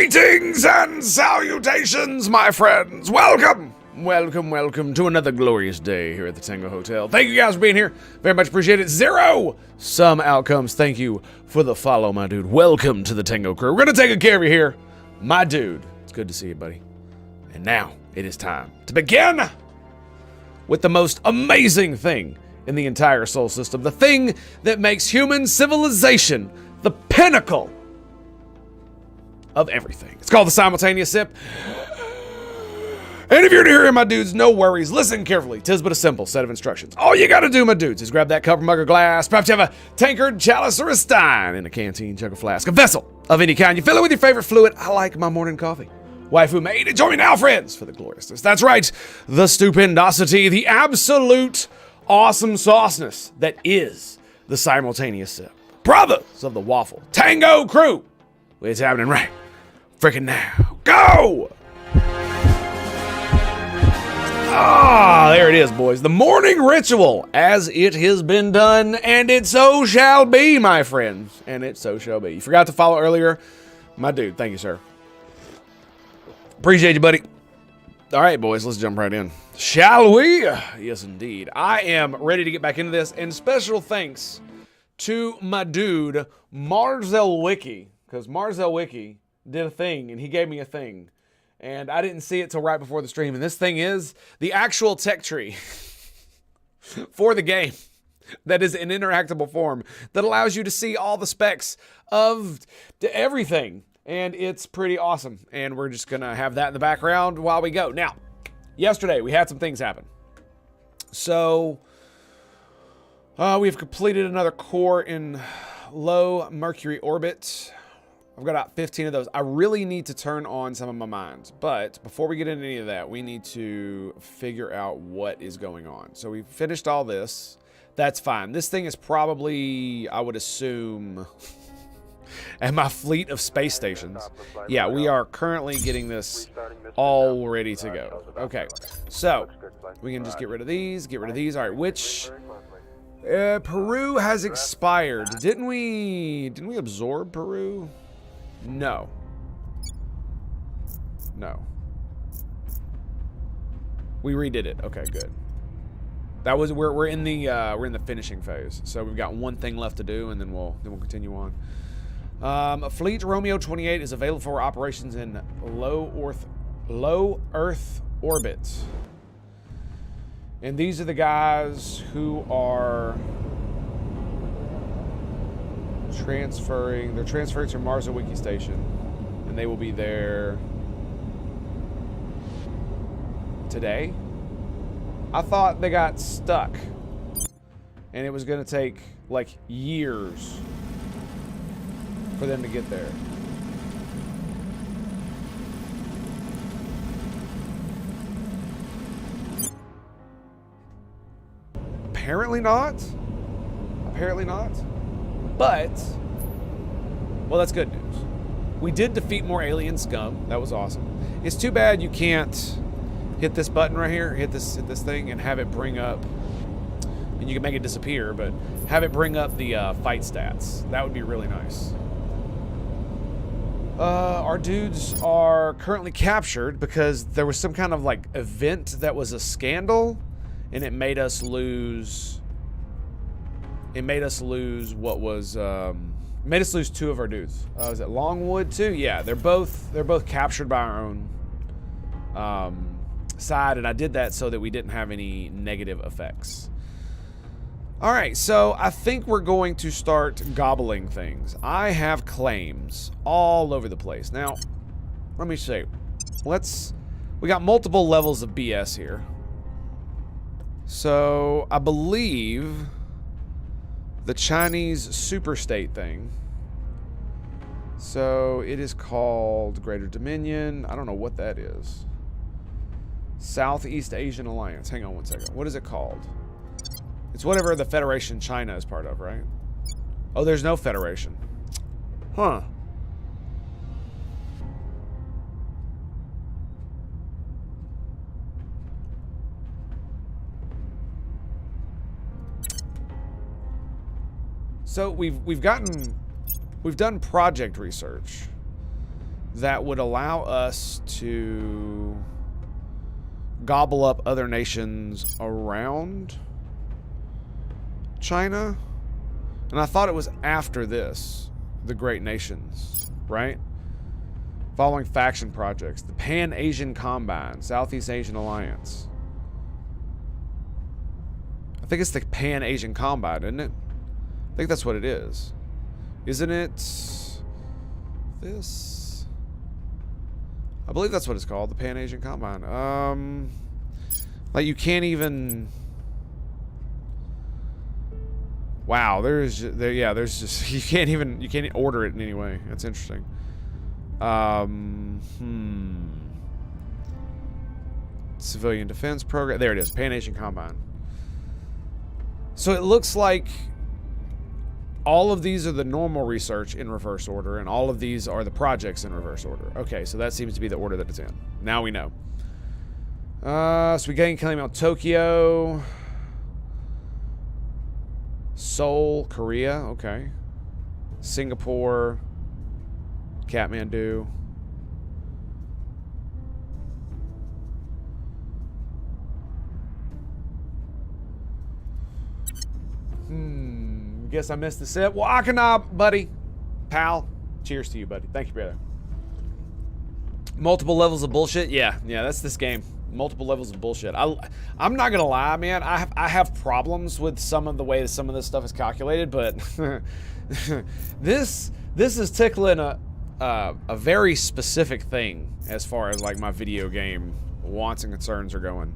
Greetings and salutations, my friends. Welcome to another glorious day here at the Tango Hotel. Thank you guys for being here. Very much appreciate it. Zero Sum Outcomes. Thank you for the follow, my dude. Welcome to the Tango crew. We're going to take good care of you here, my dude. It's good to see you, buddy. And now it is time to begin with the most amazing thing in the entire solar system. The thing that makes human civilization the pinnacle of everything. It's called the simultaneous sip. And if you're new here, my dudes, no worries. Listen carefully. 'Tis but a simple set of instructions. All you gotta do, my dudes, is grab that cup or mug or glass. Perhaps you have a tankard, chalice, or a stein in a canteen, jug, or flask. A vessel of any kind. You fill it with your favorite fluid. I like my morning coffee. Waifu made. And join me now, friends, for the gloriousness. That's right. The stupendosity, the absolute awesome sauceness that is the simultaneous sip. Brothers of the waffle. Tango crew. It's happening right freaking now. Go! Ah, there it is, boys. The morning ritual, as it has been done, and it so shall be, my friends. And it so shall be. You forgot to follow earlier. My dude, thank you, sir. Appreciate you, buddy. All right, boys, let's jump right in. Shall we? Yes, indeed. I am ready to get back into this, and special thanks to my dude, Marzel Wiki, because Marzel Wiki did a thing, and he gave me a thing. And I didn't see it till right before the stream. And this thing is the actual tech tree for the game that is in interactable form that allows you to see all the specs of everything. And it's pretty awesome. And we're just going to have that in the background while we go. Now, yesterday we had some things happen. So we have completed another core in low Mercury orbit. I've got about 15 of those. I really need to turn on some of my mines. But before we get into any of that, we need to figure out what is going on. So we've finished all this. That's fine. This thing is probably, I would assume, at my fleet of space stations. Yeah, we are currently getting this all ready to go. Okay, so we can just get rid of these, All right, which... Peru has expired. Didn't we absorb Peru? No. We redid it. Okay, good. That was we're in the finishing phase. So we've got one thing left to do, and then we'll continue on. Fleet Romeo 28 is available for operations in low Earth orbit. And these are the guys who are transferring. They're transferring to Marzawiki Station, and they will be there today. I thought they got stuck, and it was going to take like years for them to get there. Apparently not. But, well, that's good news. We did defeat more alien scum. That was awesome. It's too bad you can't hit this button right here, hit this thing, and have it bring up, and you can make it disappear, but have it bring up the fight stats. That would be really nice. Our dudes are currently captured because there was some kind of like event that was a scandal, and it made us lose. It made us lose what was. Made us lose two of our dudes. Was it Longwood too? Yeah, they're both captured by our own side, and I did that so that we didn't have any negative effects. All right, so I think we're going to start gobbling things. I have claims all over the place. Now, let me see. We got multiple levels of BS here. So I believe the Chinese superstate thing. So it is called Greater Dominion. I don't know what that is. Southeast Asian Alliance. Hang on one second. What is it called? It's whatever the Federation China is part of, right? Oh, there's no Federation. Huh. So we've done project research. that would allow us to gobble up other nations around China. And I thought it was after this, the Great Nations, right? Following faction projects, the Pan-Asian Combine, Southeast Asian Alliance. I think it's the Pan-Asian Combine, isn't it? I think that's what it is. Isn't it this? I believe that's what it's called, the Pan-Asian Combine. Like you can't even... Wow, there's just you can't order it in any way. That's interesting. Civilian Defense Program. There it is, Pan-Asian Combine. So it looks like all of these are the normal research in reverse order, and all of these are the projects in reverse order. Okay, so that seems to be the order that it's in. Now we know. So we gain claim on Tokyo, Seoul, Korea. Okay, Singapore, Kathmandu. Guess I missed the sip. Well, Akana, buddy. Pal. Cheers to you, buddy. Thank you, brother. Multiple levels of bullshit? Yeah, that's this game. Multiple levels of bullshit. I'm not gonna lie, man. I have problems with some of the way that some of this stuff is calculated, but this is tickling a very specific thing as far as like my video game wants and concerns are going.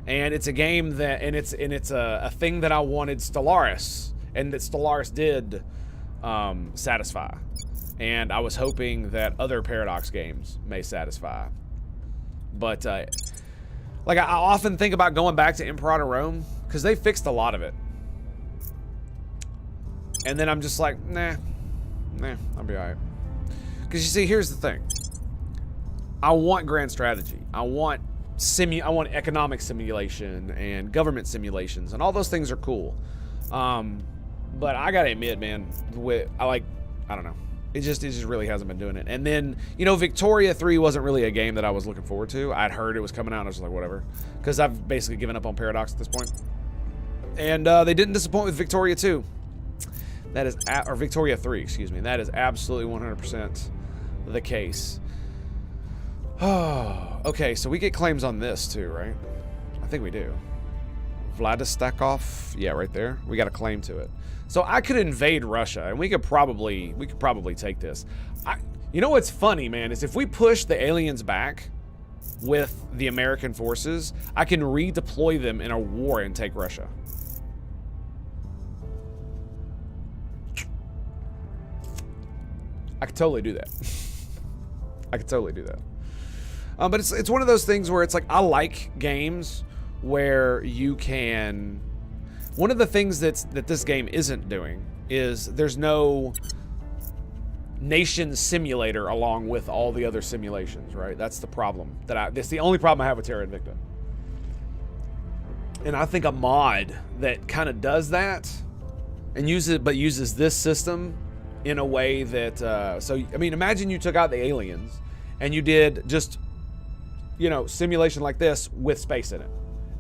And it's a game that, and it's a thing that I wanted Stellaris, and that Stellaris did satisfy. And I was hoping that other Paradox games may satisfy. But like I often think about going back to Imperator Rome because they fixed a lot of it. And then I'm just like, nah, I'll be alright. Because you see, here's the thing. I want grand strategy. I want economic simulation and government simulations, and all those things are cool. But I gotta admit, man, I don't know. It just really hasn't been doing it. And then, you know, Victoria 3 wasn't really a game that I was looking forward to. I'd heard it was coming out, and I was just like, whatever. Because I've basically given up on Paradox at this point. And they didn't disappoint with Victoria 2. That is, or Victoria 3, excuse me. That is absolutely 100% the case. Oh, okay, so we get claims on this too, right? I think we do. Vladistakov, yeah, right there. We got a claim to it. So I could invade Russia, and we could probably take this. You know what's funny, man, is if we push the aliens back with the American forces, I can redeploy them in a war and take Russia. I could totally do that. I could totally do that. But it's one of those things where it's like, I like games where you can... One of the things that this game isn't doing is there's no nation simulator along with all the other simulations, right? That's the problem. That's the only problem I have with Terra Invicta. And I think a mod that kind of does that and uses this system in a way that... so, I mean, imagine you took out the aliens and you did just... you know, simulation like this with space in it.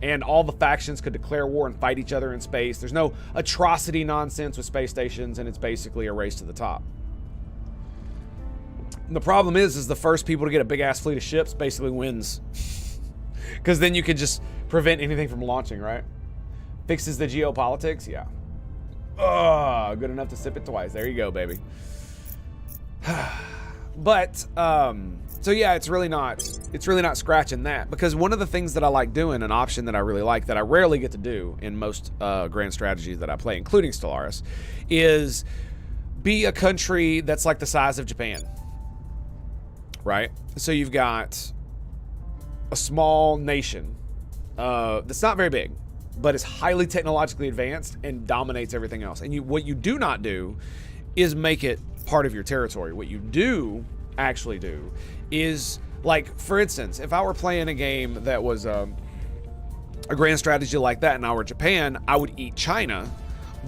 And all the factions could declare war and fight each other in space. There's no atrocity nonsense with space stations, and it's basically a race to the top. And the problem is the first people to get a big-ass fleet of ships basically wins. Because then you could just prevent anything from launching, right? Fixes the geopolitics? Yeah. Ugh, good enough to sip it twice. There you go, baby. But, so yeah, it's really not scratching that, because one of the things that I like doing, an option that I really like that I rarely get to do in most grand strategies that I play, including Stellaris, is be a country that's like the size of Japan, right? So you've got a small nation that's not very big, but is highly technologically advanced and dominates everything else. And what you do not do is make it part of your territory. What you do actually do is, like, for instance, if I were playing a game that was a grand strategy like that and I were Japan, I would eat China,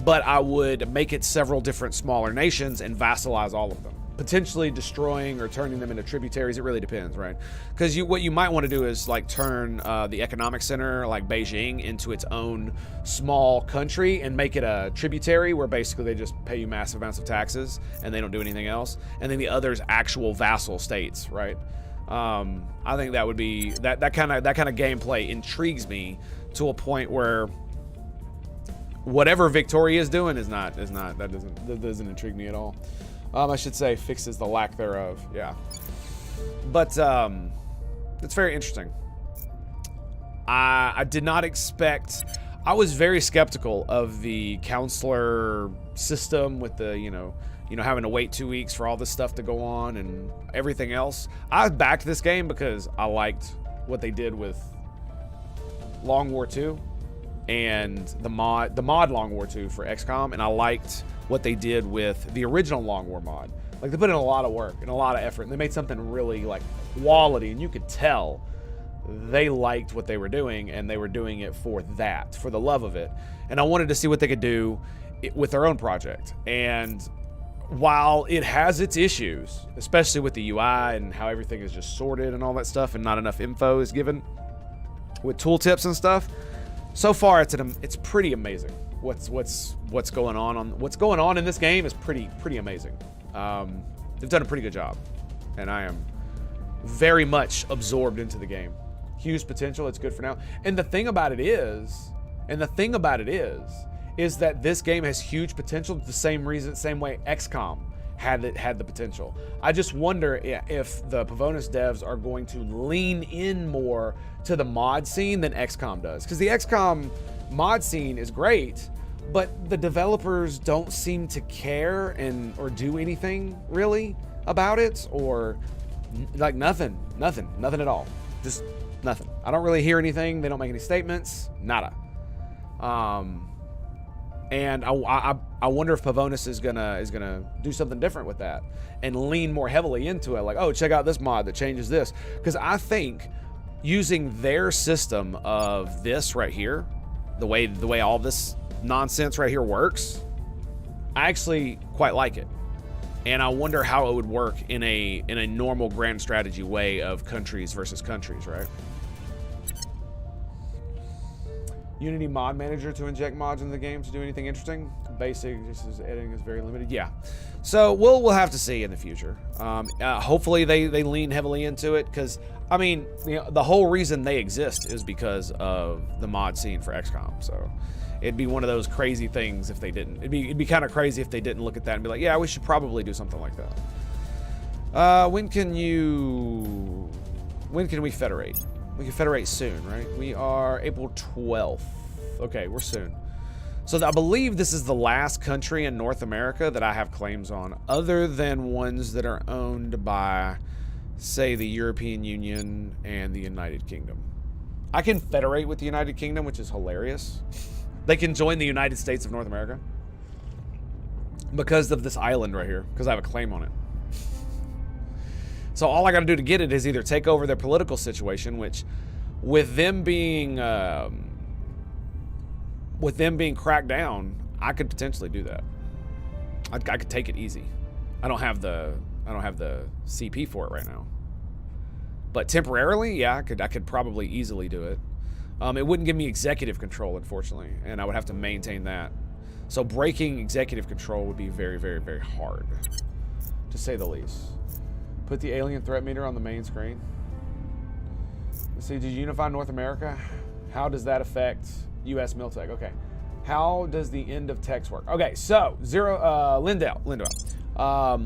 but I would make it several different smaller nations and vassalize all of them. potentially destroying or turning them into tributaries. It really depends, right? Because what you might want to do is like turn the economic center like Beijing into its own small country and make it a tributary where basically they just pay you massive amounts of taxes and they don't do anything else, and then the others actual vassal states, right? I think that would be that kind of gameplay intrigues me to a point where whatever Victoria is doing that doesn't intrigue me at all. I should say fixes the lack thereof. Yeah. But it's very interesting. I did not expect... I was very skeptical of the counselor system with the, you know, having to wait 2 weeks for all this stuff to go on and everything else. I backed this game because I liked what they did with Long War 2 and the mod Long War 2 for XCOM, and I liked what they did with the original Long War mod. Like, they put in a lot of work and a lot of effort, and they made something really like quality, and you could tell they liked what they were doing, and they were doing it for the love of it. And I wanted to see what they could do with their own project. And while it has its issues, especially with the UI and how everything is just sorted and all that stuff, and not enough info is given with tooltips and stuff, so far it's pretty amazing. What's going on in this game is pretty amazing. They've done a pretty good job, and I am very much absorbed into the game. Huge potential. It's good for now. And the thing about it is that this game has huge potential the same way XCOM had the potential. I just wonder if the Pavonis devs are going to lean in more to the mod scene than XCOM does, because the XCOM mod scene is great, but the developers don't seem to care or do anything really about it, or like nothing at all. Just nothing. I don't really hear anything. They don't make any statements. Nada. And I wonder if Pavonis is gonna do something different with that and lean more heavily into it. Like, oh, check out this mod that changes this, because I think using their system of this right here, the way all this nonsense right here works, I actually quite like it. And I wonder how it would work in a normal grand strategy way of countries versus countries, right? Unity mod manager to inject mods into the game to do anything interesting. Basic, just as editing is very limited. Yeah, so we'll have to see in the future. Hopefully they lean heavily into it, because I mean, you know, the whole reason they exist is because of the mod scene for XCOM. So it'd be one of those crazy things if they didn't. It'd be kind of crazy if they didn't look at that and be like, yeah, we should probably do something like that. When can we federate? We can federate soon, right? We are April 12th. Okay, we're soon. So I believe this is the last country in North America that I have claims on, other than ones that are owned by, say, the European Union and the United Kingdom. I can federate with the United Kingdom, which is hilarious. They can join the United States of North America because of this island right here, because I have a claim on it. So all I got to do to get it is either take over their political situation, which, with them being cracked down, I could potentially do that. I could take it easy. I don't have the CP for it right now, but temporarily, yeah, I could probably easily do it. It wouldn't give me executive control, unfortunately, and I would have to maintain that. So breaking executive control would be very, very, very hard, to say the least. Put the alien threat meter on the main screen. Let's see, did you unify North America? How does that affect U.S. Miltech? Okay. How does the end of text work? Okay, so Lindell. I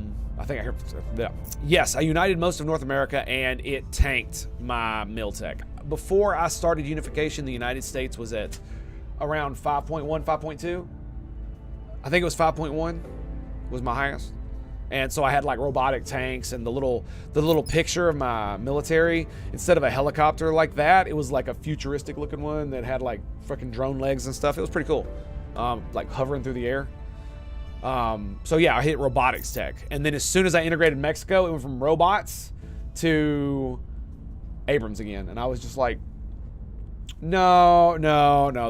think I heard, yeah. Yes, I united most of North America, and it tanked my Miltech. Before I started unification, the United States was at around 5.1, 5.2. I think it was 5.1 was my highest. And so I had like robotic tanks, and the little picture of my military, instead of a helicopter like that, it was like a futuristic looking one that had like freaking drone legs and stuff. It was pretty cool, like hovering through the air. So yeah, I hit robotics tech, and then as soon as I integrated Mexico, it went from robots to Abrams again, and I was just like, no,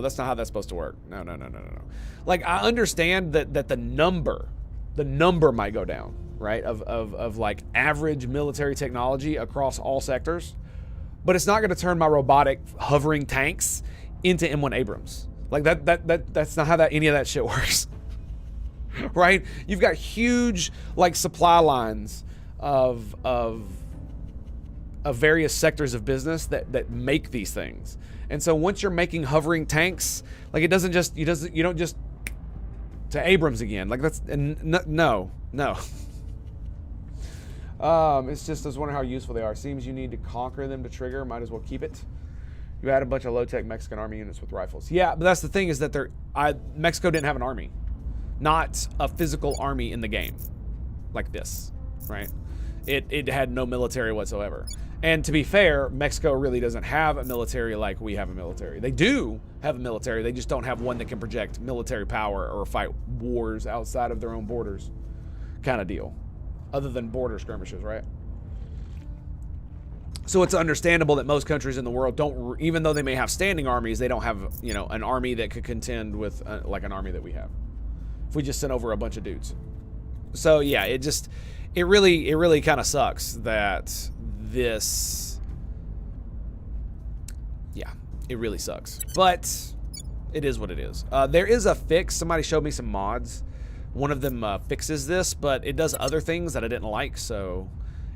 that's not how that's supposed to work. No. Like, I understand that the number might go down, right, of like average military technology across all sectors. But it's not going to turn my robotic hovering tanks into M1 Abrams. Like that's not how any of that shit works. Right? You've got huge like supply lines of various sectors of business that make these things. And so once you're making hovering tanks, like you don't just to Abrams again. Like that's no. It's just, I was wondering how useful they are. Seems you need to conquer them to trigger. Might as well keep it. You had a bunch of low-tech Mexican army units with rifles. Yeah, but that's the thing is that Mexico didn't have an army. Not a physical army in the game. Like this, right? It had no military whatsoever. And to be fair, Mexico really doesn't have a military like we have a military. They do have a military. They just don't have one that can project military power or fight wars outside of their own borders. Kind of deal. Other than border skirmishes, right? So it's understandable that most countries in the world don't, even though they may have standing armies, they don't have, you know, an army that could contend with like an army that we have. If we just sent over a bunch of dudes. So yeah, it really kind of sucks that this, yeah, it really sucks. But it is what it is. There is a fix. Somebody showed me some mods. One of them fixes this, but it does other things that I didn't like. So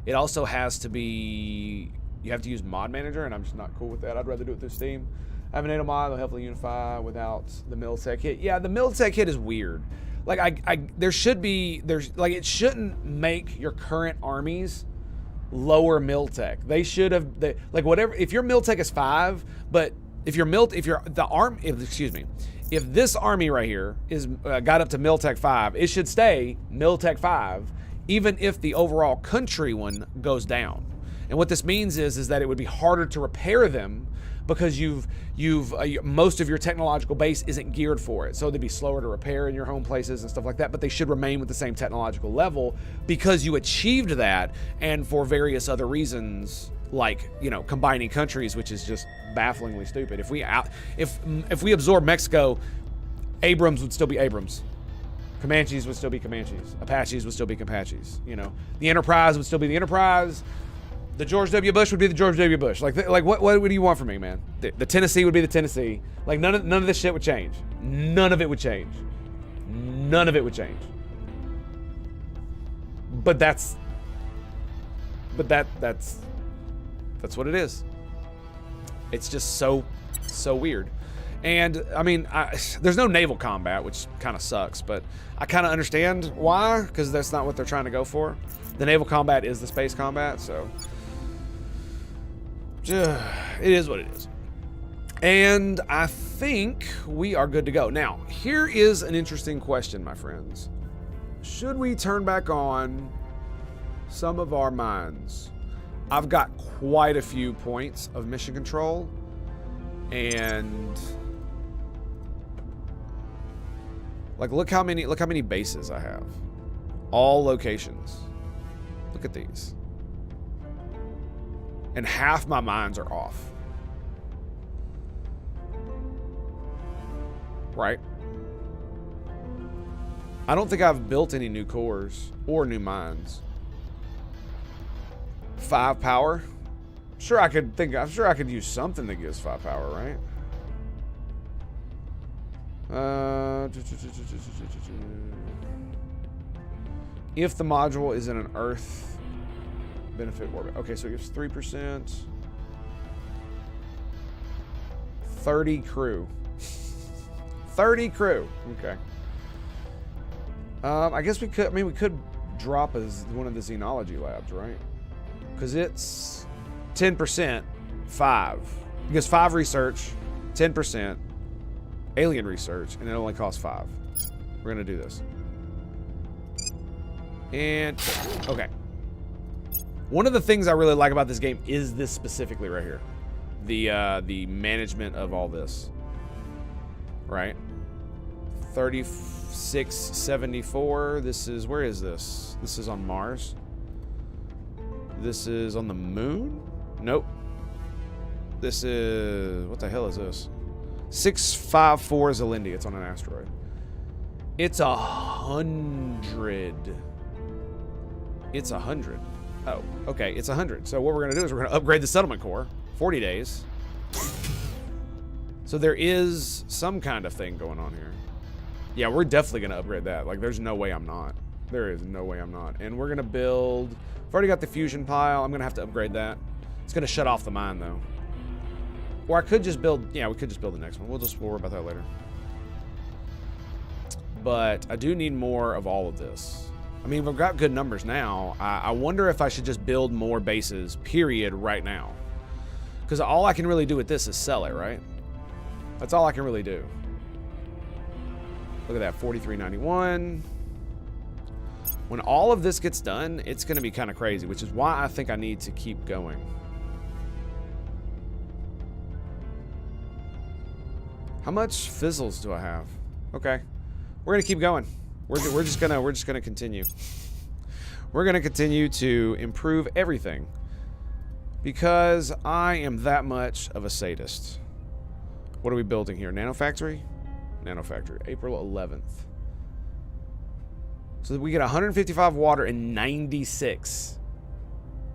it also has to be, you have to use Mod Manager, and I'm just not cool with that. I'd rather do it through Steam. I have a NATO mod, they'll helpfully unify without the Militech hit. Yeah, the Militech hit is weird. Like it shouldn't make your current armies lower Miltech. They should have, like whatever, if your Miltech is 5, but if this army right here is got up to Miltech 5, it should stay Miltech 5, even if the overall country one goes down. And what this means is that it would be harder to repair them because most of your technological base isn't geared for it. So they'd be slower to repair in your home places and stuff like that, but they should remain with the same technological level because you achieved that, and for various other reasons, like, you know, combining countries, which is just bafflingly stupid. If we absorb Mexico, Abrams would still be Abrams. Comanches would still be Comanches. Apaches would still be Apaches. You know, the Enterprise would still be the Enterprise. The George W. Bush would be the George W. Bush. Like what do you want from me, man? The Tennessee would be the Tennessee. Like none of this shit would change. None of it would change. None of it would change. But that's what it is. It's just so weird. And I mean, there's no naval combat, which kind of sucks, but I kind of understand why, because that's not what they're trying to go for. The naval combat is the space combat, so it is what it is. And I think we are good to go. Now, here is an interesting question, my friends. Should we turn back on some of our mines? I've got quite a few points of mission control, and like look how many bases I have. All locations. Look at these. And half my mines are off. Right? I don't think I've built any new cores or new mines. 5 power? I'm sure I could use something that gives 5 power, right? If the module is in an Earth benefit orbit. Okay, so it gives 3%. 30 crew. 30 crew. Okay. I guess we could drop as one of the xenology labs, right? Because it's 10%, 5. Because 5 research, 10%, alien research, and it only costs 5. We're gonna do this. And okay. One of the things I really like about this game is this specifically right here. The management of all this. Right? 3674. This is, where is this? This is on Mars. This is on the moon? Nope. This is, what the hell is this? 654 Zalindi. It's on an asteroid. It's 100. It's 100. Oh, okay, it's 100. So what we're gonna do is we're gonna upgrade the settlement core. 40 days. So there is some kind of thing going on here. Yeah, we're definitely gonna upgrade that. Like, there's no way I'm not. There is no way I'm not. And we're gonna build, I've already got the fusion pile. I'm gonna have to upgrade that. It's gonna shut off the mine though. Or I could just build, yeah, we could just build the next one. We'll worry about that later. But I do need more of all of this. I mean, we've got good numbers now. I wonder if I should just build more bases, period, right now. Because all I can really do with this is sell it, right? That's all I can really do. Look at that, 43.91. When all of this gets done, it's going to be kind of crazy, which is why I think I need to keep going. How much fizzles do I have? Okay, we're gonna keep going. We're just gonna continue. We're gonna continue to improve everything because I am that much of a sadist. What are we building here? Nanofactory? Nanofactory, April 11th. So we get 155 water and 96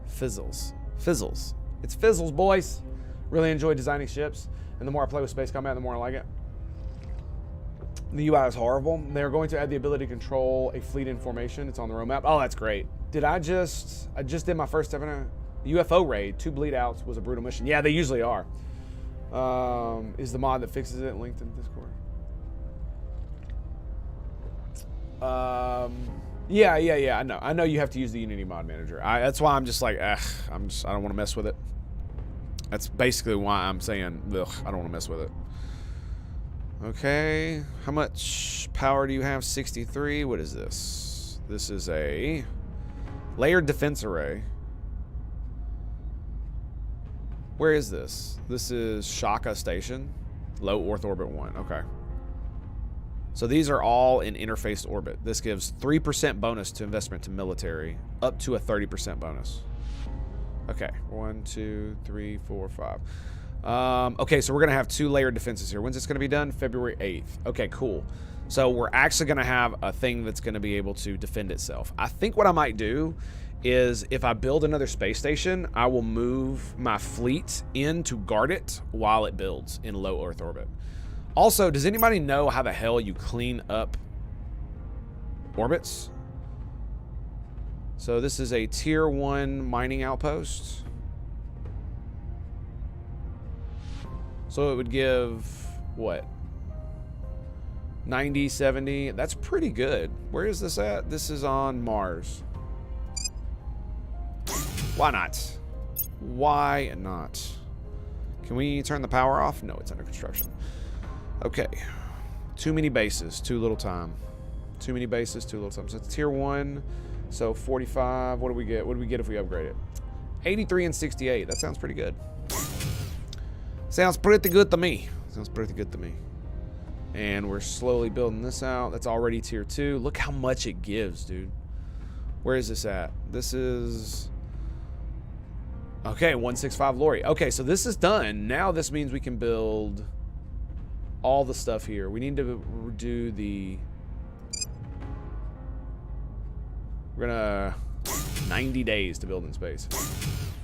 fizzles. Fizzles. It's fizzles, boys. Really enjoy designing ships. And the more I play with Space Combat, the more I like it. The UI is horrible. They're going to add the ability to control a fleet in formation. It's on the roadmap. Oh, that's great. I just did my first step in a UFO raid. 2 bleed outs was a brutal mission. Yeah, they usually are. Is the mod that fixes it linked in Discord? Yeah. I know you have to use the Unity mod manager. That's why I'm just like, I don't want to mess with it. That's basically why I'm saying, ugh, I don't want to mess with it. Okay, how much power do you have? 63. What is this? This is a layered defense array. Where is this? This is Shaka Station, low Earth orbit 1. Okay. So these are all in interfaced orbit. This gives 3% bonus to investment to military, up to a 30% bonus. Okay, 1, 2, 3, 4, 5. Okay, so we're gonna have 2 layered defenses here. When's this gonna be done? February 8th. Okay, cool. So we're actually gonna have a thing that's gonna be able to defend itself. I think what I might do is if I build another space station, I will move my fleet in to guard it while it builds in low Earth orbit. Also, does anybody know how the hell you clean up orbits? So this is a tier 1 mining outpost. So it would give, what? 90, 70. That's pretty good. Where is this at? This is on Mars. Why not? Why not? Can we turn the power off? No, it's under construction. Okay. Too many bases, too little time. Too many bases, too little time. So it's tier 1. So 45, what do we get? What do we get if we upgrade it? 83 and 68, that sounds pretty good. Sounds pretty good to me. Sounds pretty good to me. And we're slowly building this out. That's already tier 2. Look how much it gives, dude. Where is this at? This is... Okay, 165 Lori. Okay, so this is done. Now this means we can build all the stuff here. We need to do the... We're gonna 90 days to build in space.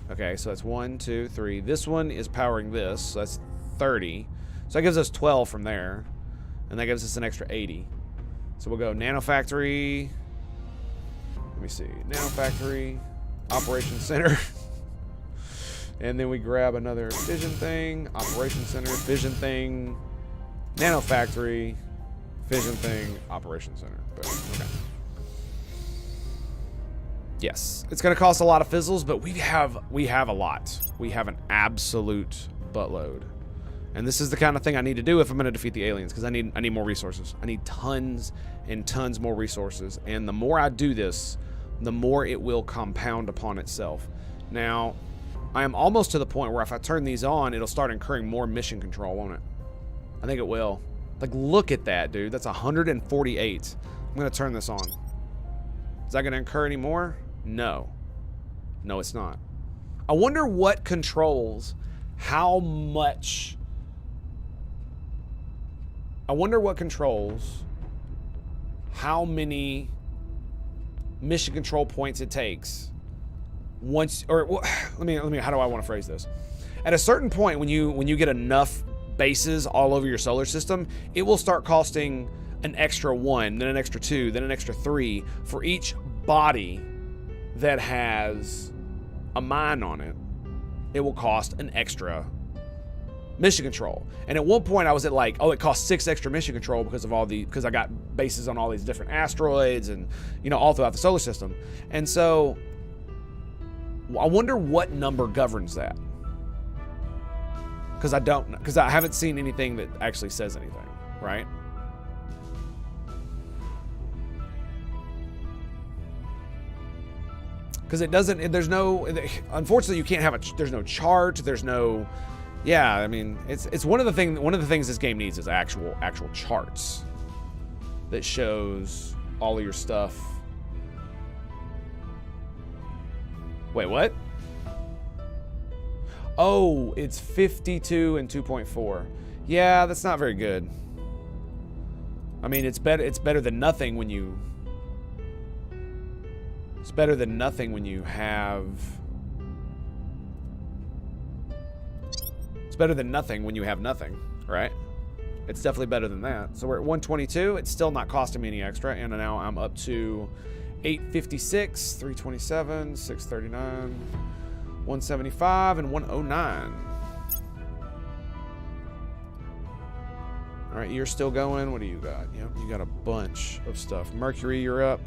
Okay, so that's 1, 2, 3. This one is powering this, so that's 30. So that gives us 12 from there, and that gives us an extra 80. So we'll go Nanofactory. Let me see, Nanofactory, Operations Center, and then we grab another fission thing, Operations Center, fission thing, Nanofactory, fission thing, Operations Center. Boom. Okay. Yes, it's going to cost a lot of fizzles, but we have a lot. We have an absolute buttload. And this is the kind of thing I need to do if I'm going to defeat the aliens, because I need more resources. I need tons and tons more resources. And the more I do this, the more it will compound upon itself. Now, I am almost to the point where if I turn these on, it'll start incurring more mission control, won't it? I think it will. Like, look at that, dude. That's 148. I'm going to turn this on. Is that going to incur any more? No. No, it's not. I wonder what controls how much... I wonder what controls how many mission control points it takes once, or let me, how do I want to phrase this? At a certain point, when you get enough bases all over your solar system, it will start costing an extra 1, then an extra 2, then an extra 3 for each body that has a mine on it. It will cost an extra mission control. And at one point I was at like, oh, it costs 6 extra mission control because I got bases on all these different asteroids and, you know, all throughout the solar system. And so I wonder what number governs that. Because I haven't seen anything that actually says anything, right? Because it doesn't, unfortunately you can't have there's no chart, there's no, yeah, I mean, it's one of the things this game needs is actual charts that shows all of your stuff. Wait, what? Oh, it's 52 and 2.4. Yeah, that's not very good. I mean, it's better than nothing when you... It's better than nothing when you have... It's better than nothing when you have nothing, right? It's definitely better than that. So we're at 122. It's still not costing me any extra. And now I'm up to 856, 327, 639, 175, and 109. All right, you're still going. What do you got? Yep, you got a bunch of stuff. Mercury, you're up.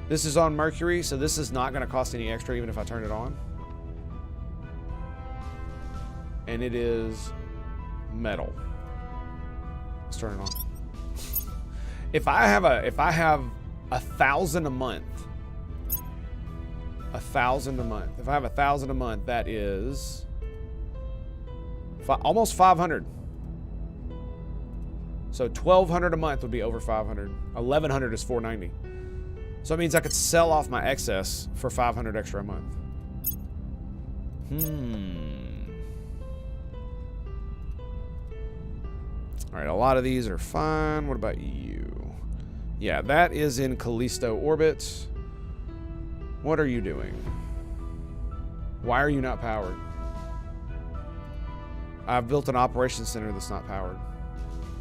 This is on Mercury, so this is not going to cost any extra even if I turn it on. And it is metal. Let's turn it on. If I have 1,000 a month, 1,000 a month. If I have 1,000 a month, that is almost 500. So 1,200 a month would be over 500. 1,100 is 490. So it means I could sell off my excess for 500 extra a month. All right, a lot of these are fine. What about you? Yeah, that is in Callisto orbit. What are you doing? Why are you not powered? I've built an operations center that's not powered.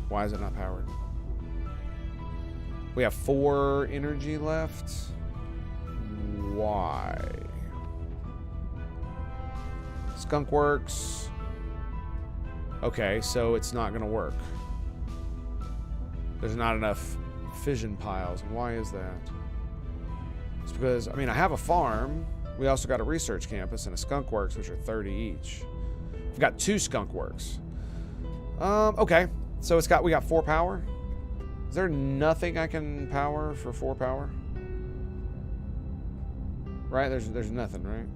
Why is it not powered? We have 4 energy left. Why? Skunk Works. Okay, so it's not gonna work. There's not enough fission piles. Why is that? It's because, I mean, I have a farm. We also got a research campus and a skunk works, which are 30 each. We've got 2 skunk works. Okay. So we got 4 power. Is there nothing I can power for 4 power? Right? There's nothing, right?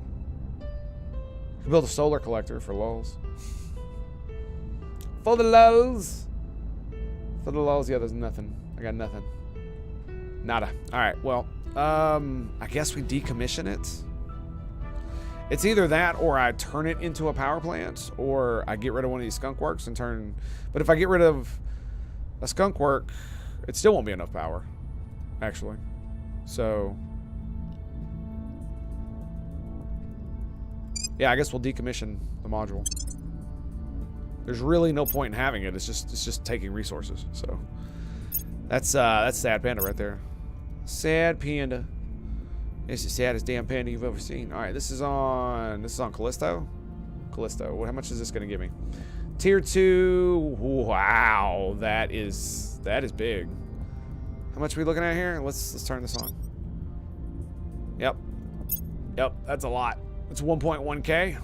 You can build a solar collector for lulz. For the lulz. For the lulz, yeah, there's nothing. I got nothing. Nada. Alright, well, I guess we decommission it. It's either that or I turn it into a power plant, or I get rid of one of these skunk works and turn... But if I get rid of a skunk work, it still won't be enough power, actually. So... yeah, I guess we'll decommission the module. There's really no point in having it. It's just taking resources. So that's Sad Panda right there. Sad Panda. It's the saddest damn panda you've ever seen. All right, this is on Callisto. Callisto. How much is this gonna give me? Tier 2. Wow, that is big. How much are we looking at here? Let's turn this on. Yep, that's a lot. It's 1.1k,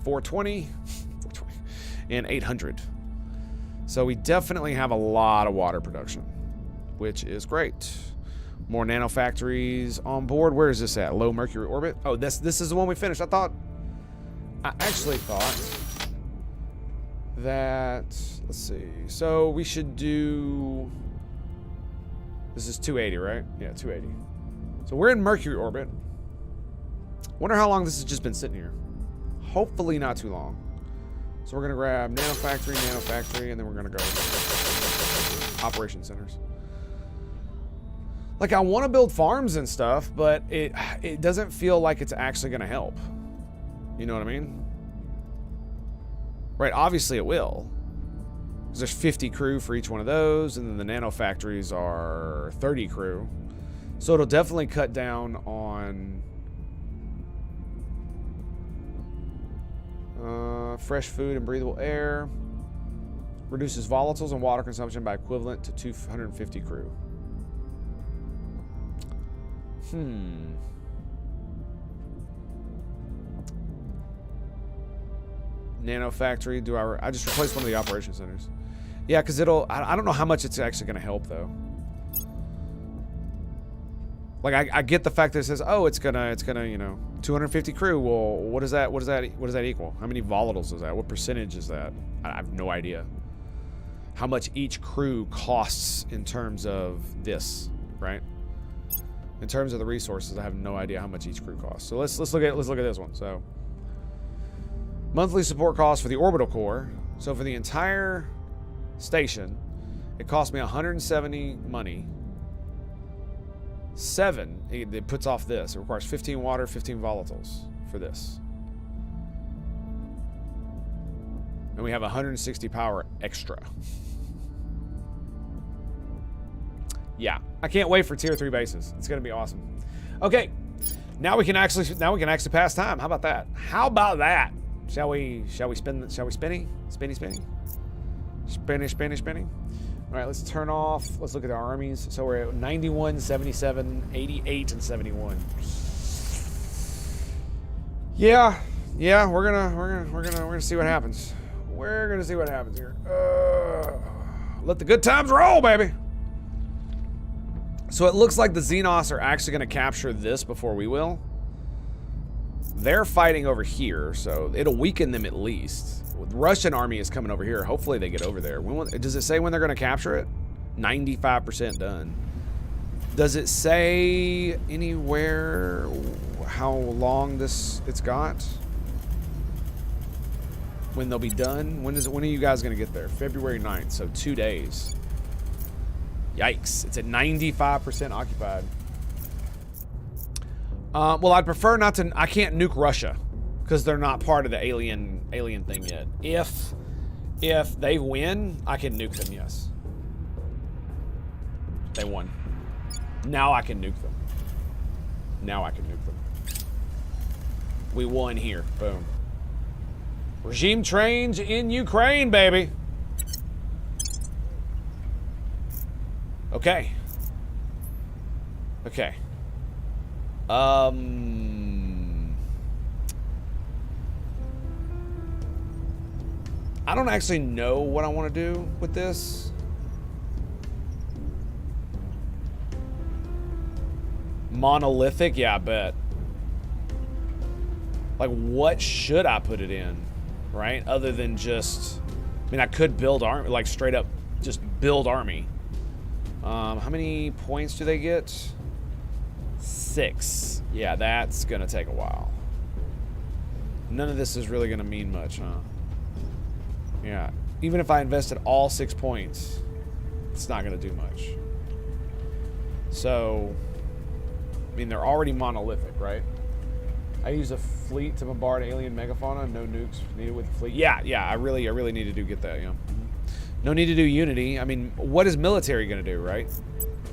420, and 800. So we definitely have a lot of water production, which is great. More nanofactories on board. Where is this at? Low Mercury orbit. Oh, this is the one we finished. I actually thought that, let's see. So we should do, this is 280, right? Yeah, 280. So we're in Mercury orbit. Wonder how long this has just been sitting here. Hopefully not too long. So we're gonna grab nanofactory, and then we're gonna go operation centers. Like, I want to build farms and stuff, but it doesn't feel like it's actually going to help. You know what I mean? Right, obviously it will. Because there's 50 crew for each one of those, and then the nano factories are 30 crew. So it'll definitely cut down on fresh food and breathable air. Reduces volatiles and water consumption by equivalent to 250 crew. Nano factory. Do I just replace one of the operation centers? Yeah, because it'll. I don't know how much it's actually going to help though. Like I get the fact that it says, oh, it's gonna, you know, 250 crew. Well, what does that equal? How many volatiles is that? What percentage is that? I have no idea. How much each crew costs in terms of this, right? In terms of the resources, I have no idea how much each crew costs. So let's look at this one. So monthly support costs for the orbital core. So for the entire station, it cost me 170 money. 7, it puts off this. It requires 15 water, 15 volatiles for this. And we have 160 power extra. Yeah, I can't wait for tier 3 bases. It's gonna be awesome. Okay, now we can actually pass time. How about that? How about that? Shall we spinny? Spinny. All right, let's turn off. Let's look at our armies. So we're at 91, 77, 88, and 71. Yeah, we're gonna see what happens. We're gonna see what happens here. Let the good times roll, baby. So it looks like the Xenos are actually gonna capture this before we will. They're fighting over here, so it'll weaken them at least. The Russian army is coming over here. Hopefully they get over there. Does it say when they're going to capture it? 95% done. Does it say anywhere how long it's got? When they'll be done? When are you guys going to get there? February 9th, so 2 days. Yikes. It's at 95% occupied. Well, I'd prefer not to. I can't nuke Russia because they're not part of the alien thing yet. If they win, I can nuke them. Yes, they won. Now I can nuke them. We won here. Boom. Regime change in Ukraine, baby. Okay. I don't actually know what I want to do with this. Monolithic? Yeah, I bet. Like, what should I put it in? Right? Other than just... I mean, I could build army, like, straight up just build army. How many points do they get? 6. Yeah, that's gonna take a while. None of this is really gonna mean much, huh? Yeah. Even if I invested all 6 points, it's not gonna do much. So, I mean, they're already monolithic, right? I use a fleet to bombard alien megafauna. No nukes needed with the fleet. Yeah. I really need to get that. Yeah. No need to do unity. I mean, what is military gonna do, right?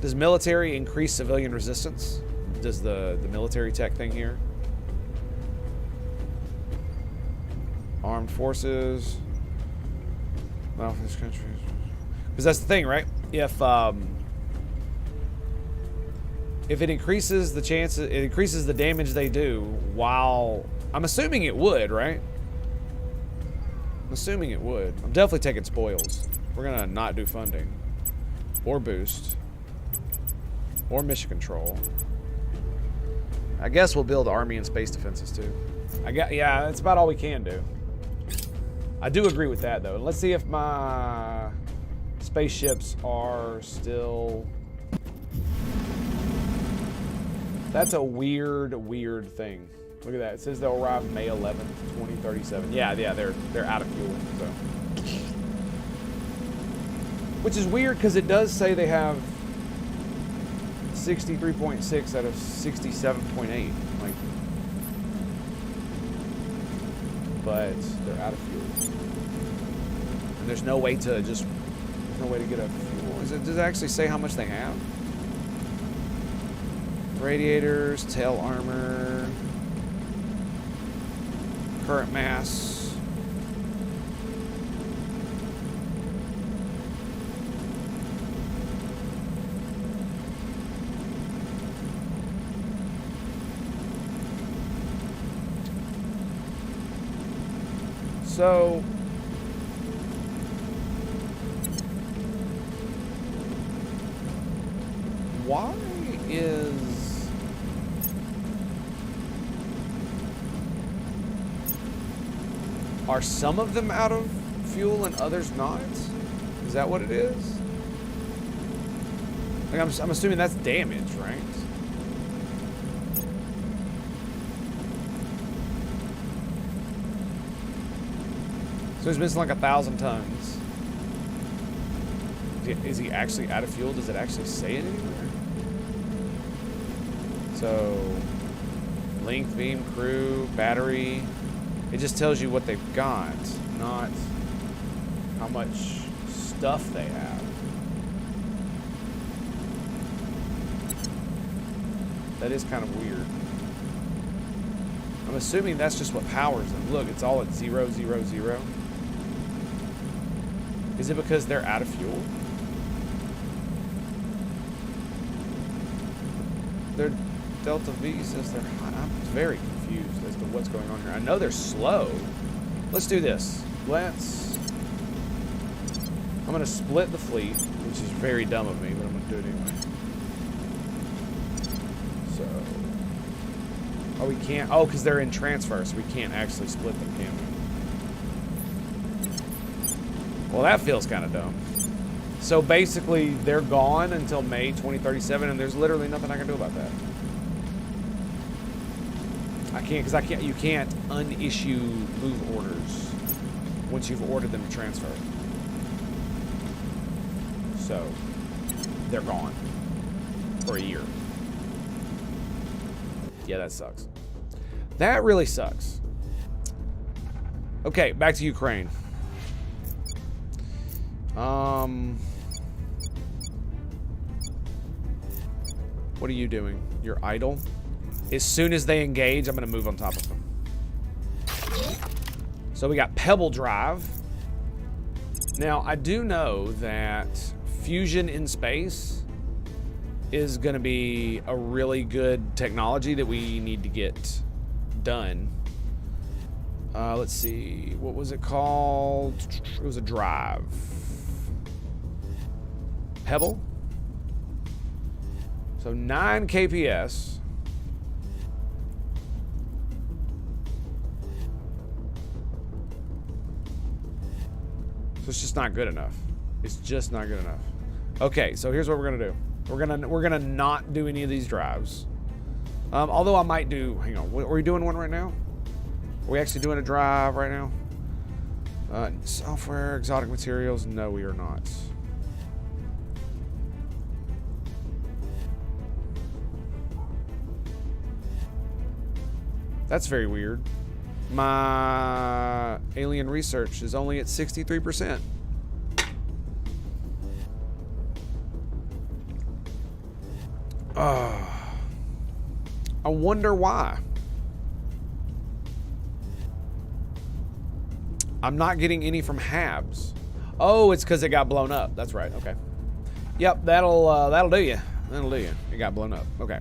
Does military increase civilian resistance? Does the military tech thing here? Armed forces. Well, this country. Because that's the thing, right? If it increases the chances, it increases the damage they do. While I'm assuming it would, right? I'm assuming it would. I'm definitely taking spoils. We're gonna not do funding, or boost, or mission control. I guess we'll build army and space defenses too. Yeah, that's about all we can do. I do agree with that though. Let's see if my spaceships are still... That's a weird thing. Look at that. It says they'll arrive May 11th, 2037. Yeah, they're out of fuel. So, which is weird because it does say they have 63.6 out of 67.8. Like, but they're out of fuel. And there's no way to just, there's no way to get a fuel. Does it actually say how much they have? Radiators, tail armor, current mass. So, why are some of them out of fuel and others not? Is that what it is? Like, I'm assuming that's damage, right? So he's missing like 1,000 tons. Is he actually out of fuel? Does it actually say it anywhere? So, length, beam, crew, battery. It just tells you what they've got, not how much stuff they have. That is kind of weird. I'm assuming that's just what powers them. Look, it's all at 0, 0, 0. Is it because they're out of fuel? Their Delta V says they're hot. I'm very confused as to what's going on here. I know they're slow. Let's do this. I'm going to split the fleet, which is very dumb of me, but I'm going to do it anyway. So, oh, we can't. Oh, because they're in transfer, so we can't actually split them, can we? Well, that feels kind of dumb. So basically, they're gone until May 2037, and there's literally nothing I can do about that. You can't unissue move orders once you've ordered them to transfer. So, they're gone for a year. Yeah, that sucks. That really sucks. Okay, back to Ukraine. What are you doing? You're idle? As soon as they engage, I'm going to move on top of them. So we got Pebble Drive. Now, I do know that fusion in space is going to be a really good technology that we need to get done. Let's see. What was it called? It was a drive. Pebble. So 9 KPS. So it's just not good enough. It's just not good enough. Okay, so here's what we're gonna do. We're gonna not do any of these drives. Although I might do. Hang on. Are we doing one right now? Are we actually doing a drive right now? Software, exotic materials. No, we are not. That's very weird. My alien research is only at 63%. I wonder why. I'm not getting any from Habs. Oh, it's because it got blown up. That's right. Okay. Yep, that'll do you. That'll do you. It got blown up. Okay.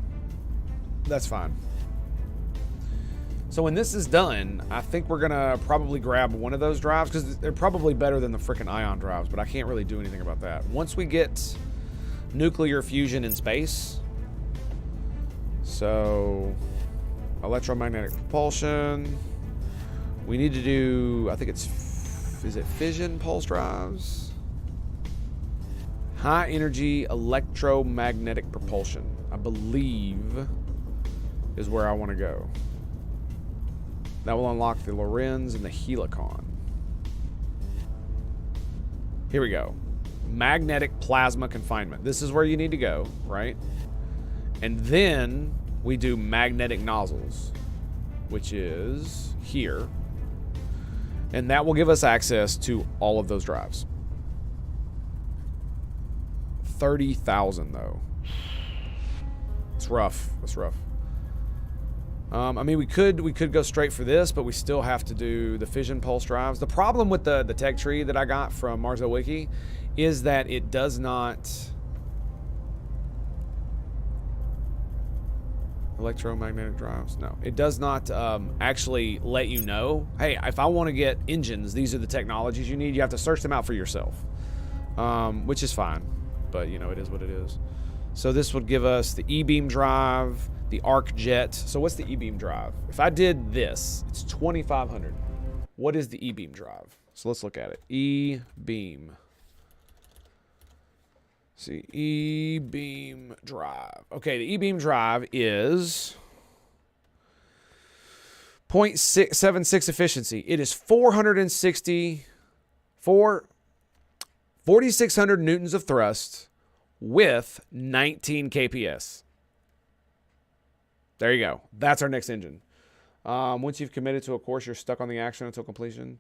That's fine. So when this is done, I think we're gonna probably grab one of those drives because they're probably better than the frickin' ion drives, but I can't really do anything about that. Once we get nuclear fusion in space, so electromagnetic propulsion, we need to do, I think is it fission pulse drives? High energy electromagnetic propulsion, I believe, is where I want to go. That will unlock the Lorenz and the Helicon. Here we go. Magnetic plasma confinement. This is where you need to go, right? And then we do magnetic nozzles, which is here. And that will give us access to all of those drives. 30,000 though. It's rough. It's rough. I mean, we could go straight for this, but we still have to do the fission pulse drives. The problem with the tech tree that I got from Marzel Wiki is that it does not electromagnetic drives. No, it does not actually let you know, hey, if I want to get engines, these are the technologies you need. You have to search them out for yourself, which is fine, but you know, it is what it is. So this would give us the E-beam drive, the arc jet. So what's the E-beam drive? If I did this, it's 2,500. What is the E-beam drive? So let's look at it. E-beam. See, E-beam drive. Okay, the E-beam drive is 0.76 efficiency. It is 4,600 newtons of thrust with 19 kps. There you go. That's our next engine. Once you've committed to a course, you're stuck on the action until completion.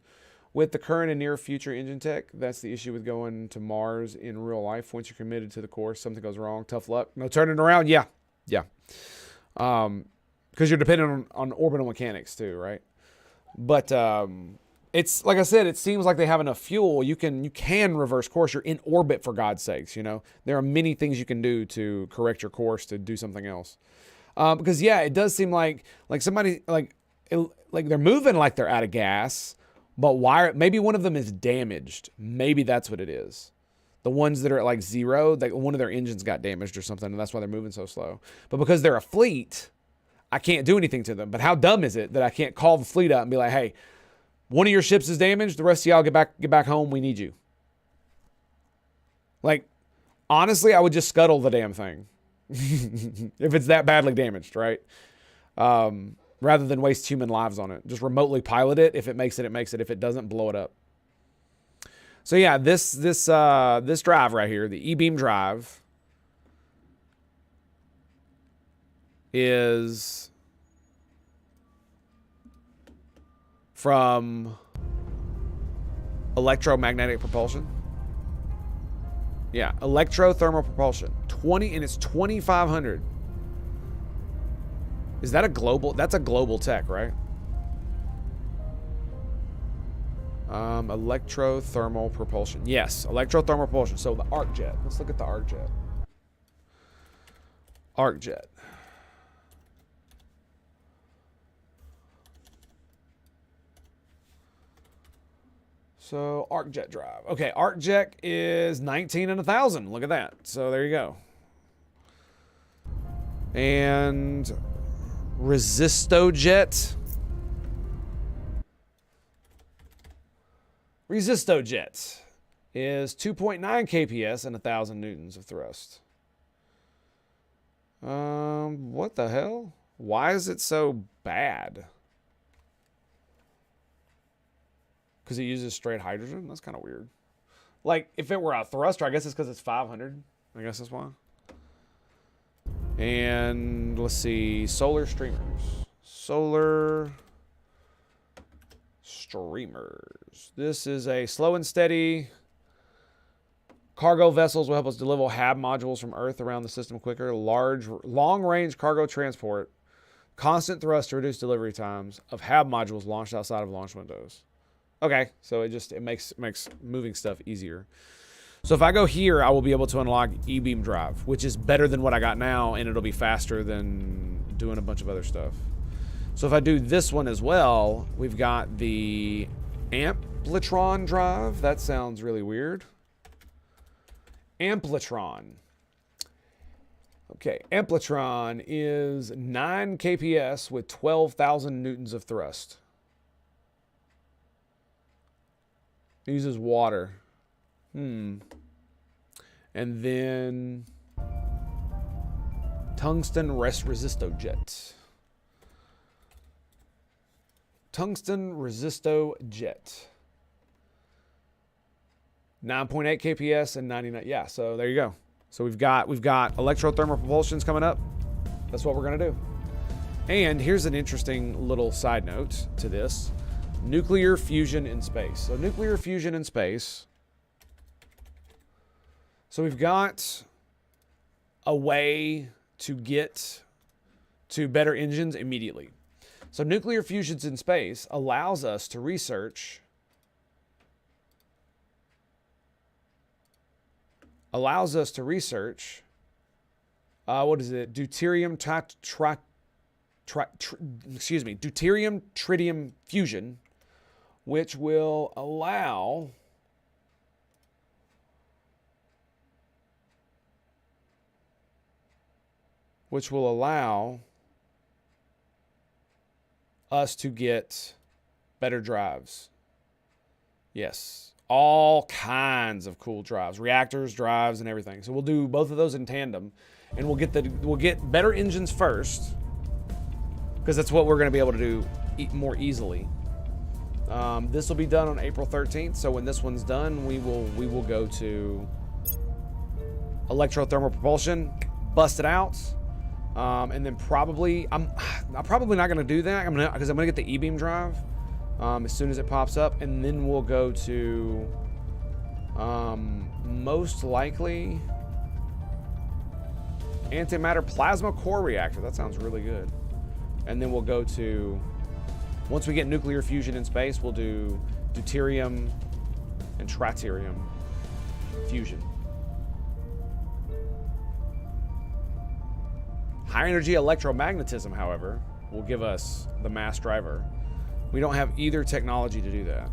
With the current and near future engine tech, that's the issue with going to Mars in real life. Once you're committed to the course, something goes wrong. Tough luck. No turning around. Yeah. Because you're dependent on orbital mechanics too, right? But it's like I said, it seems like they have enough fuel. You can reverse course. You're in orbit, for God's sakes. You know, there are many things you can do to correct your course to do something else. Because yeah, it does seem like somebody like they're moving like they're out of gas. But maybe one of them is damaged. Maybe that's what it is. The ones that are at like 0, one of their engines got damaged or something, and that's why they're moving so slow. But because they're a fleet, I can't do anything to them. But how dumb is it that I can't call the fleet up and be like, hey, one of your ships is damaged. The rest of y'all get back home. We need you. Like, honestly, I would just scuttle the damn thing. If it's that badly damaged, right? Rather than waste human lives on it. Just remotely pilot it. If it makes it, it makes it. If it doesn't, blow it up. So yeah, this drive right here, the E-beam drive, is from electromagnetic propulsion. Yeah, electrothermal propulsion. And it's 2,500. Is that a global? That's a global tech, right? Electrothermal propulsion. Yes, electrothermal propulsion. So the arc jet. Let's look at the arc jet. Arc jet. So arc jet drive. Okay, arc jet is 19 and 1,000. Look at that. So there you go. And Resistojet. Resistojet is 2.9 kps and 1,000 newtons of thrust. What the hell? Why is it so bad? Because it uses straight hydrogen? That's kind of weird. Like, if it were a thruster, I guess it's because it's 500. I guess that's why. And let's see, solar streamers. Solar streamers. This is a slow and steady. Cargo vessels will help us deliver HAB modules from Earth around the system quicker. Long-range cargo transport. Constant thrust to reduce delivery times of HAB modules launched outside of launch windows. Okay, so it makes moving stuff easier. So if I go here, I will be able to unlock E-beam drive, which is better than what I got now, and it'll be faster than doing a bunch of other stuff. So if I do this one as well, we've got the Amplitron drive. That sounds really weird. Amplitron. Okay, Amplitron is 9 kps with 12,000 newtons of thrust. It uses water. And then tungsten resistojet. Tungsten resistojet. 9.8 kps and 99. Yeah, so there you go. So we've got electrothermal propulsions coming up. That's what we're going to do. And here's an interesting little side note to this. Nuclear fusion in space. So nuclear fusion in space. So we've got a way to get to better engines immediately. So nuclear fusions in space allows us to research what is it? Deuterium deuterium tritium fusion, which will allow us to get better drives. Yes, all kinds of cool drives, reactors, drives, and everything. So we'll do both of those in tandem, and we'll get better engines first, because that's what we're going to be able to do more easily. This will be done on April 13th. So when this one's done, we will go to electrothermal propulsion, bust it out. And then probably, I'm probably not going to do that because I'm going to get the E-beam drive as soon as it pops up. And then we'll go to most likely antimatter plasma core reactor. That sounds really good. And then we'll go to, once we get nuclear fusion in space, we'll do deuterium and tritium fusion. High energy electromagnetism, however, will give us the mass driver. We don't have either technology to do that.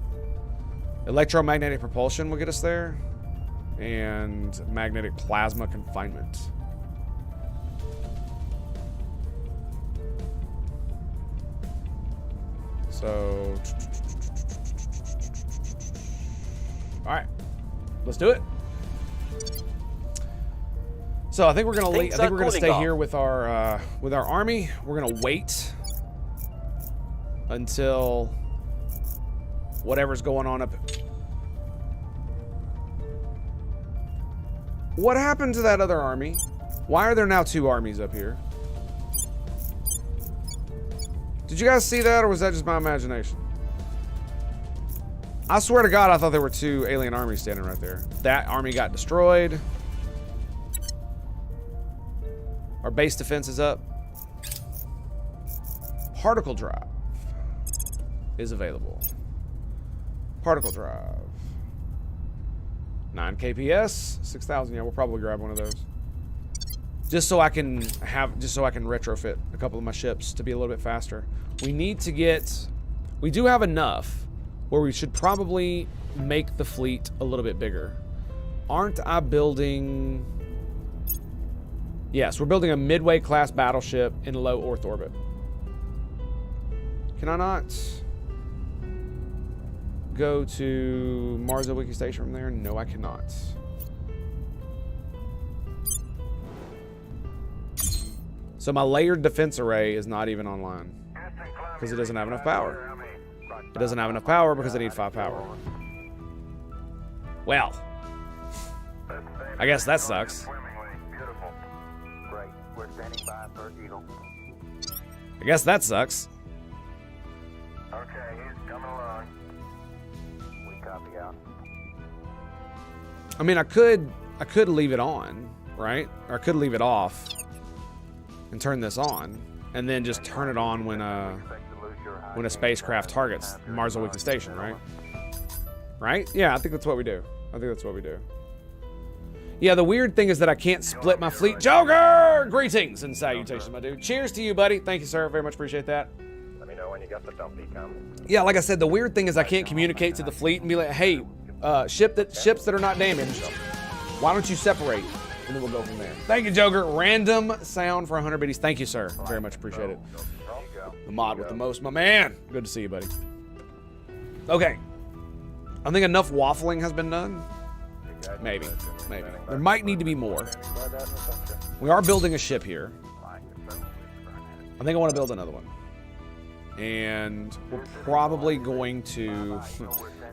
Electromagnetic propulsion will get us there, and magnetic plasma confinement. So, all right, let's do it. So I think we're gonna stay here with our army. We're gonna wait until whatever's going on up. What happened to that other army? Why are there now two armies up here? Did you guys see that, or was that just my imagination? I swear to God, I thought there were two alien armies standing right there. That army got destroyed. Our base defense is up. Particle drive is available. Particle drive. 9 KPS, 6,000. Yeah, we'll probably grab one of those. Just so I can retrofit a couple of my ships to be a little bit faster. We do have enough where we should probably make the fleet a little bit bigger. Aren't I building... Yes, we're building a midway class battleship in low Earth orbit. Can I not go to Mars Wiki Station from there? No, I cannot. So my layered defense array is not even online because it doesn't have enough power. It doesn't have enough power because I need 5 power. Well, I guess that sucks. I guess that sucks. Okay, he's coming along. We copy out. I mean, I could leave it on, right? Or I could leave it off and turn this on, and then just turn it on when a spacecraft targets Mars Wiki Station, right? Right? Yeah, I think that's what we do. Yeah, the weird thing is that I can't split my fleet. Joker! Greetings and salutations, my dude. Cheers to you, buddy. Thank you, sir. Very much appreciate that. Let me know when you got the dumpy coming. Yeah, like I said, the weird thing is I can't communicate to the fleet and be like, hey, ships that are not damaged, why don't you separate? And then we'll go from there. Thank you, Joker. Random sound for 100 biddies. Thank you, sir. Very much appreciate it. The mod with the most, my man. Good to see you, buddy. Okay. I think enough waffling has been done. Maybe. There might need to be more. We are building a ship here. I think I want to build another one. And we're probably going to...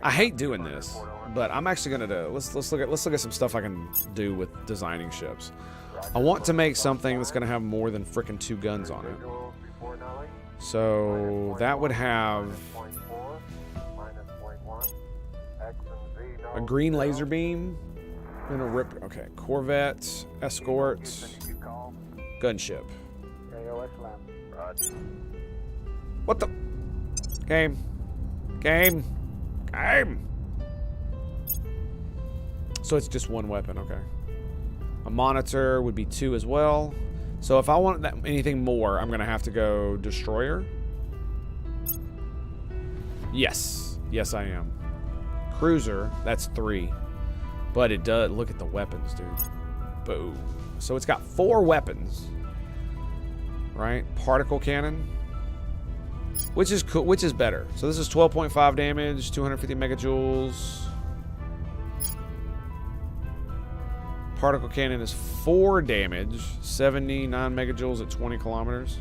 I hate doing this, but I'm actually going to do... Let's look at some stuff I can do with designing ships. I want to make something that's going to have more than frickin' 2 guns on it. So that would have a green laser beam and a rip. Okay, Corvette, escort, gunship. What the? Game. So it's just 1 weapon, okay. A monitor would be 2 as well. So if I want anything more, I'm gonna have to go destroyer. Yes, I am. Cruiser, that's 3. But it does, look at the weapons, dude. Boom. So it's got 4 weapons. Right? Particle cannon. Which is cool, which is better. So this is 12.5 damage, 250 megajoules. Particle cannon is 4 damage, 79 megajoules at 20 kilometers.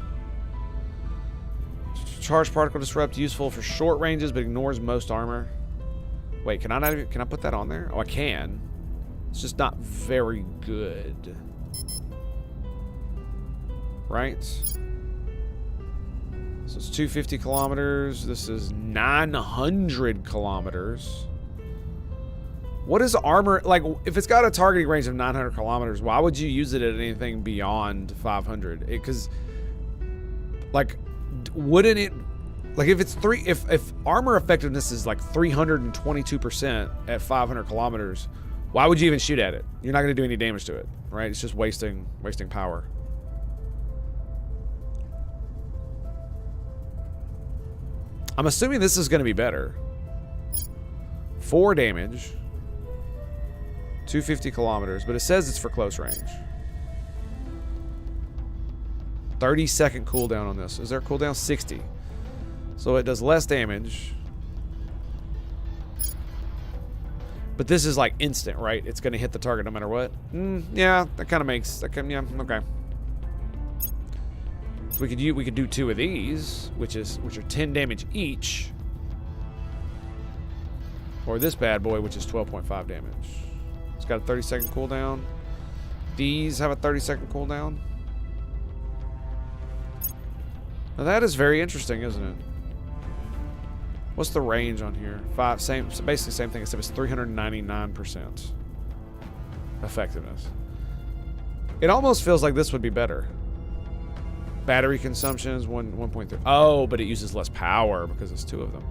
Charged particle disrupt, useful for short ranges but ignores most armor. Wait, can I put that on there? Oh, I can. It's just not very good. Right? So it's 250 kilometers. This is 900 kilometers. What is armor? Like, if it's got a targeting range of 900 kilometers, why would you use it at anything beyond 500? Because, like, wouldn't it... Like, if it's if armor effectiveness is like 322% at 500 kilometers, why would you even shoot at it? You're not going to do any damage to it, right? It's just wasting power. I'm assuming this is going to be better. 4 damage. 250 kilometers, but it says it's for close range. 30-second cooldown on this. Is there a cooldown? 60. So it does less damage. But this is like instant, right? It's going to hit the target no matter what. Yeah, that kind of makes... yeah, okay. So we could do 2 of these, which are 10 damage each. Or this bad boy, which is 12.5 damage. It's got a 30-second cooldown. These have a 30-second cooldown. Now that is very interesting, isn't it? What's the range on here? 5, same, so basically same thing, except it's 399% effectiveness. It almost feels like this would be better. Battery consumption is 1.3. Oh, but it uses less power because it's 2 of them.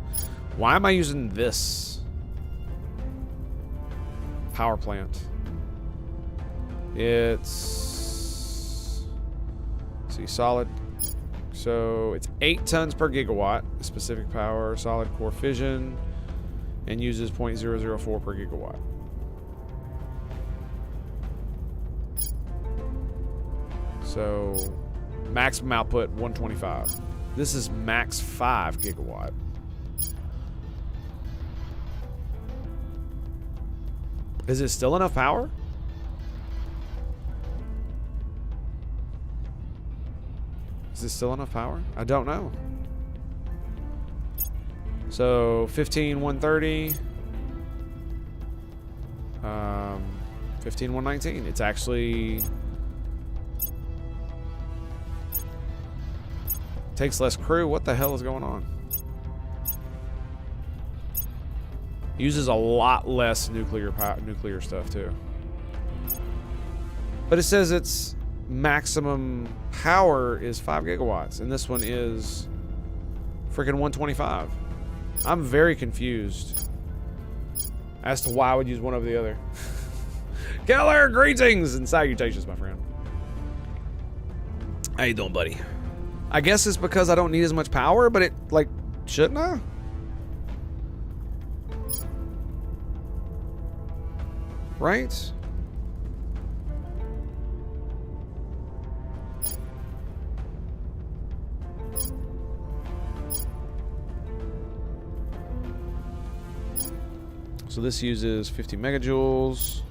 Why am I using this? Power plant. It's... see, solid. So it's 8 tons per gigawatt, specific power, solid core fission, and uses 0.004 per gigawatt. So maximum output 125. This is max 5 gigawatt. Is it still enough power? Is it still enough power? I don't know. So 15 130, 15 119. It's actually takes less crew. What the hell is going on? Uses a lot less nuclear stuff too. But it says its maximum power is 5 gigawatts, and this one is freaking 125. I'm very confused as to why I would use one over the other. Keller, greetings and salutations, my friend. How you doing, buddy? I guess it's because I don't need as much power, but it, like, shouldn't I? Right? So this uses 50 megajoules,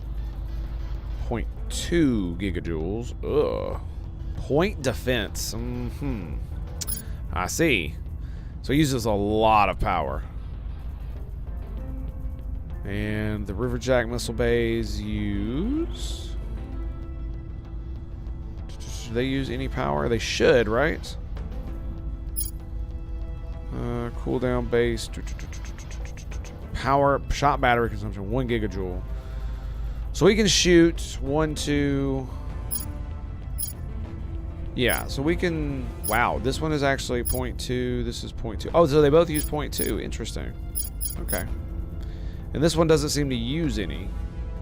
0.2 gigajoules. Ugh. Point defense. I see. So it uses a lot of power. And the Riverjack missile bays use Do they use any power? They should, right? Cooldown base. Power, shot battery consumption, 1 gigajoule. So we can shoot 1, 2. Yeah, so we can... Wow, this one is actually 0.2. This is 0.2. Oh, so they both use 0.2. Interesting. Okay. And this one doesn't seem to use any.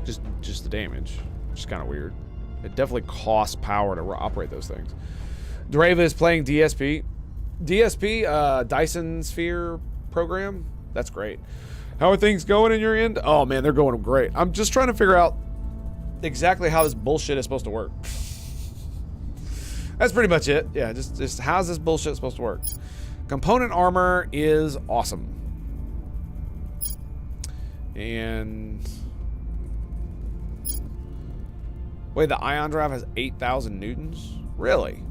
Just the damage. Which is kind of weird. It definitely costs power to operate those things. Drava is playing DSP. DSP, Dyson Sphere program. That's great. How are things going in your end? Oh, man, they're going great. I'm just trying to figure out exactly how this bullshit is supposed to work. That's pretty much it. Yeah, just how's this bullshit supposed to work? Component armor is awesome. And... Wait, the ion drive has 8,000 newtons? Really?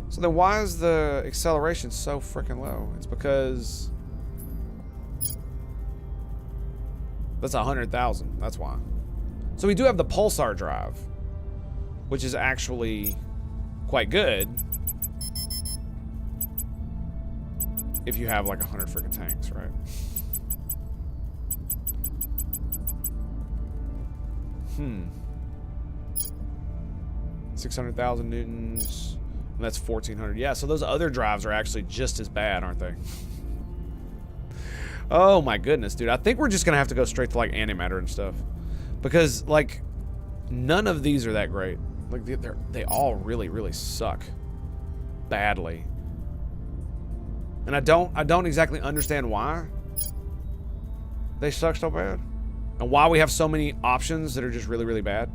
So then why is the acceleration so freaking low? It's because... That's 100,000. That's why. So we do have the pulsar drive, which is actually quite good if you have like 100 freaking tanks, right? Hmm. 600,000 newtons. And that's 1,400. Yeah, so those other drives are actually just as bad, aren't they? Oh my goodness, dude. I think we're just gonna have to go straight to like antimatter and stuff. Because like none of these are that great. Like they all really, really suck. Badly. And I don't exactly understand why they suck so bad. And why we have so many options that are just really, really bad.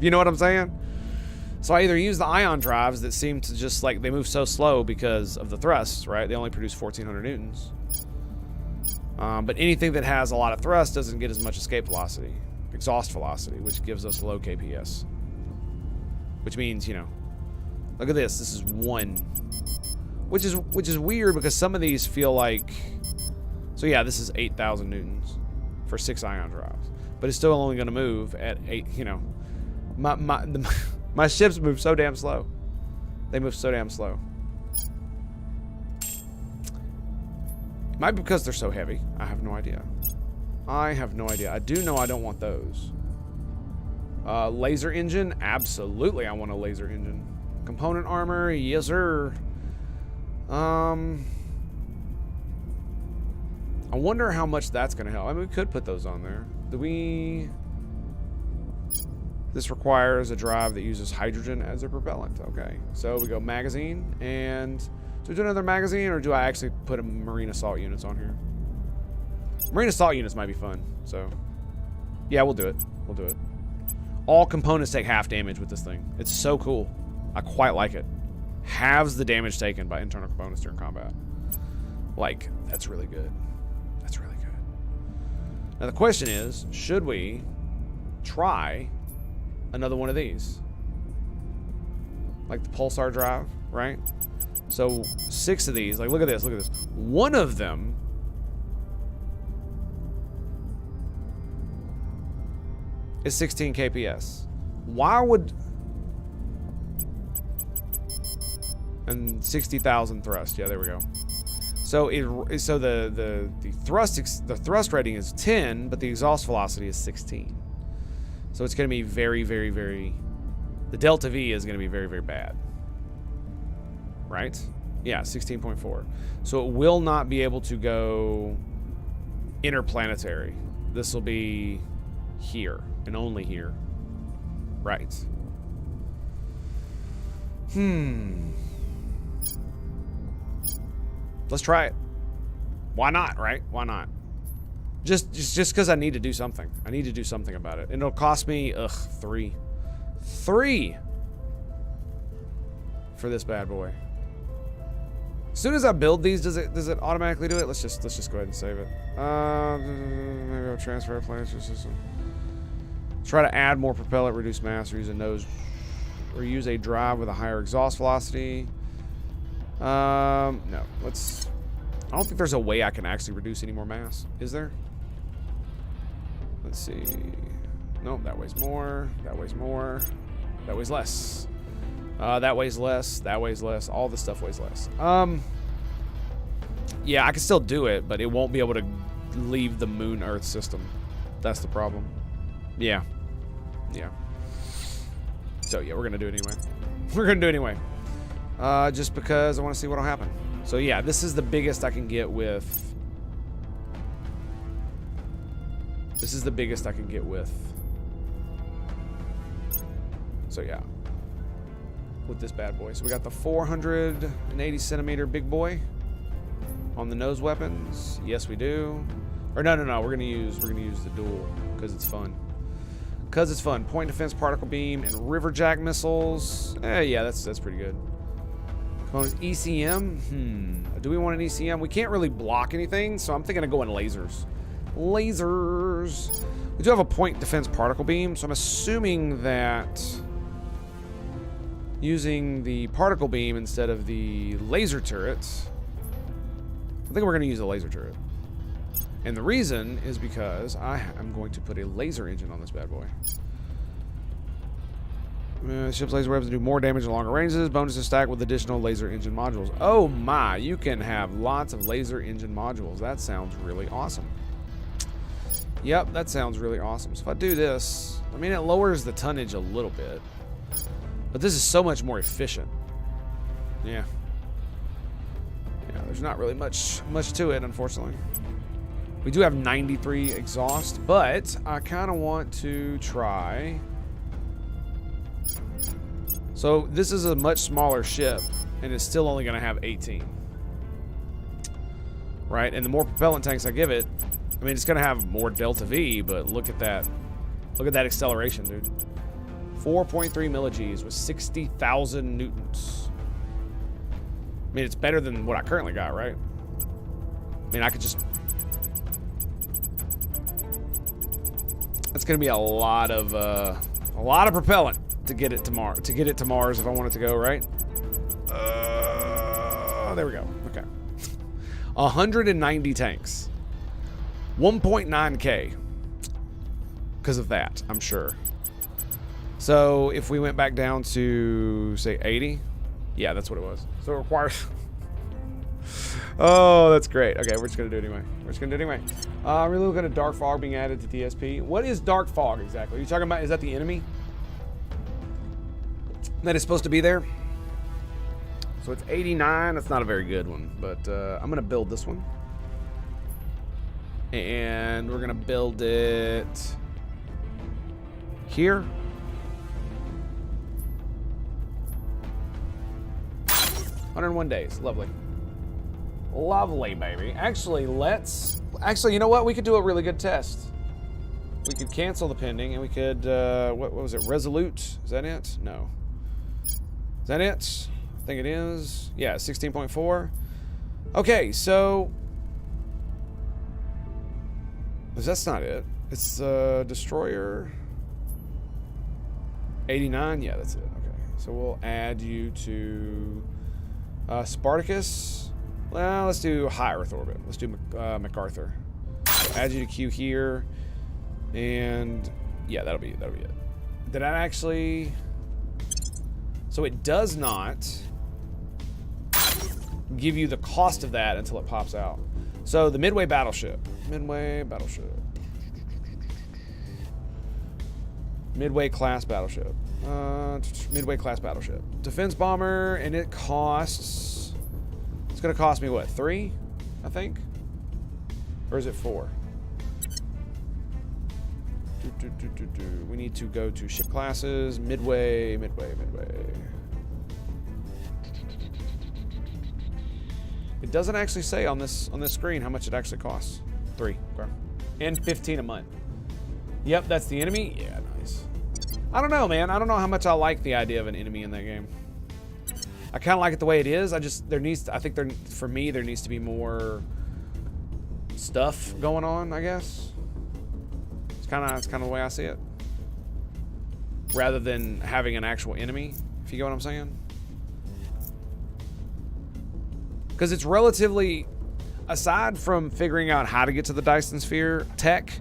You know what I'm saying? So I either use the ion drives that seem to just like, they move so slow because of the thrusts, right? They only produce 1,400 newtons. But anything that has a lot of thrust doesn't get as much escape velocity, exhaust velocity, which gives us low KPS. Which means, you know, look at this. This is 1, which is weird because some of these feel like. So yeah, this is 8,000 newtons for 6 ion drives, but it's still only going to move at 8. You know, my ships move so damn slow. They move so damn slow. Might be because they're so heavy. I have no idea. I have no idea. I do know I don't want those. Laser engine? Absolutely I want a laser engine. Component armor? Yes, sir. I wonder how much that's going to help. I mean, we could put those on there. Do we... This requires a drive that uses hydrogen as a propellant. Okay. So we go magazine and... Do we do another magazine, or do I actually put a marine assault units on here? Marine assault units might be fun, so... Yeah, we'll do it. We'll do it. All components take half damage with this thing. It's so cool. I quite like it. Halves the damage taken by internal components during combat. Like, that's really good. That's really good. Now the question is, should we try another one of these? Like the pulsar drive, right? So 6 of these, like look at this, look at this. One of them is 16 KPS. Why would... And 60,000 thrust. Yeah, there we go. So the thrust rating is 10, but the exhaust velocity is 16. So it's going to be very, very, very... The delta V is going to be very, very bad. Right? Yeah, 16.4. So it will not be able to go interplanetary. This will be here and only here. Right. Let's try it. Why not, right? Why not? Just because I need to do something. I need to do something about it. And it'll cost me, 3. 3 for this bad boy. As soon as I build these, does it automatically do it? Let's just go ahead and save it. Maybe I'll transfer planes to system. Try to add more propellant, reduce mass, or use a drive with a higher exhaust velocity. No, let's. I don't think there's a way I can actually reduce any more mass. Is there? Let's see. Nope, that weighs more. That weighs more. That weighs less. That weighs less. That weighs less. All this stuff weighs less. Yeah, I can still do it, but it won't be able to leave the Moon-Earth system. That's the problem. Yeah. Yeah. So, yeah, we're going to do it anyway. We're going to do it anyway. Just because I want to see what will happen. So, yeah, this is the biggest I can get with... This is the biggest I can get with... So, yeah. With this bad boy. So, we got the 480 centimeter big boy on the nose weapons. Yes, we do. Or no. We're gonna use the dual because it's fun. Because it's fun. Point defense, particle beam, and riverjack missiles. Yeah, that's pretty good. Components ECM. Do we want an ECM? We can't really block anything, so I'm thinking of going lasers. Lasers. We do have a point defense particle beam, so I'm assuming that using the particle beam instead of the laser turrets. I think we're going to use a laser turret. And the reason is because I am going to put a laser engine on this bad boy. Ship's laser weapons do more damage at longer ranges. Bonuses stack with additional laser engine modules. Oh my, you can have lots of laser engine modules. That sounds really awesome. Yep, that sounds really awesome. So if I do this, I mean, it lowers the tonnage a little bit. But this is so much more efficient. Yeah. There's not really much to it, unfortunately. We do have 93 exhaust, but I kind of want to try. So this is a much smaller ship, and it's still only going to have 18. Right? And the more propellant tanks I give it, I mean, it's going to have more delta V, but look at that. Look at that acceleration, dude. 4.3 millig's with 60,000 newtons. I mean, it's better than what I currently got, right? I mean, I could just... That's going to be a lot of propellant to get it to Mars. To get it to Mars if I want it to go, right? There we go. Okay. 190 tanks. 1.9K. Because of that, I'm sure. So if we went back down to, say, 80... Yeah, that's what it was. So it requires... Oh, that's great. Okay, we're just going to do it anyway. We're just going to do it anyway. Really looking at dark fog being added to DSP. What is dark fog exactly? Are you talking about, is that the enemy that is supposed to be there? So it's 89. That's not a very good one, but I'm going to build this one. And we're going to build it here. 101 days. Lovely. Lovely, baby. Actually, you know what? We could do a really good test. We could cancel the pending, and we could, what was it? Resolute? Is that it? No. Is that it? I think it is. Yeah, 16.4. Okay, so... That's not it. It's, Destroyer... 89? Yeah, that's it. Okay. So we'll add you to... Spartacus. Well, let's do high Earth orbit. Let's do MacArthur. So add you to queue here, and yeah, that'll be it. Did I actually? So it does not give you the cost of that until it pops out. So the Midway battleship. Midway class battleship. Midway class battleship. Defense bomber, and it costs... It's going to cost me, what, 3? I think? Or is it 4? We need to go to ship classes. Midway. It doesn't actually say on this screen how much it actually costs. 3. Okay. And 15 a month. Yep, that's the enemy. Yeah, nice. I don't know, man. I don't know how much I like the idea of an enemy in that game. I kind of like it the way it is. For me, there needs to be more stuff going on, I guess. It's kind of the way I see it. Rather than having an actual enemy, if you get what I'm saying. Because it's relatively, aside from figuring out how to get to the Dyson Sphere tech,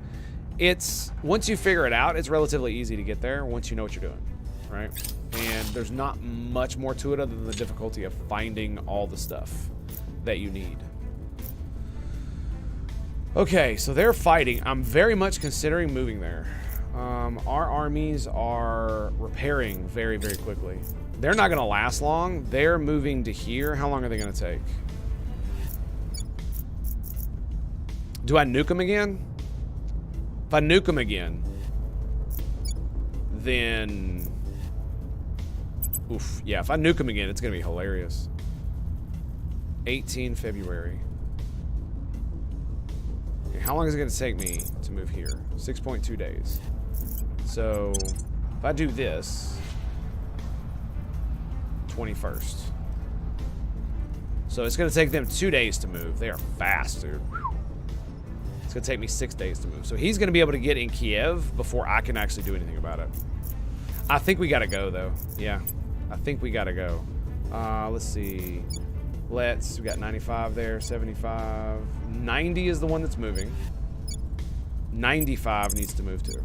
it's, once you figure it out, it's relatively easy to get there once you know what you're doing, right? And there's not much more to it other than the difficulty of finding all the stuff that you need. Okay, so they're fighting. I'm very much considering moving there. Our armies are repairing very, very quickly. They're not going to last long. They're moving to here. How long are they going to take? Do I nuke them again? If I nuke them again, then... Oof. Yeah, if I nuke them again, it's going to be hilarious. 18 February. How long is it going to take me to move here? 6.2 days. So, if I do this, 21st. So it's going to take them 2 days to move. They are fast, dude. It's going to take me 6 days to move. So he's going to be able to get in Kiev before I can actually do anything about it. I think we got to go, though. Yeah, I think we got to go. Let's see. We got 95 there, 75. 90 is the one that's moving. 95 needs to move too.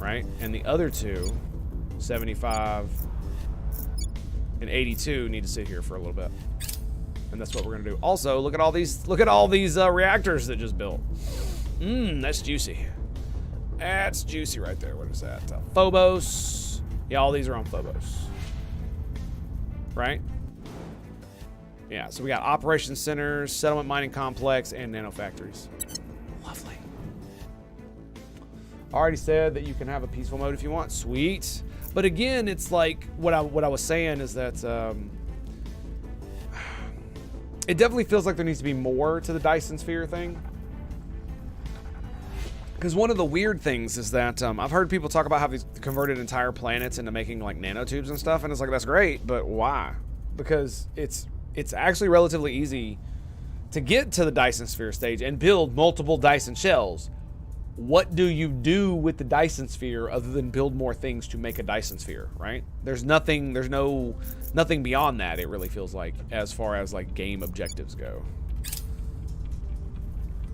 Right? And the other two, 75 and 82, need to sit here for a little bit. And that's what we're gonna do. Also, look at all these reactors that just built. That's juicy. That's juicy right there. What is that? Phobos. Yeah, all these are on Phobos. Right? Yeah, so we got operations centers, settlement mining complex, and nanofactories. Lovely. Already said that you can have a peaceful mode if you want. Sweet. But again, it's like what I was saying is that it definitely feels like there needs to be more to the Dyson Sphere thing. Because one of the weird things is that I've heard people talk about how they've converted entire planets into making like nanotubes and stuff, and it's like, that's great, but why? Because it's actually relatively easy to get to the Dyson Sphere stage and build multiple Dyson shells. What do you do with the Dyson Sphere other than build more things to make a Dyson Sphere, right? There's nothing beyond that, it really feels like, as far as like game objectives go.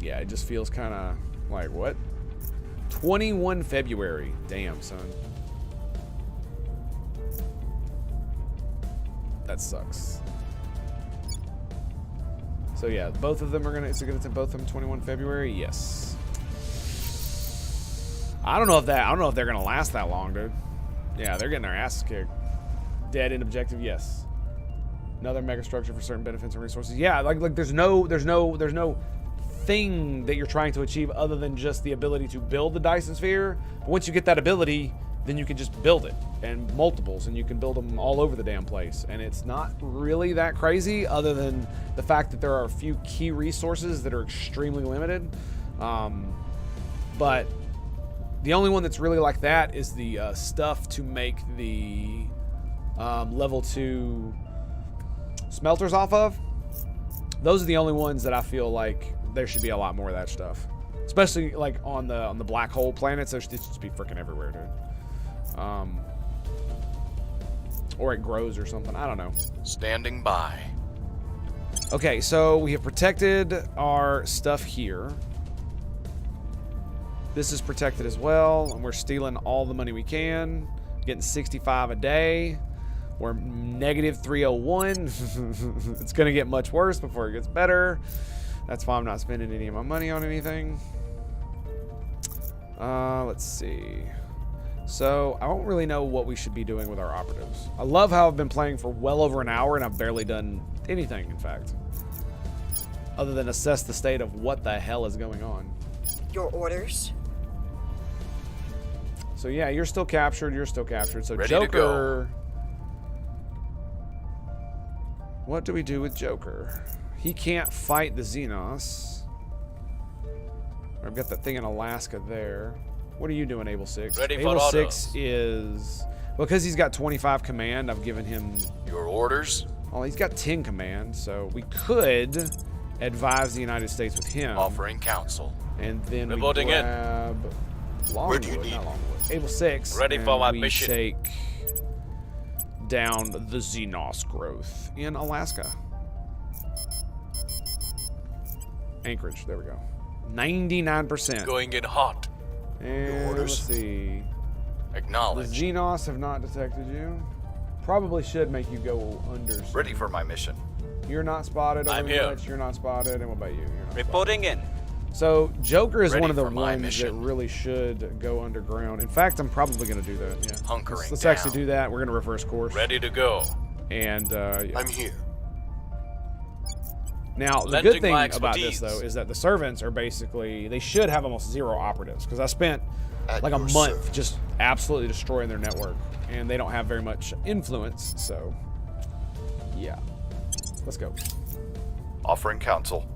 Yeah, it just feels kind of like, what? 21 February. Damn, son. That sucks. So yeah, both of them are gonna. Is it gonna take both of them 21 February? Yes. I don't know if they're gonna last that long, dude. Yeah, they're getting their asses kicked. Dead end objective. Yes. Another mega structure for certain benefits and resources. Yeah, like there's no thing that you're trying to achieve other than just the ability to build the Dyson Sphere. But once you get that ability, then you can just build it, and multiples, and you can build them all over the damn place. And it's not really that crazy other than the fact that there are a few key resources that are extremely limited. But the only one that's really like that is the stuff to make the level 2 smelters off of. Those are the only ones that I feel like there should be a lot more of that stuff, especially like on the black hole planets. There should just be freaking everywhere, dude. Or it grows or something. I don't know. Standing by. Okay, so we have protected our stuff here. This is protected as well, and we're stealing all the money we can. Getting 65 a day. We're negative 301. It's gonna get much worse before it gets better. That's why I'm not spending any of my money on anything. Let's see. So I don't really know what we should be doing with our operatives. I love how I've been playing for well over an hour and I've barely done anything, in fact, other than assess the state of what the hell is going on. Your orders? So yeah, you're still captured. You're still captured. So Ready Joker. to go. What do we do with Joker? He can't fight the Xenos. I've got that thing in Alaska there. What are you doing, Able 6? Ready for Able orders. 6 is... Because he's got 25 command, I've given him... Your orders? Well, he's got 10 command, so we could advise the United States with him. Offering counsel. And then Reporting we in. grab Where do you Longwood, need not me? Longwood. Able 6. Ready and for my we mission. take down the Xenos growth in Alaska. Anchorage, there we go. 99%. Going in hot. And orders? let's see. The Acknowledge. Xenos have not detected you. Probably should make you go under. Ready for my mission. You're not spotted. I'm over here. much. You're not spotted. And what about you? You're not Reporting in. spotted. So Joker is Ready one of the for my ones that mission. really should go underground. In fact, I'm probably going to do that. Yeah. Hunkering Let's down. actually do that. We're going to reverse course. Ready to go. And yeah. I'm here. Now, the Lending good thing my about this, expertise. though, is that the servants are basically, they should have almost 0 operatives, because I spent At like a your month service. just absolutely destroying their network, and they don't have very much influence, so yeah. Let's go. Offering counsel.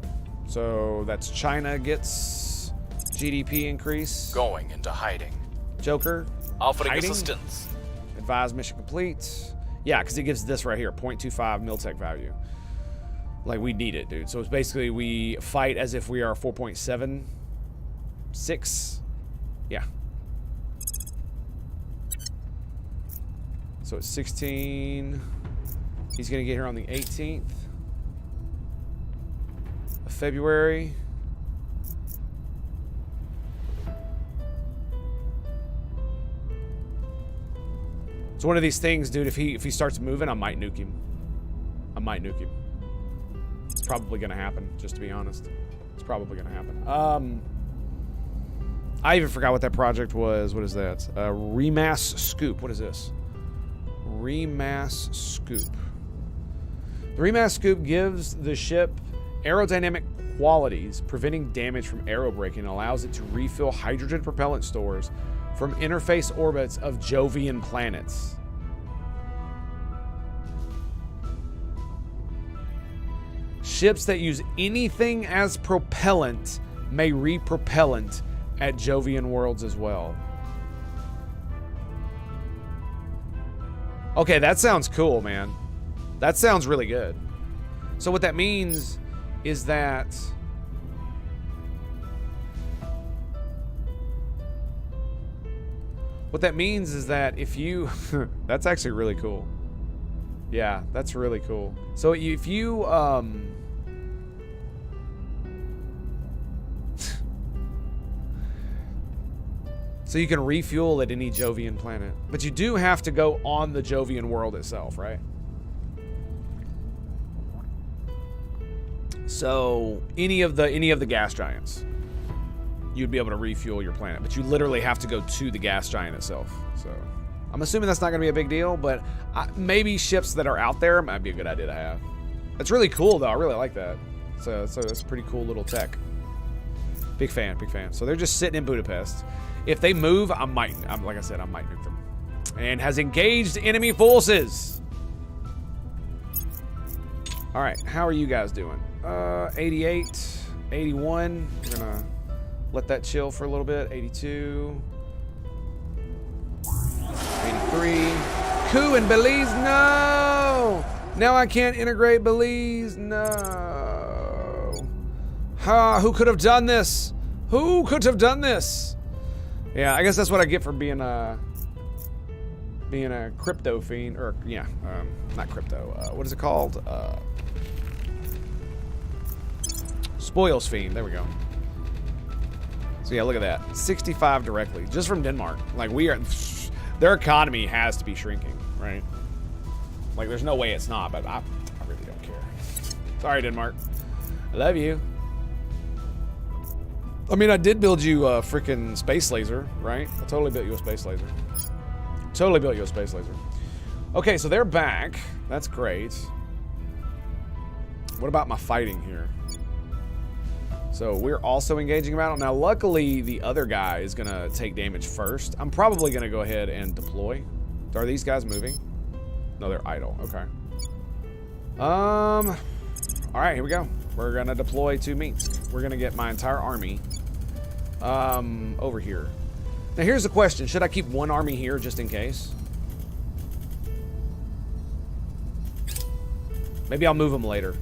So that's China gets GDP increase. Going into hiding. Joker, Offering hiding. assistance. Advised mission complete. Yeah, because it gives this right here, 0.25 miltech value. Like, we need it, dude. So it's basically we fight as if we are 4.76. Yeah. So it's 16. He's going to get here on the 18th of February. It's one of these things, dude. If he starts moving, I might nuke him. It's probably gonna happen, just to be honest. It's probably gonna happen. I even forgot what that project was. What is that? Remass Scoop. What is this? Remass Scoop. The Remass Scoop gives the ship aerodynamic qualities, preventing damage from aerobraking, and allows it to refill hydrogen propellant stores from interface orbits of Jovian planets. Ships that use anything as propellant may repropellant at Jovian worlds as well. Okay, that sounds cool, man. That sounds really good. So what that means is that if you that's actually really cool. Yeah, that's really cool. So if you so you can refuel at any Jovian planet, but you do have to go on the Jovian world itself, right? So any of the gas giants, you'd be able to refuel your planet, but you literally have to go to the gas giant itself. So I'm assuming that's not going to be a big deal, but maybe ships that are out there might be a good idea to have. That's really cool, though. I really like that. So that's a pretty cool little tech. Big fan, big fan. So they're just sitting in Budapest. If they move, like I said, I might nuke them. And has engaged enemy forces. All right, how are you guys doing? 88, 81. We're gonna let that chill for a little bit. 82, 83. Coup in Belize, no! Now I can't integrate Belize, no. Who could have done this? Who could have done this? Yeah, I guess that's what I get for being a crypto fiend, or yeah, not crypto. What is it called? Spoils fiend. There we go. So yeah, look at that. 65 directly, just from Denmark. Like their economy has to be shrinking, right? Like there's no way it's not, but I really don't care. Sorry, Denmark. I love you. I mean, I did build you a freaking space laser, right? I totally built you a space laser. Okay, so they're back. That's great. What about my fighting here? So we're also engaging battle. Now, luckily, the other guy is going to take damage first. I'm probably going to go ahead and deploy. Are these guys moving? No, they're idle. Okay. All right, here we go. We're going to deploy to Minsk. We're going to get my entire army over here. Now, here's the question. Should I keep one army here just in case? Maybe I'll move them later.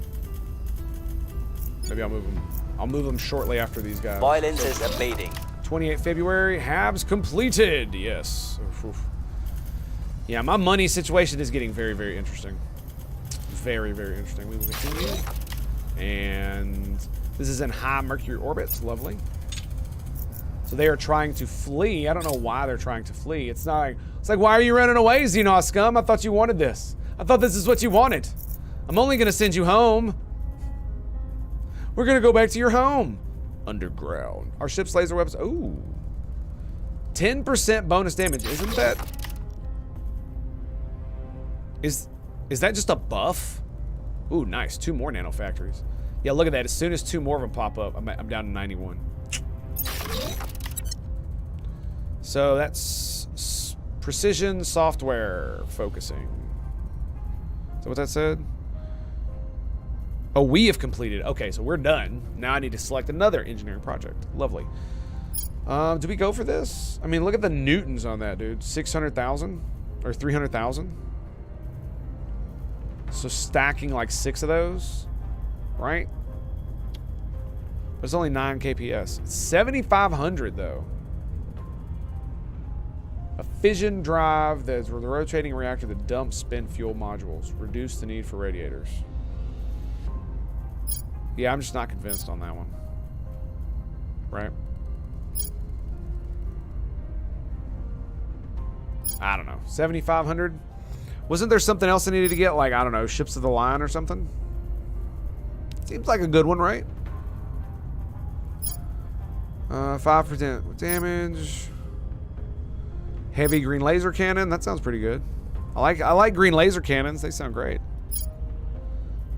Maybe I'll move them. I'll move them shortly after these guys. Violence is abating. 28 February, Habs completed. Yes. Oof. Yeah, my money situation is getting very, very interesting. Very, very interesting. We will continue. And this is in high Mercury orbits. Lovely. So they are trying to flee. I don't know why they're trying to flee. It's not like, it's like, why are you running away, Xenos scum? I thought you wanted this. I thought this is what you wanted. I'm only gonna send you home. We're gonna go back to your home. Underground. Our ship's laser weapons. Ooh. 10% bonus damage. Isn't that... Is that just a buff? Ooh, nice. 2 more nano factories. Yeah, look at that. As soon as 2 more of them pop up, I'm down to 91. So that's precision software focusing. Is that what that said? Oh, we have completed. Okay, so we're done. Now I need to select another engineering project. Lovely. Do we go for this? I mean, look at the newtons on that, dude. 600,000 or 300,000. So stacking like 6 of those, right? But it's only 9 kps. It's 7,500 though. A fission drive that's the rotating reactor that dumps spent fuel modules. Reduce the need for radiators. Yeah, I'm just not convinced on that one. Right? I don't know. 7,500? Wasn't there something else I needed to get? Like, I don't know, ships of the line or something? Seems like a good one, right? 5% damage. Heavy green laser cannon. That sounds pretty good. I like green laser cannons. They sound great.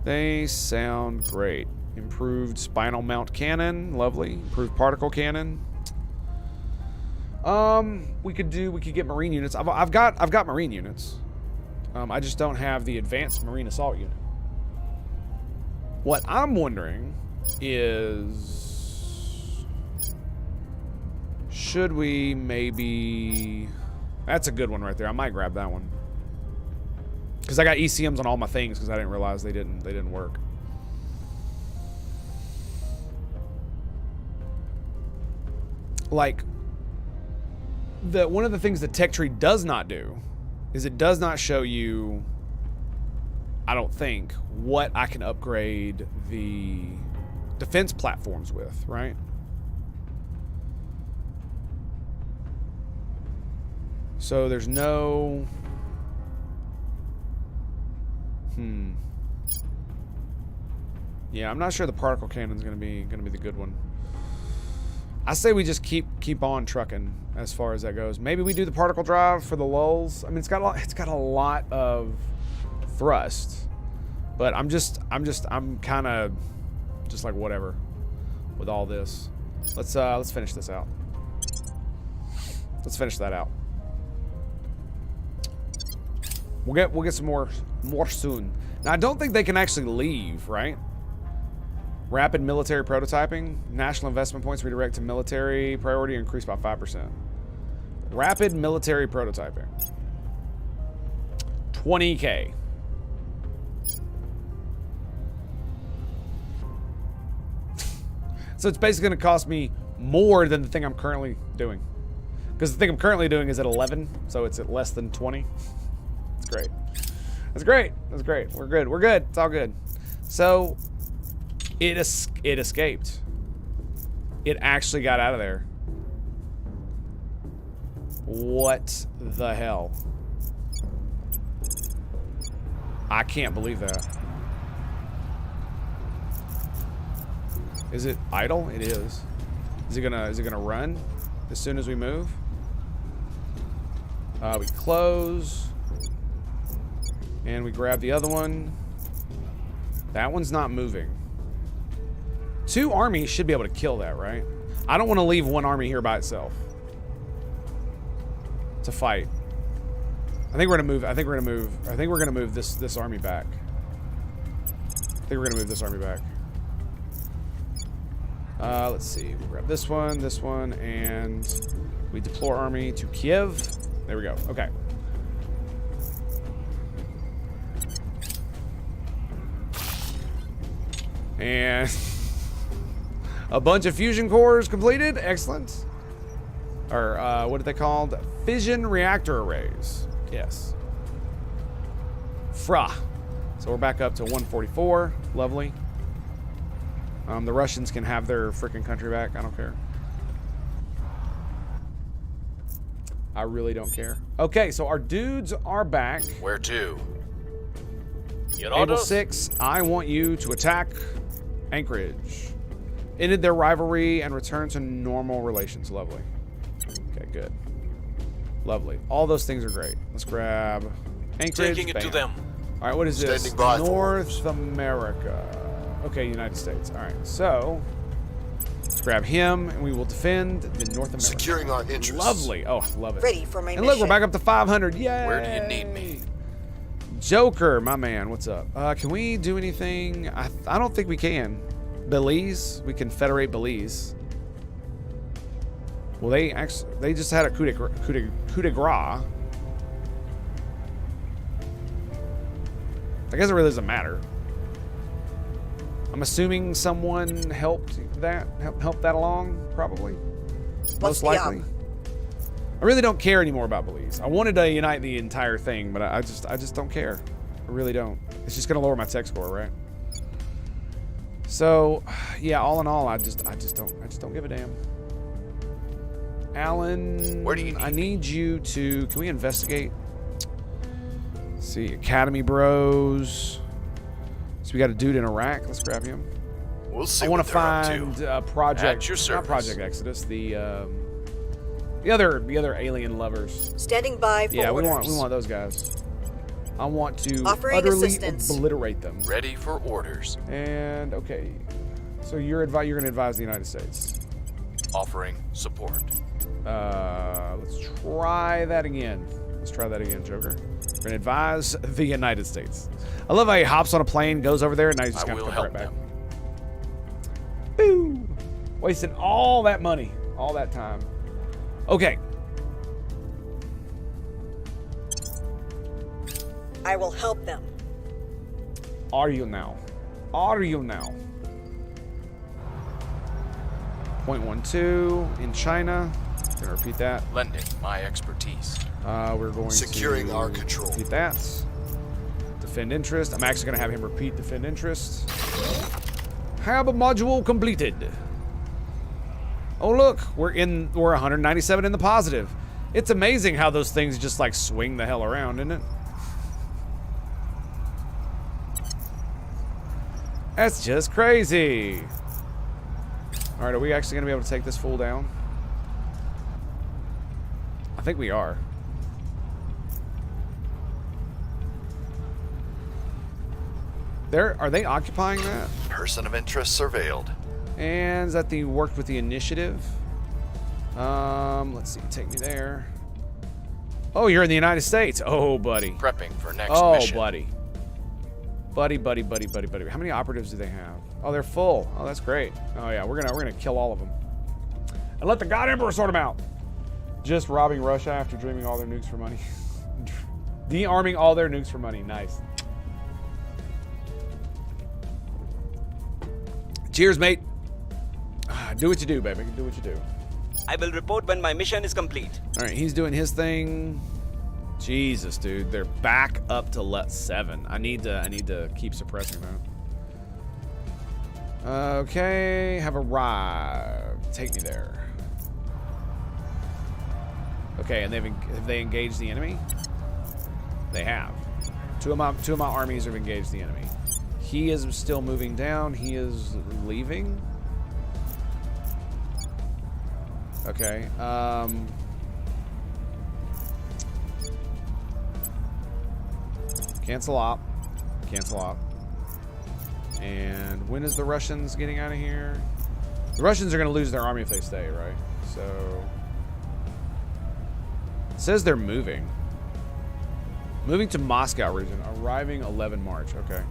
They sound great. Improved spinal mount cannon. Lovely. Improved particle cannon. We could get marine units. I've got marine units. I just don't have the advanced marine assault unit. What I'm wondering is, should we maybe... That's a good one right there. I might grab that one. Because I got ECMs on all my things because I didn't realize they didn't work. Like, one of the things the tech tree does not do is it does not show you, I don't think, what I can upgrade the defense platforms with, right? So there's no... Yeah, I'm not sure the particle cannon's gonna be the good one. I say we just keep on trucking as far as that goes. Maybe we do the particle drive for the lulls. I mean, it's got a lot of thrust, but I'm kind of just like whatever with all this. Let's finish this out. Let's finish that out. We'll get some more soon. Now I don't think they can actually leave, right? Rapid military prototyping. National investment points redirect to military priority increased by 5%. Rapid military prototyping. 20K. So it's basically going to cost me more than the thing I'm currently doing. Because the thing I'm currently doing is at 11, so it's at less than 20. It's great. That's great. That's great. We're good. We're good. It's all good. So it escaped. It actually got out of there. What the hell? I can't believe that. Is it idle? It is. Is it gonna run as soon as we move? We close. And we grab the other one. That one's not moving. 2 armies should be able to kill that, right? I don't want to leave 1 army here by itself to fight. I think we're gonna move. I think we're gonna move this army back. I think we're gonna move this army back. Let's see. We grab this one, and we deploy army to Kiev. There we go. Okay. And a bunch of fusion cores completed. Excellent. Or what are they called? Fission reactor arrays. Yes. Fra. So we're back up to 144. Lovely. The Russians can have their freaking country back. I don't care. I really don't care. Okay, so our dudes are back. Where to? Your Able orders? 6, I want you to attack Anchorage. Ended their rivalry and return to normal relations. Lovely. Okay, good. Lovely. All those things are great. Let's grab Anchorage. Taking it to Bam. them. All right, what is this? Standing by for North America. Okay, United States. All right, so let's grab him, and we will defend the North America. Securing our interests. Lovely. Oh, I love it. Ready for my And mission. look, we're back up to 500. Yay! Where do you need me? Joker, my man, what's up? Can we do anything? I don't think we can. Belize, we can federate Belize. Well, they just had a coup de grace. I guess it really doesn't matter. I'm assuming someone helped that along, probably. Most What's the likely. I really don't care anymore about Belize. I wanted to unite the entire thing, but I just don't care. I really don't. It's just gonna lower my tech score, right? So, yeah, all in all, I just don't give a damn. Alan, Where do you need I need you to. Can we investigate? Let's see, Academy Bros. So we got a dude in Iraq. Let's grab him. We'll see I want what to they're up find to. Project, At your not service. Project Exodus, the other alien lovers. Standing by for Yeah, we orders. want those guys. I want to Offering utterly assistance. obliterate them. Ready for orders. And okay, so you're going to advise the United States. Offering support. Let's try that again. Let's try that again, Joker. We're gonna advise the United States. I love how he hops on a plane, goes over there, and now he's just I gonna will come right help back. them. Boo! Wasting all that money, all that time. Okay. I will help them. Are you now? Are you now? 0.12 in China. Gonna repeat that. Lending my expertise. We're going Securing to our control. repeat that. Defend interest. I'm actually gonna have him repeat defend interest. Have a module completed. Oh look, we're 197 in the positive. It's amazing how those things just like swing the hell around, isn't it? That's just crazy. All right, are we actually gonna be able to take this fool down? I think we are. Are they occupying that? Person of interest surveilled. And is that the worked with the initiative? Let's see, take me there. Oh, you're in the United States. Oh, buddy. Prepping for next Oh, mission. buddy. Buddy. How many operatives do they have? Oh, they're full. Oh, that's great. Oh yeah, we're gonna kill all of them. And let the God Emperor sort them out. Just robbing Russia after dreaming all their nukes for money. De-arming all their nukes for money. Nice. Cheers, mate. Do what you do, baby. Do what you do. I will report when my mission is complete. All right, he's doing his thing. Jesus, dude, they're back up to 7. I need to keep suppressing that. Okay, have arrived. Take me there. Okay, and have they engaged the enemy? They have. Two of my armies have engaged the enemy. He is still moving down. He is leaving. Okay. Cancel op. Cancel op. And when is the Russians getting out of here? The Russians are going to lose their army if they stay, right? So it says they're moving. Moving to Moscow region, arriving 11 March. Okay.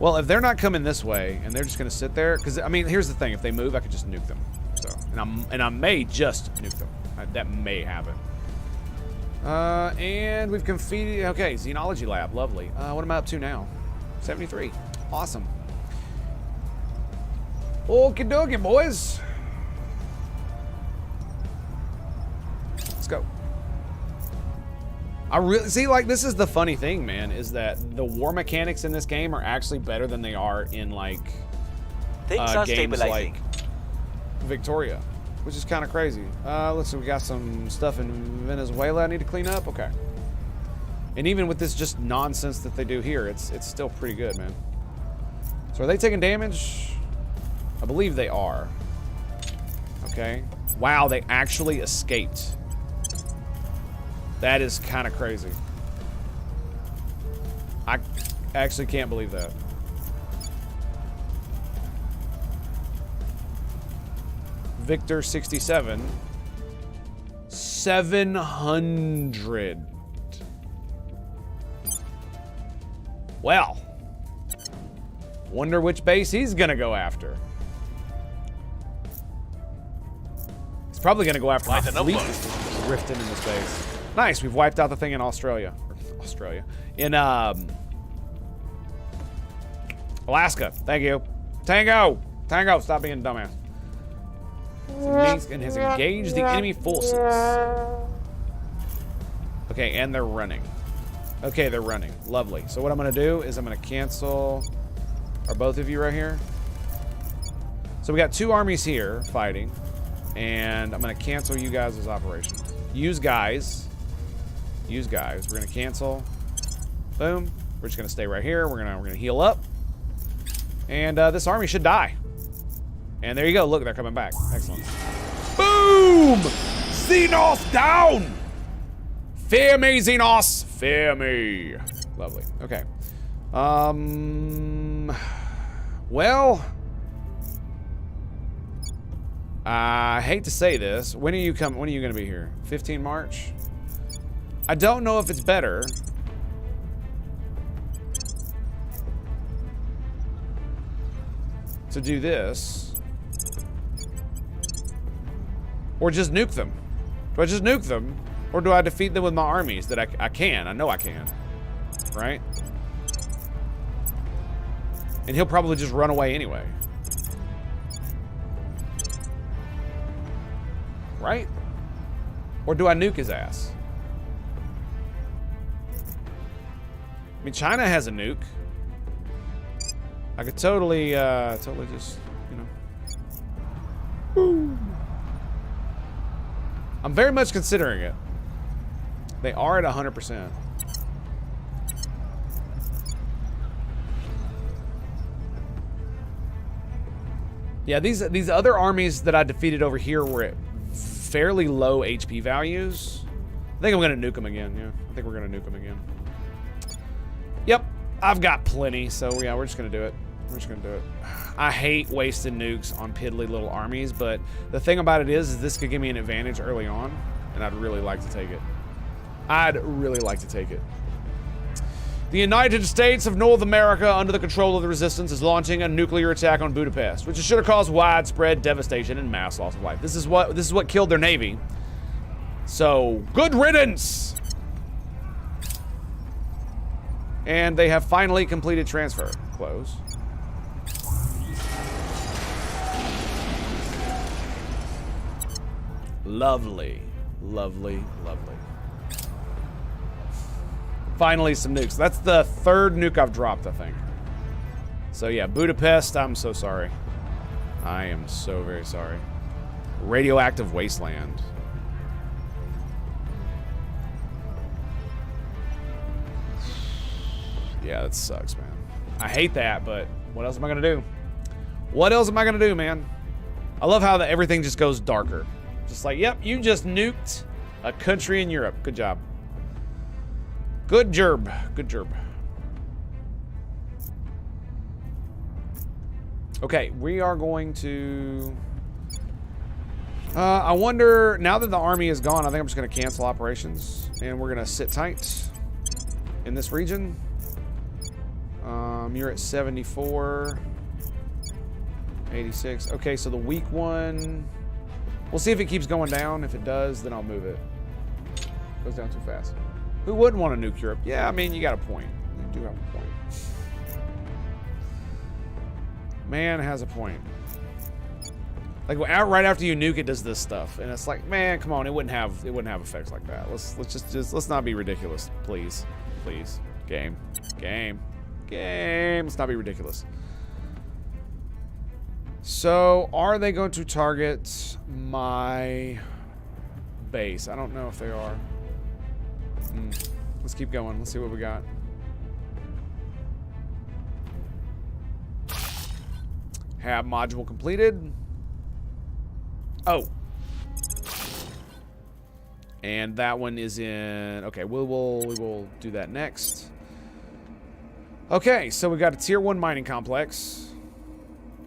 Well, if they're not coming this way and they're just going to sit there, because I mean, here's the thing: if they move, I could just nuke them. So, and I may just nuke them. That may happen. And we've completed. Okay, Xenology Lab, lovely. What am I up to now? 73. Awesome. Okie dokie, boys. Let's go. I really see, like, this is the funny thing, man, is that the war mechanics in this game are actually better than they are in like Things are games stabilizing. like Victoria, which is kind of crazy. Let's see, we got some stuff in Venezuela I need to clean up. Okay. And even with this just nonsense that they do here, it's still pretty good, man. So are they taking damage? I believe they are. Okay. Wow, they actually escaped. That is kind of crazy. I actually can't believe that. Victor 67. 700. Well. Wonder which base he's gonna go after. He's probably gonna go after my fleet that's drifting in this base. Nice, we've wiped out the thing in Australia. In Alaska. Thank you. Tango! Tango, stop being a dumbass. And has engaged the enemy forces. Okay, and they're running. Okay, they're running. Lovely. So what I'm gonna do is I'm gonna cancel. Are both of you right here? So we got 2 armies here fighting, and I'm gonna cancel you guys' operations. Use guys. We're gonna cancel. Boom. We're just gonna stay right here. We're gonna heal up, and this army should die. And there you go. Look, they're coming back. Excellent. Boom! Xenos down! Fear me, Xenos! Fear me. Lovely. Okay. Well, I hate to say this. When are you going to be here? 15 March? I don't know if it's better to do this or just nuke them. Do I just nuke them, or do I defeat them with my armies that I can? I know I can, right? And he'll probably just run away anyway. Right? Or do I nuke his ass? I mean, China has a nuke. I could totally just, you know. Boom. I'm very much considering it. They are at 100%. Yeah, these other armies that I defeated over here were at fairly low HP values. I think I'm gonna nuke them again. Yeah, I think we're gonna nuke them again. Yep, I've got plenty, so yeah, we're just gonna do it. We're just gonna do it. I hate wasting nukes on piddly little armies, but the thing about it is this could give me an advantage early on, and I'd really like to take it. The United States of North America, under the control of the resistance, is launching a nuclear attack on Budapest, which should have caused widespread devastation and mass loss of life. This is what killed their navy. So, good riddance! And they have finally completed transfer. Close. Lovely. Lovely, lovely. Finally, some nukes. That's the 3rd nuke I've dropped, I think. So yeah, Budapest, I'm so sorry. I am so very sorry. Radioactive wasteland. Yeah, that sucks, man. I hate that, but what else am I gonna do? What else am I gonna do, man? I love how everything just goes darker. Just like, yep, you just nuked a country in Europe. Good job. Good job. Good job. Okay, we are going to... I wonder, now that the army is gone, I think I'm just going to cancel operations. And we're going to sit tight in this region. You're at 74. 86. Okay, so the weak one... We'll see if it keeps going down. If it does, then I'll move it. Goes down too fast. Who wouldn't want to nuke Europe? Yeah, I mean, you got a point. You do have a point. Man has a point. Like right after you nuke, it does this stuff, and it's like, man, come on, it wouldn't have effects like that. Let's not be ridiculous, please, please. Game. Let's not be ridiculous. So, are they going to target my base? I don't know if they are. Let's keep going. Let's see what we got. Have module completed. Oh. And that one is in... Okay, we will do that next. Okay, so we got a tier 1 mining complex.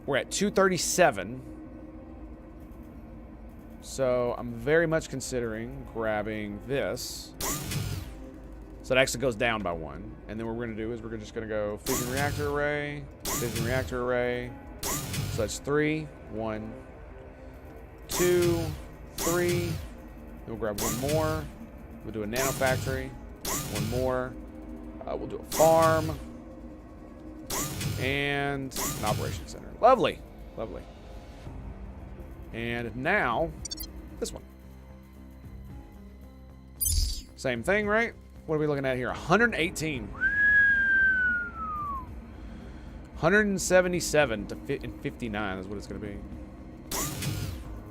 We're at 237. So I'm very much considering grabbing this. So it actually goes down by 1. And then what we're going to do is we're just going to go fission reactor array, fission reactor array. So that's 3, 1, 2, 3. Then we'll grab one more. We'll do a nanofactory. One more. We'll do a farm. And an operations center. Lovely. Lovely. And now, this one. Same thing, right? What are we looking at here? 118. 177 to 59 is what it's going to be.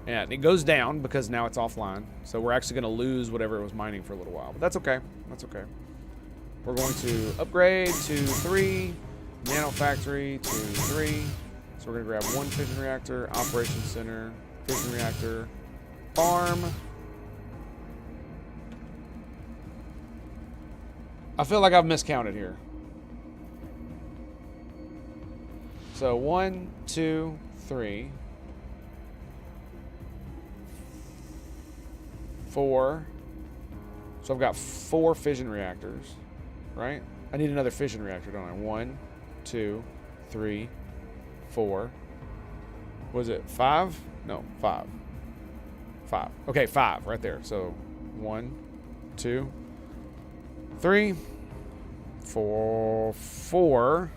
And it goes down because now it's offline. So we're actually going to lose whatever it was mining for a little while. But that's okay. That's okay. We're going to upgrade to 3. Nanofactory to 3. So we're going to grab one fission reactor, operations center, fission reactor, farm. I feel like I've miscounted here. So 1, 2, 3, 4. So I've got 4 fission reactors, right? I need another fission reactor, don't I? 1, 2, 3, 4. Was it 5? No, 5. 5. Okay, 5 right there. So 1, 2, 3, 4, 4,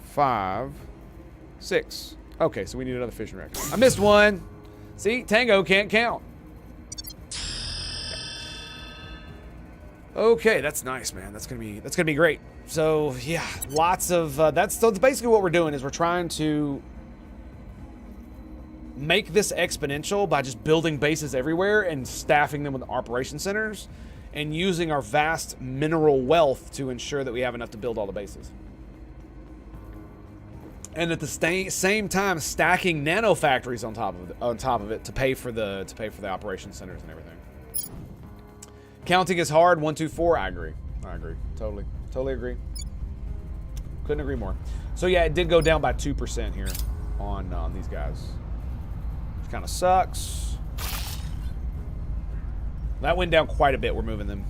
5, 6. Okay, so we need another fission reactor. I missed one. See, Tango can't count. Okay, that's nice, man. That's gonna be great. So yeah, lots of that's basically what we're doing is we're trying to make this exponential by just building bases everywhere and staffing them with operation centers and using our vast mineral wealth to ensure that we have enough to build all the bases. And at the same time, stacking nano factories on top of it to pay for the operation centers and everything. Counting is hard. 1, 2, 4. I agree. Totally agree. Couldn't agree more. So yeah, it did go down by 2% here on these guys. Which kind of sucks. That went down quite a bit. We're moving them.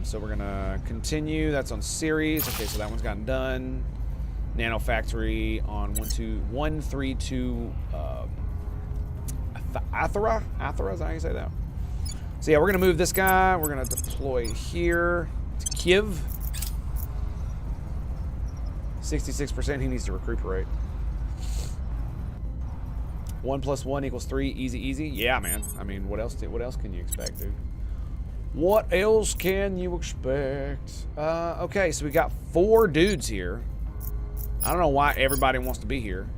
So we're gonna continue. That's on series. Okay, so that one's gotten done. Nano factory on 132 Athera? Athera, is that how you say that? So yeah, we're gonna move this guy. We're gonna deploy here to Kiev. 66%. He needs to recuperate. 1 + 1 = 3. Easy. Yeah, man. I mean, what else can you expect, dude? What else can you expect? Okay, so we got 4 dudes here. I don't know why everybody wants to be here.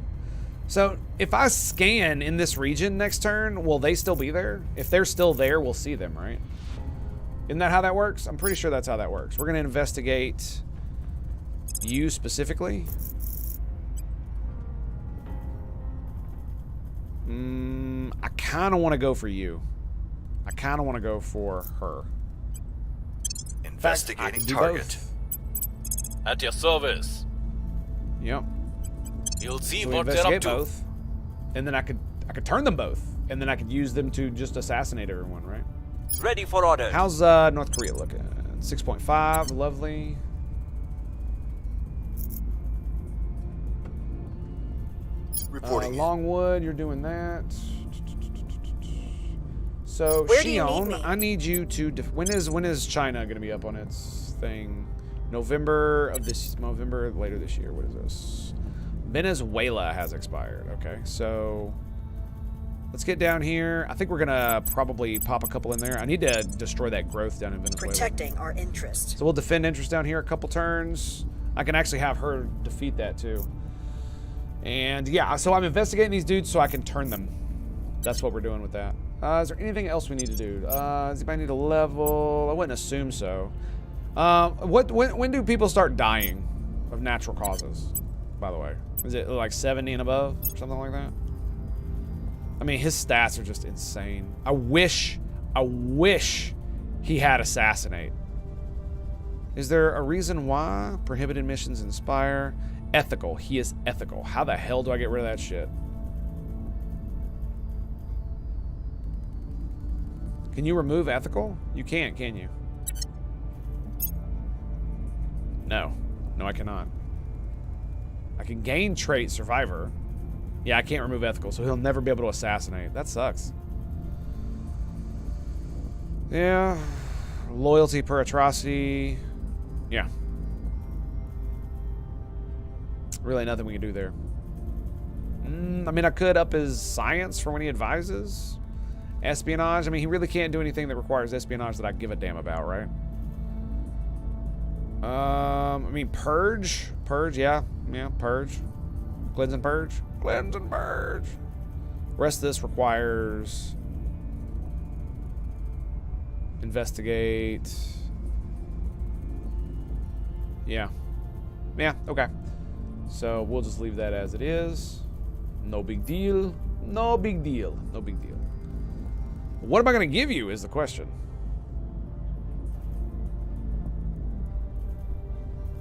So if I scan in this region next turn, will they still be there? If they're still there, we'll see them, right? Isn't that how that works? I'm pretty sure that's how that works. We're going to investigate you specifically. I kind of want to go for you. I kind of want to go for her. Investigating target. At your service. Yep. You'll see So we what they're up investigate to. both, and then I could turn them both, and then I could use them to just assassinate everyone, right? Ready for orders. How's North Korea looking? 6.5, lovely. Reporting. Longwood, you're doing that. So Where do you need Xion, me? I need you to. When is China going to be up on its thing? November later this year. What is this? Venezuela has expired. Okay, so let's get down here. I think we're gonna probably pop a couple in there. I need to destroy that growth down in Venezuela. Protecting our interest. So we'll defend interest down here a couple turns. I can actually have her defeat that too. And yeah, so I'm investigating these dudes so I can turn them. That's what we're doing with that. Is there anything else we need to do? Does anybody need a level? I wouldn't assume so. When do people start dying of natural causes, by the way? Is it like 70 and above or something like that? I mean, his stats are just insane. I wish he had assassinate. Is there a reason why? Prohibited missions inspire. Ethical. He is ethical. How the hell do I get rid of that shit? Can you remove ethical? You can't, can you? No. No, I cannot. I can gain trait survivor. Yeah, I can't remove ethical, so he'll never be able to assassinate. That sucks. Yeah. Loyalty per atrocity. Yeah. Really nothing we can do there. I mean, I could up his science for when he advises. Espionage. I mean, he really can't do anything that requires espionage that I give a damn about, right? I mean, purge. Purge, yeah. Yeah, purge. Cleanse and purge. Cleanse and purge. Rest of this requires investigate. Yeah. Yeah, okay. So we'll just leave that as it is. No big deal. No big deal. No big deal. What am I going to give you is the question.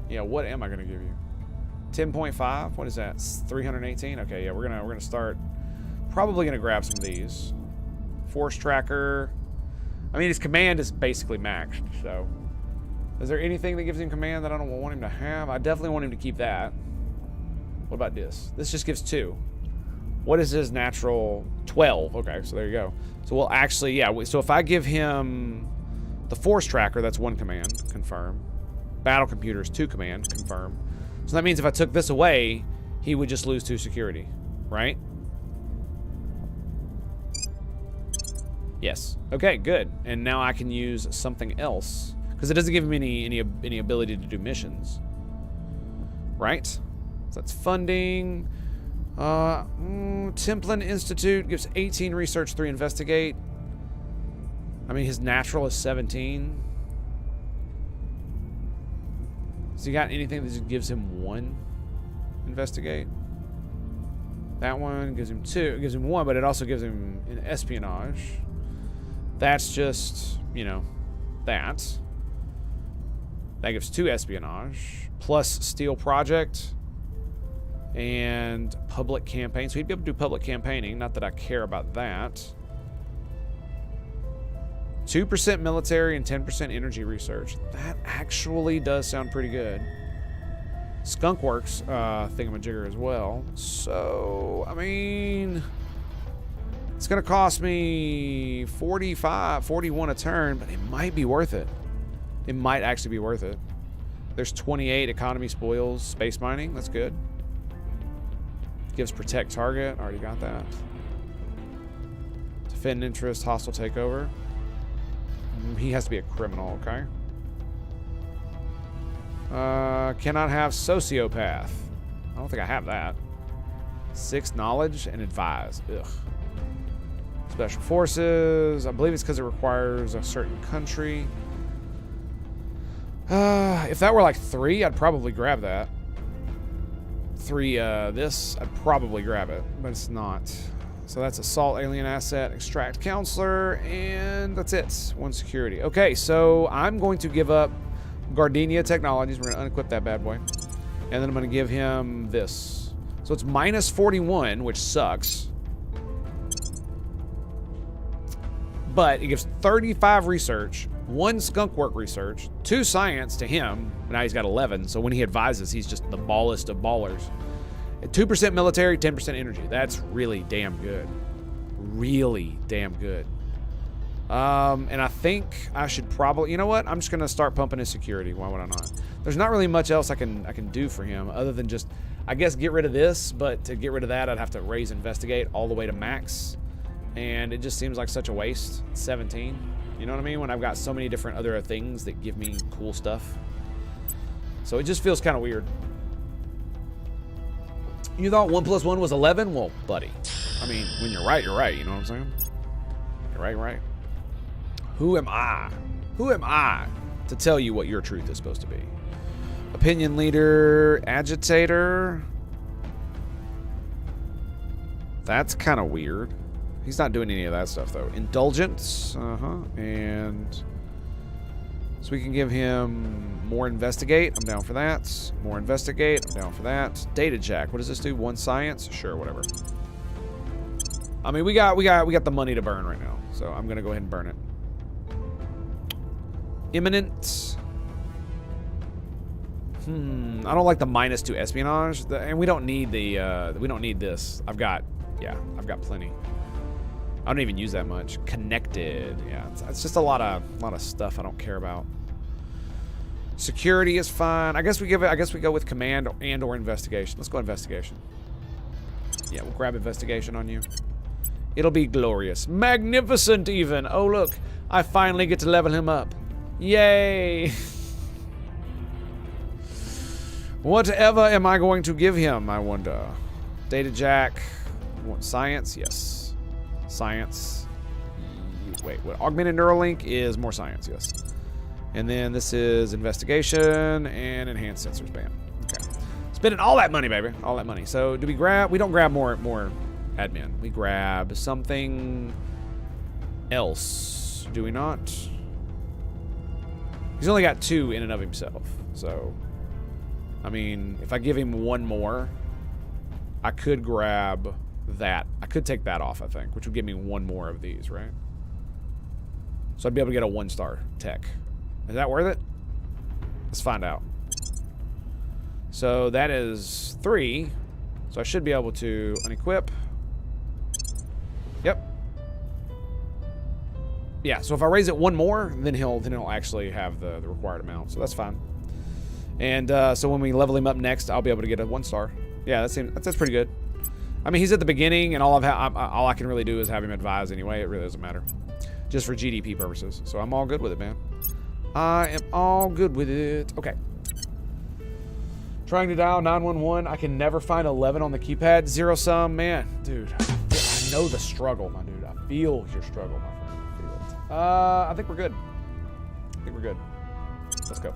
Yeah, what am I going to give you? 10.5? What is that? 318? Okay, yeah, we're gonna start. Probably gonna grab some of these. Force tracker. I mean, his command is basically maxed, so. Is there anything that gives him command that I don't want him to have? I definitely want him to keep that. What about this? This just gives 2. What is his natural? 12. Okay, so there you go. So we'll actually, yeah, so if I give him the force tracker, that's 1 command, confirm. Battle computers, 2 command, confirm. So that means if I took this away, he would just lose 2 security, right? Yes. Okay, good. And now I can use something else because it doesn't give him any ability to do missions, right? So that's funding. Templin Institute gives 18 research, 3 investigate. I mean, his natural is 17. Has he got anything that just gives him 1 investigate? That one gives him 2. It gives him 1, but it also gives him an espionage. That's just, you know, that. That gives 2 espionage. Plus Steel Project. And public campaign. So he'd be able to do public campaigning. Not that I care about that. 2% military and 10% energy research. That actually does sound pretty good. Skunkworks thingamajigger as well. So, I mean, it's going to cost me 41 a turn, but it might be worth it. It might actually be worth it. There's 28 economy spoils, space mining. That's good. Gives protect target. Already got that. Defend interest, hostile takeover. He has to be a criminal, okay? Cannot have sociopath. I don't think I have that. 6 knowledge and advise. Ugh. Special forces. I believe it's because it requires a certain country. If that were like 3, I'd probably grab that. 3, this, I'd probably grab it, but it's not. So that's assault, alien asset, extract counselor, and that's it. 1 security. Okay, so I'm going to give up Gardenia Technologies. We're going to unequip that bad boy. And then I'm going to give him this. So it's minus 41, which sucks. But it gives 35 research, 1 skunkwork research, 2 science to him. Now he's got 11, so when he advises, he's just the ballest of ballers. 2% military, 10% energy. That's really damn good. Really damn good. And I think I should probably, you know what? I'm just gonna start pumping his security. Why would I not? There's not really much else I can do for him other than just, I guess, get rid of this. But to get rid of that, I'd have to raise investigate all the way to max, and it just seems like such a waste. 17. You know what I mean? When I've got so many different other things that give me cool stuff. So it just feels kind of weird. You thought 1 + 1 was 11? Well, buddy. I mean, when you're right, you're right. You know what I'm saying? You're right, right. Who am I? Who am I to tell you what your truth is supposed to be? Opinion leader, agitator. That's kind of weird. He's not doing any of that stuff, though. Indulgence. And so we can give him more investigate. I'm down for that. More investigate. I'm down for that. Data jack. What does this do? 1 science? Sure, whatever. I mean, we got the money to burn right now, so I'm gonna go ahead and burn it. Imminent. I don't like the -2 espionage, and we don't need the we don't need this. I've got plenty. I don't even use that much. Connected. Yeah, it's just a lot of stuff I don't care about. Security is fine. I guess we go with command and or investigation. Let's go investigation. Yeah, we'll grab investigation on you. It'll be glorious. Magnificent even. Oh look, I finally get to level him up. Yay. Whatever am I going to give him, I wonder? Data jack. Science? Yes. Science. Wait, what? Augmented Neuralink is more science, yes. And then this is investigation and enhanced sensors. Bam. Okay. Spending all that money, baby. All that money. So do we grab? We don't grab more admin. We grab something else. Do we not? He's only got 2 in and of himself. So, I mean, if I give him 1 more, I could grab that. I could take that off, I think, which would give me 1 more of these, right? So I'd be able to get a 1-star tech. Is that worth it? Let's find out. So that is 3. So I should be able to unequip. Yep. Yeah, so if I raise it 1 more, then he'll actually have the required amount. So that's fine. And so when we level him up next, I'll be able to get a 1-star. Yeah, that's pretty good. I mean, he's at the beginning, and all I can really do is have him advise anyway. It really doesn't matter, just for GDP purposes. So I'm all good with it, man. I am all good with it. Okay. Trying to dial 911. I can never find 11 on the keypad. 0 sum, man, dude. I know the struggle, my dude. I feel your struggle, my friend. I feel it. I think we're good. Let's go.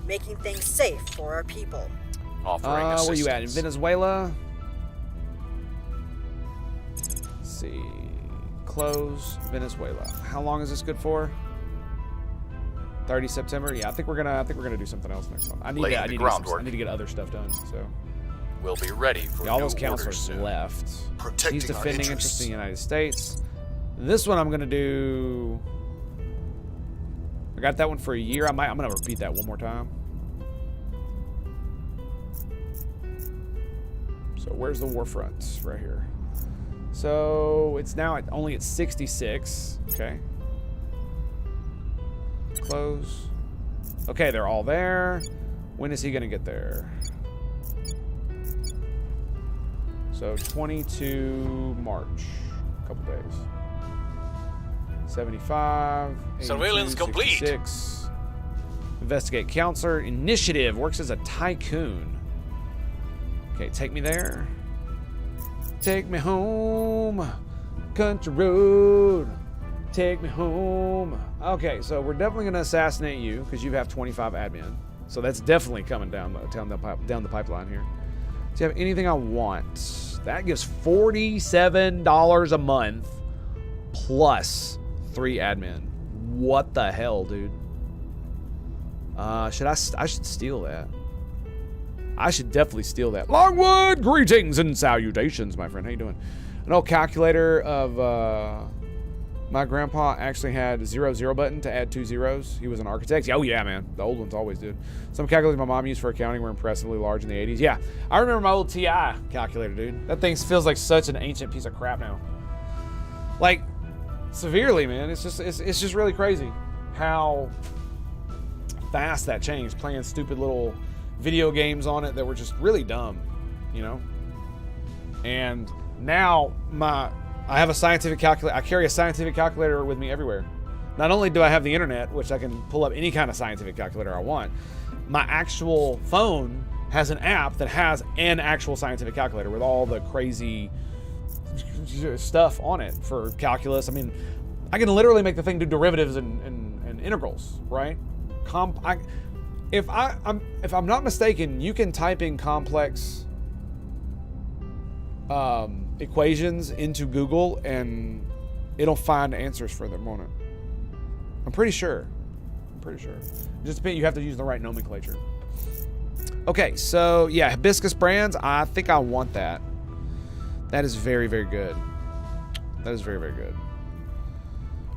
Making things safe for our people. Offering assistance. Where you at? In Venezuela? Let's see. Close Venezuela. How long is this good for? 30 September. Yeah, I think we're gonna do something else next month. I need to get other stuff done. So we'll be ready for all new those counselors soon. left. Protecting He's defending our interests in the United States. This one I'm gonna do. I got that one for a year. I'm gonna repeat that one more time. So where's the war front? Right here. So it's now only at 66. Okay. Close. Okay, they're all there. When is he gonna get there? So 22 March. A couple days. 75. 82, Surveillance complete. 66. Investigate counselor. Initiative works as a tycoon. Okay, take me there. Take me home. Country road. Take me home. Okay, so we're definitely going to assassinate you because you have 25 admin. So that's definitely coming down the pipeline here. Do you have anything I want? That gives $47 a month plus 3 admin. What the hell, dude? I should steal that. I should definitely steal that. Longwood, greetings and salutations, my friend. How you doing? An old calculator of my grandpa actually had a 0 button to add 2 zeros. He was an architect. Oh yeah, man. The old ones always did. Some calculators my mom used for accounting were impressively large in the 80s. Yeah, I remember my old TI calculator, dude. That thing feels like such an ancient piece of crap now. Like, severely, man. It's just really crazy how fast that changed. Playing stupid little video games on it that were just really dumb, you know? And now I have a scientific calculator. I carry a scientific calculator with me everywhere. Not only do I have the internet, which I can pull up any kind of scientific calculator I want, my actual phone has an app that has an actual scientific calculator with all the crazy stuff on it for calculus. I mean, I can literally make the thing do derivatives and integrals, right? If I'm not mistaken, you can type in complex equations into Google and it'll find answers for them, won't it? I'm pretty sure. Just depends. You have to use the right nomenclature. Okay, so yeah, hibiscus brands. I think I want that. That is very, very good. That is very, very good.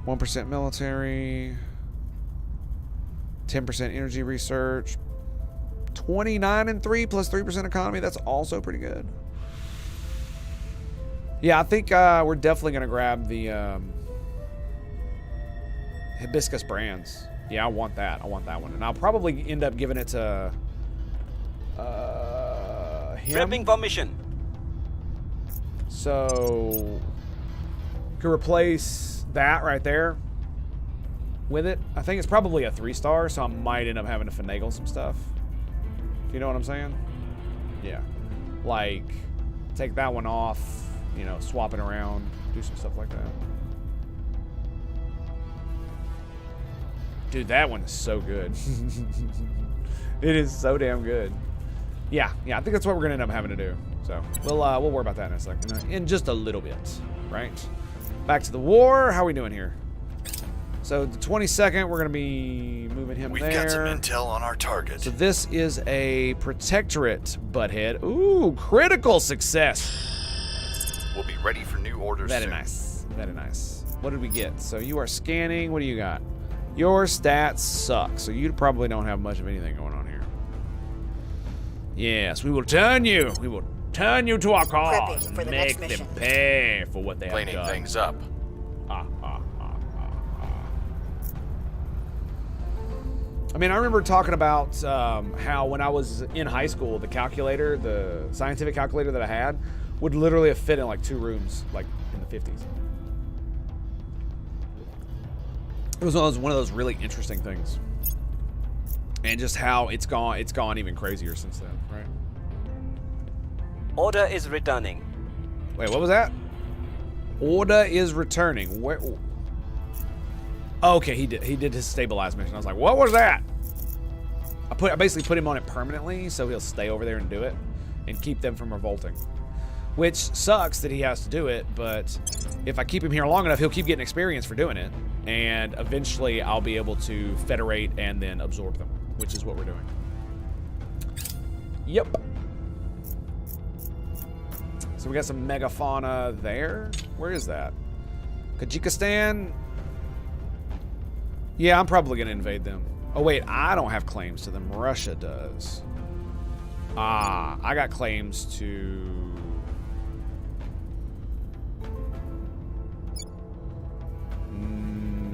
1% military. 10% energy research. 29 and 3 plus 3% economy. That's also pretty good. Yeah, I think we're definitely gonna grab the hibiscus brands. Yeah, I want that. I want that one, and I'll probably end up giving it to him. Prepping for mission. So could replace that right there with it. I think it's probably a 3-star, so I might end up having to finagle some stuff. You know what I'm saying? Yeah. Like, take that one off, you know, swap it around, do some stuff like that. Dude, that one is so good. It is so damn good. Yeah, I think that's what we're gonna end up having to do. So we'll worry about that in a second, in just a little bit, right? Back to the war. How are we doing here? So the 22nd, we're gonna be moving him there. We've got some intel on our target. So this is a protectorate, butthead. Ooh, critical success. We'll be ready for new orders Very soon. nice. Very nice. What did we get? So you are scanning. What do you got? Your stats suck, so you probably don't have much of anything going on here. Yes, we will turn you. We will turn you to our cause Prepping and for the make next them mission. pay for what they have Cleaning done. things up. I mean, I remember talking about how when I was in high school, the calculator, the scientific calculator that I had, would literally have fit in like 2 rooms, like in the 50s. It was one of those really interesting things. And just how it's gone even crazier since then, right? Order is returning. Wait, what was that? Order is returning. Where? Okay, he did his stabilize mission. I was like, what was that? I basically put him on it permanently, so he'll stay over there and do it, and keep them from revolting. Which sucks that he has to do it, but if I keep him here long enough, he'll keep getting experience for doing it, and eventually I'll be able to federate and then absorb them, which is what we're doing. Yep. So we got some megafauna there. Where is that? Tajikistan. Yeah, I'm probably going to invade them. Oh, wait, I don't have claims to them. Russia does. Ah, I got claims to...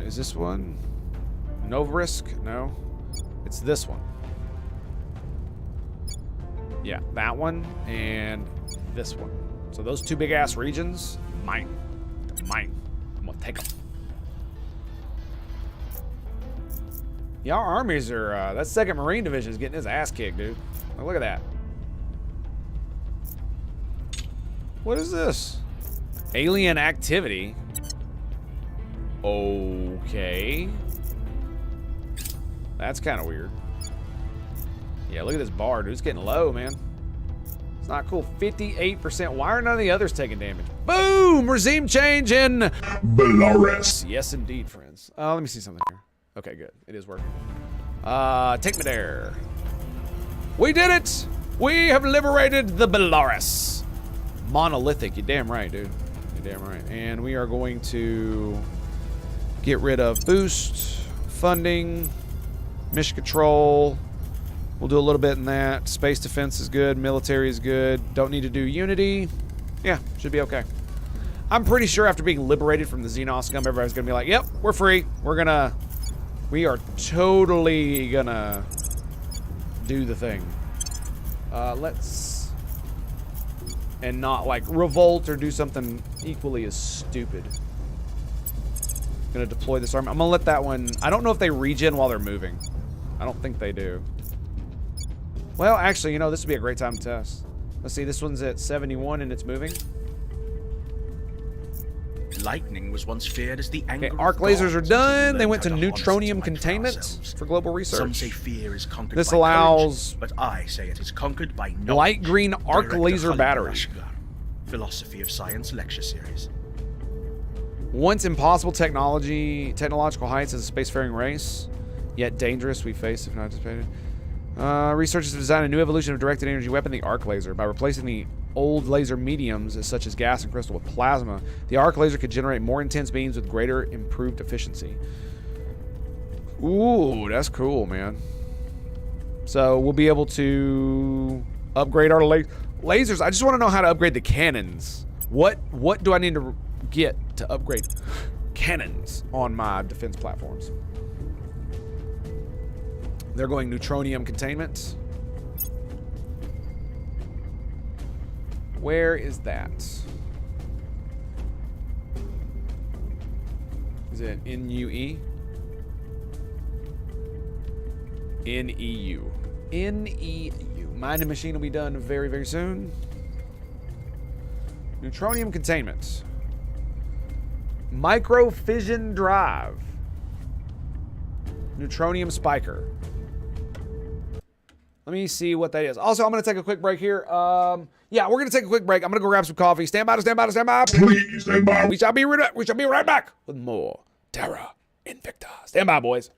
is this one? Novorisk? No. It's this one. Yeah, that one and this one. So those 2 big-ass regions, mine. They're mine. I'm going to take them. Yeah, our armies are, that 2nd Marine Division is getting his ass kicked, dude. Like, look at that. What is this? Alien activity. Okay. That's kind of weird. Yeah, look at this bar, dude. It's getting low, man. It's not cool. 58%. Why are none of the others taking damage? Boom! Regime change in Belarus. Yes, indeed, friends. Let me see something here. Okay, good. It is working. Take me there. We did it! We have liberated the Belarus. Monolithic. You're damn right, dude. You're damn right. And we are going to get rid of boost, funding, mission control. We'll do a little bit in that. Space defense is good. Military is good. Don't need to do unity. Yeah, should be okay. I'm pretty sure after being liberated from the Xenos scum, everybody's going to be like, yep, we're free. We are totally gonna do the thing. Let's... And not, like, revolt or do something equally as stupid. Gonna deploy this army. I'm gonna let that one... I don't know if they regen while they're moving. I don't think they do. Well, actually, you know, this would be a great time to test. Let's see, this one's at 71 and it's moving. Lightning was once feared as the anger Okay, of arc lasers gods are until we done. learned They went to how harness its neutronium might for containment ourselves. for global research. Some say fear is conquered This by allows courage, but I say it is conquered by knowledge. light green arc Director laser Khalid battery. Ashgar, Philosophy of Science lecture series. Once impossible technological heights as a spacefaring race, yet dangerous we face if not anticipated. Researchers have designed a new evolution of directed energy weapon, the arc laser. By replacing the old laser mediums, such as gas and crystal, with plasma, the arc laser could generate more intense beams with greater improved efficiency. Ooh, that's cool, man. So we'll be able to upgrade our lasers. I just want to know how to upgrade the cannons. What do I need to get to upgrade cannons on my defense platforms? They're going neutronium containment. Where is that? Is it NUE? NEU. NEU. Mind and machine will be done very, very soon. Neutronium containment. Microfission drive. Neutronium spiker. Let me see what that is. Also, I'm going to take a quick break here. Yeah, we're going to take a quick break. I'm going to go grab some coffee. Stand by. Please stand by. We shall be right back with more Terra Invicta. Stand by, boys.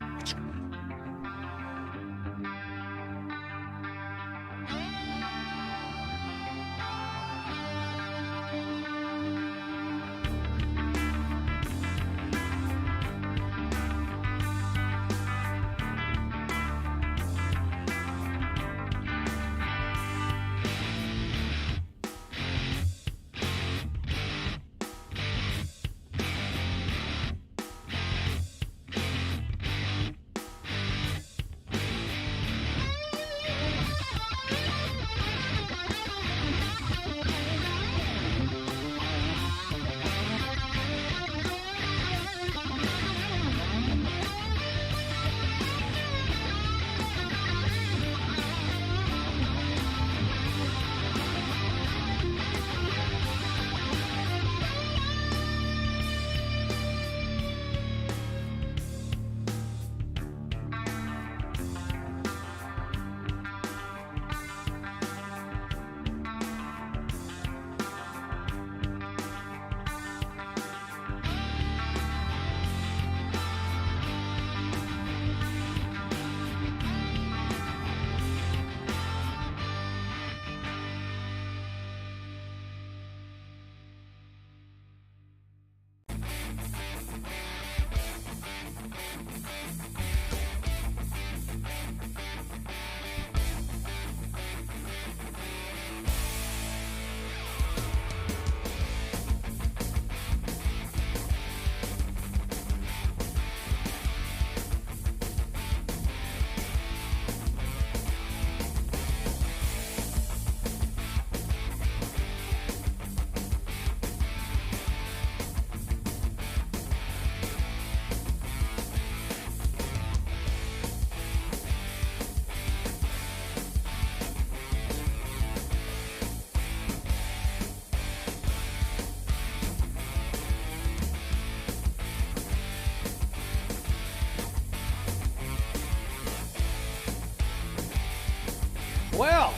Well,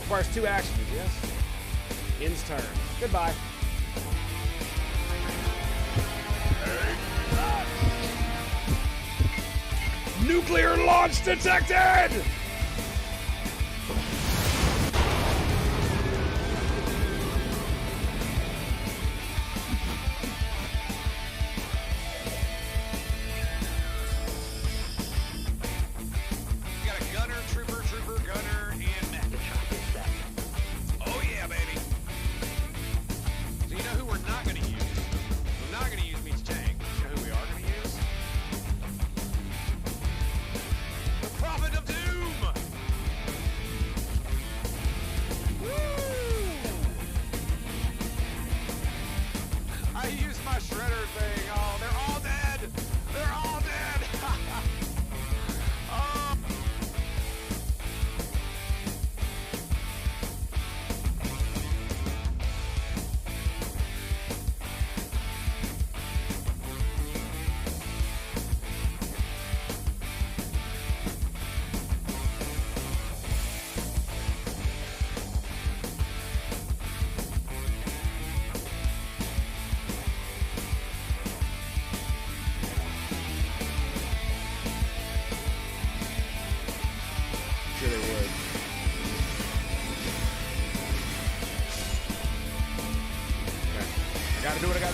requires 2 actions, yes? Ends turn. Goodbye. Nuclear launch detected! Prophet of Doom!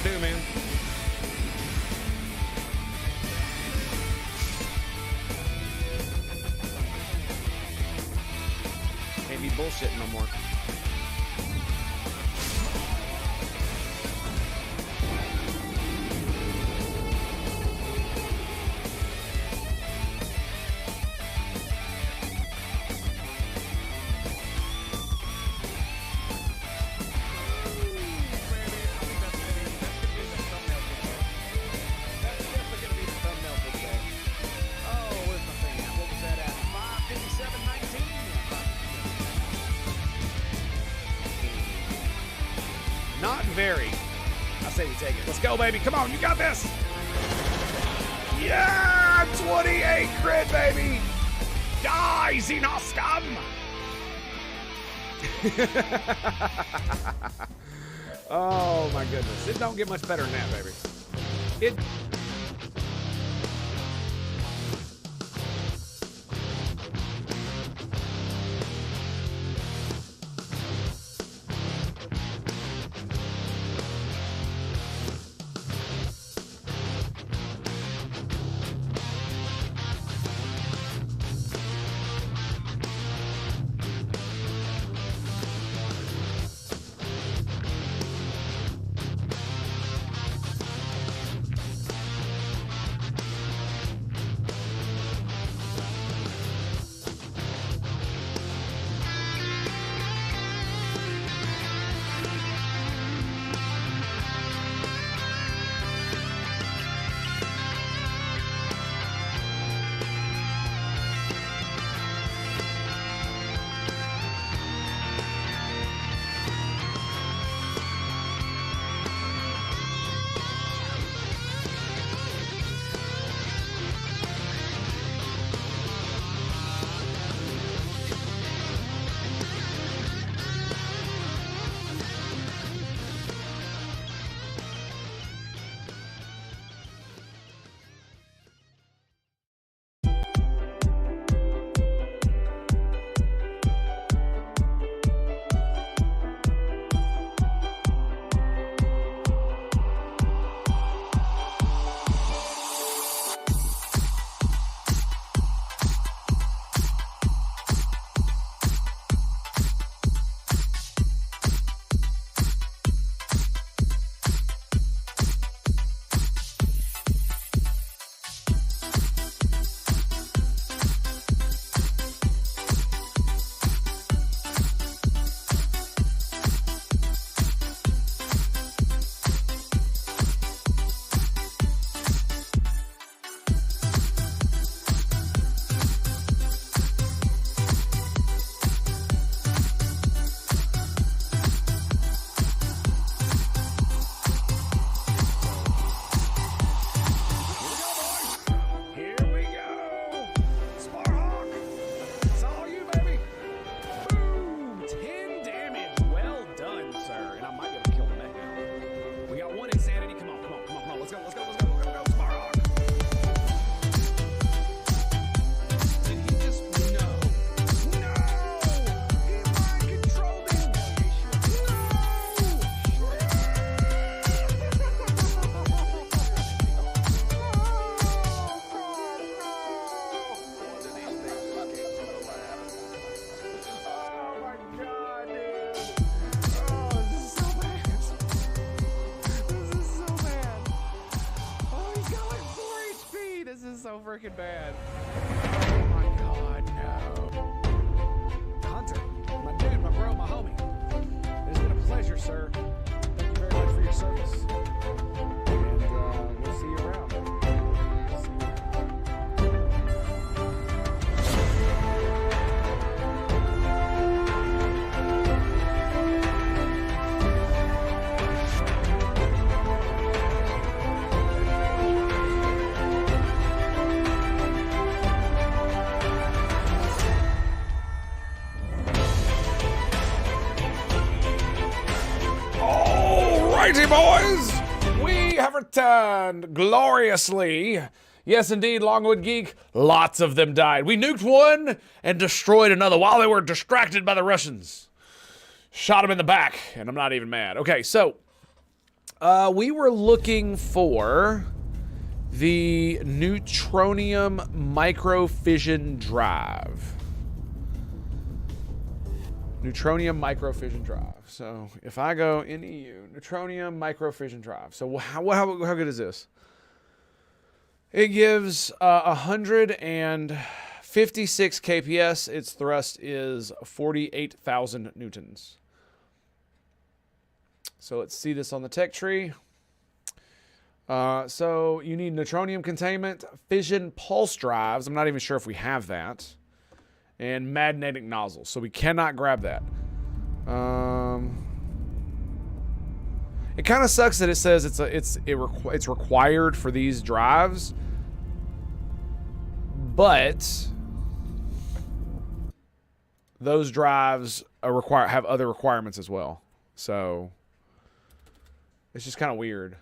gotta do, man. Can't be bullshitting no more. Not very. I say we take it. Let's go, baby. Come on, you got this. Yeah, 28 crit, baby. Die, Xenos scum. Oh my goodness, it don't get much better than that, baby. It. freaking bad. Oh my god, no. Hunter, my dude, my bro, my homie. It's been a pleasure, sir. Thank you very much for your service. And we'll see you around. Alrighty, boys! We have returned gloriously. Yes, indeed, Longwood Geek. Lots of them died. We nuked one and destroyed another while they were distracted by the Russians. Shot them in the back, and I'm not even mad. Okay, so We were looking for the neutronium microfission drive. Neutronium microfission drive. So if I go in EU, neutronium microfission drive. So how good is this? It gives 156 kps. Its thrust is 48,000 newtons. So let's see this on the tech tree. So you need neutronium containment, fission pulse drives. I'm not even sure if we have that. And magnetic nozzles. So we cannot grab that. It kind of sucks that it says it's required for these drives, but those drives have other requirements as well. So it's just kind of weird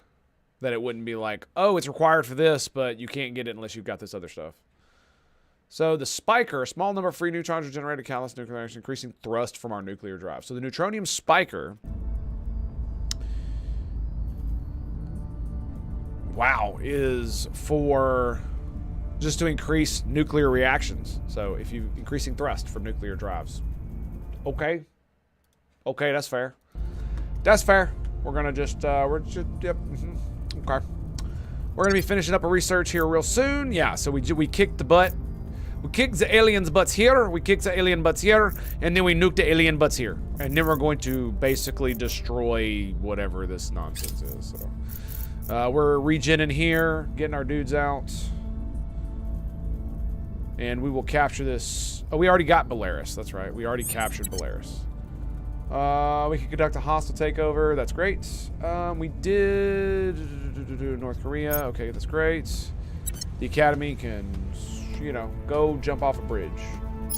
that it wouldn't be like, oh, it's required for this, but you can't get it unless you've got this other stuff. So the spiker, a small number of free neutrons are generated catalyst nuclear reaction, increasing thrust from our nuclear drive. So the neutronium spiker, wow, is for just to increase nuclear reactions. So if you increasing thrust from nuclear drives, okay, that's fair. That's fair. We're gonna just okay. We're gonna be finishing up a research here real soon. Yeah. So we kicked the butt. We kicked the aliens' butts here, we kicked the alien butts here, and then we nuked the alien butts here. And then we're going to basically destroy whatever this nonsense is. So, we're regenning here, getting our dudes out. And we will capture this. Oh, we already got Belarus. That's right. We already captured Belarus. We can conduct a hostile takeover. That's great. We did North Korea. Okay, that's great. The Academy can, you know, go jump off a bridge.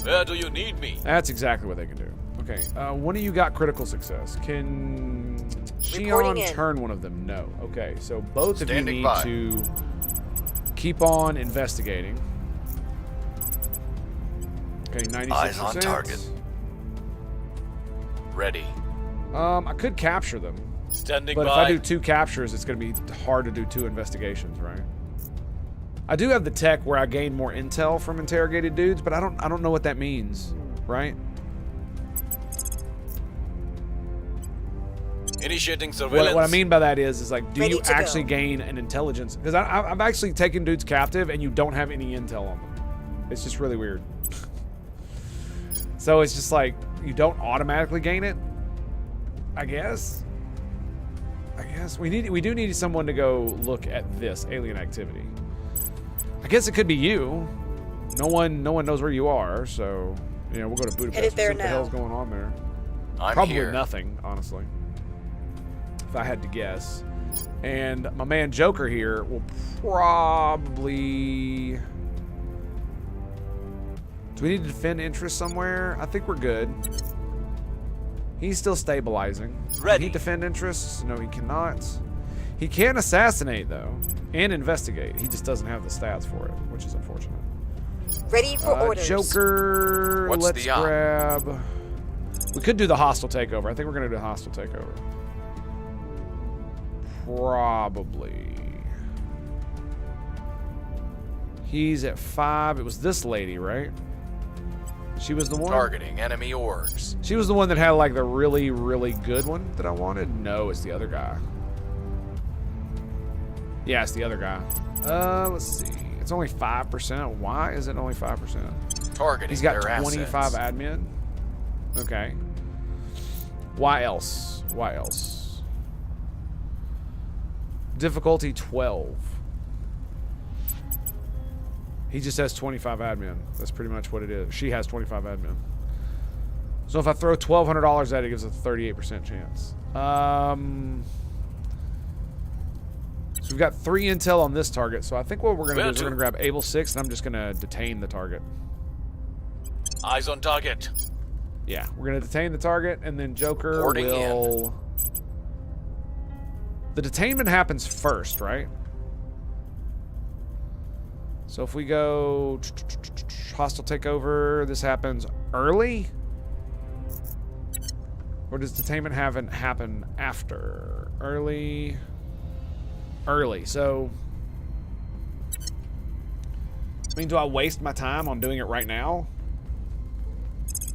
Where do you need me? That's exactly what they can do. Okay, one of you got critical success. Can Reporting Shion in. turn one of them? No. Okay, so both of you Standing need by. to keep on investigating. Okay, 96%. Eyes on target. Ready. I could capture them, Standing but by. if I do 2 captures, it's going to be hard to do 2 investigations, right? I do have the tech where I gain more intel from interrogated dudes, but I don't know what that means, right? Initiating surveillance. What I mean by that is like, do Ready you to actually go. gain an intelligence? Because I've actually taken dudes captive and you don't have any intel on them. It's just really weird. So it's just like, you don't automatically gain it, I guess. We do need someone to go look at this alien activity. I guess it could be you. No one knows where you are, so you know, we'll go to Budapest. Headed there See what the now. hell's going on there? I'm Probably here. nothing, honestly, if I had to guess. And my man Joker here will probably... Do we need to defend interest somewhere? I think we're good. He's still stabilizing. Can Ready. he defend interests? No, he cannot. He can assassinate, though, and investigate. He just doesn't have the stats for it, which is unfortunate. Ready for orders. Joker, What's let's the op? grab... We could do the hostile takeover. I think we're going to do the hostile takeover. Probably. He's at 5. It was this lady, right? She was the one? Targeting enemy orgs. She was the one that had like the really, really good one that I wanted? No, it's the other guy. Yeah, it's the other guy. Let's see. It's only 5%. Why is it only 5%? Targeting He's got their 25 assets. admin. Okay. Why else? Why else? Difficulty 12. He just has 25 admin. That's pretty much what it is. She has 25 admin. So if I throw $1,200 at it, it gives a 38% chance. So we've got 3 intel on this target. So I think what we're going to do is we're going to grab Able 6, and I'm just going to detain the target. Eyes on target. Yeah, we're going to detain the target, and then Joker Boarding will... The detainment happens first, right? So if we go hostile takeover, this happens early? Or does detainment happen after? Early... early. So, I mean, do I waste my time on doing it right now?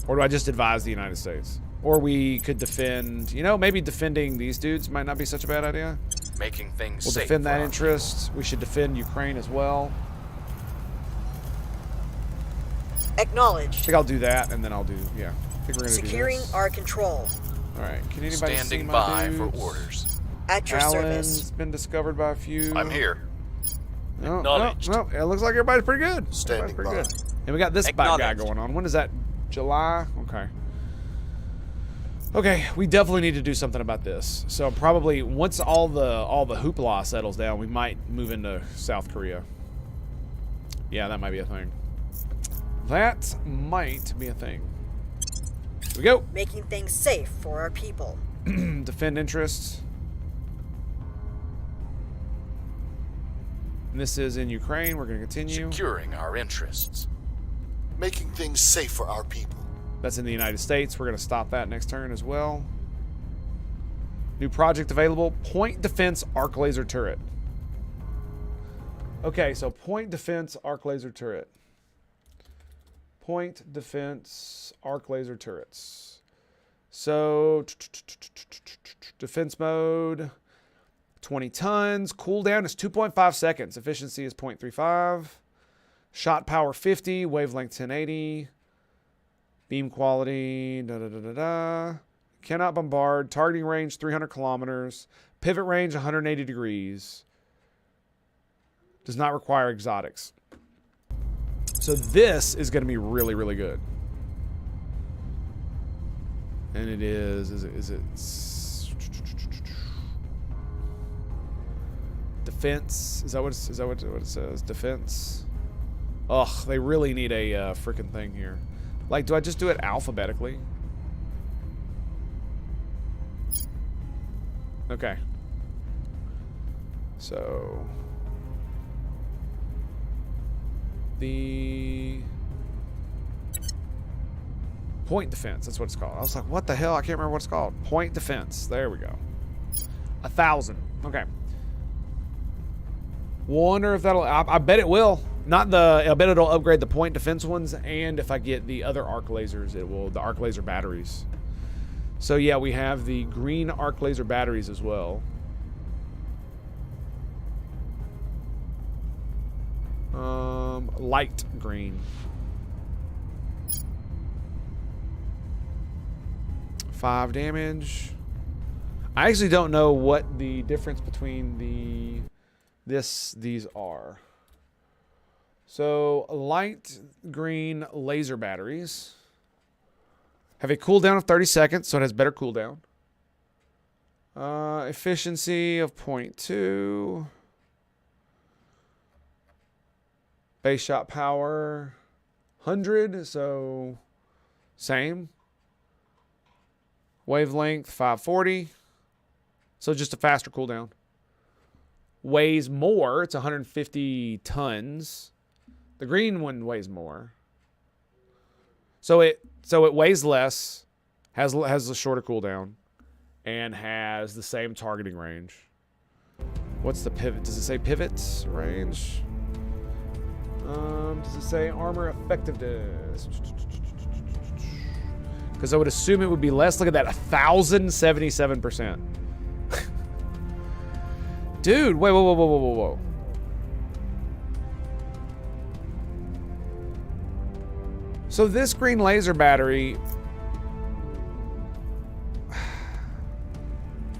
Or do I just advise the United States? Or we could defend, you know, maybe defending these dudes might not be such a bad idea. Making things We'll safe defend for that our interest. We should defend Ukraine as well. I Acknowledged. think I'll do that, and then I'll do, yeah. I think we're going to do Securing this. our control. All right, can anybody see Standing my by for dudes? orders. At your Alan's service. been discovered by a few. I'm here. No, Acknowledged. no, it looks like everybody's pretty good. Standing Everybody's by. pretty good. And we got this bot guy Acknowledged. going on. When is that? July? Okay. Okay, we definitely need to do something about this. So probably once all the hoopla settles down, we might move into South Korea. Yeah, that might be a thing. That might be a thing. Here we go. Making things safe for our people. Defend interests. And this is in Ukraine. We're going to continue. Securing our interests. Making things safe for our people. That's in the United States. We're going to stop that next turn as well. New project available. Point defense arc laser turret. Okay, so point defense arc laser turret. Point defense arc laser turrets. So defense mode 20 tons. Cooldown is 2.5 seconds. Efficiency is 0.35. Shot power 50. Wavelength 1080. Beam quality, Cannot bombard. Targeting range, 300 kilometers. Pivot range, 180 degrees. Does not require exotics. So this is going to be really, really good. And it is it defense? Is that what it says? Defense. Ugh, they really need a freaking thing here. Like, do I just do it alphabetically? Okay. So the point defense, that's what it's called. I was like, what the hell? I can't remember what it's called. Point defense. There we go. 1,000. Okay. Wonder if that'll... I bet it will. Not the... I bet it'll upgrade the point defense ones, and if I get the other arc lasers, it will... The arc laser batteries. So, yeah, we have the green arc laser batteries as well. Light green. 5 damage. I actually don't know what the difference between these are. So light green laser batteries have a cooldown of 30 seconds, so it has better cooldown. Efficiency of 0.2. Base shot power 100, so same. Wavelength 540. So just a faster cooldown. Weighs more. It's 150 tons. The green one weighs more. So it weighs less, has a shorter cooldown, and has the same targeting range. What's the pivot? Does it say pivot range? Does it say armor effectiveness? Because I would assume it would be less. Look at that, 1,077%. Dude, wait, whoa. So this green laser battery,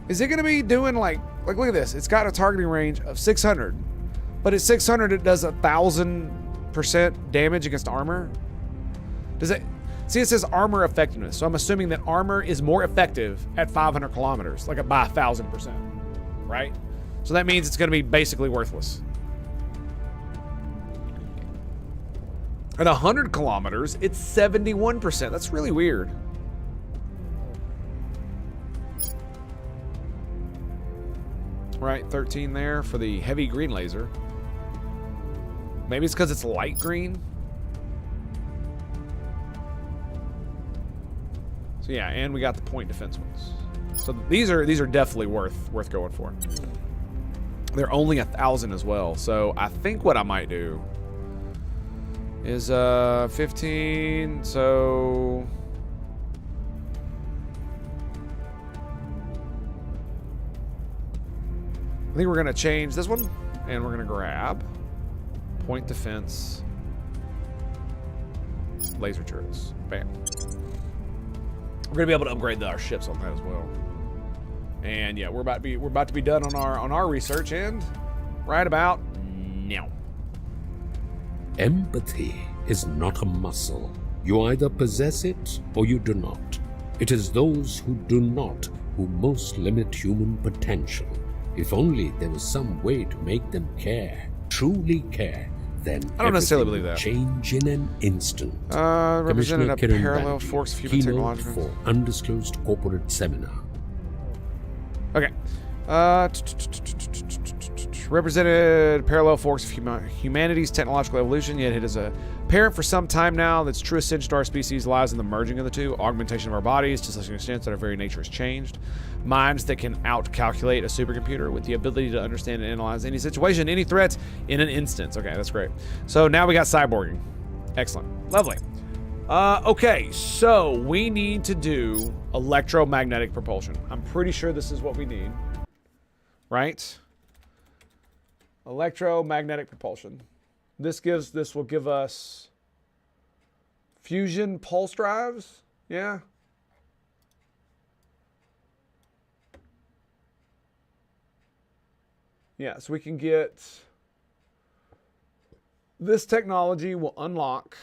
is it going to be doing like look at this. It's got a targeting range of 600, but at 600 it does 1,000% damage against armor. Does it? See, it says armor effectiveness, so I'm assuming that armor is more effective at 500 kilometers, like by 1,000%, right? So that means it's going to be basically worthless. At 100 kilometers, it's 71%. That's really weird. Right, 13 there for the heavy green laser. Maybe it's because it's light green. So yeah, and we got the point defense ones. So these are definitely worth going for. They're only 1,000 as well. So I think what I might do is 15. So I think we're gonna change this one, and we're gonna grab point defense, laser turrets. Bam. We're gonna be able to upgrade our ships on that as well. And yeah, we're about to be done on our research, and right about now. Empathy is not a muscle. You either possess it or you do not. It is those who do not who most limit human potential. If only there was some way to make them care, truly care, then I don't necessarily believe that. Change in an instant. Represented a Commissioner Kiran parallel Banji, force of human keynote technology. for undisclosed corporate seminar. Okay. Represented parallel force of humanity's technological evolution, yet it is apparent for some time now that its true ascension to our species lies in the merging of the two, augmentation of our bodies to such an extent that our very nature has changed. Minds that can out-calculate a supercomputer with the ability to understand and analyze any situation, any threats in an instance. Okay, that's great. So now we got cyborging. Excellent. Lovely. Okay, so we need to do electromagnetic propulsion. I'm pretty sure this is what we need. Right? Electromagnetic propulsion. This will give us fusion pulse drives. Yeah. Yeah, so we can get this technology will unlock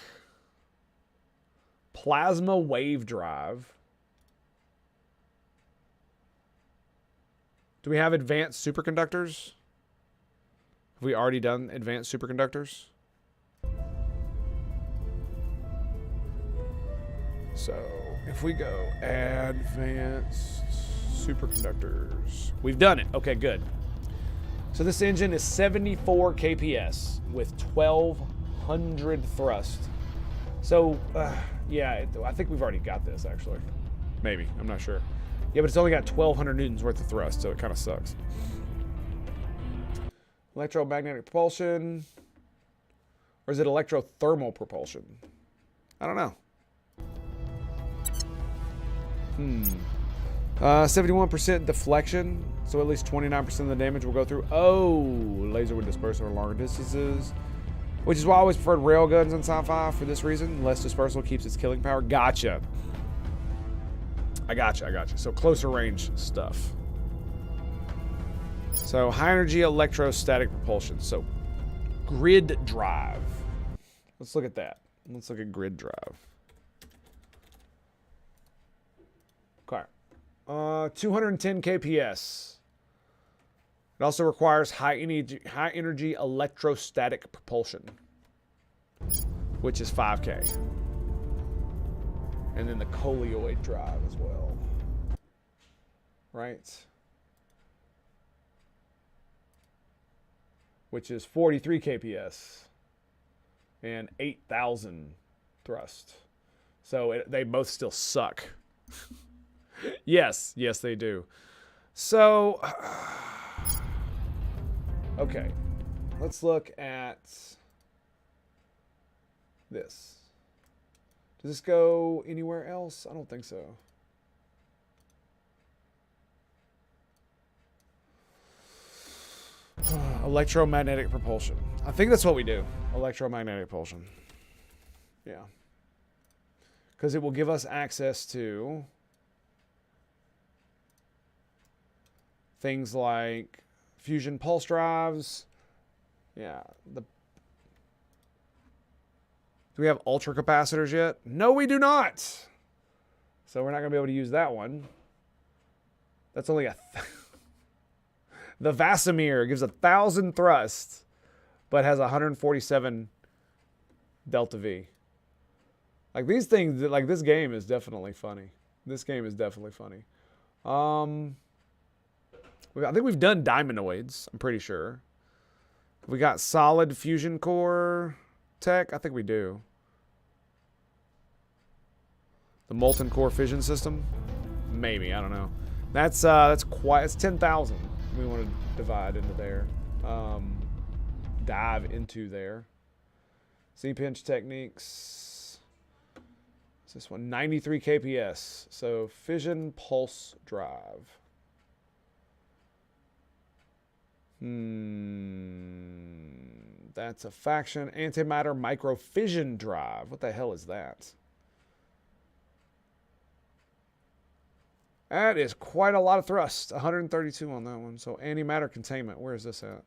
plasma wave drive. Do we have advanced superconductors? Have we already done advanced superconductors? So if we go advanced superconductors, we've done it. Okay, good. So this engine is 74 kps with 1,200 thrust. So yeah, I think we've already got this actually. Maybe, I'm not sure. Yeah, but it's only got 1,200 newtons worth of thrust, so it kind of sucks. Electromagnetic propulsion. Or is it electrothermal propulsion? I don't know. 71% deflection, so at least 29% of the damage will go through. Oh, laser would disperse over longer distances, which is why I always preferred railguns in sci-fi for this reason. Less dispersal keeps its killing power. Gotcha. I gotcha. So closer range stuff. So high energy electrostatic propulsion. So grid drive. Let's look at that. Let's look at grid drive. Okay. 210 kps. It also requires high energy electrostatic propulsion, which is 5K. And then the colloid drive as well. Right? Which is 43 kps and 8,000 thrust. So they both still suck. Yes, they do. So, okay. Let's look at this. Does this go anywhere else? I don't think so. Electromagnetic propulsion. I think that's what we do. Electromagnetic propulsion. Yeah. Because it will give us access to things like fusion pulse drives. Yeah. Do we have ultra capacitors yet? No, we do not. So we're not going to be able to use that one. That's only the Vasimir gives 1,000 thrust, but has 147 delta V. Like these things, like this game is definitely funny. This game is definitely funny. I think we've done Diamondoids, I'm pretty sure. We got solid fusion core tech. I think we do. The molten core fission system, maybe, I don't know. That's 10,000. We want to divide into there. dive into there. C-pinch techniques. What's this one? 93 kps. So fission pulse drive. That's a faction. Antimatter microfission drive. What the hell is that? That is quite a lot of thrust. 132 on that one. So antimatter containment. Where is this at?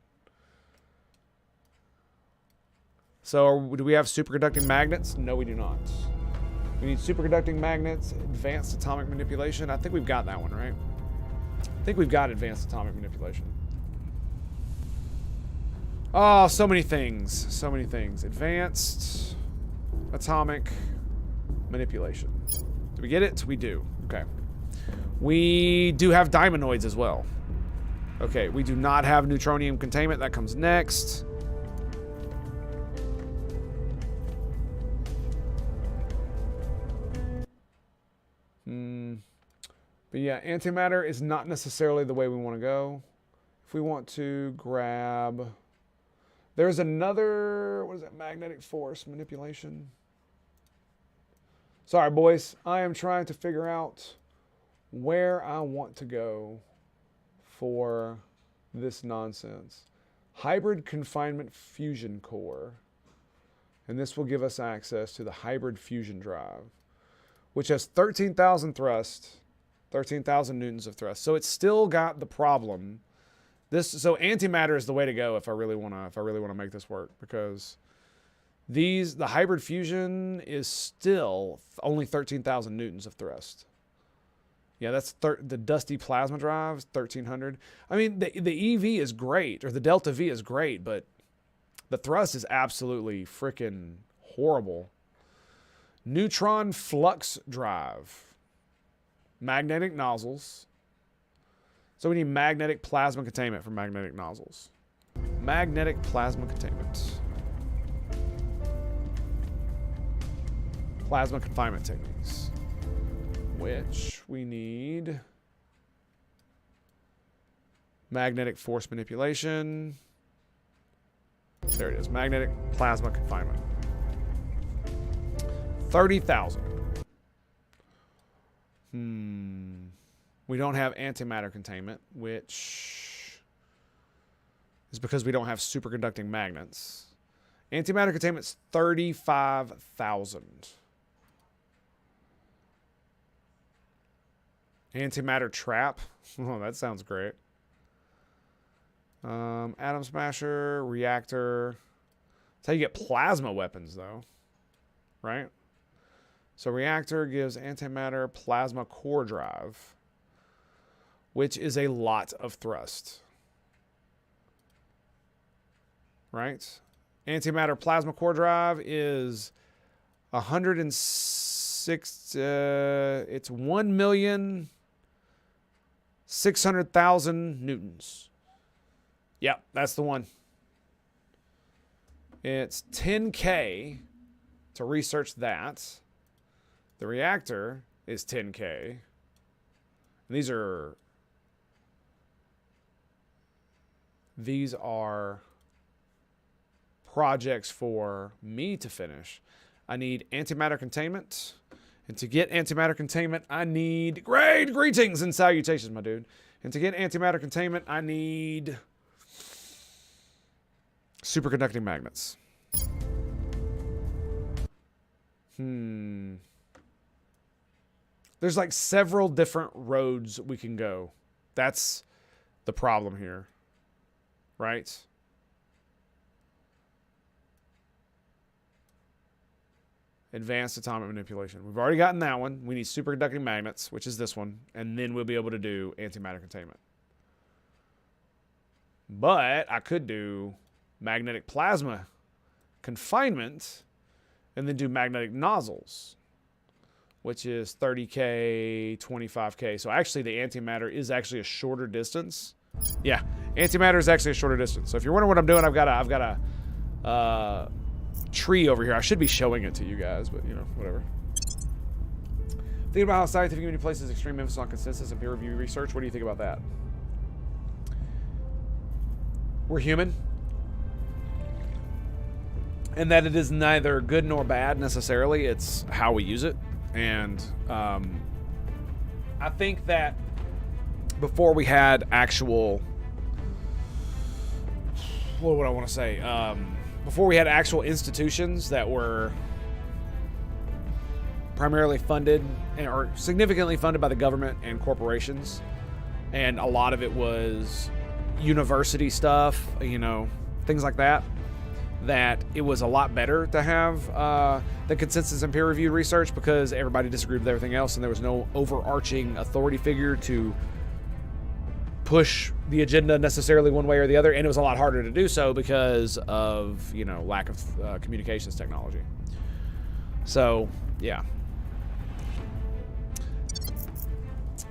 So do we have superconducting magnets? No, we do not. We need superconducting magnets, advanced atomic manipulation. I think we've got that one, right? I think we've got advanced atomic manipulation. Oh, so many things. So many things. Advanced atomic manipulation. Do we get it? We do. Okay. We do have diamondoids as well. Okay, we do not have neutronium containment. That comes next. But yeah, antimatter is not necessarily the way we want to go. If we want to grab... There's another... What is that? Magnetic force manipulation. Sorry, boys. I am trying to figure out where I want to go for this nonsense. Hybrid confinement fusion core. And this will give us access to the hybrid fusion drive, which has 13,000 thrust, 13,000 newtons of thrust. So it's still got the problem. So antimatter is the way to go if I really want to make this work, because the hybrid fusion is still only 13,000 newtons of thrust. Yeah, that's the dusty plasma drive, 1,300. I mean, the EV is great, or the Delta V is great, but the thrust is absolutely freaking horrible. Neutron flux drive. Magnetic nozzles. So we need magnetic plasma containment for magnetic nozzles. Magnetic plasma containment. Plasma confinement techniques. Which we need magnetic force manipulation. There it is. Magnetic plasma confinement. 30,000. We don't have antimatter containment, which is because we don't have superconducting magnets. Antimatter containment's 35,000. Antimatter trap. Oh, that sounds great. Atom smasher, reactor. That's how you get plasma weapons, though. Right? So reactor gives antimatter plasma core drive, which is a lot of thrust. Right? Antimatter plasma core drive is 106. It's 1,600,000 newtons. Yep, that's the one. It's 10K to research that. The reactor is 10K. And these are projects for me to finish. I need antimatter containment. And to get antimatter containment, I need... Great greetings and salutations, my dude. And to get antimatter containment, I need superconducting magnets. There's like several different roads we can go. That's the problem here. Right? Advanced atomic manipulation. We've already gotten that one. We need superconducting magnets, which is this one. And then we'll be able to do antimatter containment. But I could do magnetic plasma confinement and then do magnetic nozzles, which is 30K, 25K. So actually the antimatter is actually a shorter distance. Yeah, antimatter is actually a shorter distance. So if you're wondering what I'm doing, I've got a tree over here. I should be showing it to you guys, but you know, whatever. Thinking about how scientific community places extreme emphasis on consensus and peer review research. What do you think about that? we're human, and that it is neither good nor bad necessarily. It's how we use it. And I think that before we had actual, what would I want to say? Before we had actual institutions that were primarily funded or significantly funded by the government and corporations, and a lot of it was university stuff, you know, things like that, that it was a lot better to have the consensus and peer-reviewed research, because everybody disagreed with everything else and there was no overarching authority figure to push the agenda necessarily one way or the other, and it was a lot harder to do so because of, you know, lack of communications technology. So, yeah.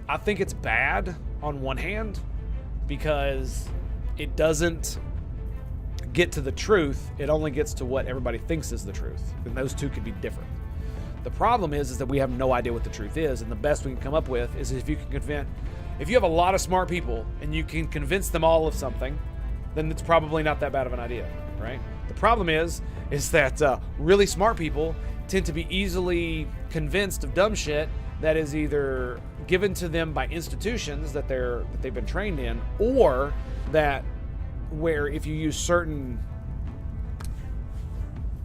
I think it's bad on one hand because it doesn't get to the truth. It only gets to what everybody thinks is the truth, and those two could be different. The problem is that we have no idea what the truth is, and the best we can come up with is if you have a lot of smart people and you can convince them all of something, then it's probably not that bad of an idea, right? The problem is that really smart people tend to be easily convinced of dumb shit that is either given to them by institutions that they've been trained in, or that where if you use certain,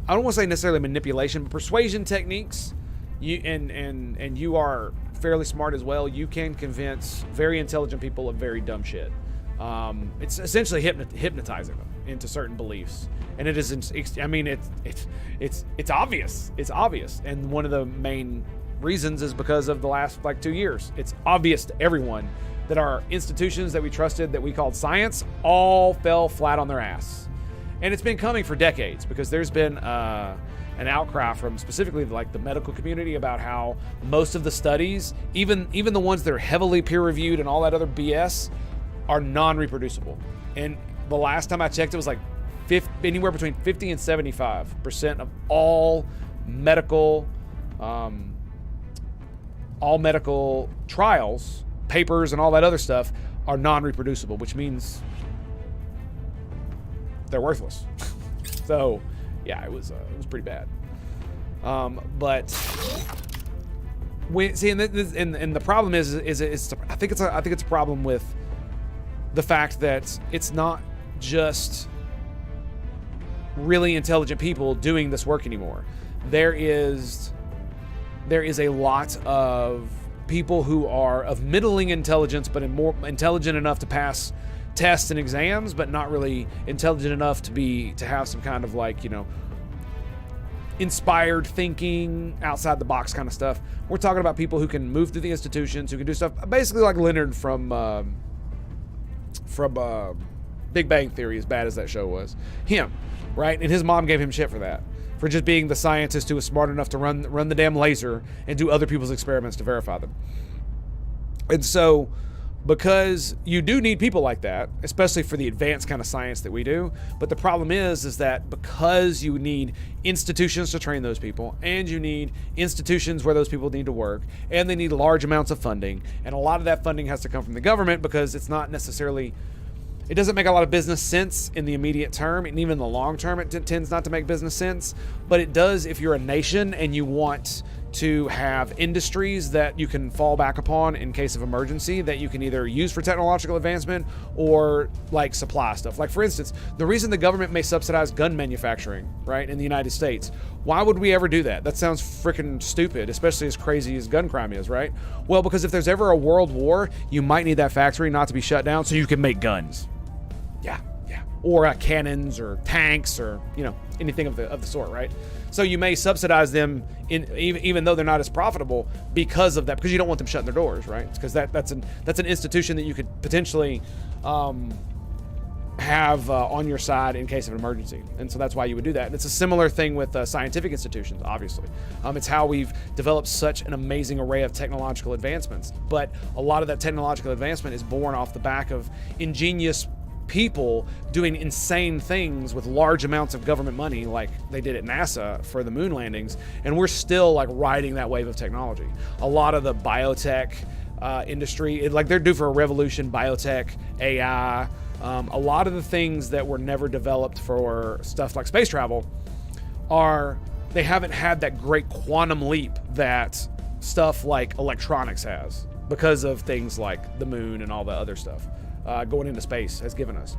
I don't want to say necessarily manipulation, but persuasion techniques, and you are fairly smart as well, you can convince very intelligent people of very dumb shit. It's essentially hypnotizing them into certain beliefs, and it is. I mean, it's obvious. It's obvious, and one of the main reasons is because of the last 2 years. It's obvious to everyone that our institutions that we trusted, that we called science, all fell flat on their ass. And it's been coming for decades, because there's been an outcry from specifically the medical community about how most of the studies, even the ones that are heavily peer reviewed and all that other BS, are non-reproducible. And the last time I checked, it was anywhere between 50 and 75% of all medical trials, papers, and all that other stuff are non-reproducible, which means they're worthless. So, yeah, it was pretty bad. But when and the problem is I think it's a problem with the fact that it's not just really intelligent people doing this work anymore. There is a lot of people who are of middling intelligence, but more intelligent enough to pass tests and exams, but not really intelligent enough to have some kind of inspired thinking, outside the box kind of stuff. We're talking about people who can move through the institutions, who can do stuff basically like Leonard from Big Bang Theory, as bad as that show was. Him, right? And his mom gave him shit for that, for just being the scientist who was smart enough to run the damn laser and do other people's experiments to verify them. And so, because you do need people like that, especially for the advanced kind of science that we do, but the problem is that because you need institutions to train those people, and you need institutions where those people need to work, and they need large amounts of funding, and a lot of that funding has to come from the government, because it's not necessarily, it doesn't make a lot of business sense in the immediate term, and even in the long term it tends not to make business sense, but it does if you're a nation and you want to have industries that you can fall back upon in case of emergency, that you can either use for technological advancement or supply stuff. For instance, the reason the government may subsidize gun manufacturing, right, in the United States, why would we ever do that? That sounds freaking stupid, especially as crazy as gun crime is, right? Well, because if there's ever a world war, you might need that factory not to be shut down so you can make guns. Yeah. Or cannons or tanks or, anything of the sort, right? So you may subsidize them even though they're not as profitable because of that, because you don't want them shutting their doors, right? Because that's an institution that you could potentially have on your side in case of an emergency, and so that's why you would do that. And it's a similar thing with scientific institutions, obviously. It's how we've developed such an amazing array of technological advancements, but a lot of that technological advancement is born off the back of ingenious people doing insane things with large amounts of government money, like they did at NASA for the moon landings, and we're still riding that wave of technology. A lot of the biotech industry, they're due for a revolution. Biotech, AI, A lot of the things that were never developed for stuff like space travel they haven't had that great quantum leap that stuff like electronics has, because of things like the moon and all the other stuff going into space has given us.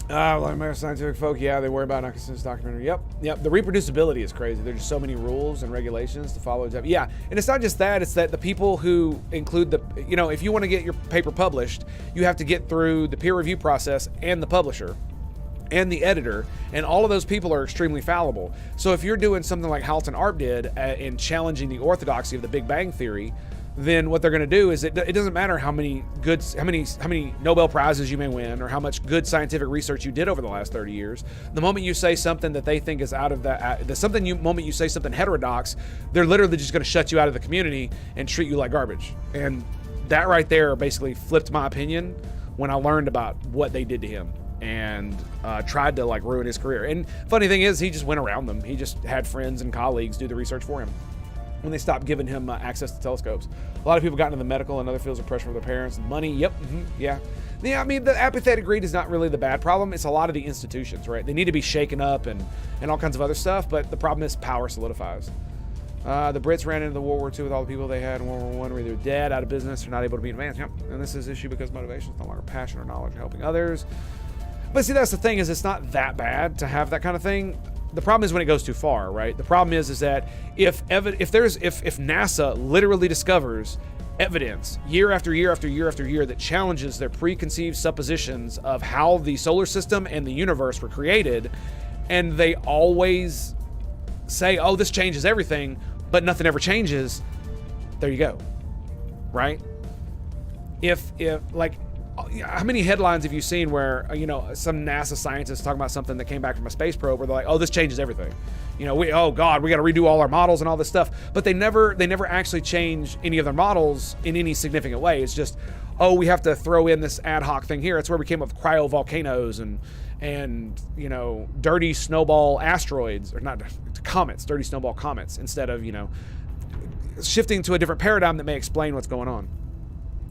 Like American scientific folk, yeah, they worry about this documentary. Yep. The reproducibility is crazy. There's just so many rules and regulations to follow. Yeah, and it's not just that. It's that the people who include if you want to get your paper published, you have to get through the peer review process and the publisher and the editor, and all of those people are extremely fallible. So if you're doing something like Halton Arp did in challenging the orthodoxy of the Big Bang Theory, then what they're going to do is it doesn't matter how many Nobel Prizes you may win or how much good scientific research you did over the last 30 years. The moment you say something that they think is out of that, moment you say something heterodox, they're literally just going to shut you out of the community and treat you like garbage. And that right there basically flipped my opinion when I learned about what they did to him and tried to ruin his career. And funny thing is, he just went around them. He just had friends and colleagues do the research for him when they stopped giving him access to telescopes. A lot of people got into the medical and other fields of pressure from their parents and money. Yeah. I mean, the apathetic greed is not really the bad problem. It's a lot of the institutions, right? They need to be shaken up and all kinds of other stuff, but the problem is power solidifies. The Brits ran into the World War II with all the people they had in World War I were either dead, out of business, or not able to be advanced. Yep. And this is an issue because motivation is no longer passion or knowledge or helping others. But see, that's the thing, is it's not that bad to have that kind of thing. The problem is when it goes too far, right? The problem is that if NASA literally discovers evidence year after year after year after year that challenges their preconceived suppositions of how the solar system and the universe were created, and they always say, oh, this changes everything, but nothing ever changes, there you go, right? If how many headlines have you seen where, some NASA scientists talking about something that came back from a space probe where they're like, oh, this changes everything. We got to redo all our models and all this stuff. But they never actually change any of their models in any significant way. It's just, oh, we have to throw in this ad hoc thing here. That's where we came up with cryovolcanoes and dirty snowball asteroids, or not comets, dirty snowball comets, instead of, shifting to a different paradigm that may explain what's going on,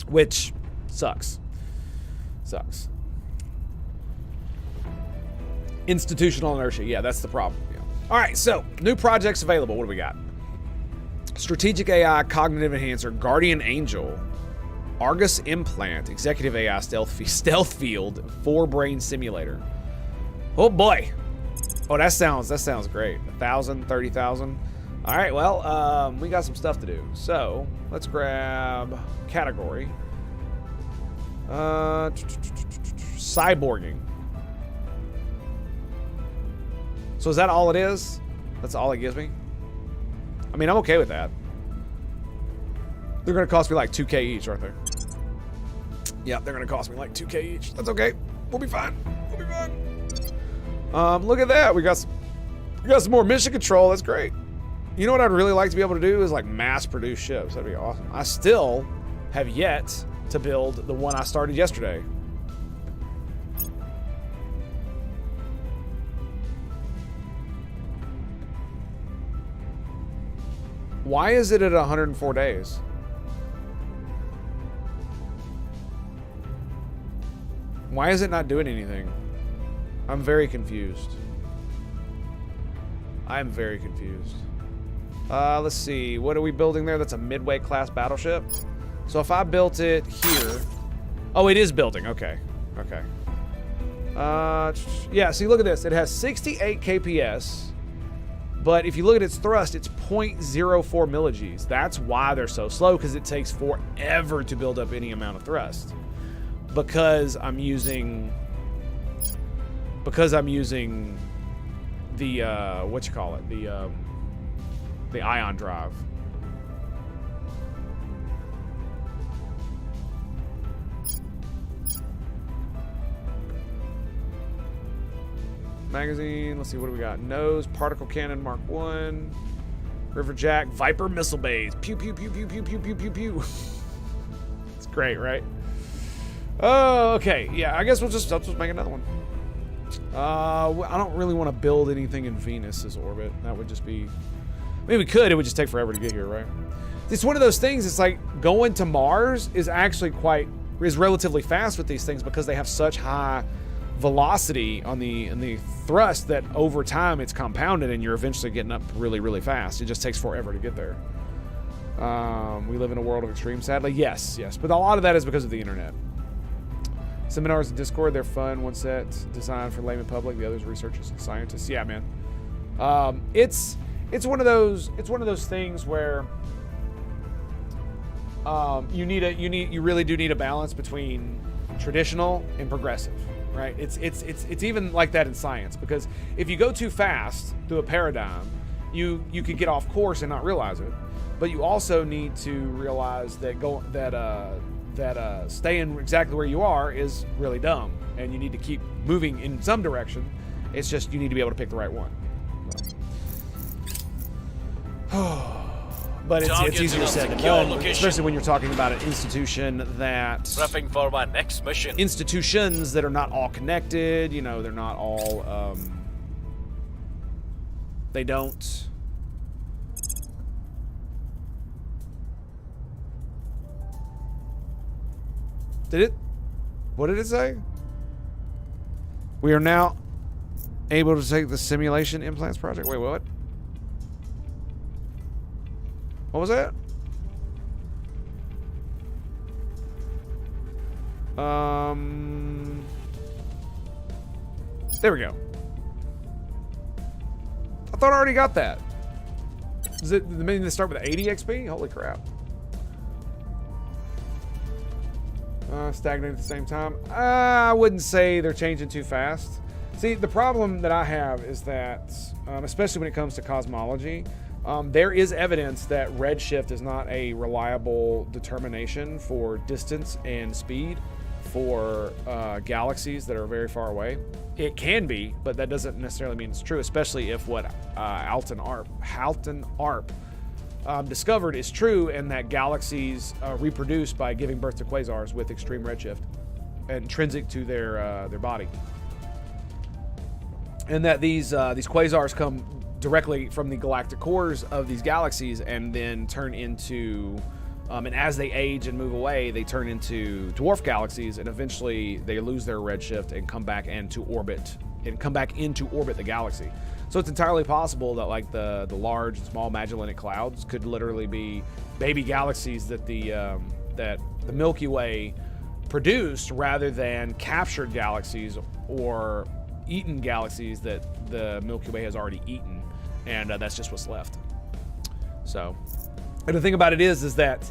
which sucks. Institutional inertia. Yeah, that's the problem. Yeah. All right, so new projects available. What do we got? Strategic AI, Cognitive Enhancer, Guardian Angel, Argus Implant, Executive AI, Stealth Field, 4-Brain Simulator. Oh boy. Oh, that sounds great. 1,000, 30,000. All right, well, we got some stuff to do. So let's grab category. Cyborging. So is that all it is? That's all it gives me? I mean, I'm okay with that. They're going to cost me like 2K each, aren't they? Yeah, they're going to cost me like 2K each. That's okay. We'll be fine. Look at that. We got some more mission control. That's great. You know what I'd really like to be able to do is mass produce ships. That'd be awesome. I still have yet to build the one I started yesterday. Why is it at 104 days? Why is it not doing anything? I'm very confused. I'm very confused. Let's see. What are we building there? That's a midway class battleship. So if I built it here... Oh, it is building. Okay. Yeah, see, look at this. It has 68 kps. But if you look at its thrust, it's 0.04 millig's. That's why they're so slow, because it takes forever to build up any amount of thrust. Because I'm using the the ion drive. Magazine, let's see, what do we got? Nose, particle cannon, Mark 1, River Jack, Viper missile bays. Pew, pew, pew, pew, pew, pew, pew, pew, pew. It's great, right? Oh, okay. Yeah, I guess I'll just make another one. I don't really want to build anything in Venus's orbit. That would just be... I mean, we could. It would just take forever to get here, right? It's one of those things. It's like going to Mars is actually quite is relatively fast with these things because they have such high velocity on the thrust that over time it's compounded and you're eventually getting up really, really fast. It just takes forever to get there. We live in a world of extreme, sadly. Yes, but a lot of that is because of the internet. Seminars in Discord, they're fun. One set designed for layman public, the others researchers and scientists. Yeah, man. It's one of those things where you really do need a balance between traditional and progressive, right? It's even like that in science, because if you go too fast through a paradigm, you could get off course and not realize it. But you also need to realize that staying exactly where you are is really dumb, and you need to keep moving in some direction. It's just you need to be able to pick the right one. But it's easier said than done, especially when you're talking about an institution that Prepping for my next mission. institutions that are not all connected. You know, they're not all. They don't. What did it say? We are now able to take the simulation implants project. Wait, what? What was that? There we go. I thought I already got that. Is it the meaning to start with 80 XP? Holy crap. Stagnate at the same time. I wouldn't say they're changing too fast. See, the problem that I have is that, especially when it comes to cosmology, there is evidence that redshift is not a reliable determination for distance and speed for galaxies that are very far away. It can be, but that doesn't necessarily mean it's true, especially if what Halton Arp discovered is true, and that galaxies reproduce by giving birth to quasars with extreme redshift, intrinsic to their body, and that these quasars come directly from the galactic cores of these galaxies and then turn into, and as they age and move away, they turn into dwarf galaxies, and eventually they lose their redshift and come back into orbit the galaxy. So it's entirely possible that like the large and small Magellanic clouds could literally be baby galaxies that the Milky Way produced, rather than captured galaxies or eaten galaxies that the Milky Way has already eaten, and that's just what's left. So, and the thing about it is that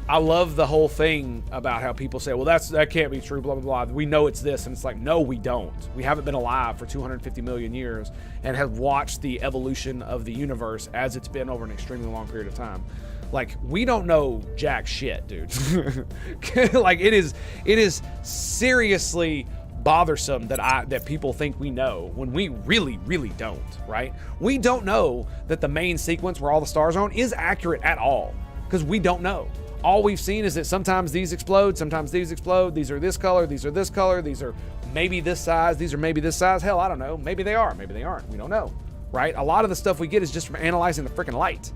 I love the whole thing about how people say, well, that can't be true, blah, blah, blah. We know it's this. And it's like, no, we don't. We haven't been alive for 250 million years and have watched the evolution of the universe as it's been over an extremely long period of time. Like, we don't know jack shit, dude. Like, it is seriously bothersome that people think we know when we really, really don't, right? We don't know that the main sequence where all the stars are on is accurate at all, because we don't know. All we've seen is that sometimes these explode, sometimes these explode. These are this color, these are this color, these are maybe this size, these are maybe this size. Hell, I don't know. Maybe they are, maybe they aren't. We don't know, right? A lot of the stuff we get is just from analyzing the freaking light.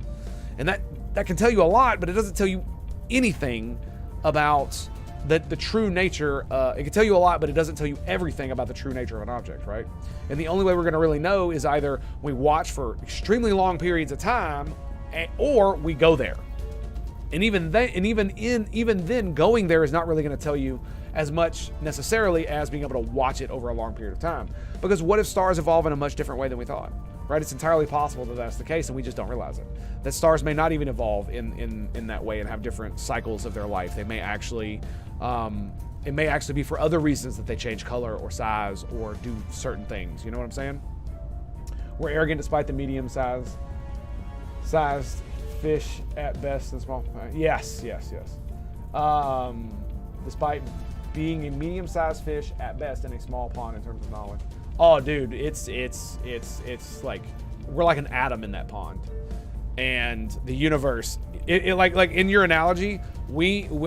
And that can tell you a lot, but it doesn't tell you anything about the true nature. It can tell you a lot, but it doesn't tell you everything about the true nature of an object, right? And the only way we're going to really know is either we watch for extremely long periods of time, or we go there. And even then, going there is not really going to tell you as much necessarily as being able to watch it over a long period of time. Because what if stars evolve in a much different way than we thought? Right? It's entirely possible that that's the case, and we just don't realize it. That stars may not even evolve in that way and have different cycles of their life. They may actually, it may actually be for other reasons that they change color or size or do certain things. You know what I'm saying? We're arrogant despite the medium-sized fish at best and small. Yes. Despite being a medium-sized fish at best in a small pond in terms of knowledge. Oh, dude, it's like we're like an atom in that pond, and the universe. Like in your analogy,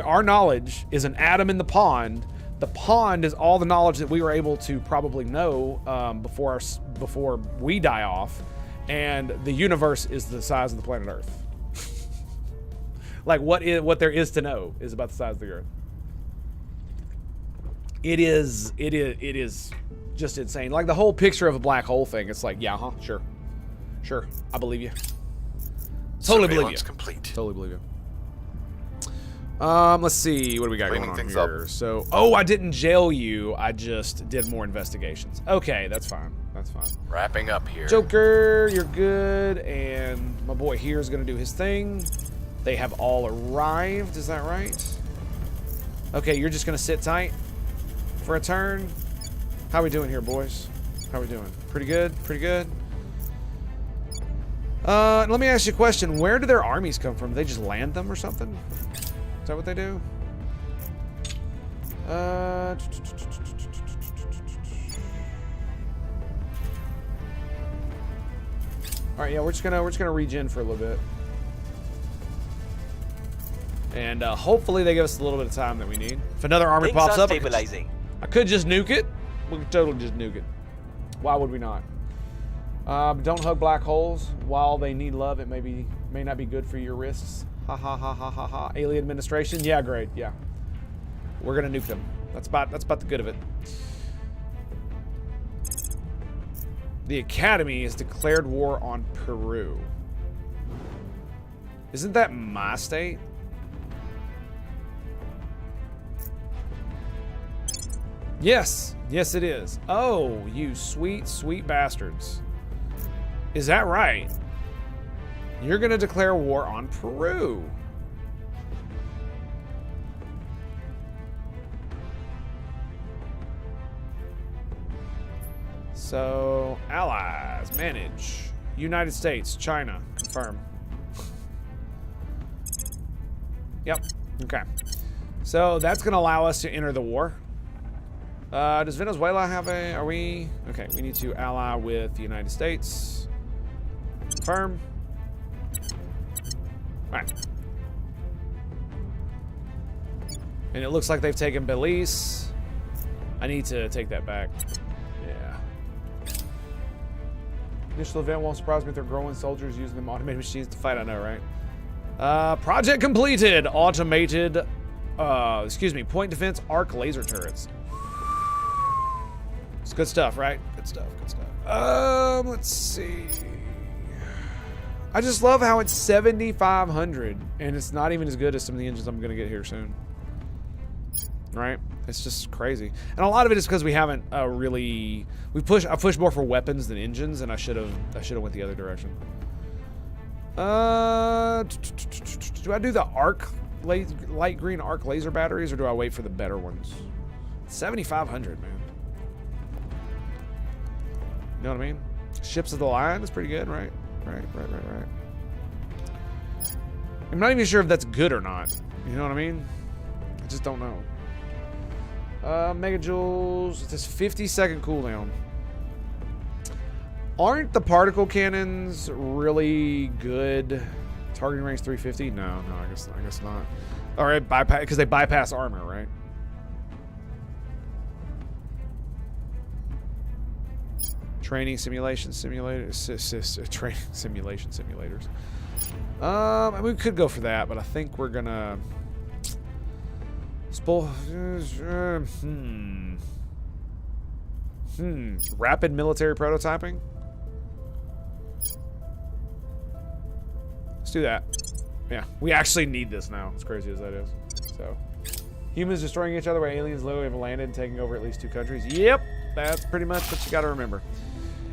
our knowledge is an atom in the pond. The pond is all the knowledge that we were able to probably know before we die off, and the universe is the size of the planet Earth. Like what there is to know is about the size of the Earth. It is just insane. Like the whole picture of a black hole thing. It's like, yeah, huh, sure, I believe you. Totally believe you. Complete. Totally believe you. Let's see. What do we got Cleaning going on things here? up. So, oh, I didn't jail you. I just did more investigations. Okay, that's fine. That's fine. Wrapping up here. Joker, you're good. And my boy here is going to do his thing. They have all arrived. Is that right? Okay, you're just going to sit tight for a turn. How we doing here, boys? How we doing? Pretty good? Pretty good? Let me ask you a question. Where do their armies come from? Do they just land them or something? Is that what they do? All right, yeah, we're just gonna regen for a little bit, and hopefully they give us a little bit of time that we need. If another army Things pops are up, stabilizing. I could just nuke it. We could totally just nuke it. Why would we not? Don't hug black holes. While they need love, it may not be good for your wrists. Ha ha ha ha ha ha. Alien administration. Yeah, great. Yeah, we're gonna nuke them. That's about the good of it. The Academy has declared war on Peru. Isn't that my state? Yes. Yes, it is. Oh, you sweet, sweet bastards. Is that right? You're going to declare war on Peru. So, allies, manage. United States, China, confirm. Yep, okay. So, that's going to allow us to enter the war. Does Venezuela have a... Are we... Okay, we need to ally with the United States. Confirm. Alright. And it looks like they've taken Belize. I need to take that back. Yeah. Initial event won't surprise me if they're growing soldiers using them automated machines to fight. I know, right? Project completed. Automated... point defense arc laser turrets. It's good stuff, right? Good stuff, good stuff. Let's see. I just love how it's 7,500 and it's not even as good as some of the engines I'm going to get here soon. Right? It's just crazy. And a lot of it is because we haven't really... I pushed more for weapons than engines, and I should have went the other direction. Do I do the light green arc laser batteries, or do I wait for the better ones? 7,500, man. You know what I mean? Ships of the Line is pretty good, right? Right. I'm not even sure if that's good or not. You know what I mean? I just don't know. Megajoules. It says 50-second cooldown. Aren't the particle cannons really good? Targeting range 350? No, I guess not. All right, bypass, because they bypass armor, right? Training simulation simulators. Training simulation simulators. I mean, we could go for that, but I think we're gonna. Rapid military prototyping. Let's do that. Yeah, we actually need this now, as crazy as that is. So, humans destroying each other while aliens literally have landed and taking over at least 2 countries. Yep, that's pretty much what you got to remember.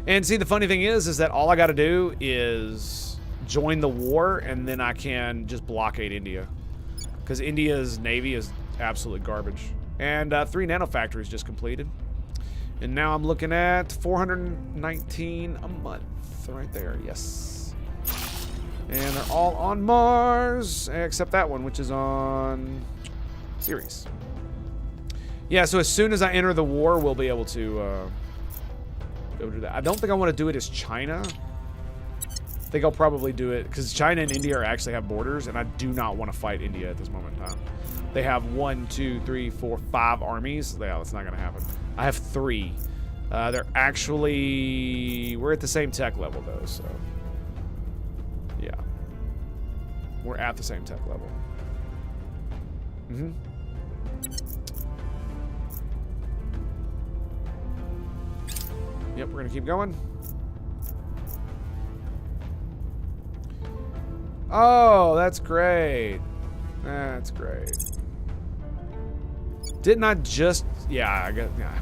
And see, the funny thing is that all I got to do is join the war, and then I can just blockade India, because India's navy is absolute garbage. And 3 nanofactories just completed, and now I'm looking at 419 a month right there. Yes. And they're all on Mars, except that one, which is on Ceres. Yeah, so as soon as I enter the war, we'll be able to do that. I don't think I want to do it as China. I think I'll probably do it, because China and India actually have borders, and I do not want to fight India at this moment in time. They have 1, 2, 3, 4, 5 armies. Yeah, that's not going to happen. I have 3. They're actually... We're at the same tech level, though, so... Yeah. We're at the same tech level. Yep, we're gonna keep going. Oh, that's great. That's great. Didn't I just... Yeah, I guess... Yeah.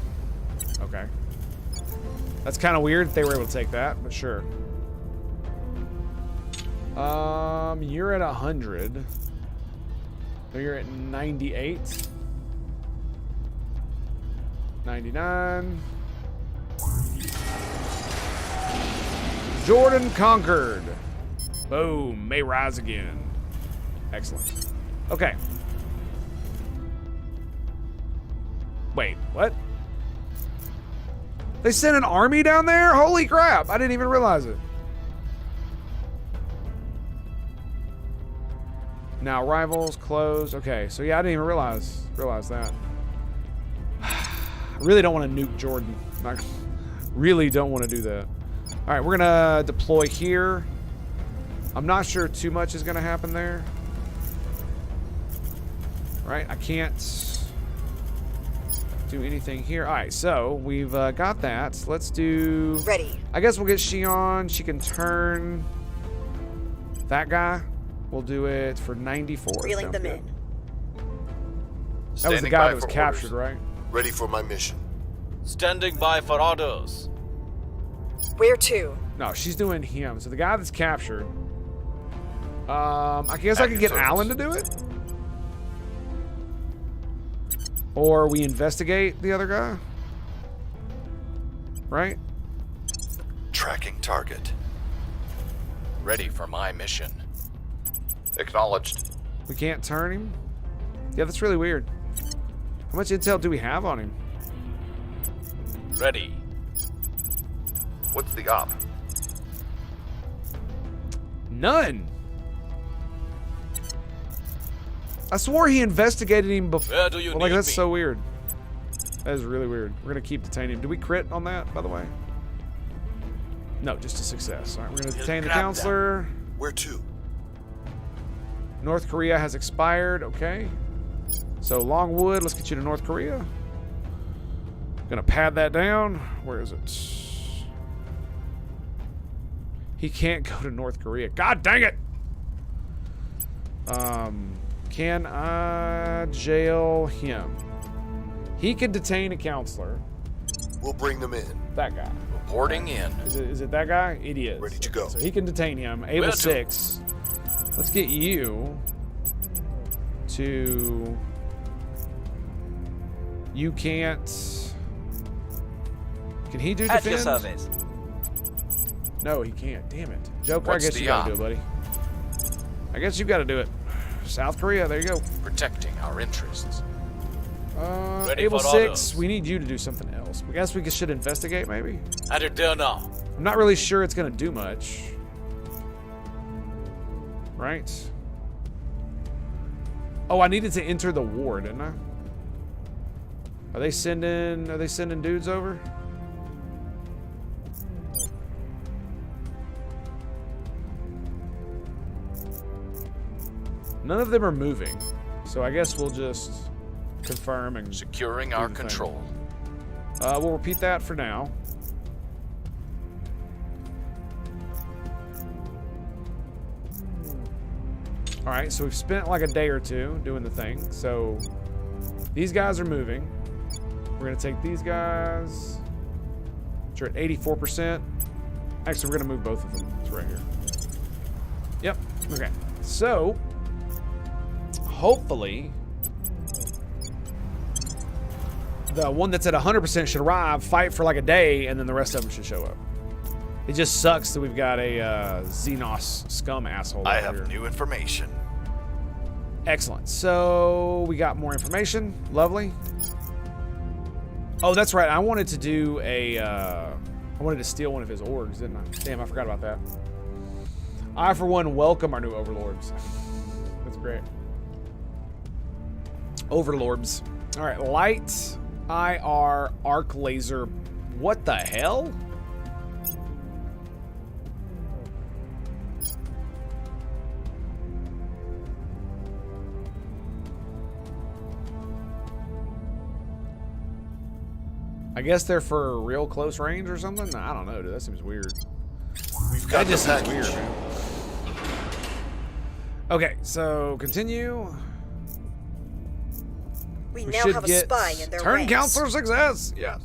Okay. That's kind of weird they were able to take that, but sure. You're at 100. So you're at 98. 99. Jordan conquered. Boom. May rise again. Excellent. Okay. Wait, what? They sent an army down there? Holy crap. I didn't even realize it. Now rivals closed. Okay, so yeah, I didn't even realize that. I really don't want to nuke Jordan. I really don't want to do that. All right, we're gonna deploy here. I'm not sure too much is gonna happen there. Right, I can't do anything here. All right, so we've got that. Let's do. Ready. I guess we'll get Xion. She can turn that guy. We'll do it for 94. Reeling them good. in. That was the guy that was captured, right? Ready for my mission. Standing by for orders. Where to? No, she's doing him. So the guy that's captured. I guess I could get Alan to do it. Or we investigate the other guy. Right? Tracking target. Ready for my mission. Acknowledged. We can't turn him. Yeah, that's really weird. How much intel do we have on him? Ready. What's the op? None. I swore he investigated him before. Where do you Like, need that's me? so weird. That is really weird. We're gonna keep detaining him. Do we crit on that, by the way? No, just a success. All right, we're gonna detain the grab counselor. Where to? North Korea has expired. Okay. So Longwood, let's get you to North Korea. Gonna pad that down. Where is it? He can't go to North Korea. God dang it! Can I jail him? He can detain a counselor. We'll bring them in. That guy. Reporting in. Is it that guy? It is. Ready to go. So he can detain him. Able Where to? 6. Let's get you to... You can't... Can he do At defend? your service. No, he can't. Damn it. Joker, What's I guess the you gotta op? do it, buddy. I guess you gotta do it. South Korea, there you go. Protecting our interests. Ready Able for 6, orders. we need you to do something else. I guess we should investigate, maybe? At your there now. I'm not really sure it's gonna do much. Right? Oh, I needed to enter the war, didn't I? Are they sending dudes over? None of them are moving. So I guess we'll just confirm and Securing do our the thing. control. We'll repeat that for now. All right, so we've spent like a day or two doing the thing. So these guys are moving. We're gonna take these guys, which are at 84%. Actually, we're gonna move both of them. It's right here. Yep, okay. So, hopefully, the one that's at 100% should arrive, fight for like a day, and then the rest of them should show up. It just sucks that we've got a Xenos scum asshole I over have here. new information. Excellent. So we got more information. Lovely. Oh, that's right. I wanted to do a... I wanted to steal one of his orgs, didn't I? Damn, I forgot about that. I, for one, welcome our new overlords. That's great. Overlords. All right, light, IR, arc laser. What the hell? I guess they're for real close range or something? I don't know, dude. That seems weird. We've got That just the seems weird, package. man. Okay, so continue. We We now should have a get spy in their turn ranks. counselor success. Yes.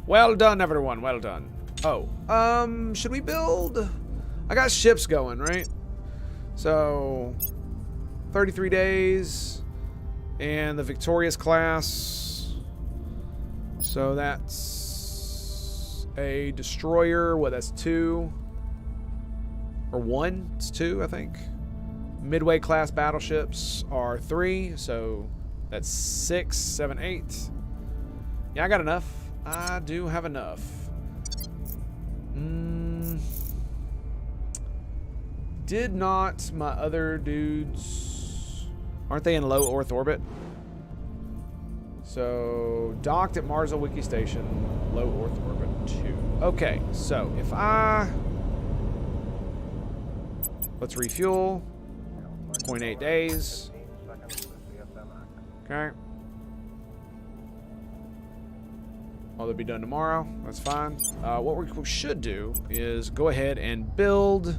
Well done, everyone. Well done. Oh, should we build? I got ships going, right? So, 33 days, and the Victorious class. So that's a destroyer. What? That's 2 or 1? It's 2, I think. Midway class battleships are 3, so that's 6, 7, 8. Yeah, I got enough. I do have enough. Did not my other dudes... Aren't they in low Earth orbit? So, docked at Mars Wiki Station, low Earth orbit 2. Okay, so if I... Let's refuel. 0.8 days. Okay. Well, they'll be done tomorrow. That's fine. What we should do is go ahead and build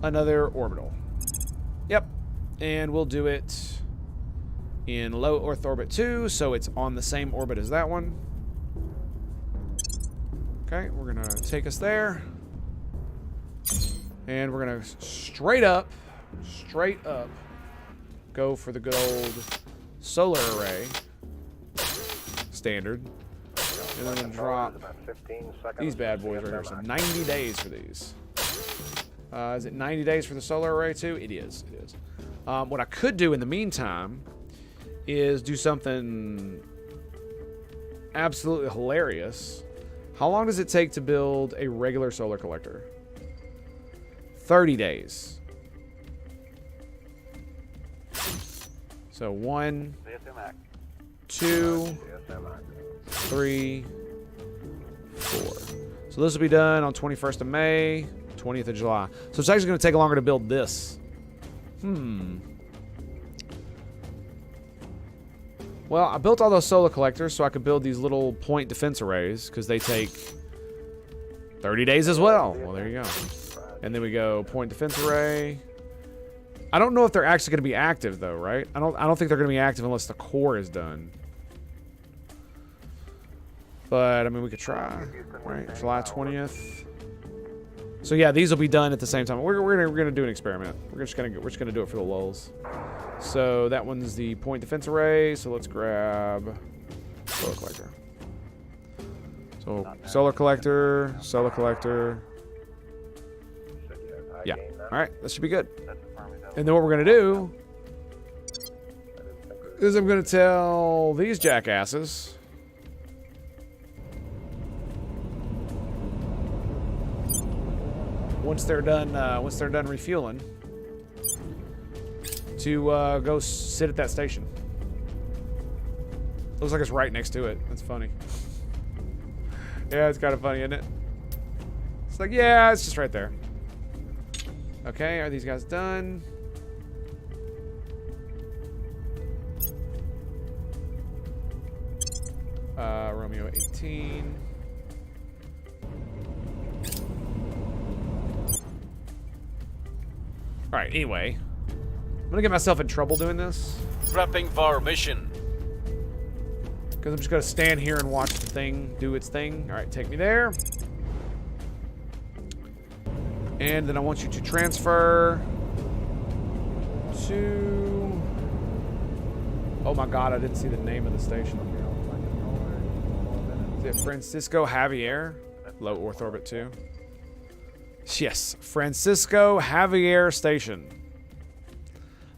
another orbital. Yep. And we'll do it in low Earth orbit 2, so it's on the same orbit as that one. Okay, we're going to take us there. And we're going to straight up, go for the good old solar array. Standard. And then drop these bad boys right here. So 90 days for these. Is it 90 days for the solar array too? It is. It is. What I could do in the meantime is do something absolutely hilarious. How long does it take to build a regular solar collector? 30 days. So 1, 2, 3, 4. So this will be done on 21st of May, 20th of July. So it's actually going to take longer to build this. Well, I built all those solar collectors so I could build these little point defense arrays because they take 30 days as well. Well, there you go. And then we go point defense array. I don't know if they're actually going to be active though, right? I don't think they're going to be active unless the core is done. But I mean, we could try, right? July 20th. So yeah, these will be done at the same time. We're gonna do an experiment. We're just gonna do it for the lulz. So that one's the point defense array. So let's grab solar collector. So solar collector. Yeah. All right, that should be good. And then what we're gonna do is I'm gonna tell these jackasses. Once they're done refueling, to go sit at that station. Looks like it's right next to it. That's funny. Yeah, it's kind of funny, isn't it? It's like, yeah, it's just right there. Okay, are these guys done? Romeo 18. Alright, anyway. I'm gonna get myself in trouble doing this. Prepping for mission. Because I'm just gonna stand here and watch the thing do its thing. Alright, take me there. And then I want you to transfer to... Oh my god, I didn't see the name of the station. Is it Francisco Javier? Low Earth orbit 2. Yes, Francisco Javier Station.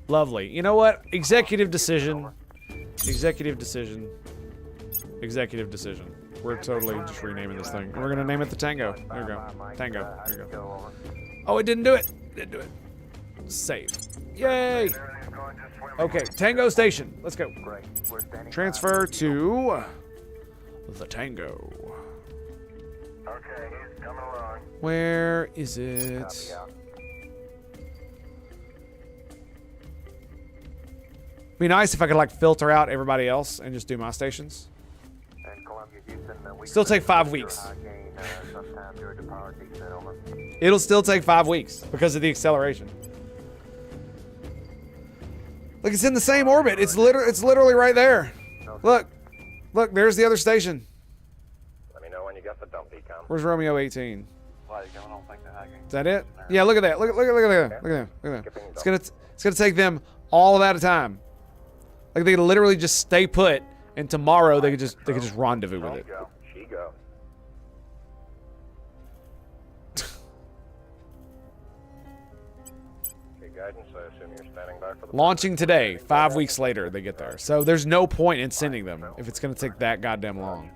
Lovely. You know what? Executive decision. Executive decision. Executive decision. We're totally just renaming this thing. We're going to name it the Tango. There we go. Tango. There you go. Oh, it didn't do it. Didn't do it. Save. Yay. Okay, Tango Station. Let's go. Transfer to the Tango. Okay, he's coming along. Where is it? Be nice if I could like filter out everybody else and just do my stations. Still take 5 weeks. It'll still take 5 weeks because of the acceleration. Look, it's in the same orbit. It's literally right there. Look, there's the other station. Let me know when you get the dump decom. Where's Romeo 18? Why you going on like the hacking? Is that it? Yeah, look at that. Look at that. It's gonna take them all of that of time. Like they could literally just stay put, and tomorrow they could just rendezvous with it. Go. She go. Okay, guidance. I assume you're standing by for the Launching today. 5 weeks later they get there. So there's no point in sending them if it's gonna take that goddamn long.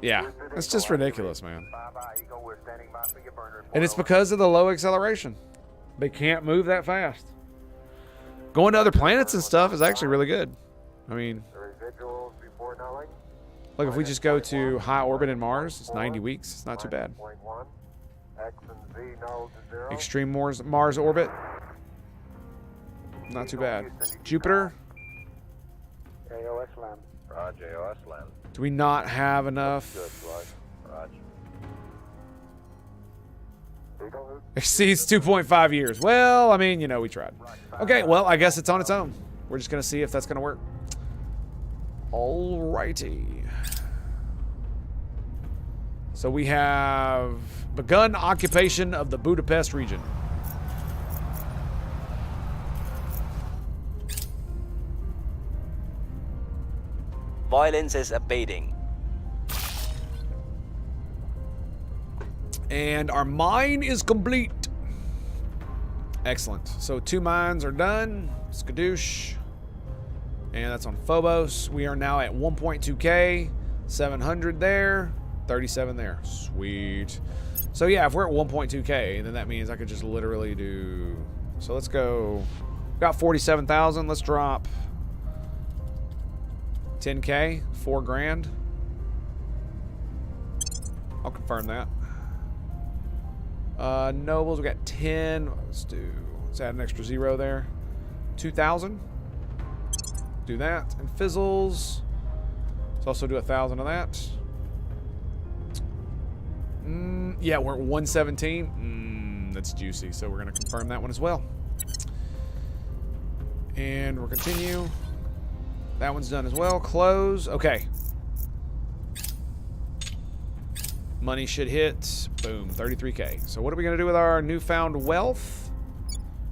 Yeah, it's just ridiculous, man. And it's because of the low acceleration. They can't move that fast. Going to other planets and stuff is actually really good. I mean, look, if we just go to high orbit in Mars, it's 90 weeks. It's not too bad. Extreme Mars orbit. Not too bad. Jupiter. JOS land. Roger, JOS land. Do we not have enough? Roger. Exceeds 2.5 years. Well, I mean, you know, we tried. Okay, well, I guess it's on its own. We're just going to see if that's going to work. Alrighty. So we have begun occupation of the Budapest region. Violence is abating. And our mine is complete. Excellent. So 2 mines are done. Skadoosh. And that's on Phobos. We are now at 1.2K. 700 there. 37 there. Sweet. So yeah, if we're at 1.2K, then that means I could just literally do... So let's go... Got 47,000. Let's drop 10K. 4 grand. I'll confirm that. Nobles, we got 10. Let's add an extra 0 there. 2,000. Do that. And fizzles. Let's also do 1,000 of that. Yeah, we're at 117. That's juicy. So we're going to confirm that one as well. And we'll continue. That one's done as well. Close. Okay. Money should hit. Boom. 33K. So what are we going to do with our newfound wealth?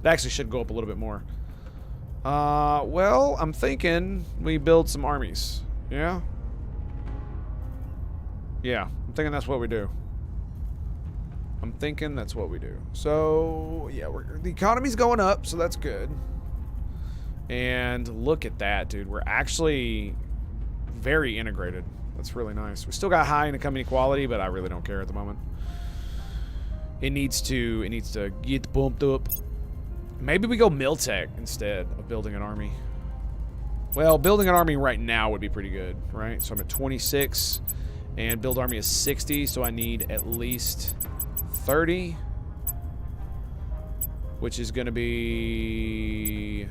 It actually should go up a little bit more. Well, I'm thinking we build some armies. Yeah? Yeah. I'm thinking that's what we do. So, yeah, the economy's going up, so that's good. And look at that, dude. We're actually very integrated. That's really nice. We still got high income inequality, but I really don't care at the moment. It needs to get bumped up. Maybe we go Miltech instead of building an army. Well, building an army right now would be pretty good, right? So I'm at 26 and build army is 60, so I need at least 30, which is going to be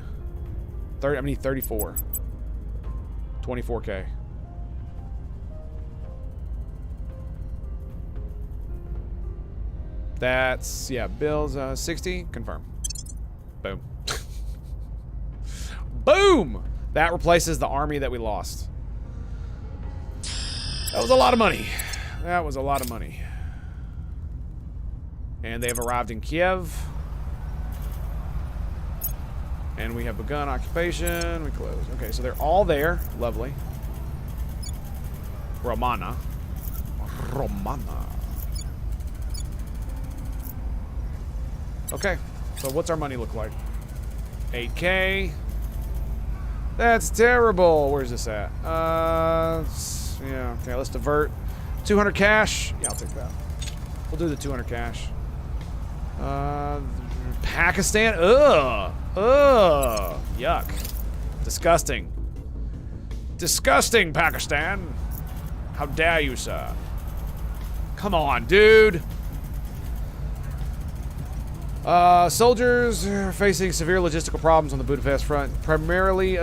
30. I need 34. 24K. That's, yeah, builds 60. Confirm. Boom. Boom! That replaces the army that we lost. That was a lot of money. That was a lot of money. And they have arrived in Kiev. And we have begun occupation. We close. Okay, so they're all there. Lovely. Romana. Okay, so what's our money look like? 8K. That's terrible. Where's this at? Yeah, okay, let's divert. 200 cash. Yeah, I'll take that. We'll do the 200 cash. Pakistan. Ugh. Yuck. Disgusting. Disgusting, Pakistan. How dare you, sir? Come on, dude. Soldiers are facing severe logistical problems on the Budapest front, primarily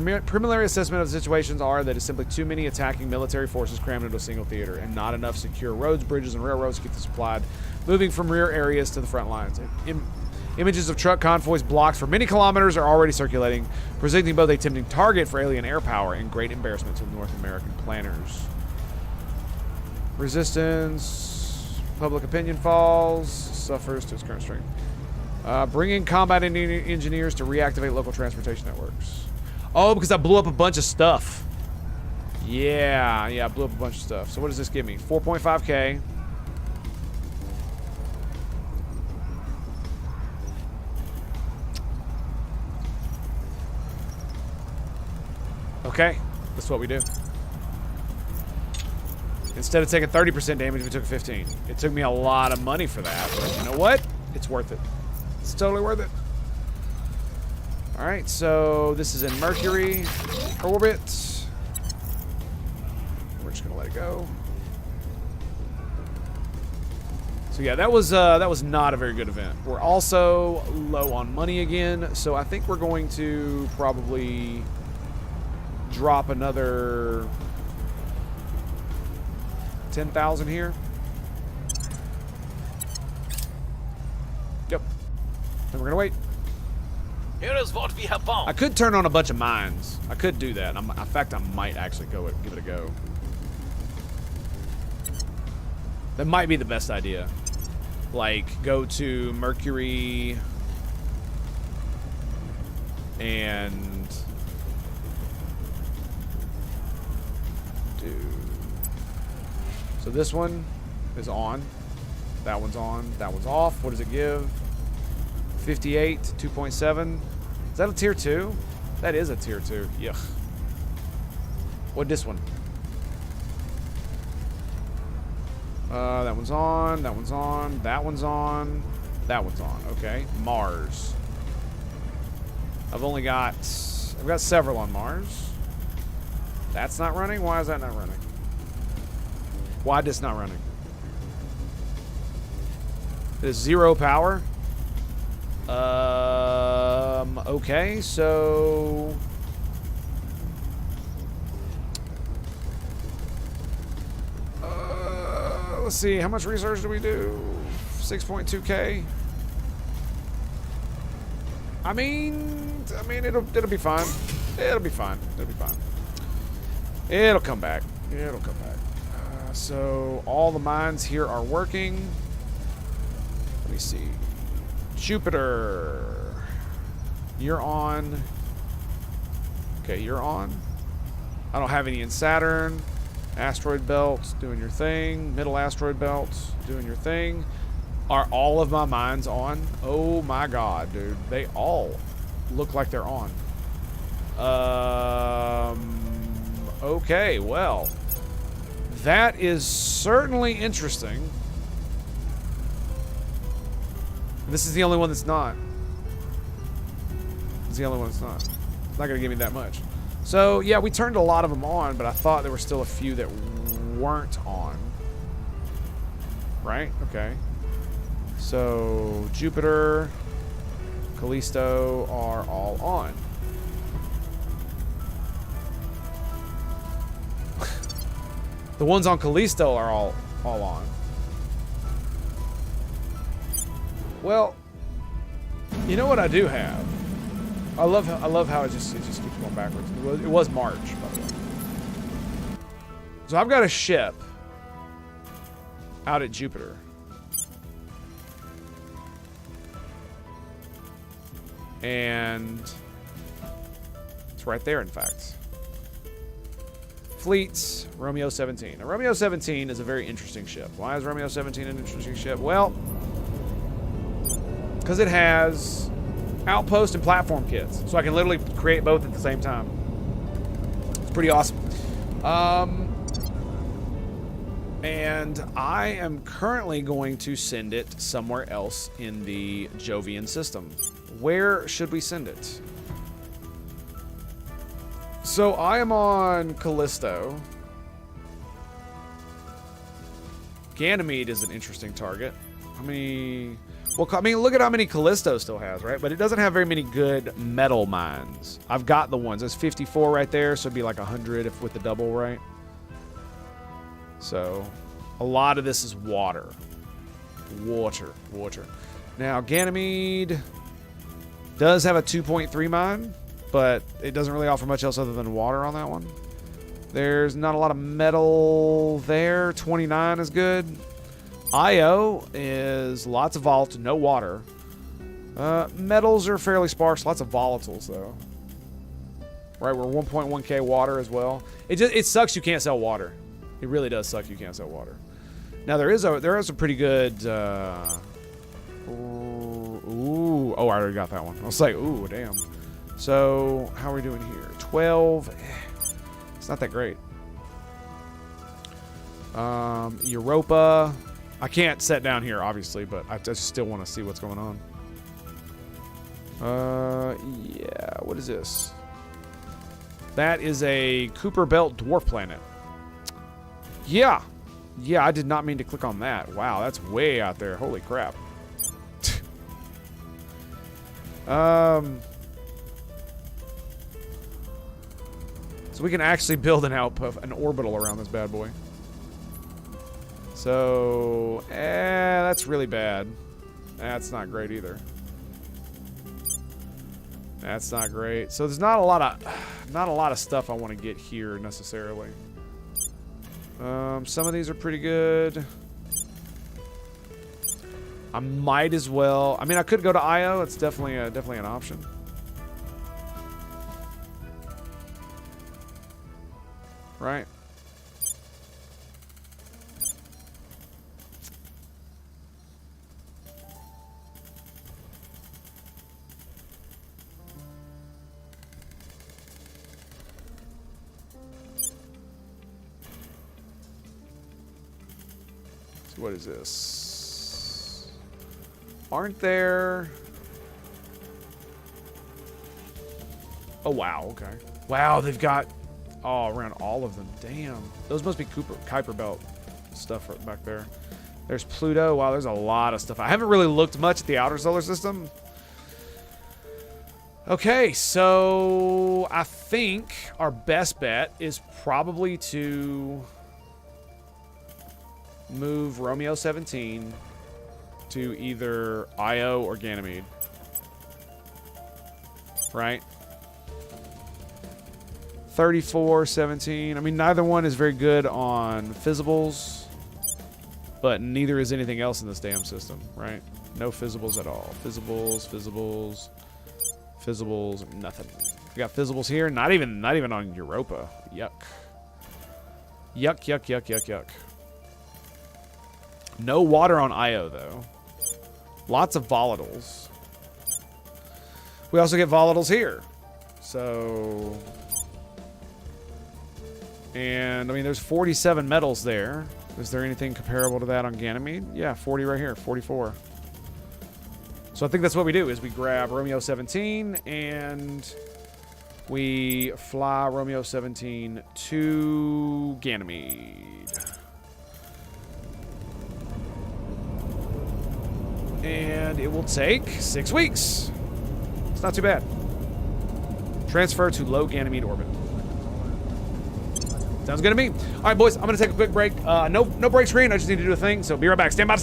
Preliminary assessment of the situations are that it's simply too many attacking military forces crammed into a single theater, and not enough secure roads, bridges, and railroads to keep the supply moving from rear areas to the front lines. Images of truck convoys blocked for many kilometers are already circulating, presenting both a tempting target for alien air power and great embarrassment to the North American planners. Resistance, public opinion falls, suffers to its current strength. Bring in combat engineers to reactivate local transportation networks. Oh, because I blew up a bunch of stuff. Yeah, I blew up a bunch of stuff. So what does this give me? 4.5K. Okay, that's what we do. Instead of taking 30% damage, we took 15. It took me a lot of money for that, but you know what? It's worth it. It's totally worth it. All right, so this is in Mercury orbit. We're just gonna let it go. So yeah, that was not a very good event. We're also low on money again, so I think we're going to probably drop another 10,000 here. Yep. And we're gonna wait. Here is what we have found. I could turn on a bunch of mines. I could do that. In fact, I might actually give it a go. That might be the best idea. Like, go to Mercury and do. So this one is on. That one's on. That one's off. What does it give? 58, 2.7. Is that a tier 2? That is a tier 2. Yuck. What this one? That one's on. That one's on. That one's on. That one's on. Okay. Mars. I've got several on Mars. That's not running? Why is that not running? Why this not running? There's 0 power. Okay, so let's see, how much research do we do? 6.2K. I mean, it'll be fine. It'll be fine. It'll be fine. It'll come back. It'll come back. So all the mines here are working. Let me see. Jupiter. You're on. Okay, you're on. I don't have any in Saturn. Asteroid belt, doing your thing. Middle asteroid belt, doing your thing. Are all of my mines on? Oh my god, dude. They all look like they're on. Okay, well. That is certainly interesting. This is the only one that's not. It's the only one that's not. It's not going to give me that much. So, yeah, we turned a lot of them on, but I thought there were still a few that weren't on. Right? Okay. So, Jupiter, Callisto are all on. The ones on Callisto are all on. Well, you know what I do have? I love how it just keeps going backwards. It was March, by the way. So I've got a ship out at Jupiter. And it's right there, in fact. Fleets, Romeo 17. Now, Romeo 17 is a very interesting ship. Why is Romeo 17 an interesting ship? Well, because it has outpost and platform kits. So I can literally create both at the same time. It's pretty awesome. And I am currently going to send it somewhere else in the Jovian system. Where should we send it? So I am on Callisto. Ganymede is an interesting target. How many? Well, I mean, look at how many Callisto still has, right? But it doesn't have very many good metal mines. I've got the ones. There's 54 right there, so it'd be like 100 if with the double, right? So, a lot of this is water. Water. Now, Ganymede does have a 2.3 mine, but it doesn't really offer much else other than water on that one. There's not a lot of metal there. 29 is good. Io is lots of vault, no water. Metals are fairly sparse, lots of volatiles though. Right, we're 1.1k water as well. It sucks you can't sell water. It really does suck you can't sell water. Now there is a pretty good. Ooh, oh, I already got that one. I was like, ooh, damn. So how are we doing here? 12. It's not that great. Europa. I can't set down here, obviously, but I just still want to see what's going on. Yeah, what is this? That is a Kuiper Belt dwarf planet. Yeah, I did not mean to click on that. Wow, that's way out there. Holy crap. So we can actually build an outpost, an orbital around this bad boy. So, that's really bad. That's not great either. That's not great. So there's not a lot of stuff I want to get here necessarily. Some of these are pretty good. I might as well. I mean, I could go to Io. It's definitely an option. Right. So what is this? Aren't there? Oh wow, okay. Wow, they've got around all of them. Damn. Those must be Kuiper Belt stuff right back there. There's Pluto. Wow, there's a lot of stuff. I haven't really looked much at the outer solar system. Okay, so I think our best bet is probably to move Romeo 17 to either Io or Ganymede. Right? 34, 17. I mean, neither one is very good on physibles, but neither is anything else in this damn system, right? No physibles at all. Physibles, nothing. We got physibles here, not even on Europa. Yuck. Yuck. No water on Io though. Lots of volatiles. We also get volatiles here. So, and I mean, there's 47 metals there. Is there anything comparable to that on Ganymede? Yeah, 40 right here, 44. So I think that's what we do, is we grab Romeo 17 and we fly Romeo 17 to Ganymede. And it will take 6 weeks. It's not too bad. Transfer to low Ganymede orbit. Sounds good to me. All right, boys, I'm going to take a quick break. No break screen. I just need to do a thing. So be right back. Stand by.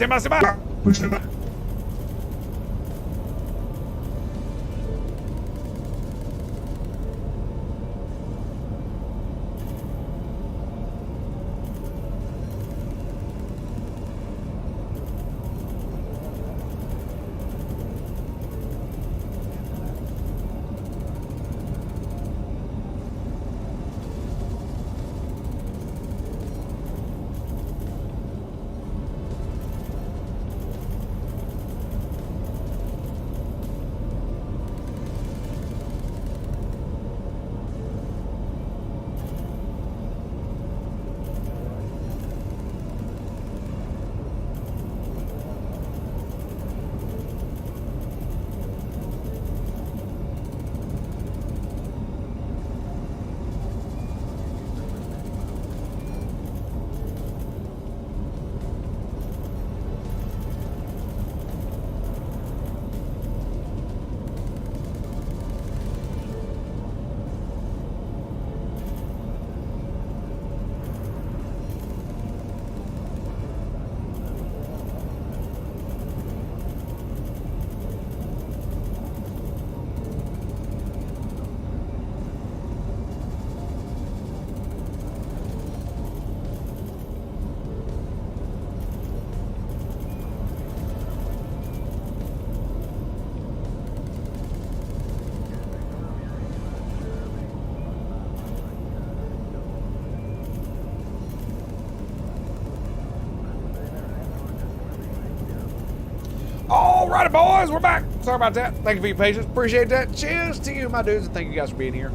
All right, boys, we're back. Sorry about that. Thank you for your patience. Appreciate that. Cheers to you, my dudes, and thank you guys for being here.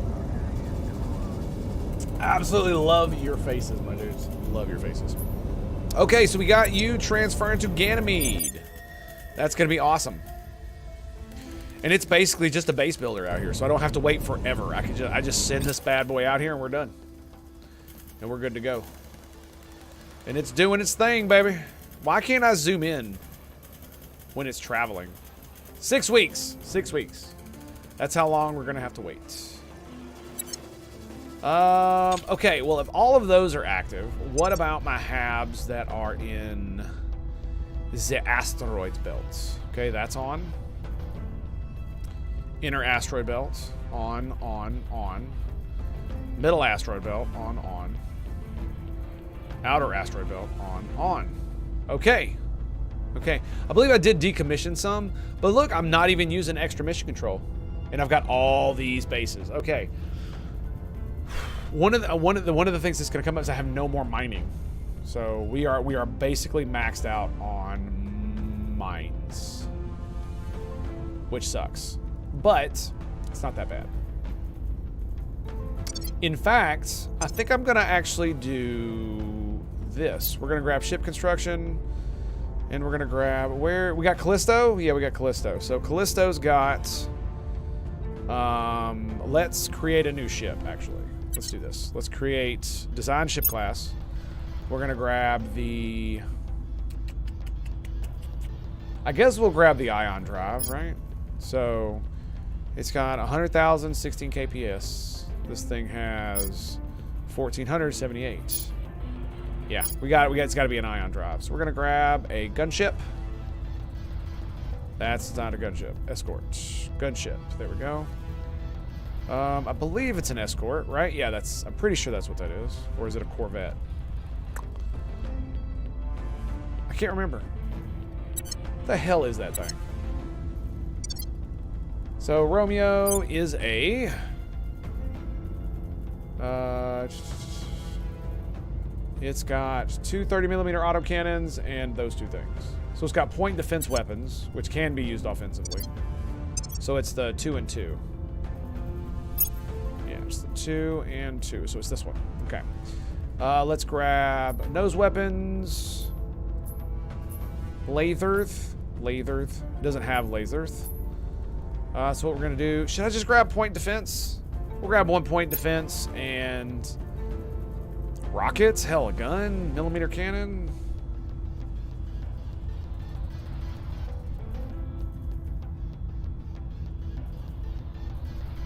Absolutely love your faces, my dudes. Love your faces. Okay, so we got you transferring to Ganymede. That's going to be awesome. And it's basically just a base builder out here, so I don't have to wait forever. I just send this bad boy out here and we're done. And we're good to go. And it's doing its thing, baby. Why can't I zoom in when it's traveling? 6 weeks. 6 weeks. That's how long we're going to have to wait. Okay, well, if all of those are active, what about my habs that are in the asteroids belt? Okay, that's on. Inner asteroid belt, on. Middle asteroid belt, on. Outer asteroid belt, on. Okay. Okay, I believe I did decommission some, but look, I'm not even using extra mission control. And I've got all these bases. Okay. One of the things that's going to come up is I have no more mining, so we are basically maxed out on mines, which sucks, but it's not that bad. In fact, I think I'm going to actually do this. We're going to grab ship construction, and we're going to grab where we got Callisto. Yeah, we got Callisto. So Callisto's got. Let's create a new ship. Actually. Let's do this. Let's create design ship class. We're gonna grab the. I guess we'll grab the ion drive, right? So it's got 100,000, 16 kps. This thing has 1,478. Yeah, it's got to be an ion drive. So we're gonna grab a gunship. That's not a gunship. Escort. Gunship. There we go. I believe it's an escort, right? Yeah, I'm pretty sure that's what that is. Or is it a Corvette? I can't remember. What the hell is that thing? So Romeo is a... it's got 2 30mm autocannons and those two things. So it's got point defense weapons, which can be used offensively. So it's the 2 and 2. Yeah, it's the 2 and 2. So it's this one. Okay. Let's grab nose weapons. Lasers. Lasers. It doesn't have lasers. So what we're going to do... Should I just grab point defense? We'll grab 1 point defense and... rockets? Hell, a gun? Millimeter cannon?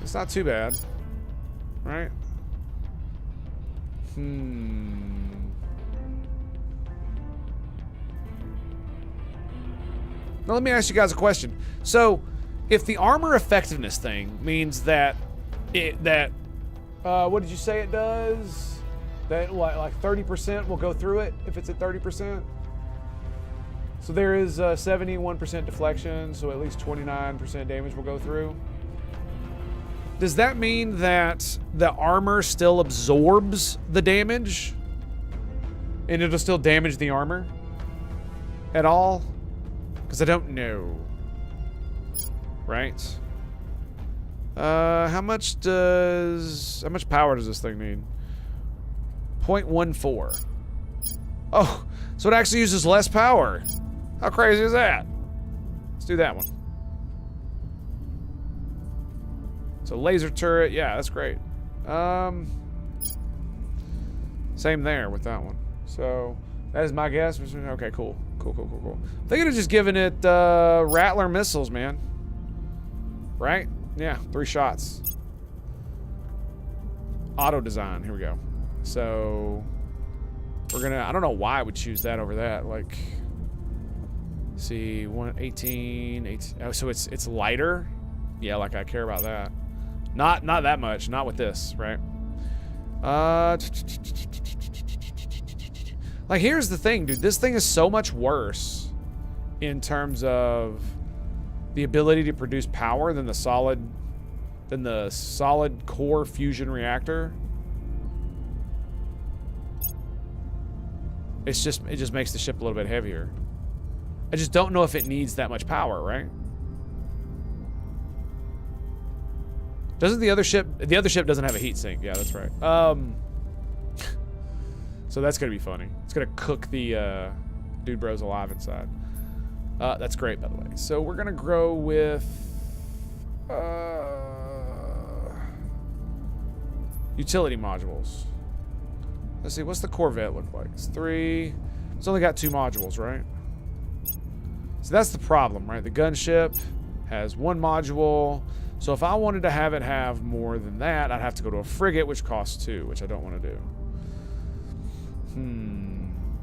It's not too bad. Right? Now let me ask you guys a question. So, if the armor effectiveness thing means that what did you say it does? That like 30% will go through it if it's at 30%? So there is 71% deflection, so at least 29% damage will go through. Does that mean that the armor still absorbs the damage? And it'll still damage the armor? At all? Because I don't know. Right? How much power does this thing need? 0.14. Oh, so it actually uses less power. How crazy is that? Let's do that one. So laser turret, yeah, that's great. Same there with that one. So that is my guess. Okay, cool. Cool. They could have just given it Rattler missiles, man. Right? Yeah, 3 shots. Auto design. Here we go. So we're gonna. I don't know why I would choose that over that. Like, see, 18. Oh, so it's lighter. Yeah, like I care about that. Not that much. Not with this, right? Like, here's the thing, dude. This thing is so much worse in terms of the ability to produce power than the solid core fusion reactor. It just makes the ship a little bit heavier. I just don't know if it needs that much power, right? Doesn't the other ship doesn't have a heat sink. Yeah, that's right. So that's gonna be funny. It's gonna cook the dude bros alive inside. That's great, by the way. So we're gonna grow with utility modules. Let's see, what's the Corvette look like? It's 3. It's only got 2 modules, right? So that's the problem, right? The gunship has 1 module. So if I wanted to have it have more than that, I'd have to go to a frigate, which costs 2, which I don't want to do.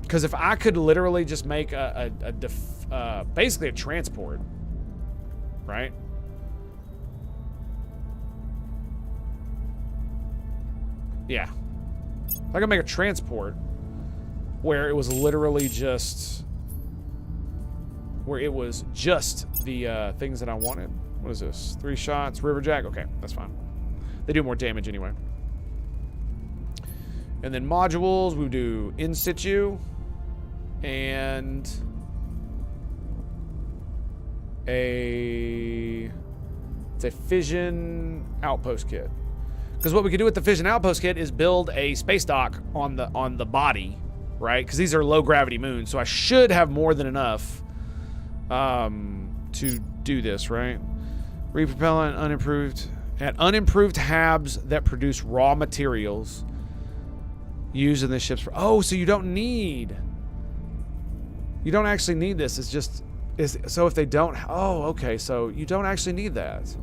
Because if I could literally just make basically a transport, right? Yeah. I could make a transport where it was literally just... where it was just the things that I wanted. What is this? 3 shots, Riverjack? Okay, that's fine. They do more damage anyway. And then modules, we do in situ and it's a fission outpost kit. Because what we could do with the fission outpost kit is build a space dock on the body, right? Because these are low gravity moons, so I should have more than enough to do this, right? Repropellant unimproved. At unimproved habs that produce raw materials used in the ships. Oh, so you don't actually need this. It's just, so if they don't, oh, okay. So you don't actually need that.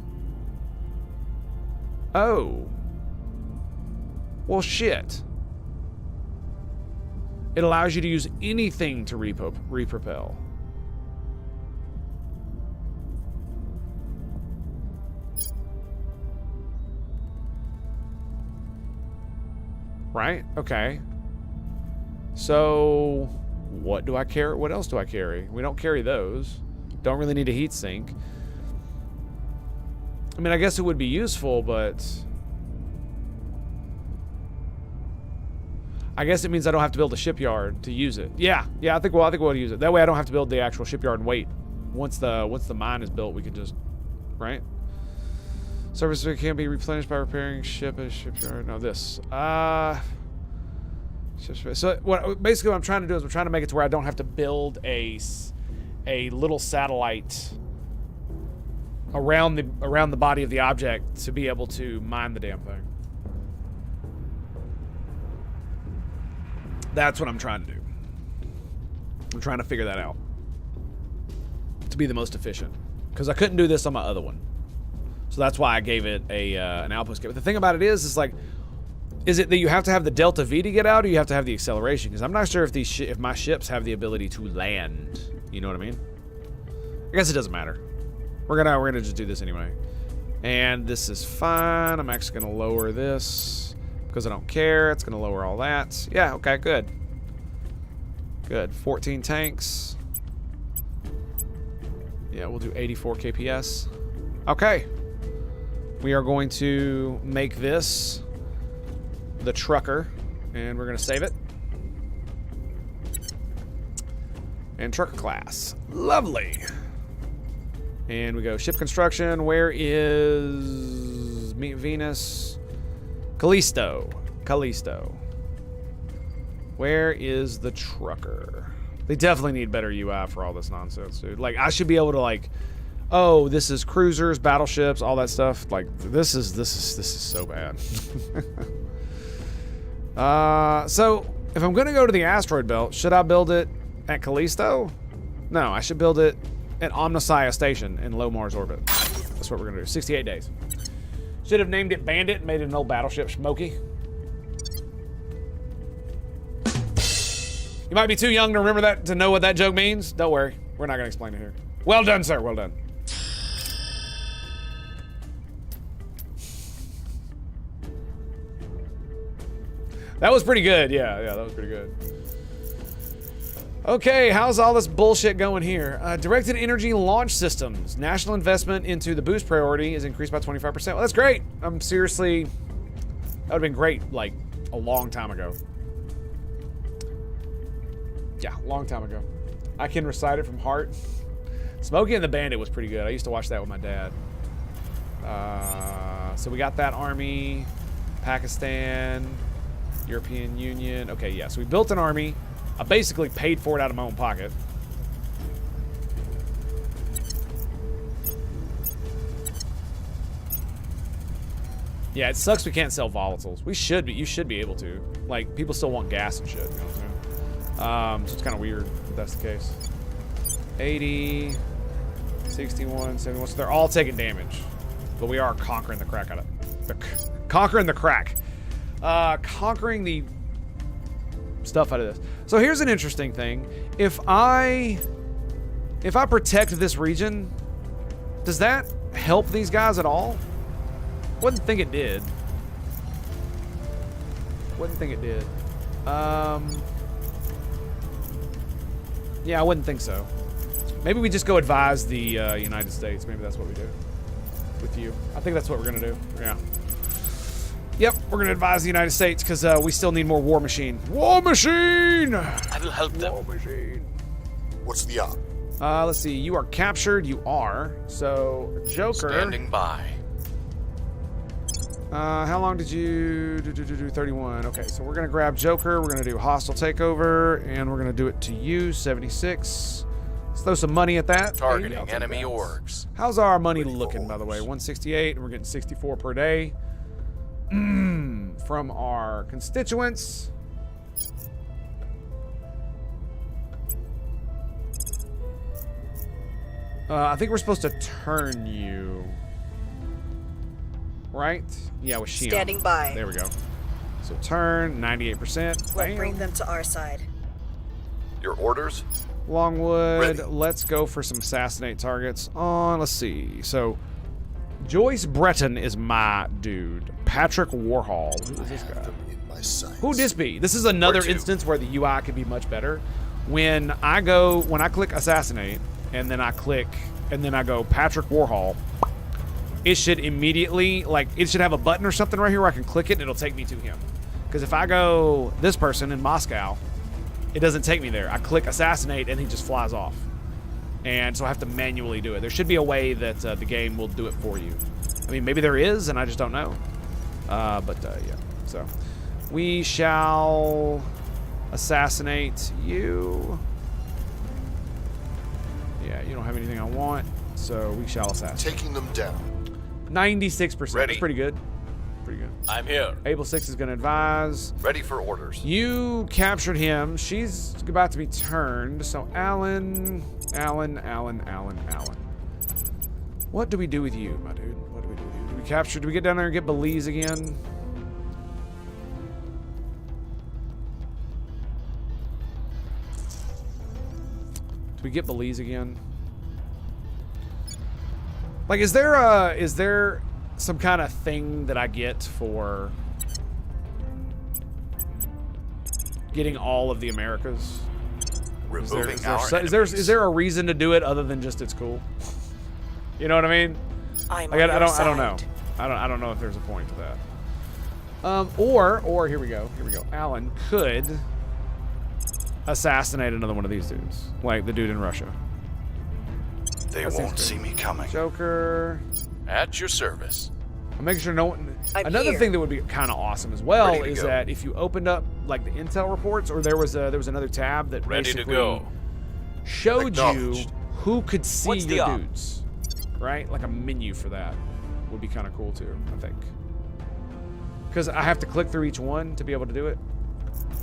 Oh. Well, shit. It allows you to use anything to repropel. Right? Okay. So, what do I carry? What else do I carry? We don't carry those. Don't really need a heat sink. I mean, I guess it would be useful, but... I guess it means I don't have to build a shipyard to use it. Yeah, I think we'll use it. That way I don't have to build the actual shipyard and wait. Once the mine is built, we can just... Right? Service can be replenished by repairing ship at a shipyard. No, this. So basically what I'm trying to do is I'm trying to make it to where I don't have to build a little satellite around the body of the object to be able to mine the damn thing. That's what I'm trying to do. I'm trying to figure that out to be the most efficient, because I couldn't do this on my other one. So that's why I gave it an outpost kit. But the thing about it is like, is it that you have to have the Delta V to get out, or you have to have the acceleration? Because I'm not sure if if my ships have the ability to land. You know what I mean? I guess it doesn't matter. We're gonna just do this anyway. And this is fine. I'm actually gonna lower this because I don't care. It's gonna lower all that. Yeah. Okay. Good. Good. 14 tanks. Yeah, we'll do 84 KPS. Okay. We are going to make this the trucker, and we're going to save it. And trucker class. Lovely. And we go ship construction. Where is Venus? Callisto. Where is the trucker? They definitely need better UI for all this nonsense, dude. Like, I should be able to, like, oh, this is cruisers, battleships, all that stuff. Like, this is so bad. So if I'm gonna go to the asteroid belt, should I build it at Callisto? No, I should build it at Omnissiah Station in low Mars orbit. That's what we're gonna do. 68 days. Should have named it Bandit and made it an old battleship, Smokey. You might be too young to remember that, to know what that joke means. Don't worry, we're not gonna explain it here. Well done, sir. Well done. That was pretty good. Yeah, that was pretty good. Okay, how's all this bullshit going here? Directed energy launch systems. National investment into the boost priority is increased by 25%. Well, that's great. I'm seriously... That would have been great, like, a long time ago. Yeah, long time ago. I can recite it from heart. Smokey and the Bandit was pretty good. I used to watch that with my dad. So we got that army, Pakistan, European Union. Okay, yeah, so we built an army. I basically paid for it out of my own pocket. Yeah, it sucks we can't sell volatiles. We should be. You should be able to. Like, people still want gas and shit. You know what I'm saying? So it's kind of weird if that's the case. 80, 61, 71. So they're all taking damage. But we are conquering the crack out of conquering the crack. Conquering the stuff out of this. So here's an interesting thing. If I protect this region, does that help these guys at all? Wouldn't think it did. Wouldn't think it did. Yeah, I wouldn't think so. Maybe we just go advise the United States. Maybe that's what we do with you. I think that's what we're gonna do. Yeah. Yep, we're gonna advise the United States because we still need more war machine. War machine. I will help them. War machine. What's the op? Let's see. You are captured. You are. So Joker. Standing by. How long did you do 31? Okay, so we're gonna grab Joker. We're gonna do hostile takeover, and we're gonna do it to you. 76. Let's throw some money at that. Targeting 80, enemy orgs. How's our money looking, by the way? 168, and we're getting 64 per day from our constituents. I think we're supposed to turn you. Right? Yeah, with Shion. Standing by. There we go. So turn, 98%. We'll bring them to our side. Your orders? Longwood, Ready. let's go for some assassinate targets on, let's see. So, Joyce Breton is my dude. Patrick Warhol. Who is this guy? In my sights. Who'd this be? This is another Where to? instance where the UI could be much better. When I click assassinate, and then I go Patrick Warhol, it should immediately, like, it should have a button or something right here where I can click it and it'll take me to him. Because if I go this person in Moscow, it doesn't take me there. I click assassinate and he just flies off. And so I have to manually do it. There should be a way that the game will do it for you. I mean, maybe there is and I just don't know. Yeah. So we shall assassinate you. Yeah, you don't have anything I want. So we shall assassinate. Taking them down. 96%. Ready. That's pretty good. Pretty good. I'm here. Able 6 is going to advise. Ready for orders. You captured him. She's about to be turned. So Alan. What do we do with you, my dude? What do we do with you? Do we capture? Do we get down there and get Belize again? Do we get Belize again? Like, is there some kind of thing that I get for getting all of the Americas? Removing Is there a reason to do it other than just it's cool? You know what I mean? I'm Like, on I your don't know. side. I don't know if there's a point to that. Or here we go. Alan could assassinate another one of these dudes, like the dude in Russia. They That seems won't good. see me coming. Joker. At your service. I'm making sure no one. I'm Another here. thing that would be kind of awesome as well Ready to is go. that if you opened up like the intel reports, or there was another tab that Ready to basically go. showed you Acknowledged. who could see What's the your op? dudes, right? Like a menu for that would be kind of cool too, I think. Because I have to click through each one to be able to do it.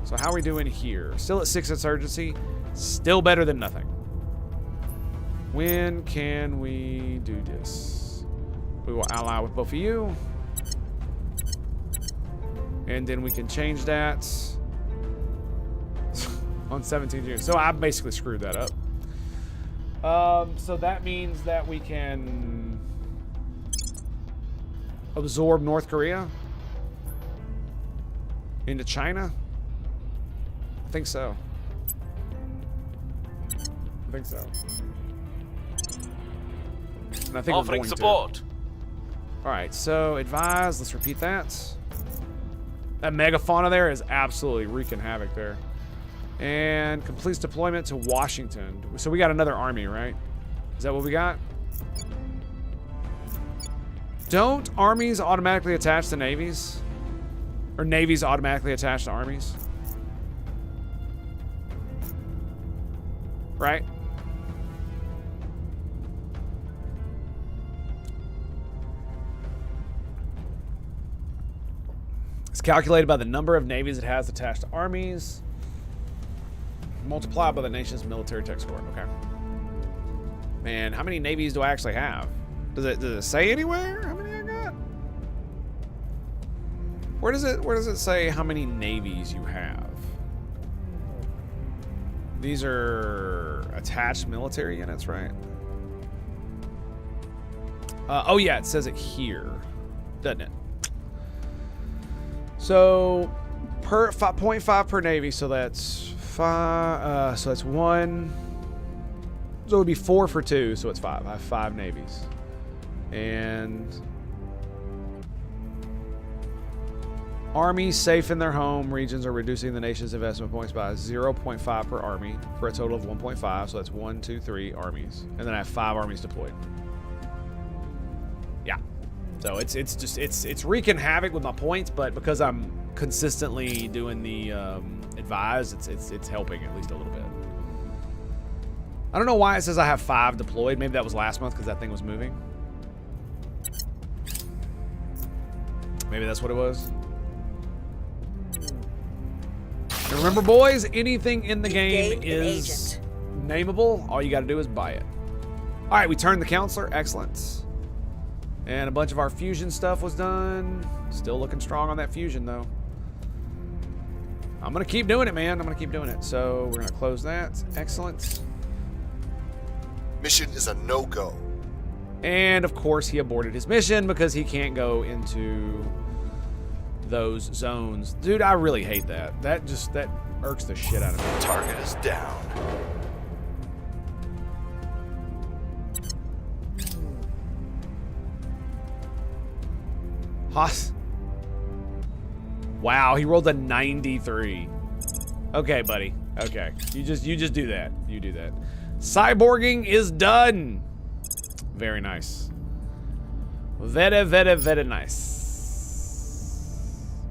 So how are we doing here? Still at 6 insurgency. Still better than nothing. When can we do this? We will ally with both of you. And then we can change that on 17 June. So I basically screwed that up. So that means that we can absorb North Korea into China. I think so. I think so. And I think we're Offering going to. support. All right, so advise. Let's repeat that. That megafauna there is absolutely wreaking havoc there. And completes deployment to Washington. So we got another army, right? Is that what we got? Don't armies automatically attach to navies? Or navies automatically attach to armies? Right? It's calculated by the number of navies it has attached to armies, multiplied by the nation's military tech score. Okay. Man, how many navies do I actually have? Does it say anywhere how many I got? Where does it say how many navies you have? These are attached military units, right? Oh yeah, it says it here, doesn't it? So per 5.5 per navy, so that's 5. So that's 1. So it would be 4 for 2, so it's 5. I have 5 navies. And armies safe in their home regions are reducing the nation's investment points by 0.5 per army for a total of 1.5. So that's 1, 2, 3 armies. And then I have 5 armies deployed. Yeah. So it's wreaking havoc with my points, but because I'm consistently doing the advised, it's helping at least a little bit. I don't know why it says I have 5 deployed. Maybe that was last month because that thing was moving. Maybe that's what it was. And remember, boys, anything in the game is nameable. All you got to do is buy it. All right, we turned the counselor. Excellent. And a bunch of our fusion stuff was done. Still looking strong on that fusion, though. I'm going to keep doing it, man. I'm going to keep doing it. So we're going to close that. Excellent. Mission is a no-go. And, of course, he aborted his mission because he can't go into those zones. Dude, I really hate that. That irks the shit out of me. Target is down. Haas. Wow, he rolled a 93. Okay, buddy. Okay. You just do that. You do that. Cyborging is done. Very nice. Very, very, very nice.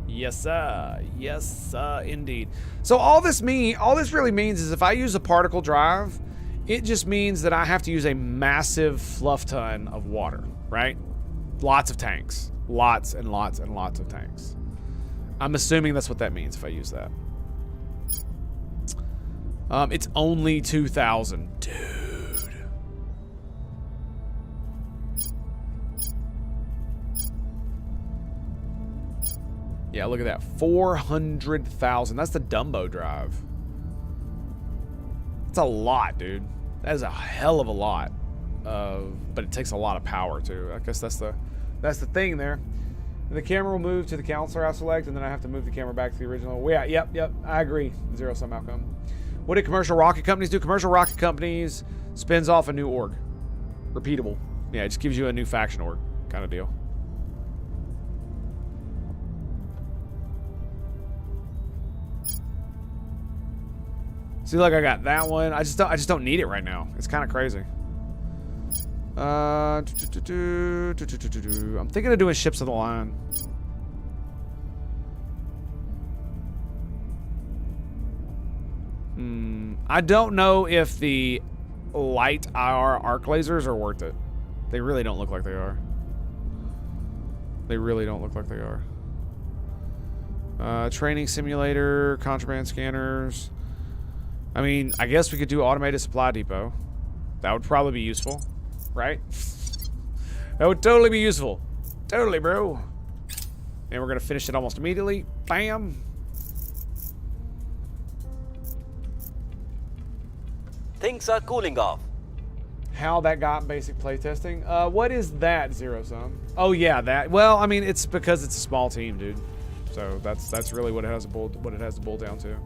Yes, sir. Yes, sir, indeed. So all this really means is if I use a particle drive, it just means that I have to use a massive fluff ton of water, right? Lots of tanks. Lots and lots and lots of tanks. I'm assuming that's what that means if I use that. It's only 2,000. Dude. Yeah, look at that. 400,000. That's the Dumbo drive. That's a lot, dude. That is a hell of a lot. But it takes a lot of power, too. I guess that's the thing there. The camera will move to the counselor I select, and then I have to move the camera back to the original. Yeah, yep. I agree. Zero-sum outcome. What did commercial rocket companies do? Commercial rocket companies spins off a new org. Repeatable. Yeah, it just gives you a new faction org kind of deal. See, look, I got that one. I just don't need it right now. It's kind of crazy. I'm thinking of doing ships of the line. I don't know if the light IR arc lasers are worth it. They really don't look like they are. They really don't look like they are. Training simulator, contraband scanners. I mean, I guess we could do automated supply depot. That would probably be useful, right? That would totally be useful. Totally, bro. And we're going to finish it almost immediately. Bam. Things are cooling off. How that got in basic playtesting. What is that, Zero Sum? Oh, yeah, that. Well, I mean, it's because it's a small team, dude. So that's really what it has to boil down to.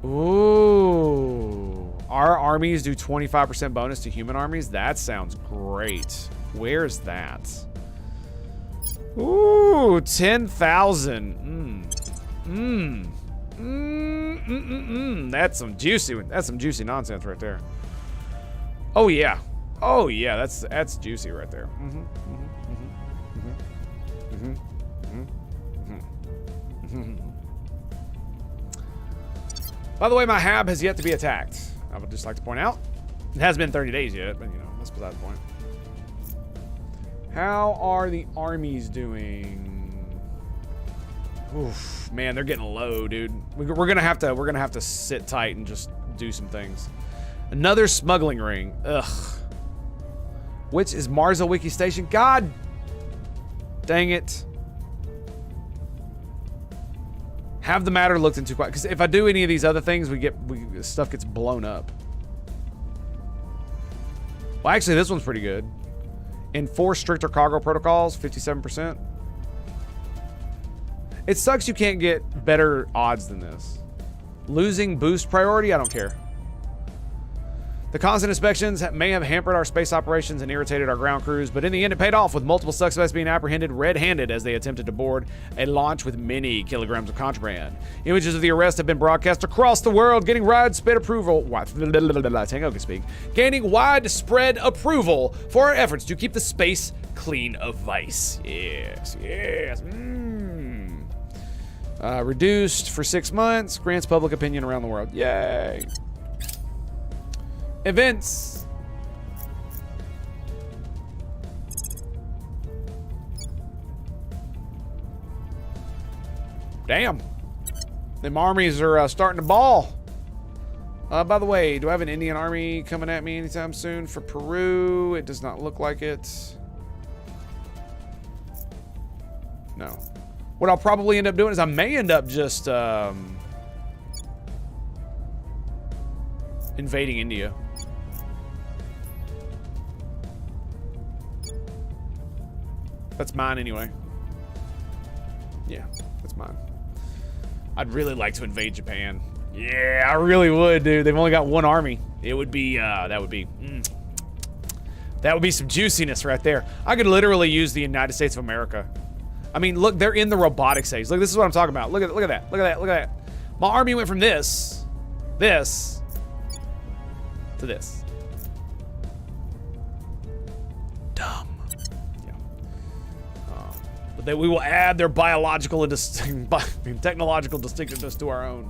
Ooh. Our armies do 25% bonus to human armies? That sounds great. Where's that? Ooh, 10,000. That's some juicy nonsense right there. Oh yeah. Oh yeah, that's juicy right there. By the way, my hab has yet to be attacked. I would just like to point out. It hasn't been 30 days yet, but you know, that's beside the point. How are the armies doing? Oof, man, they're getting low, dude. We're gonna have to sit tight and just do some things. Another smuggling ring. Ugh. Which is Marzowiki Station? God dang it. Have the matter looked into quite, because if I do any of these other things, stuff gets blown up. Well, actually, this one's pretty good. Enforce stricter cargo protocols, 57%. It sucks you can't get better odds than this. Losing boost priority, I don't care. The constant inspections may have hampered our space operations and irritated our ground crews, but in the end it paid off, with multiple suspects being apprehended red-handed as they attempted to board a launch with many kilograms of contraband. Images of the arrest have been broadcast across the world, getting widespread approval. Tango can speak. Gaining widespread approval for our efforts to keep the space clean of vice. Yes, yes. Reduced for 6 months, grants public opinion around the world. Yay. Events. Damn. Them armies are starting to ball. By the way, do I have an Indian army coming at me anytime soon for Peru? It does not look like it. No. What I'll probably end up doing is I may end up just invading India. That's mine anyway. Yeah, that's mine. I'd really like to invade Japan. Yeah, I really would, dude. They've only got one army. It would be, that would be some juiciness right there. I could literally use the United States of America. I mean, look, they're in the robotics age. Look, this is what I'm talking about. Look at that. Look at that. Look at that. My army went from this to this. Dumb. Yeah. But we will add their biological and technological distinctiveness to our own.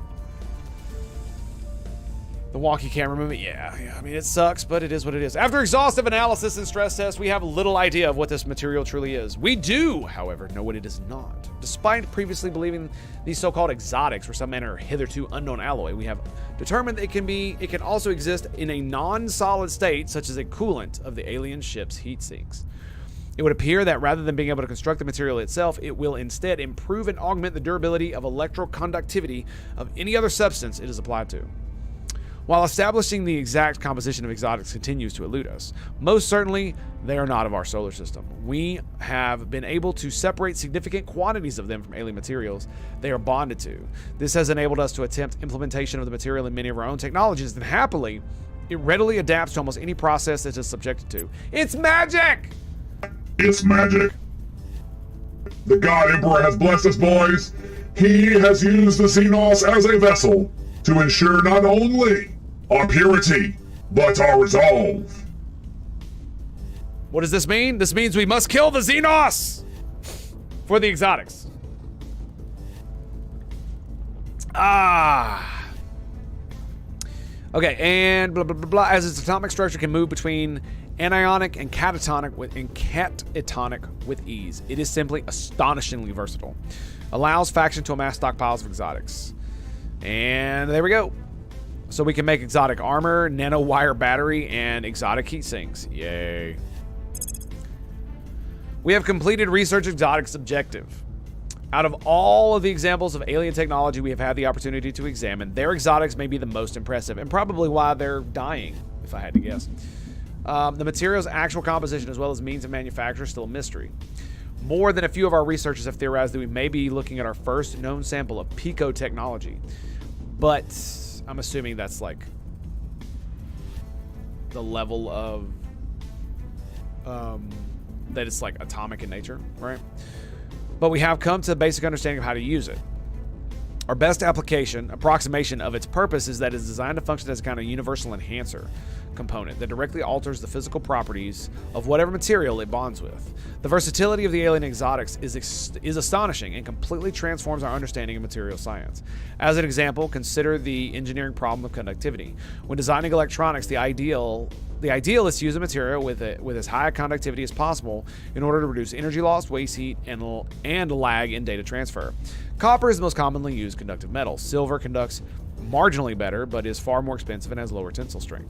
The walkie camera movement, yeah. I mean, it sucks, but it is what it is. After exhaustive analysis and stress tests, we have little idea of what this material truly is. We do, however, know what it is not. Despite previously believing these so-called exotics were some manner of hitherto unknown alloy, we have determined that it can also exist in a non-solid state, such as a coolant of the alien ship's heat sinks. It would appear that rather than being able to construct the material itself, it will instead improve and augment the durability of electroconductivity of any other substance it is applied to. While establishing the exact composition of exotics continues to elude us, most certainly they are not of our solar system. We have been able to separate significant quantities of them from alien materials they are bonded to. This has enabled us to attempt implementation of the material in many of our own technologies, and happily, it readily adapts to almost any process it is subjected to. It's magic! It's magic! The God Emperor has blessed us, boys. He has used the Xenos as a vessel to ensure not only our purity, but our resolve. What does this mean? This means we must kill the Xenos for the exotics. Okay, and blah, blah, blah, blah. As its atomic structure can move between anionic and catatonic with ease. It is simply astonishingly versatile. Allows faction to amass stockpiles of exotics. And there we go. So we can make exotic armor, nanowire battery, and exotic heat sinks. Yay. We have completed research exotics objective. Out of all of the examples of alien technology we have had the opportunity to examine, their exotics may be the most impressive, and probably why they're dying, if I had to guess. The material's actual composition as well as means of manufacture is still a mystery. More than a few of our researchers have theorized that we may be looking at our first known sample of pico technology. But I'm assuming that's like the level of that it's like atomic in nature, right? But we have come to the basic understanding of how to use it. Our best approximation of its purpose is that it's designed to function as a kind of universal enhancer component that directly alters the physical properties of whatever material it bonds with. The versatility of the alien exotics is astonishing and completely transforms our understanding of material science. As an example, consider the engineering problem of conductivity. When designing electronics, the ideal is to use a material with as high a conductivity as possible in order to reduce energy loss, waste heat, and lag in data transfer. Copper is the most commonly used conductive metal. Silver conducts marginally better, but is far more expensive and has lower tensile strength.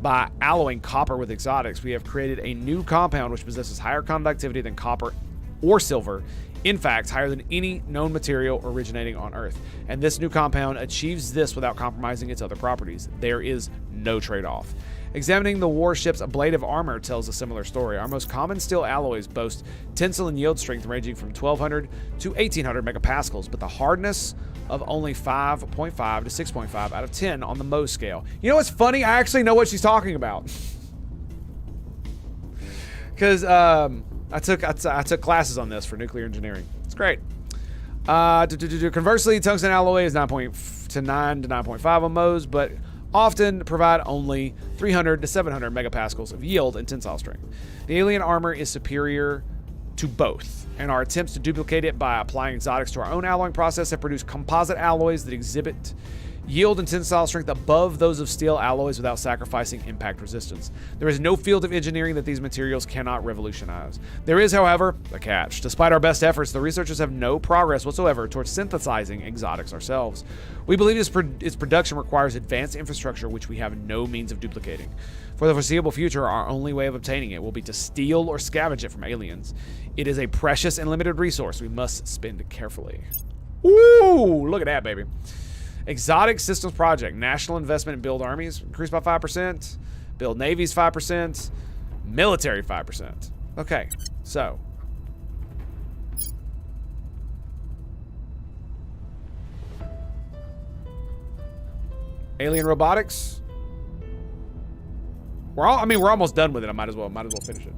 By alloying copper with exotics, we have created a new compound which possesses higher conductivity than copper or silver, in fact, higher than any known material originating on Earth. And this new compound achieves this without compromising its other properties. There is no trade-off. Examining the warship's ablative armor tells a similar story. Our most common steel alloys boast tensile and yield strength ranging from 1200 to 1800 megapascals, but the hardness of only 5.5 to 6.5 out of 10 on the Mohs scale. You know what's funny? I actually know what she's talking about. Because I took classes on this for nuclear engineering. It's great. Conversely, tungsten alloy is 9 to 9.5 on Mohs, but often provide only 300 to 700 megapascals of yield and tensile strength. The alien armor is superior to both, and our attempts to duplicate it by applying exotics to our own alloying process have produced composite alloys that exhibit yield and tensile strength above those of steel alloys without sacrificing impact resistance. There is no field of engineering that these materials cannot revolutionize. There is, however, a catch. Despite our best efforts, the researchers have no progress whatsoever towards synthesizing exotics ourselves. We believe its production requires advanced infrastructure which we have no means of duplicating. For the foreseeable future, our only way of obtaining it will be to steal or scavenge it from aliens. It is a precious and limited resource we must spend carefully. Ooh, look at that, baby. Exotic Systems Project. National investment in build armies increased by 5%. Build navies 5%. Military 5%. Okay, so. Alien robotics. We're almost done with it. I might as well finish it.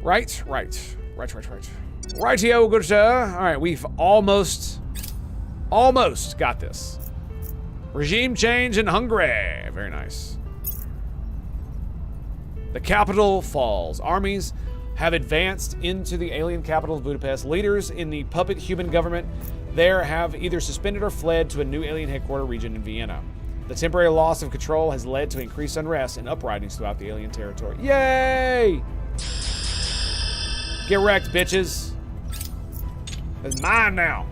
Right. Rightio, good sir. All right, we've almost got this. Regime change in Hungary. Very nice. The capital falls. Armies have advanced into the alien capital of Budapest. Leaders in the puppet human government there have either suspended or fled to a new alien headquarter region in Vienna. The temporary loss of control has led to increased unrest and uprisings throughout the alien territory. Yay! Get wrecked, bitches. It's mine now.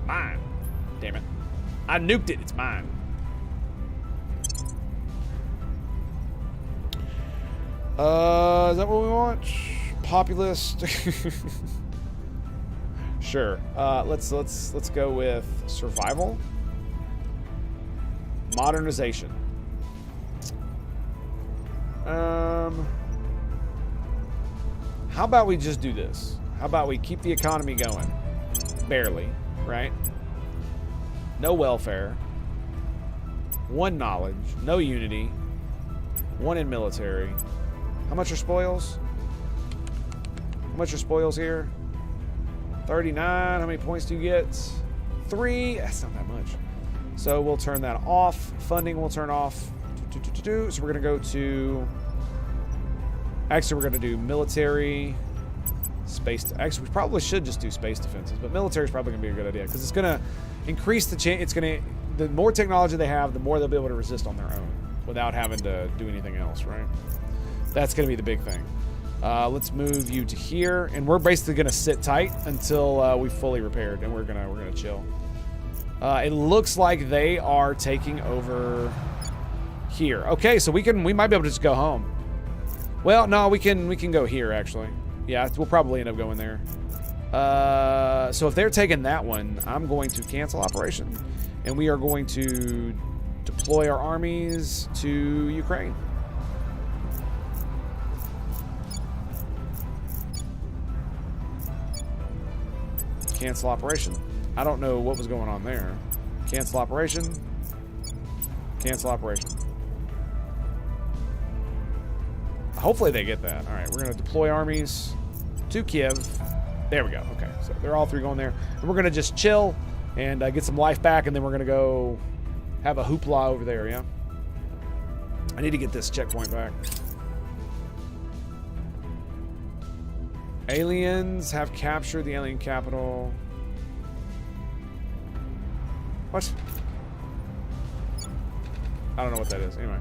Mine. Damn it. I nuked it. It's mine. Is that what we want? Populist. Sure. Let's go with survival. Modernization. How about we just do this? How about we keep the economy going? Barely, right? No welfare. 1 knowledge. No unity. 1 in military. How much are spoils? How much are spoils here? 39. How many points do you get? 3. That's not that much. So we'll turn that off. Funding will turn off. So we're going to go to... Actually, we're going to do military... Space... Actually, we probably should just do space defenses, but military is probably going to be a good idea because it's going to increase the chance... It's going to... The more technology they have, the more they'll be able to resist on their own without having to do anything else, right? That's going to be the big thing. Let's move you to here, and we're basically going to sit tight until we've fully repaired, and we're gonna chill. It looks like they are taking over here. Okay, so we might be able to just go home. Well, no, we can go here actually. Yeah, we'll probably end up going there. So if they're taking that one, I'm going to cancel operation, and we are going to deploy our armies to Ukraine. Cancel operation. I don't know what was going on there. Cancel operation. Cancel operation. Hopefully they get that. All right, we're going to deploy armies to Kiev. There we go. Okay, so they're all three going there. And we're going to just chill and get some life back, and then we're going to go have a hoopla over there, yeah? I need to get this checkpoint back. Aliens have captured the alien capital. What? I don't know what that is. Anyway.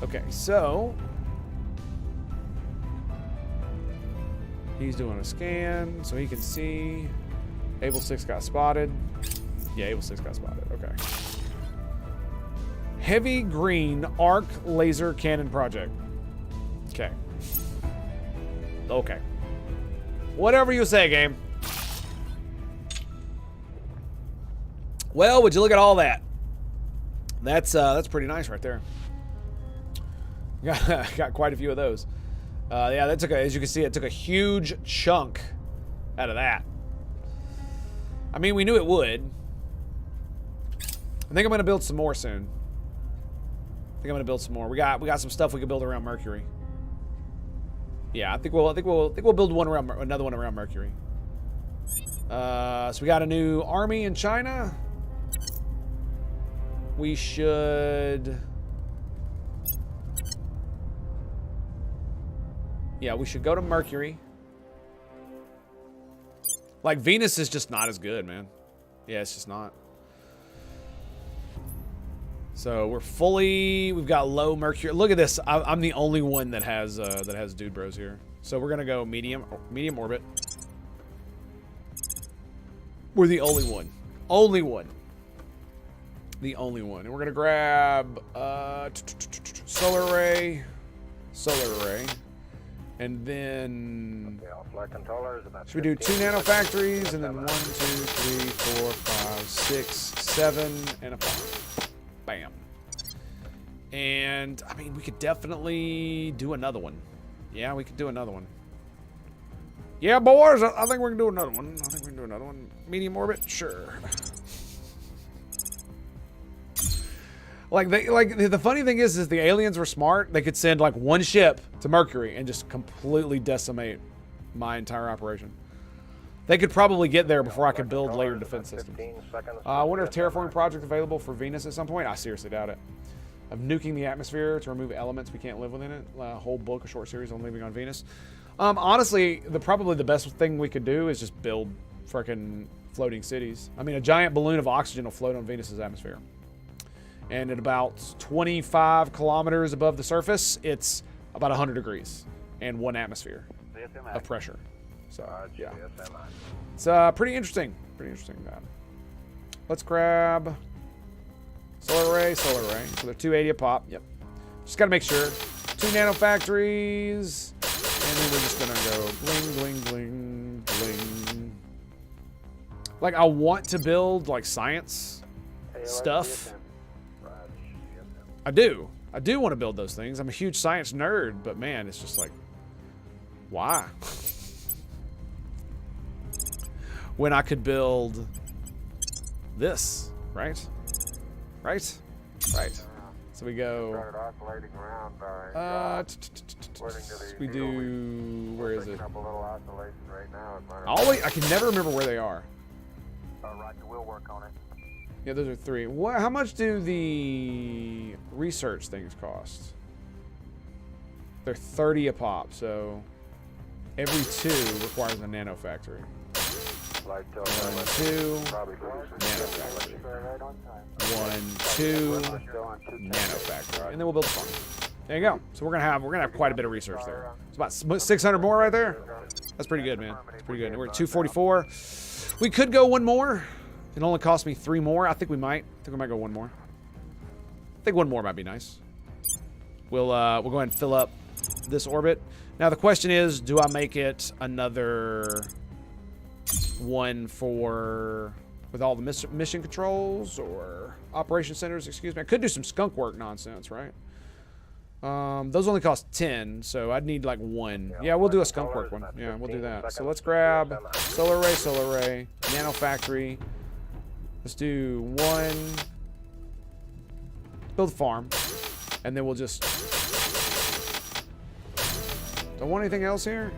Okay, so he's doing a scan so he can see. Able 6 got spotted. Yeah, Able 6 got spotted. Okay. Heavy green arc laser cannon project. Okay. Okay. Whatever you say, game. Well, would you look at all that? That's pretty nice right there. Got quite a few of those. Yeah, that took as you can see, it took a huge chunk out of that. I mean, we knew it would. I think I'm gonna build some more soon. I think I'm gonna build some more. We got some stuff we can build around Mercury. Yeah, I think we'll build one around another one around Mercury. So we got a new army in China. We should. Yeah, we should go to Mercury. Like, Venus is just not as good, man. Yeah, it's just not. So we've got low Mercury. Look at this. I'm the only one that has dude bros here. So we're gonna go medium orbit. We're the only one. Only one. The only one. And we're gonna grab solar array. And then should we do 2 nanofactories and then 1, 2, 3, 4, 5, 6, 7, and a 5. Bam. And I mean, we could definitely do another one. Yeah, we could do another one. Yeah, boys, I think we can do another one. Medium orbit, sure. Like the funny thing is the aliens were smart. They could send like one ship to Mercury and just completely decimate my entire operation. They could probably get there before I could build layered defense systems. I wonder if terraforming project available for Venus at some point. I seriously doubt it. Of nuking the atmosphere to remove elements we can't live within it. A whole book, a short series on living on Venus. Honestly, probably the best thing we could do is just build freaking floating cities. I mean, a giant balloon of oxygen will float on Venus's atmosphere. And at about 25 kilometers above the surface, it's about 100 degrees and 1 atmosphere of pressure. So, yeah. It's pretty interesting. Let's grab solar array. So they're 280 a pop. Yep. Just got to make sure. 2 nanofactories. And then we're just going to go bling, bling, bling, bling. Like, I want to build, like, science stuff. I do want to build those things. I'm a huge science nerd, but man, it's just like, why? When I could build this, right? So we go. We do. Where is it? Always, I can never remember where they are. Roger, we'll work on it. Yeah, those are 3. How much do the research things cost? They're 30 a pop, so every 2 requires a nanofactory. 1, 2, nanofactory. 1, 2, nanofactory, and then we'll build a farm. There you go. So we're gonna have quite a bit of research there. It's about 600 more right there. That's pretty good, man. It's pretty good. We're at 244. We could go 1 more. It only cost me 3 more. I think we might go 1 more. I think 1 more might be nice. We'll go ahead and fill up this orbit. Now the question is, do I make it another one with all the mission controls or operation centers? Excuse me. I could do some skunk work nonsense, right? Those only cost 10, so I'd need like 1. Yeah, we'll do a skunk work one. Yeah, we'll do that. So let's grab solar array, nanofactory. Let's do 1. Build a farm. And then we'll just... Don't want anything else here?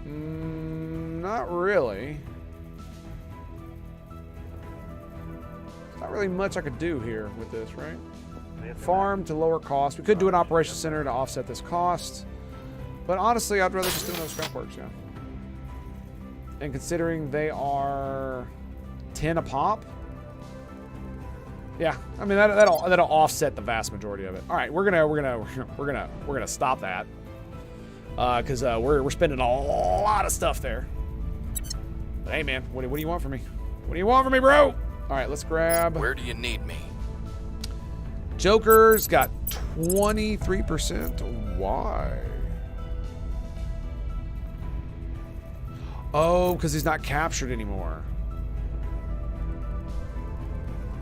Not really. There's not really much I could do here with this, right? Farm to lower cost. We could do an operations center to offset this cost. But honestly, I'd rather just do those scrap works, yeah. And considering they are 10 a pop, yeah, I mean that'll offset the vast majority of it. All right, we're gonna stop that because we're spending a lot of stuff there. But hey, man, what do you want from me? What do you want from me, bro? All right, let's grab. Where do you need me? Joker's got 23%. Why? Oh, because he's not captured anymore.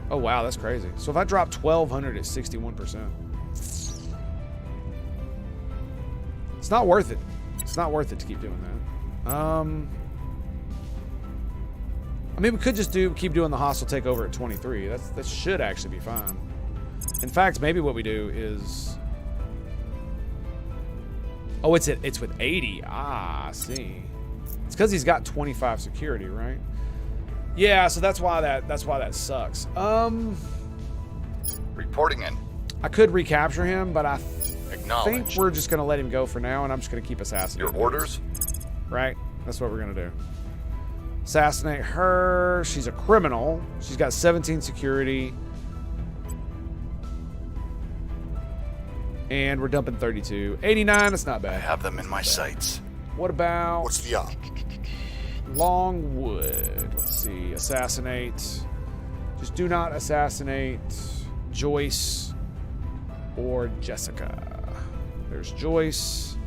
Oh, wow, that's crazy. So if I drop 1,200 at 61%. It's not worth it. It's not worth it to keep doing that. I mean, we could just keep doing the hostile takeover at 23. That should actually be fine. In fact, maybe what we do is... Oh, it's with 80. Ah, I see. It's because he's got 25 security, right? Yeah, so that's why that sucks. Reporting in. I could recapture him, but I think we're just gonna let him go for now, and I'm just gonna keep assassinating. Your orders? Right? That's what we're gonna do. Assassinate her. She's a criminal. She's got 17 security. And we're dumping 32. 89, that's not bad. I have them in my sights. What about... What's the op? Longwood. Let's see. Assassinate. Just do not assassinate Joyce or Jessica. There's Joyce.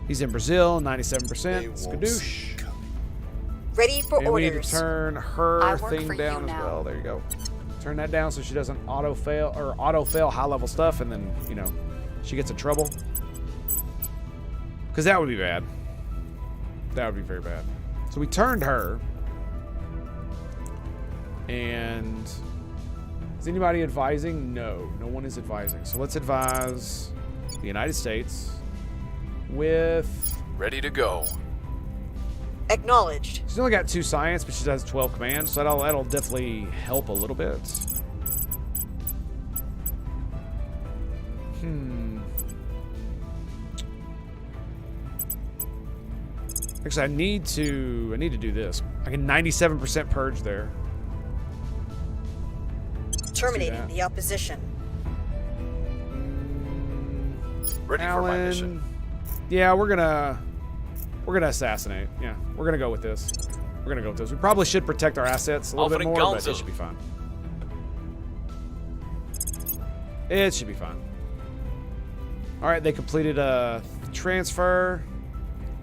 He's in Brazil, 97%. Skadoosh. Ready for and we need to orders. turn I her work thing for down you as now. well. There you go. Turn that down so she doesn't auto-fail high-level stuff, and then, you know, she gets in trouble. Because that would be bad. That would be very bad. So we turned her. And is anybody advising? No. No one is advising. So let's advise the United States with... Ready to go. Acknowledged. She's only got 2 science, but she has 12 command, so that'll definitely help a little bit. Actually, I need to do this. I can 97% purge there. Terminating the opposition. Ready for my mission. Yeah, we're gonna assassinate. Yeah, we're gonna go with this. We're gonna go with this. We probably should protect our assets a little bit Offering more, but counsel. it should be fine. It should be fine. All right, they completed a transfer.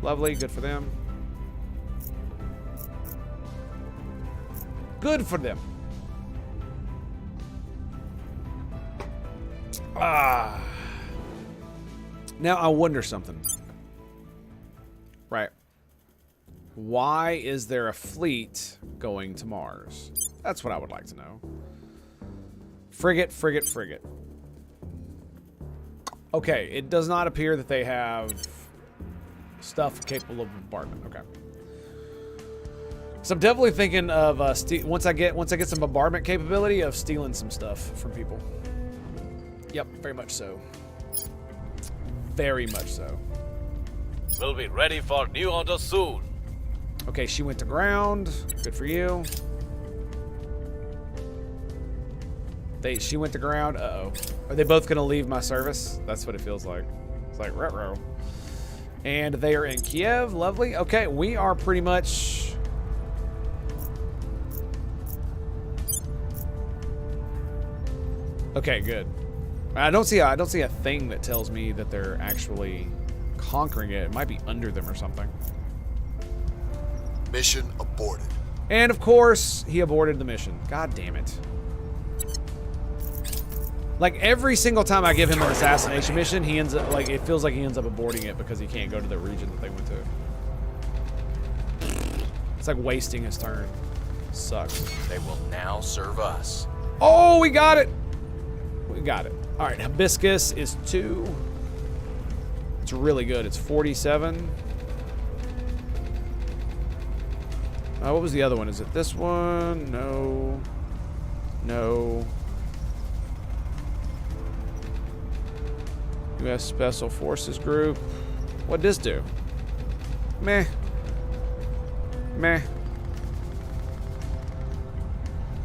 Lovely, good for them. Good for them. Now I wonder something. Right. Why is there a fleet going to Mars? That's what I would like to know. Frigate. Okay, it does not appear that they have stuff capable of bombardment. Okay. So I'm definitely thinking of once I get some bombardment capability of stealing some stuff from people. Yep, very much so. Very much so. We'll be ready for new orders soon. Okay, she went to ground. Good for you. She went to ground. Uh-oh. Are they both going to leave my service? That's what it feels like. It's like, ruh-roh. And they are in Kiev. Lovely. Okay, we are pretty much... Okay, good. I don't see a thing that tells me that they're actually conquering it. It might be under them or something. Mission aborted. And of course, he aborted the mission. God damn it. Like every single time I give him an assassination mission, he ends up it feels like he ends up aborting it because he can't go to the region that they went to. It's like wasting his turn. Sucks. They will now serve us. Oh, we got it. We got it. All right, Hibiscus is 2. It's really good. It's 47. What was the other one? Is it this one? No. No. U.S. Special Forces Group. What'd this do? Meh. Meh.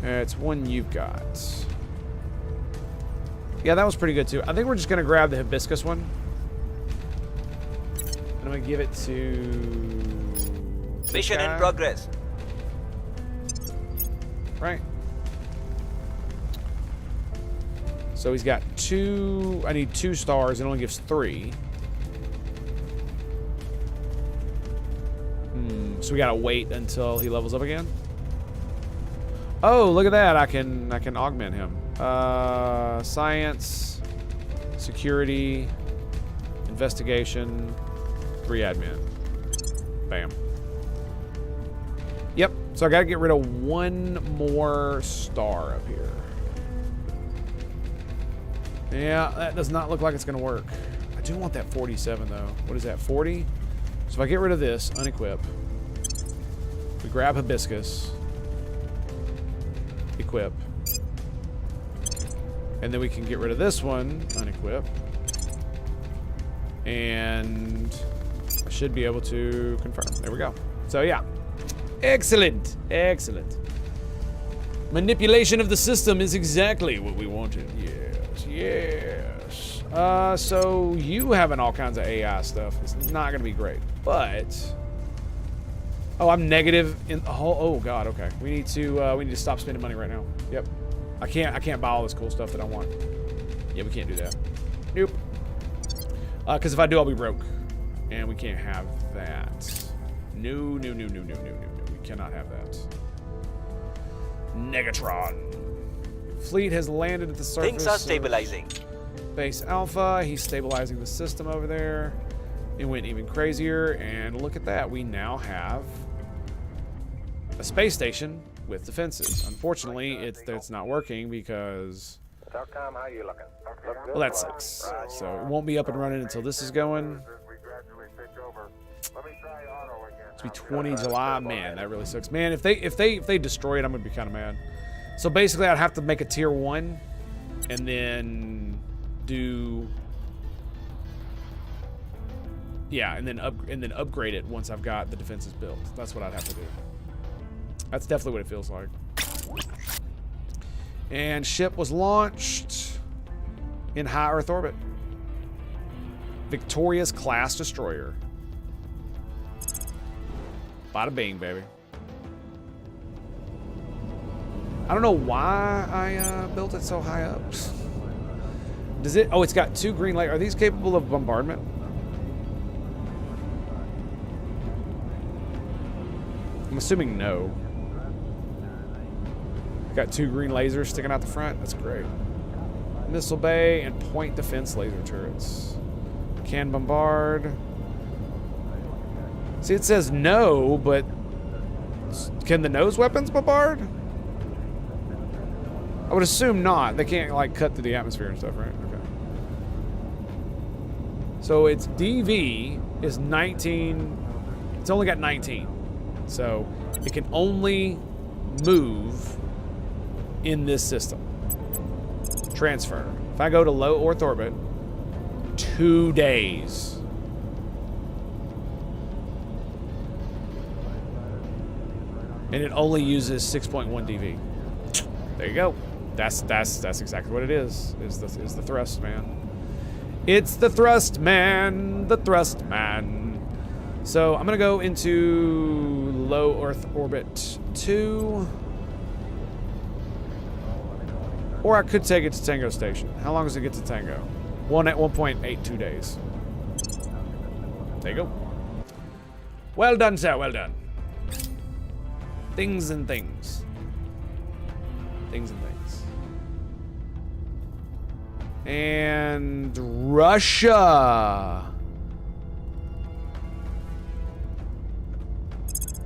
It's one you've got. Yeah, that was pretty good too. I think we're just gonna grab the hibiscus one. And I'm gonna give it to... Mission in progress. Right. So he's got 2... I need 2 stars. It only gives 3. So we gotta wait until he levels up again. Oh, look at that! I can augment him. Science, security, investigation, 3 admin. Bam. Yep. So I gotta get rid of 1 more star up here. Yeah, that does not look like it's gonna work. I do want that 47 though. What is that? 40? So if I get rid of this, unequip. We grab hibiscus. Equip. And then we can get rid of this one, unequip. And I should be able to confirm. There we go. So yeah. Excellent. Excellent. Manipulation of the system is exactly what we wanted. Yes. Yes. So you having all kinds of AI stuff is not gonna be great. But oh, I'm negative in the whole. Oh God. Okay. We need to stop spending money right now. Yep. I can't buy all this cool stuff that I want. Yeah, we can't do that. Nope. Because if I do, I'll be broke, and we can't have that. No, no, no, no, no, no, no, no. We cannot have that. Negatron. Fleet has landed at the surface. Things are stabilizing. Base Alpha. He's stabilizing the system over there. It went even crazier, and look at that. We now have a space station with defenses. Unfortunately, it's not working because... Well, that sucks. So it won't be up and running until this is going. It's be 20 July. Man, that really sucks. Man, if they destroy it, I'm gonna be kind of mad. So basically, I'd have to make a tier 1, and then do... Yeah, and then upgrade it once I've got the defenses built. That's what I'd have to do. That's definitely what it feels like. And ship was launched in high Earth orbit. Victorious class destroyer. Bada bing, baby. I don't know why I built it so high up. Does it? Oh, it's got 2 green lights. Are these capable of bombardment? I'm assuming no. Got 2 green lasers sticking out the front. That's great. Missile bay and point defense laser turrets. Can bombard. See, it says no, but can the nose weapons bombard? I would assume not. They can't like cut through the atmosphere and stuff, right? Okay. So its DV is 19. It's only got 19. So it can only move in this system. Transfer. If I go to low Earth orbit, 2 days. And it only uses 6.1 DV. There you go. That's exactly what it is. Is the thrust, man. It's the thrust man. The thrust man. So I'm gonna go into low Earth orbit 2. Or I could take it to Tango Station. How long does it get to Tango? 1.82 days. There you go. Well done, sir. Well done. Things and things. Things and things. And Russia.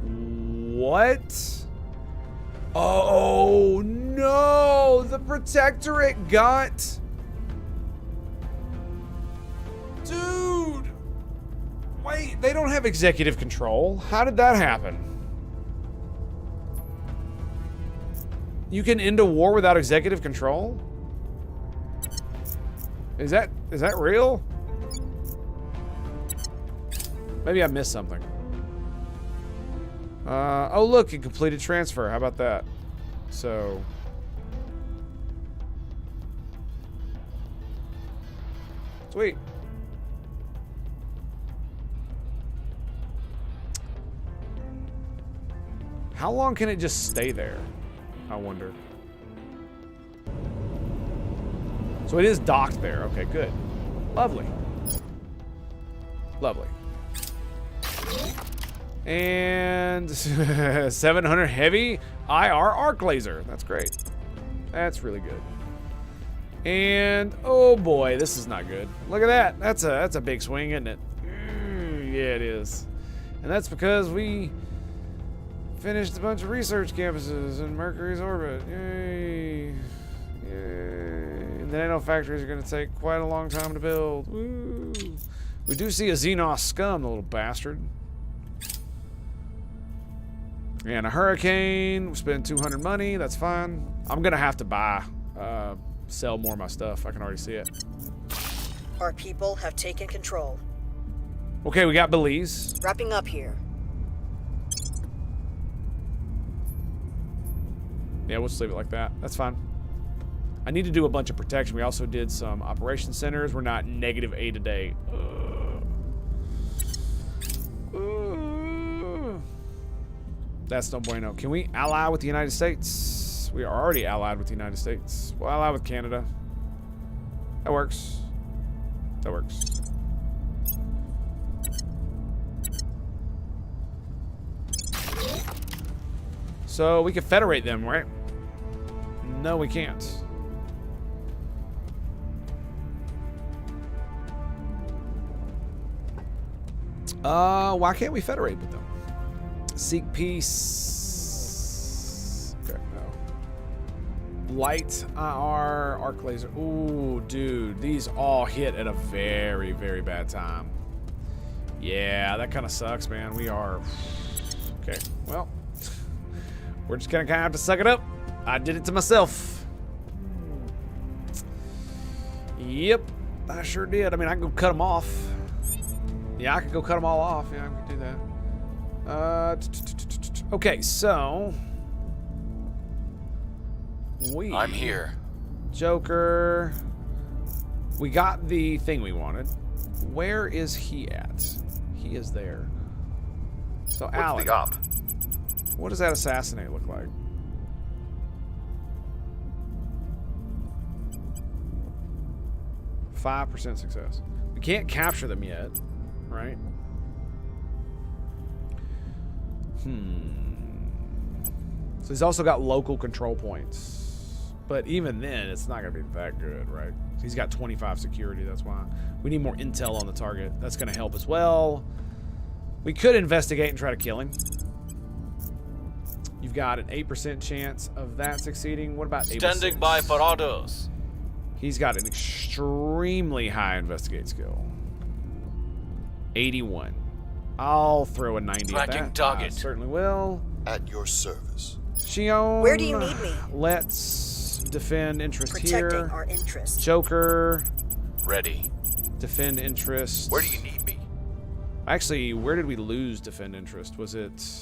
What? Oh no! The Protectorate got... Dude! Wait, they don't have executive control. How did that happen? You can end a war without executive control? Is that real? Maybe I missed something. Oh look, it completed transfer. How about that? So sweet. How long can it just stay there? I wonder. So it is docked there. Okay, good. Lovely. Lovely. And 700 heavy IR arc laser. That's great. That's really good. And oh boy, this is not good. Look at that. That's a big swing, isn't it? Yeah, it is. And that's because we finished a bunch of research campuses in Mercury's orbit. Yay. Yay. And the nanofactories are going to take quite a long time to build. Woo. We do see a Xenos scum, the little bastard. And a hurricane. We spend 200 money. That's fine. I'm going to have to buy, sell more of my stuff. I can already see it. Our people have taken control. Okay, we got Belize. Wrapping up here. Yeah, we'll just leave it like that. That's fine. I need to do a bunch of protection. We also did some operation centers. We're not -A today. That's no bueno. Can we ally with the United States? We are already allied with the United States. We'll ally with Canada. That works. That works. So we can federate them, right? No, we can't. Why can't we federate with them? Seek peace. Okay, no. Light IR, arc laser. Ooh, dude, these all hit at a very, very bad time. Yeah, that kind of sucks, man. We are. Okay, well, we're just gonna kind of have to suck it up. I did it to myself. Yep, I sure did. I mean, I can go cut them off. Yeah, I could go cut them all off. Yeah, I could do that. Okay, so I'm here. Joker. We got the thing we wanted. Where is he at? He is there. So Alan, the op? what does that assassinate look like? %5 success. We can't capture them yet, right? So he's also got local control points. But even then, it's not going to be that good, right? So he's got 25 security, that's why. We need more intel on the target. That's going to help as well. We could investigate and try to kill him. You've got an 8% chance of that succeeding. What about 8%? Standing by for orders. He's got an extremely high investigate skill. 81. I'll throw a 90 Tracking at that. target. I certainly will. At your service. Shion. Where do you need me? Let's defend interest Protecting here. our interests. Joker. Ready. Defend interest. Where do you need me? Actually, where did we lose defend interest? Was it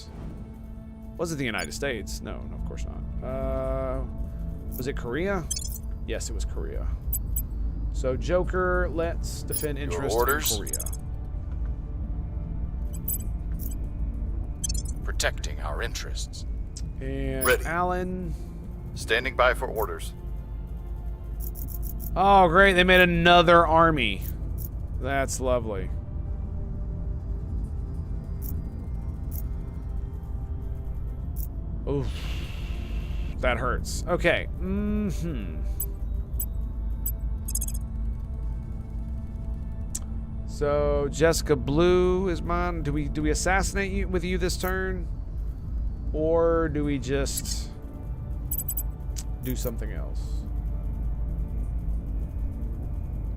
the United States? No, of course not. Was it Korea? Yes, it was Korea. So Joker, let's defend interest in Korea. Protecting our interests. And Ready. Alan. Standing by for orders. Oh, great. They made another army. That's lovely. Oof. That hurts. Okay. So Jessica Blue is mine. Do we assassinate you with you this turn? Or do we just do something else?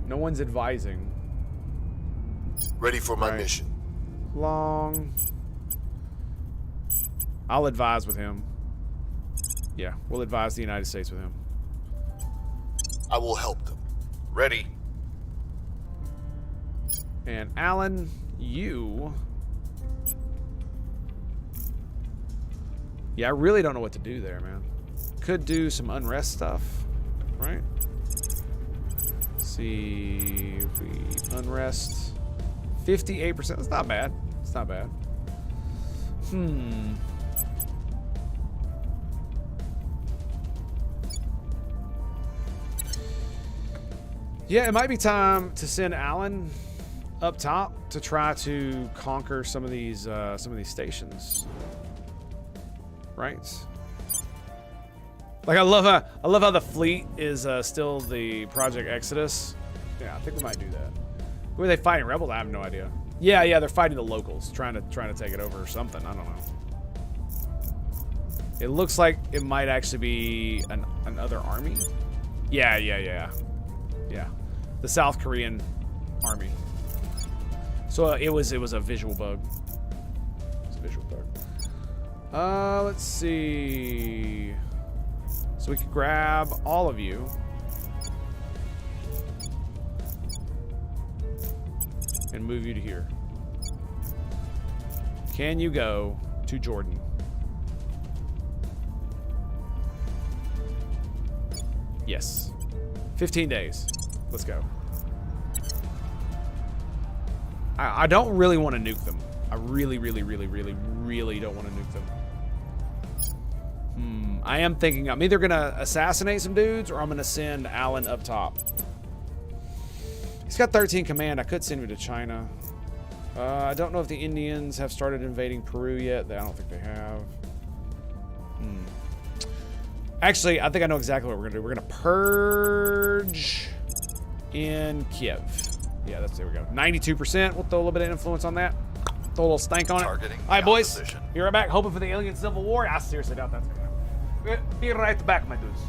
No one's advising. Ready for my mission. Long. I'll advise with him. Yeah, we'll advise the United States with him. I will help them. Ready. And Alan, you... Yeah, I really don't know what to do there, man. Could do some unrest stuff, right? Let's see if we unrest 58%. That's not bad. It's not bad. Yeah, it might be time to send Alan up top to try to conquer some of these stations. Right? Like I love how the fleet is still the Project Exodus. Yeah, I think we might do that. Who are they fighting? Rebels? I have no idea. Yeah, they're fighting the locals, trying to take it over or something. I don't know. It looks like it might actually be another army. Yeah. The South Korean army. So it was a visual bug. It's a visual bug. Let's see. So we could grab all of you. And move you to here. Can you go to Jordan? Yes. 15 days. Let's go. I don't really want to nuke them. I really don't want to nuke them. I am thinking I'm either going to assassinate some dudes or I'm going to send Alan up top. He's got 13 command. I could send him to China. I don't know if the Indians have started invading Peru yet. I don't think they have. Actually, I think I know exactly what we're going to do. We're going to purge in Kiev. Yeah, there we go. 92%. We'll throw a little bit of influence on that. Throw a little stank on it. All right, boys. Be right back. Hoping for the alien civil war. I seriously doubt that's going to happen. Be right back, my dudes.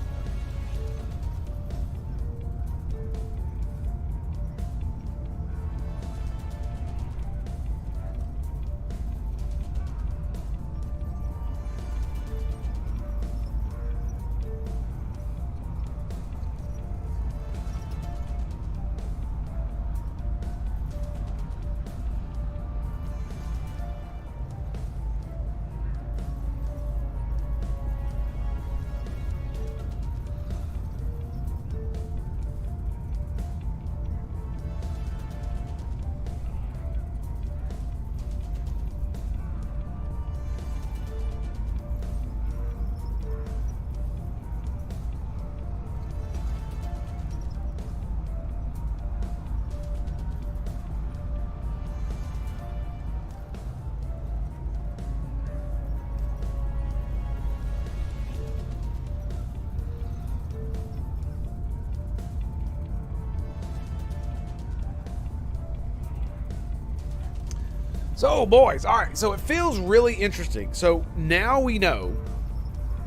So, boys, all right, so it feels really interesting. So now we know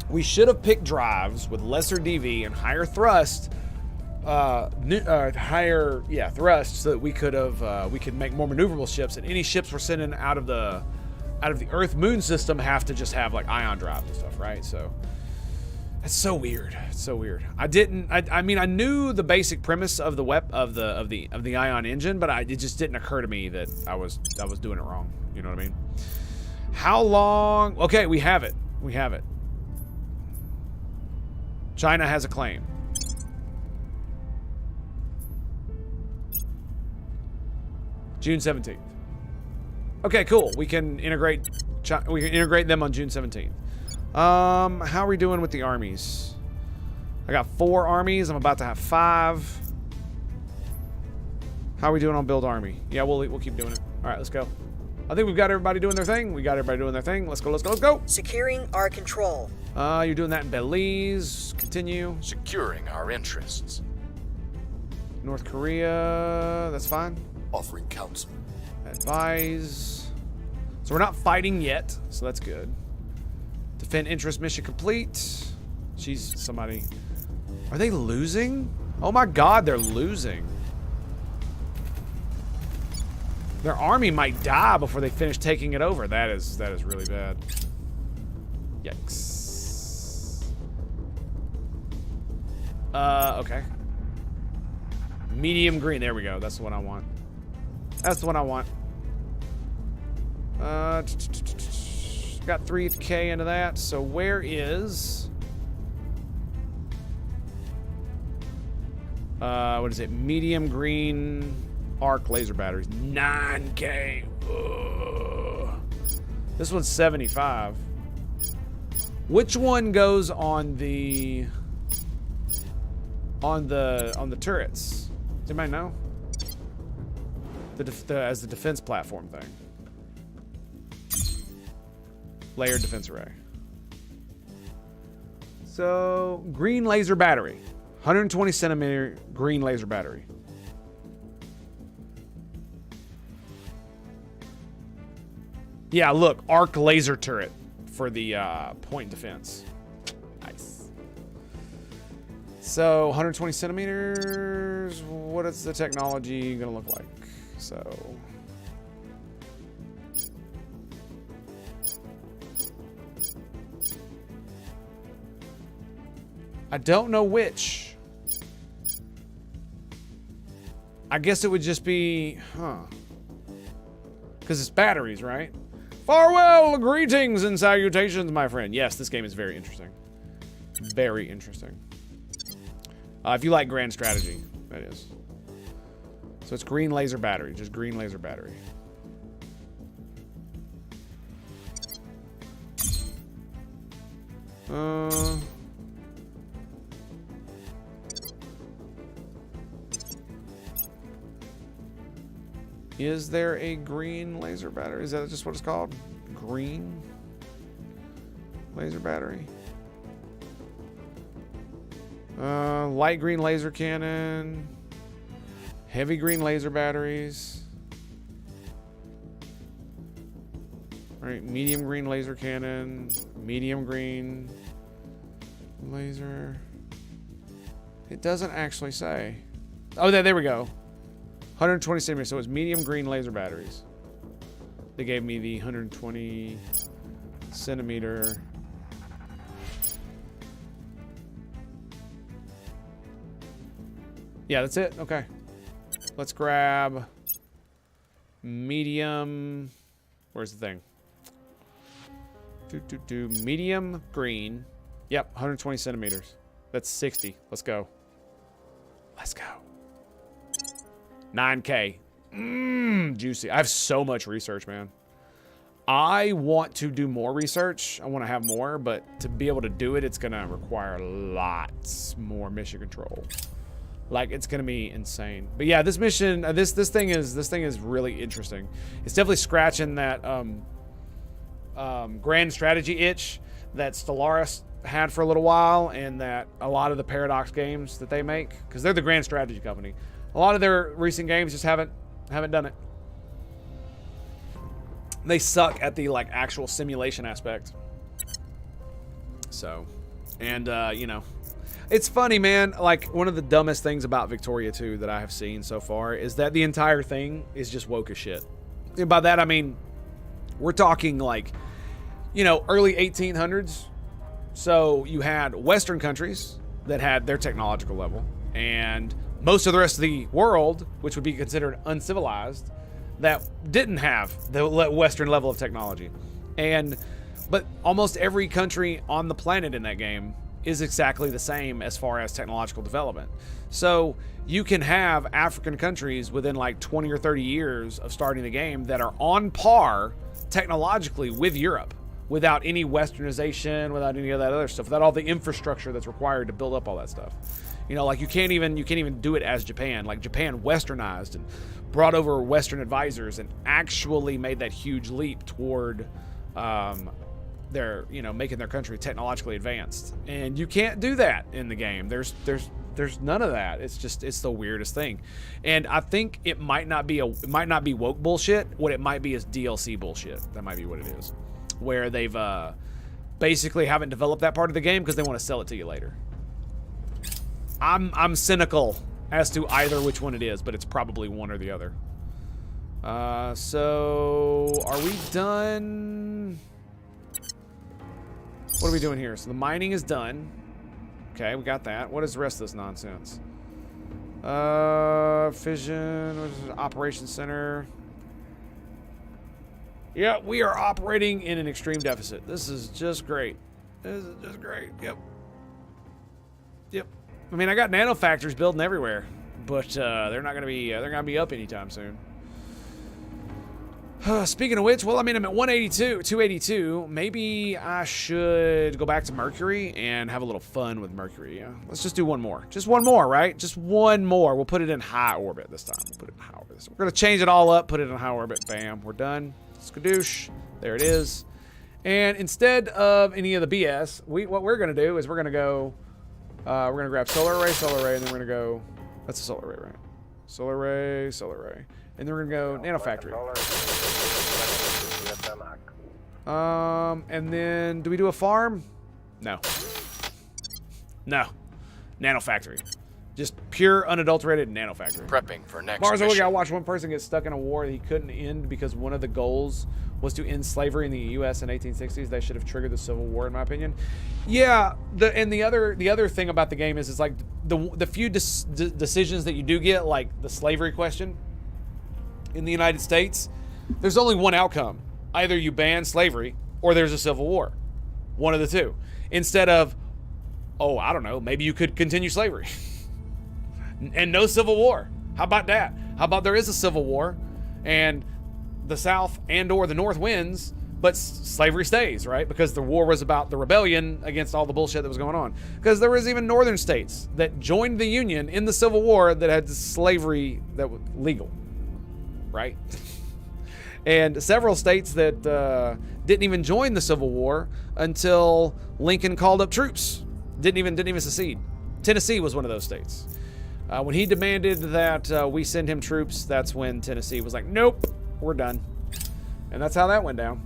we should have picked drives with lesser DV and higher thrust, thrust, so that we could have we could make more maneuverable ships, and any ships we're sending out of the Earth Moon system have to just have like ion drives and stuff, right? So that's so weird. It's so weird. I mean, I knew the basic premise of the of the ion engine, but it just didn't occur to me that I was doing it wrong. You know what I mean? How long? Okay, we have it. We have it. China has a claim. June 17th. Okay, cool. We can integrate them on June 17th. How are we doing with the armies? I got 4 armies. I'm about to have 5. How are we doing on build army? Yeah, we'll keep doing it. All right, let's go. I think we've got everybody doing their thing. We got everybody doing their thing. Let's go, let's go, let's go. Securing our control. You're doing that in Belize. Continue. Securing our interests. North Korea. That's fine. Offering counsel. Advise. So we're not fighting yet, so that's good. Defend interest mission complete. Jeez, somebody. Are they losing? Oh my god, they're losing. Their army might die before they finish taking it over. That is really bad. Yikes. Okay. Medium green. There we go. That's the one I want. That's the one I want. Got 3K into that. So where is... what is it? Medium green arc laser batteries. 9K. Ugh. This one's 75. Which one goes on the turrets? Does anybody know? As the defense platform thing. Layered defense array. So green laser battery. 120 centimeter green laser battery. Yeah, look, arc laser turret for the point defense. Nice. So 120 centimeters. What is the technology gonna look like? So I don't know which. I guess it would just be, because it's batteries, right? Farewell, greetings and salutations, my friend. Yes, this game is very interesting. Very interesting. If you like grand strategy, that is. So it's green laser battery, just green laser battery. Is there a green laser battery? Is that just what it's called? Green laser battery? Light green laser cannon. Heavy green laser batteries. Right, medium green laser cannon. Medium green laser. It doesn't actually say. Oh, there we go. 120 centimeters, so it's medium green laser batteries. They gave me the 120 centimeter. Yeah, that's it. Okay. Let's grab medium. Where's the thing? Medium green. Yep, 120 centimeters. That's 60. Let's go. Let's go. 9K. Juicy. I have so much research, man. I want to do more research. I want to have more, but to be able to do it, it's going to require lots more mission control. Like, it's going to be insane. But yeah, this mission, this thing is really interesting. It's definitely scratching that grand strategy itch that Stellaris had for a little while, and that a lot of the Paradox games that they make, because they're the grand strategy company. A lot of their recent games just haven't done it. They suck at the like actual simulation aspect. So, and you know, it's funny, man. Like, one of the dumbest things about Victoria 2 that I have seen so far is that the entire thing is just woke as shit. And by that I mean, we're talking like, you know, early 1800s. So you had Western countries that had their technological level, and most of the rest of the world, which would be considered uncivilized, that didn't have the Western level of technology. But almost every country on the planet in that game is exactly the same as far as technological development. So you can have African countries within like 20 or 30 years of starting the game that are on par technologically with Europe, without any westernization, without any of that other stuff, without all the infrastructure that's required to build up all that stuff. You know, like you can't even do it as Japan. Like, Japan westernized and brought over Western advisors and actually made that huge leap toward their, you know, making their country technologically advanced. And you can't do that in the game. There's none of that. It's the weirdest thing. And I think it might not be woke bullshit. What it might be is DLC bullshit. That might be what it is. Where they've basically haven't developed that part of the game because they want to sell it to you later. I'm cynical as to either which one it is, but it's probably one or the other. So are we done? What are we doing here? So the mining is done. Okay, we got that. What is the rest of this nonsense? Fission, what is it? Operations Center. Yeah, we are operating in an extreme deficit. This is just great. This is just great. Yep. Yep. I mean, I got nanofactories building everywhere, but they're not gonna be up anytime soon. Speaking of which, well, I mean, I'm at 282. Maybe I should go back to Mercury and have a little fun with Mercury. Yeah, let's just do one more. Just one more, right? Just one more. We'll put it in high orbit this time. We'll put it in high orbit. We're gonna change it all up. Put it in high orbit. Bam. We're done. Skadoosh. There it is. And instead of any of the BS, what we're gonna do is we're gonna go. We're gonna grab solar array, and then we're gonna go. That's a solar array, right? Solar array, and then we're gonna go nanofactory. And then do we do a farm? No. No. Nanofactory. Just pure, unadulterated nanofactory. Prepping for next Mars, mission. I watched one person get stuck in a war that he couldn't end because one of the goals was to end slavery in the U.S. in 1860s. They should have triggered the Civil War, in my opinion. Yeah. The other thing about the game is like the few decisions that you do get, like the slavery question in the United States. There's only one outcome. Either you ban slavery or there's a civil war. One of the two. Instead of, oh, I don't know, maybe you could continue slavery. And no civil war. How about that? How about there is a civil war and the South and or the North wins, but slavery stays, right? Because the war was about the rebellion against all the bullshit that was going on. Because there was even northern states that joined the Union in the Civil War that had slavery that was legal, right? And several states that didn't even join the Civil War until Lincoln called up troops. Didn't even secede. Tennessee was one of those states. When he demanded that we send him troops, that's when Tennessee was like, nope, we're done. And that's how that went down.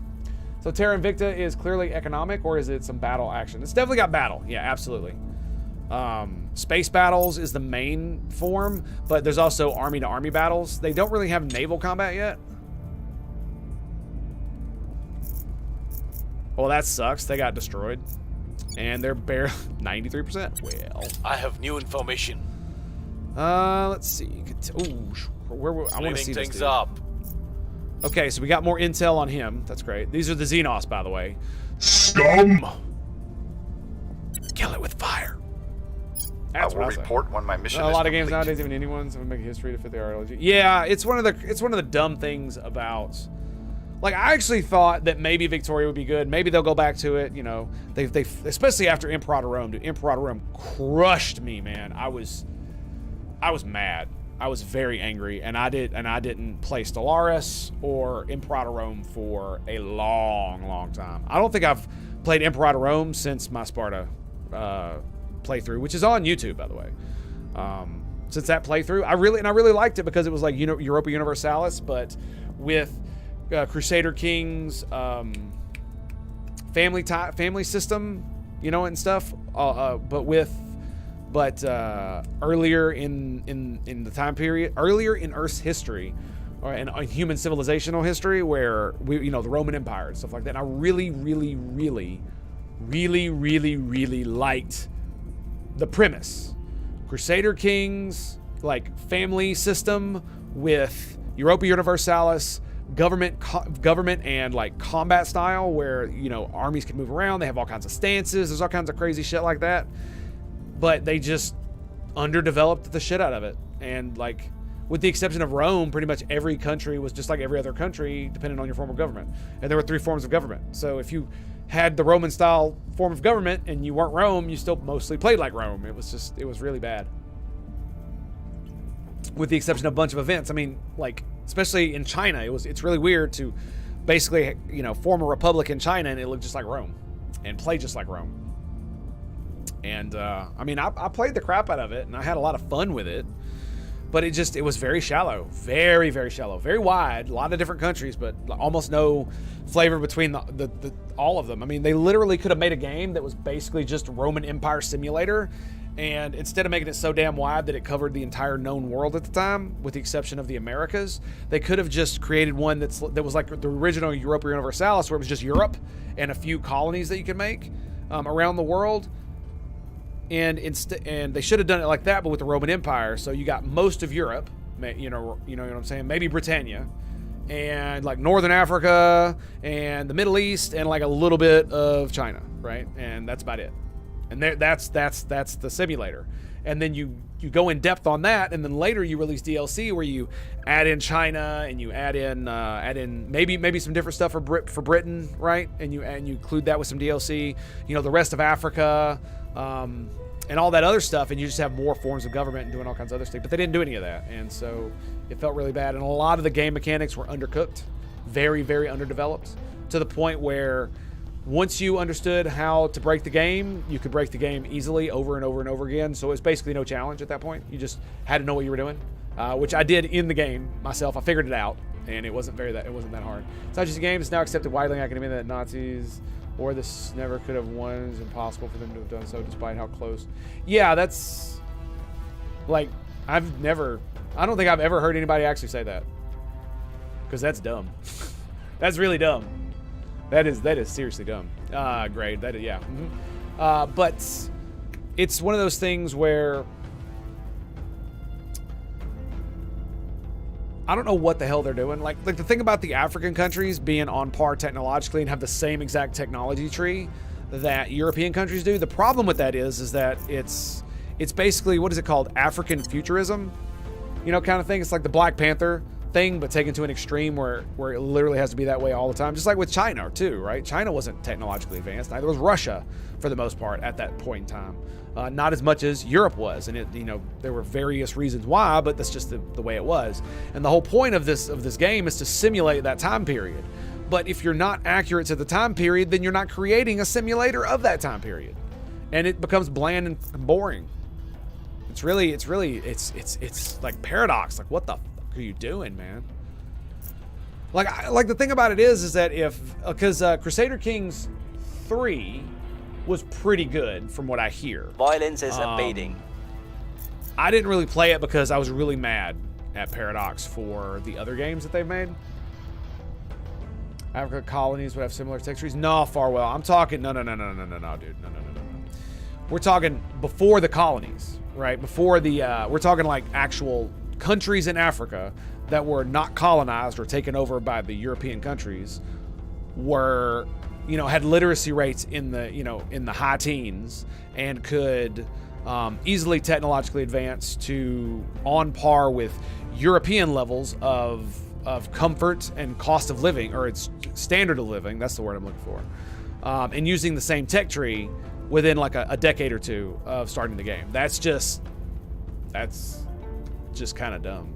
So Terra Invicta is clearly economic, or is it some battle action? It's definitely got battle. Yeah, absolutely. Space battles is the main form, but there's also army-to-army battles. They don't really have naval combat yet. Well, that sucks. They got destroyed. And they're barely 93%. Well, I have new information. Let's see. Ooh, I want to see this things dude. up. Okay, so we got more intel on him. That's great. These are the Xenos, by the way. Scum! Kill it with fire. I That's will what I say. report when my mission A is lot of games complete. nowadays, even indie ones, make history to fit the ideology. Yeah, it's one of the dumb things about. Like, I actually thought that maybe Victoria would be good. Maybe they'll go back to it. You know, they especially after Imperator Rome. Dude, Imperator Rome crushed me, man. I was mad. I was very angry, and I didn't play Stellaris or Imperator Rome for a long time. I don't think I've played Imperator Rome since my Sparta playthrough, which is on YouTube, by the way. Since that playthrough, I really liked it because it was like Europa Universalis, but with Crusader Kings family system, you know, and stuff, but earlier in the time period, earlier in Earth's history, or in human civilizational history, where the Roman Empire and stuff like that. And I really liked the premise. Crusader Kings, like family system with Europa Universalis, government and like combat style, where armies can move around. They have all kinds of stances. There's all kinds of crazy shit like that. But they just underdeveloped the shit out of it. And like, with the exception of Rome, pretty much every country was just like every other country, depending on your form of government. And there were 3 forms of government. So if you had the Roman style form of government and you weren't Rome, you still mostly played like Rome. It was really bad. With the exception of a bunch of events. I mean, like, especially in China, it's really weird to basically, form a republic in China and it looked just like Rome and play just like Rome. And, I mean, I played the crap out of it, and I had a lot of fun with it, but it was very shallow, very, very shallow, very wide, a lot of different countries, but almost no flavor between all of them. I mean, they literally could have made a game that was basically just Roman Empire Simulator, and instead of making it so damn wide that it covered the entire known world at the time, with the exception of the Americas, they could have just created one that was like the original Europa Universalis, where it was just Europe and a few colonies that you could make around the world. and they should have done it like that, but with the Roman Empire. So you got most of Europe, you know what I'm saying? Maybe Britannia, and like Northern Africa, and the Middle East, and like a little bit of China, right? And that's about it. And that's the simulator. And then you go in depth on that, and then later you release DLC where you add in China and you add in maybe some different stuff for Britain, right? And you include that with some DLC, you know, the rest of Africa, and all that other stuff, and you just have more forms of government and doing all kinds of other stuff. But they didn't do any of that, and so it felt really bad. And a lot of the game mechanics were undercooked, very, very underdeveloped, to the point where once you understood how to break the game, you could break the game easily over and over and over again. So it was basically no challenge at that point. You just had to know what you were doing, which I did in the game myself. I figured it out, and it wasn't that hard. Such as a game is now accepted widely in academia that Nazis or this never could have won. It's impossible for them to have done so, despite how close. Yeah, that's like I don't think I've ever heard anybody actually say that, because that's dumb. That's really dumb. That is seriously dumb. Great. That is, yeah. Mm-hmm. But it's one of those things where I don't know what the hell they're doing. Like the thing about the African countries being on par technologically and have the same exact technology tree that European countries do. The problem with that is that it's basically, what is it called? African futurism, you know, kind of thing. It's like the Black Panther thing, but taken to an extreme where it literally has to be that way all the time. Just like with China too, right? China wasn't technologically advanced. Neither was Russia for the most part at that point in time. Not as much as Europe was, and there were various reasons why, but that's just the way it was. And the whole point of this game is to simulate that time period. But if you're not accurate to the time period, then you're not creating a simulator of that time period, and it becomes bland and boring. It's like paradox. Like, what the fuck are you doing, man? Like the thing about it is that because Crusader Kings 3 was pretty good from what I hear. Violence is abating. I didn't really play it because I was really mad at Paradox for the other games that they've made. Africa colonies would have similar textures. No, Farwell. I'm talking no, dude. No. We're talking before the colonies, right? Before the we're talking like actual countries in Africa that were not colonized or taken over by the European countries were, had literacy rates in the high teens and could easily technologically advance to on par with European levels of comfort and cost of living, or its standard of living. That's the word I'm looking for. And using the same tech tree within like a decade or two of starting the game. That's just kind of dumb.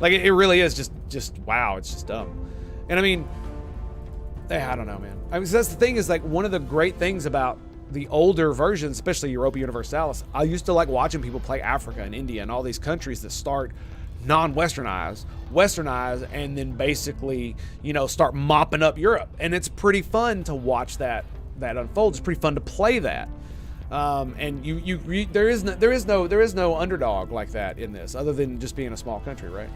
Like it really is just wow. It's just dumb. And I mean, I don't know, man. I mean, that's the thing is like one of the great things about the older versions, especially Europa Universalis. I used to like watching people play Africa and India and all these countries that start non-westernized, westernize, and then basically, start mopping up Europe. And it's pretty fun to watch that unfold. It's pretty fun to play that. And there is no underdog like that in this, other than just being a small country, right?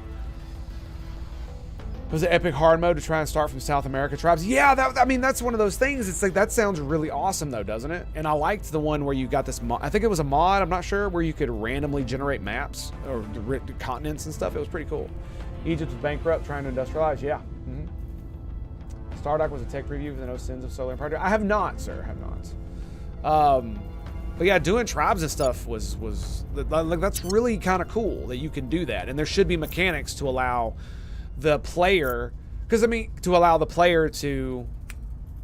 Was it epic hard mode to try and start from South America tribes? Yeah, that's one of those things. It's like, that sounds really awesome though, doesn't it? And I liked the one where you got this I think it was a mod, I'm not sure, where you could randomly generate maps or the continents and stuff. It was pretty cool. Egypt was bankrupt, trying to industrialize. Yeah. Mm-hmm. Stardock was a tech preview for the No Sins of Solar Empire. I have not, sir. I have not. But yeah, doing tribes and stuff was like, that's really kind of cool that you can do that. And there should be mechanics to allow the player, to allow the player to,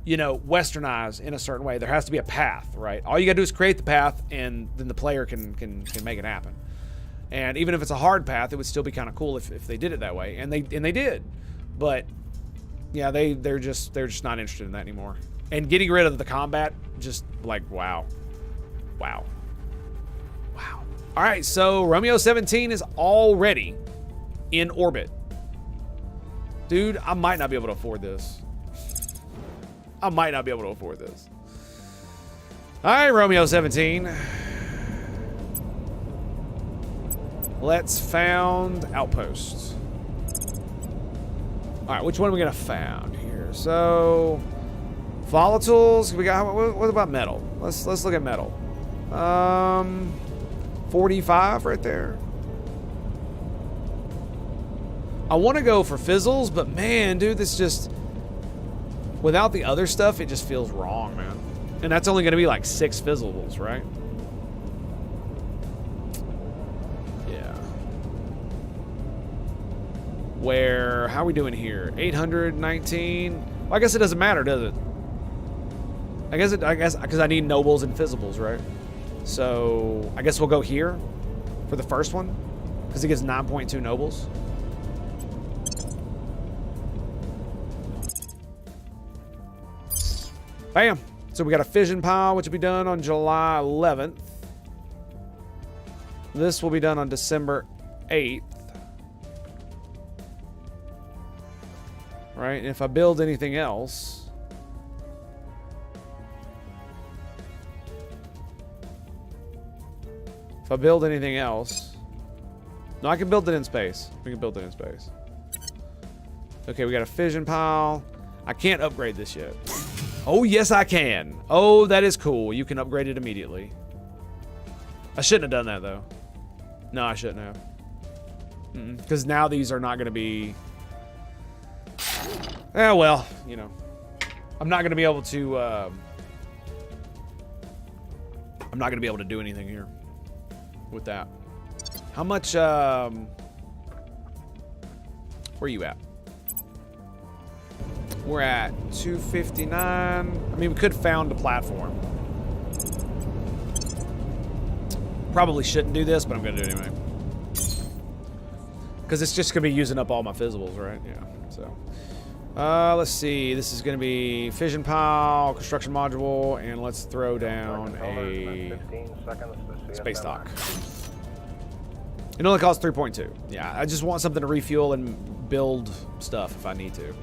westernize in a certain way. There has to be a path, right? All you gotta do is create the path, and then the player can make it happen. And even if it's a hard path, it would still be kind of cool if they did it that way. And they did. But yeah, they're just not interested in that anymore. And getting rid of the combat, just like wow. All right, so Romeo 17 is already in orbit. Dude, I might not be able to afford this. All right, Romeo 17. Let's found outposts. All right, which one are we gonna found here? So, volatiles. We got. What about metal? Let's look at metal. 45 right there. I want to go for fizzles, but man, dude, this just... Without the other stuff, it just feels wrong, man. And that's only going to be like 6 fizzles, right? Yeah. Where... How are we doing here? 819? Well, I guess it doesn't matter, does it? I guess because I need nobles and fizzles, right? So I guess we'll go here for the first one because it gives 9.2 nobles. Bam. So we got a fission pile, which will be done on July 11th. This will be done on December 8th. Right? And if I build anything else... If I build anything else... No, I can build it in space. We can build it in space. Okay, we got a fission pile. I can't upgrade this yet. Oh, yes, I can. Oh, that is cool. You can upgrade it immediately. I shouldn't have done that, though. No, I shouldn't have. Because now these are not going to be... Yeah, well, you know. I'm not going to be able to... I'm not going to be able to do anything here with that. How much... Where are you at? We're at 259. I mean, we could found a platform. Probably shouldn't do this, but I'm going to do it anyway. Because it's just going to be using up all my fizzles, right? Yeah, so... let's see. This is going to be fission pile, construction module, and let's throw down a space dock. It only costs 3.2. Yeah, I just want something to refuel and build stuff if I need to.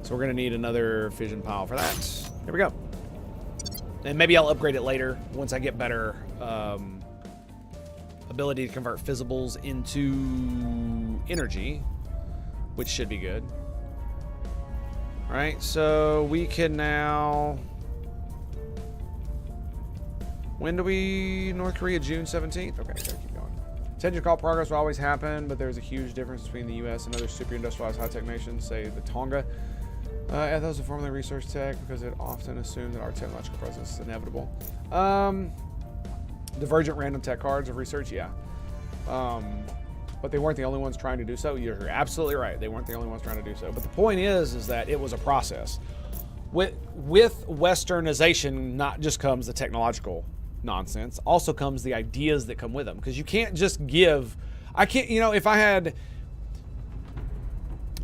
So we're going to need another fission pile for that. Here we go. And maybe I'll upgrade it later once I get better ability to convert fizzables into energy, which should be good. All right, so we can now... When do we... North Korea, June 17th? Okay, gotta keep going. Attention call progress will always happen, but there's a huge difference between the U.S. and other super industrialized high-tech nations, say the Tonga. Ethos is formerly research tech because it often assumes that our technological presence is inevitable. Divergent random tech cards of research, yeah. But they weren't the only ones trying to do so. You're absolutely right. They weren't the only ones trying to do so. But the point is that it was a process. With westernization, not just comes the technological nonsense, also comes the ideas that come with them. Because you can't just give... I can't, you know, if I had...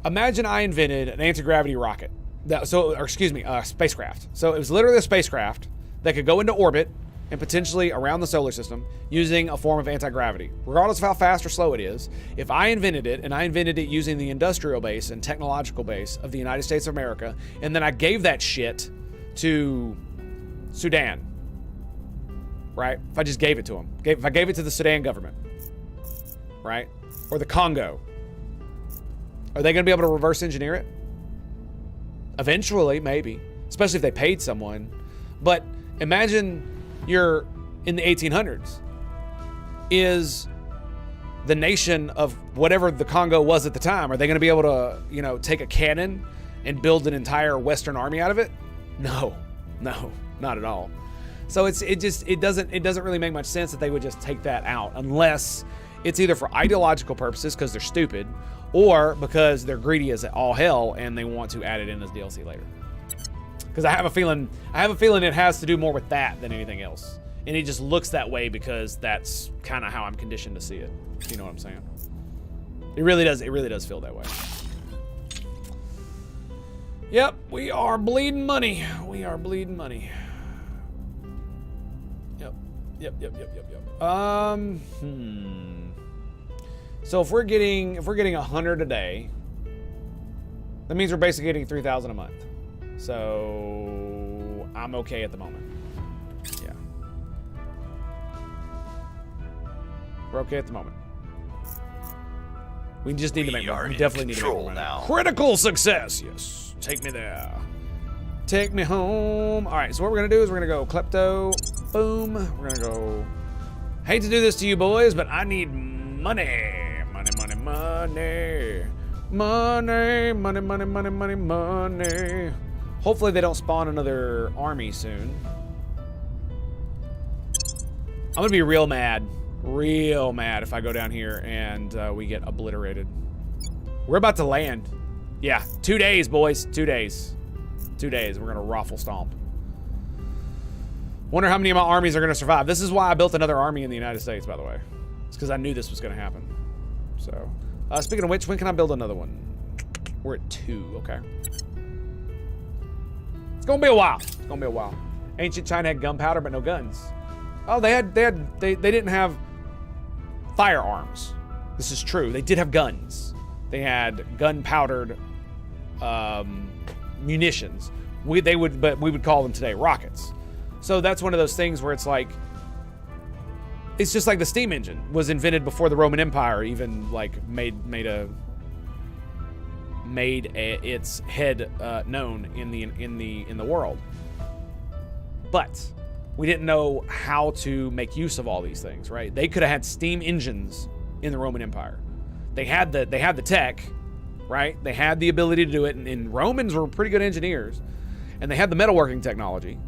Imagine I invented an anti-gravity rocket. Spacecraft. So it was literally a spacecraft that could go into orbit and potentially around the solar system using a form of anti-gravity. Regardless of how fast or slow it is, if I invented it, and I invented it using the industrial base and technological base of the United States of America, and then I gave that shit to Sudan, right? If I just gave it to them. If I gave it to the Sudan government, right? Or the Congo, are they going to be able to reverse engineer it? Eventually, maybe. Especially if they paid someone. But imagine you're in the 1800s. Is the nation of whatever the Congo was at the time, are they going to be able to, you know, take a cannon and build an entire Western army out of it? No, not at all. So it doesn't really make much sense that they would just take that out unless it's either for ideological purposes because they're stupid, or because they're greedy as all hell and they want to add it in as DLC later. Because I have a feeling it has to do more with that than anything else. And it just looks that way because that's kind of how I'm conditioned to see it. You know what I'm saying? It really does feel that way. Yep, we are bleeding money. We are bleeding money. Yep. So if we're getting 100 a day, that means we're basically getting 3,000 a month. So I'm okay at the moment. Yeah. We're okay at the moment. We just need to make more. We definitely need to make more money. Now. Critical success. Yes. Take me there. Take me home. All right. So what we're going to do is we're going to go klepto. Boom. We're gonna go. Hate to do this to you boys, but I need money. Money, money, money. Money, money, money, money, money, money. Hopefully they don't spawn another army soon. I'm gonna be real mad if I go down here and we get obliterated. We're about to land. Yeah, 2 days, boys, 2 days. 2 days, we're gonna raffle stomp. Wonder how many of my armies are gonna survive. This is why I built another army in the United States, by the way. It's because I knew this was gonna happen. So, speaking of which, when can I build another one? We're at 2, okay. It's gonna be a while. It's gonna be a while. Ancient China had gunpowder, but no guns. Oh, they didn't have firearms. This is true. They did have guns. They had gunpowdered munitions. But we would call them today rockets. So that's one of those things where it's like, it's just like the steam engine was invented before the Roman Empire even like made its head known in the world. But we didn't know how to make use of all these things, right? They could have had steam engines in the Roman Empire. They had the tech, right? They had the ability to do it, and Romans were pretty good engineers, and they had the metalworking technology.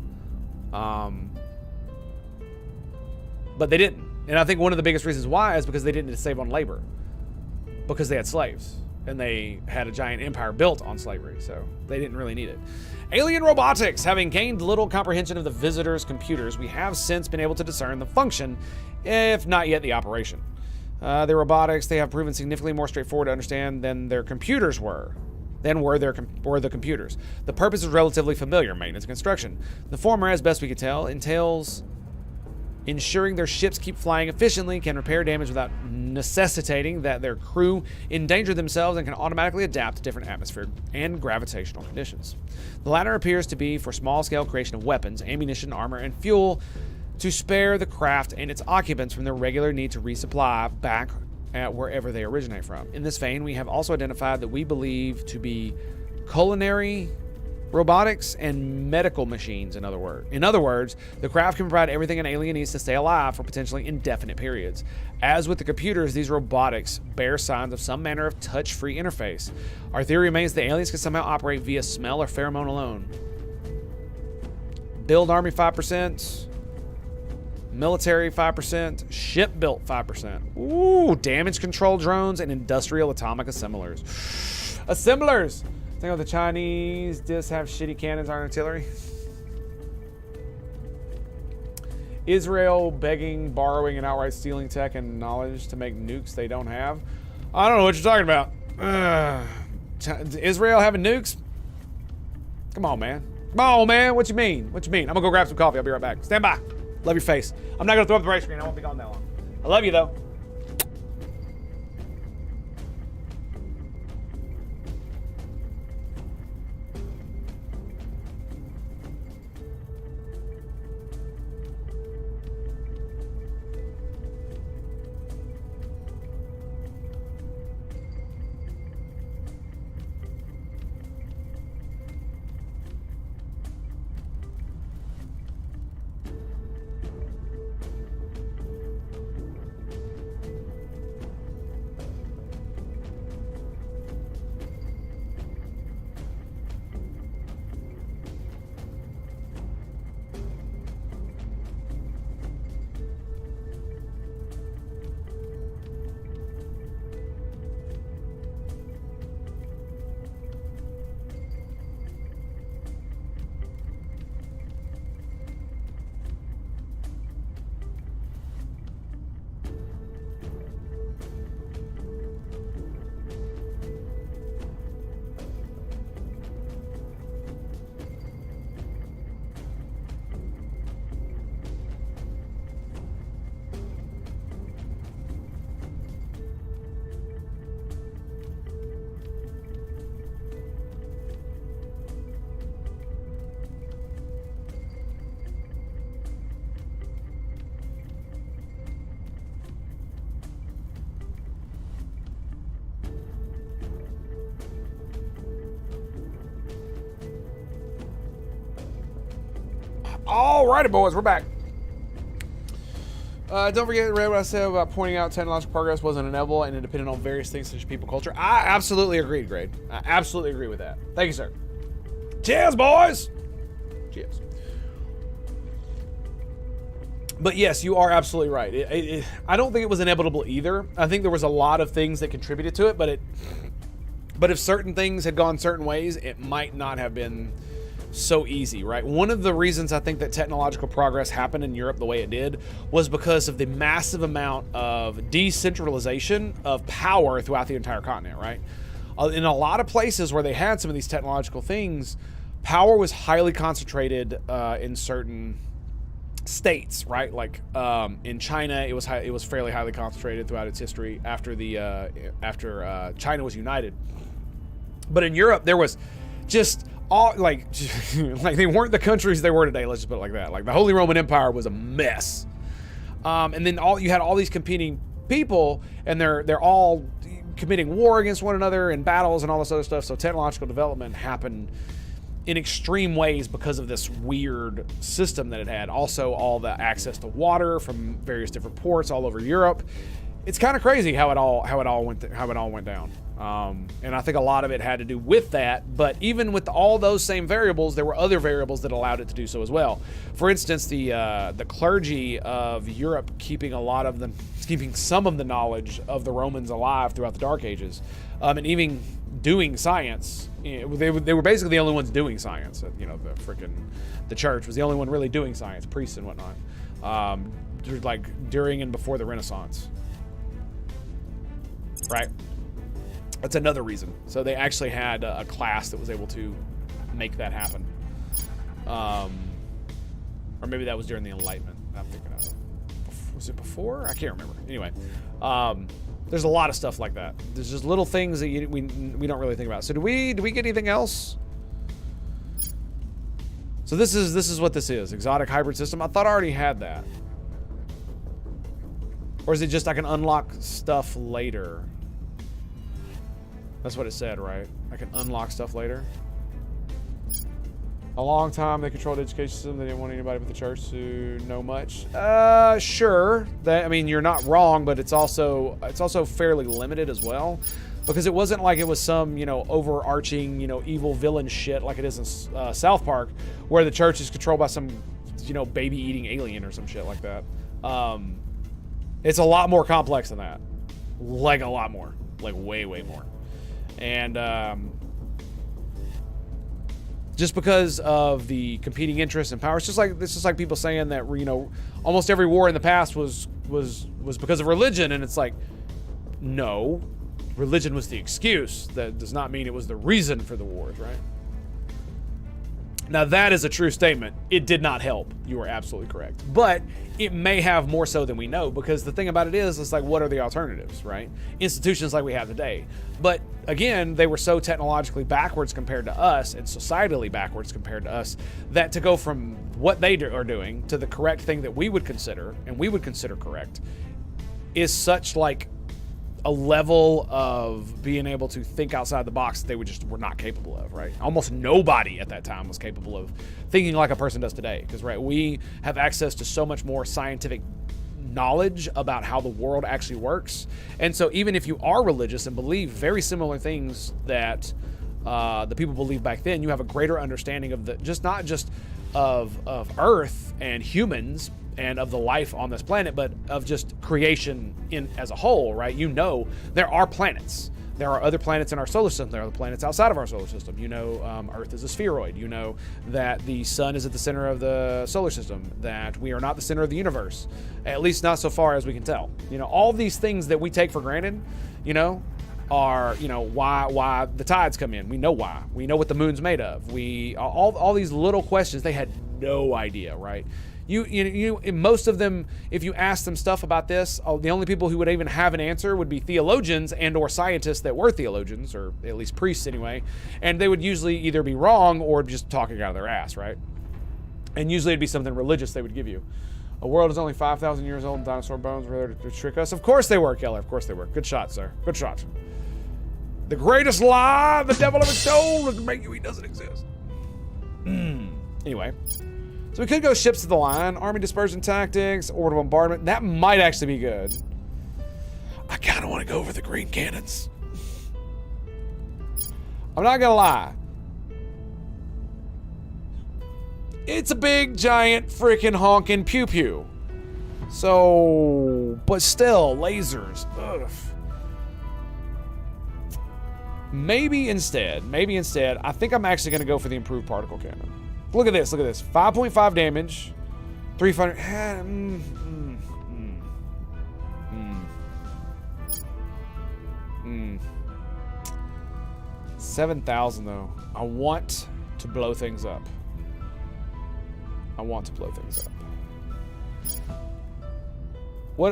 But they didn't. And I think one of the biggest reasons why is because they didn't save on labor, because they had slaves and they had a giant empire built on slavery. So they didn't really need it. Alien robotics. Having gained little comprehension of the visitors' computers, we have since been able to discern the function, if not yet the operation. The robotics, they have proven significantly more straightforward to understand than their computers were. Were the computers. The purpose is relatively familiar: maintenance and construction. The former, as best we can tell, entails ensuring their ships keep flying efficiently, can repair damage without necessitating that their crew endanger themselves, and can automatically adapt to different atmospheric and gravitational conditions. The latter appears to be for small-scale creation of weapons, ammunition, armor, and fuel to spare the craft and its occupants from their regular need to resupply back at wherever they originate from. In this vein, we have also identified that we believe to be culinary robotics and medical machines, in other words, the craft can provide everything an alien needs to stay alive for potentially indefinite periods. As with the computers, these robotics bear signs of some manner of touch-free interface. Our theory remains that aliens can somehow operate via smell or pheromone alone. Build army 5%. Military 5%. Ship built 5%. Ooh, damage control drones and industrial atomic assemblers. Assemblers! Think of the Chinese just have shitty cannons on artillery. Israel begging, borrowing, and outright stealing tech and knowledge to make nukes they don't have. I don't know what you're talking about. Israel having nukes? Come on, man. Come on, man. What you mean? What you mean? I'm gonna go grab some coffee. I'll be right back. Stand by. Love your face. I'm not gonna throw up the right screen. I won't be gone that long. I love you though. Alrighty, boys, we're back. Don't forget, Red, what I said about pointing out technological progress wasn't inevitable and it depended on various things such as people culture. I absolutely agreed, Grade. I absolutely agree with that. Thank you, sir. Cheers, boys! Cheers. But yes, you are absolutely right. I don't think it was inevitable either. I think there was a lot of things that contributed to it, but if certain things had gone certain ways, it might not have been so easy, right? One of the reasons I think that technological progress happened in Europe the way it did was because of the massive amount of decentralization of power throughout the entire continent, right? In a lot of places where they had some of these technological things, power was highly concentrated in certain states, right? Like in China, it was fairly highly concentrated throughout its history after China was united. But in Europe, there was just all like they weren't the countries they were today. Let's just put it like that. Like the Holy Roman Empire was a mess, and then you had all these competing people, and they're all committing war against one another in battles and all this other stuff. So technological development happened in extreme ways because of this weird system that it had. Also, all the access to water from various different ports all over Europe. It's kind of crazy how it all went down. And I think a lot of it had to do with that. But even with all those same variables, there were other variables that allowed it to do so as well. For instance, the clergy of Europe keeping some of the knowledge of the Romans alive throughout the Dark Ages, and even doing science. They were basically the only ones doing science. The church was the only one really doing science, priests and whatnot, like during and before the Renaissance. Right. That's another reason. So they actually had a class that was able to make that happen. Or maybe that was during the Enlightenment. I'm thinking of. Was it before? I can't remember. Anyway, there's a lot of stuff like that. There's just little things that we don't really think about. So do we get anything else? So this is what this is. Exotic hybrid system. I thought I already had that. Or is it just I can unlock stuff later? That's what it said, right? I can unlock stuff later. A long time they controlled the education system. They didn't want anybody but the church to know much. Sure. You're not wrong, but it's also fairly limited as well, because it wasn't like it was some overarching evil villain shit like it is in South Park, where the church is controlled by some baby eating alien or some shit like that. It's a lot more complex than that. Like a lot more. Like way more. And just because of the competing interests and power, it's just like people saying that almost every war in the past was because of religion, and it's like, no, religion was the excuse. That does not mean it was the reason for the wars, right? Now that is a true statement. It did not help. You are absolutely correct. But it may have more so than we know, because the thing about it is, it's like, what are the alternatives, right? Institutions like we have today. But again, they were so technologically backwards compared to us, and societally backwards compared to us, that to go from what they are doing to the correct thing that we would consider, and we would consider correct, is such like a level of being able to think outside the box that they were not capable of, right? Almost nobody at that time was capable of thinking like a person does today, because, right, we have access to so much more scientific knowledge about how the world actually works. And so even if you are religious and believe very similar things that the people believed back then, you have a greater understanding of not just of Earth and humans and of the life on this planet, but of just creation as a whole, right? There are planets. There are other planets in our solar system. There are other planets outside of our solar system. Earth is a spheroid. That the sun is at the center of the solar system, that we are not the center of the universe, at least not so far as we can tell. All these things that we take for granted, are, why the tides come in. We know why. We know what the moon's made of. All these little questions, they had no idea, right? Most of them, if you ask them stuff about this, the only people who would even have an answer would be theologians and or scientists that were theologians, or at least priests anyway, and they would usually either be wrong or just talking out of their ass, right? And usually it'd be something religious they would give you. A world is only 5,000 years old and dinosaur bones were there to trick us. Of course they were, Keller. Of course they were. Good shot, sir. Good shot. The greatest lie the devil ever told was to make you he doesn't exist. Anyway. So we could go ships to the line, army dispersion tactics, order bombardment. That might actually be good. I kind of want to go for the green cannons. I'm not gonna lie. It's a big, giant, freaking honking pew pew. So, but still, lasers. Ugh. Maybe instead, I think I'm actually gonna go for the improved particle cannon. Look at this, 5.5 damage, 300. 7,000 though. I want to blow things up. What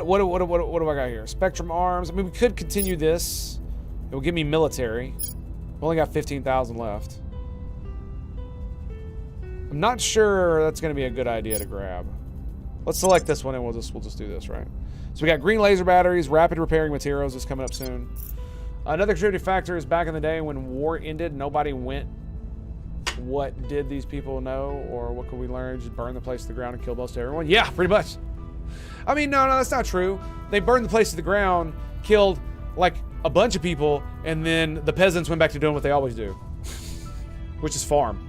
do I got here? Spectrum arms. I mean, we could continue this. It will give me military. We only got 15,000 left. I'm not sure that's going to be a good idea to grab. Let's select this one and we'll just do this, right? So we got green laser batteries, rapid repairing materials is coming up soon. Another contributing factor is back in the day when war ended, nobody went, what did these people know? Or what could we learn? Just burn the place to the ground and kill most everyone? Yeah, pretty much. I mean, no, that's not true. They burned the place to the ground, killed like a bunch of people, and then the peasants went back to doing what they always do, which is farm.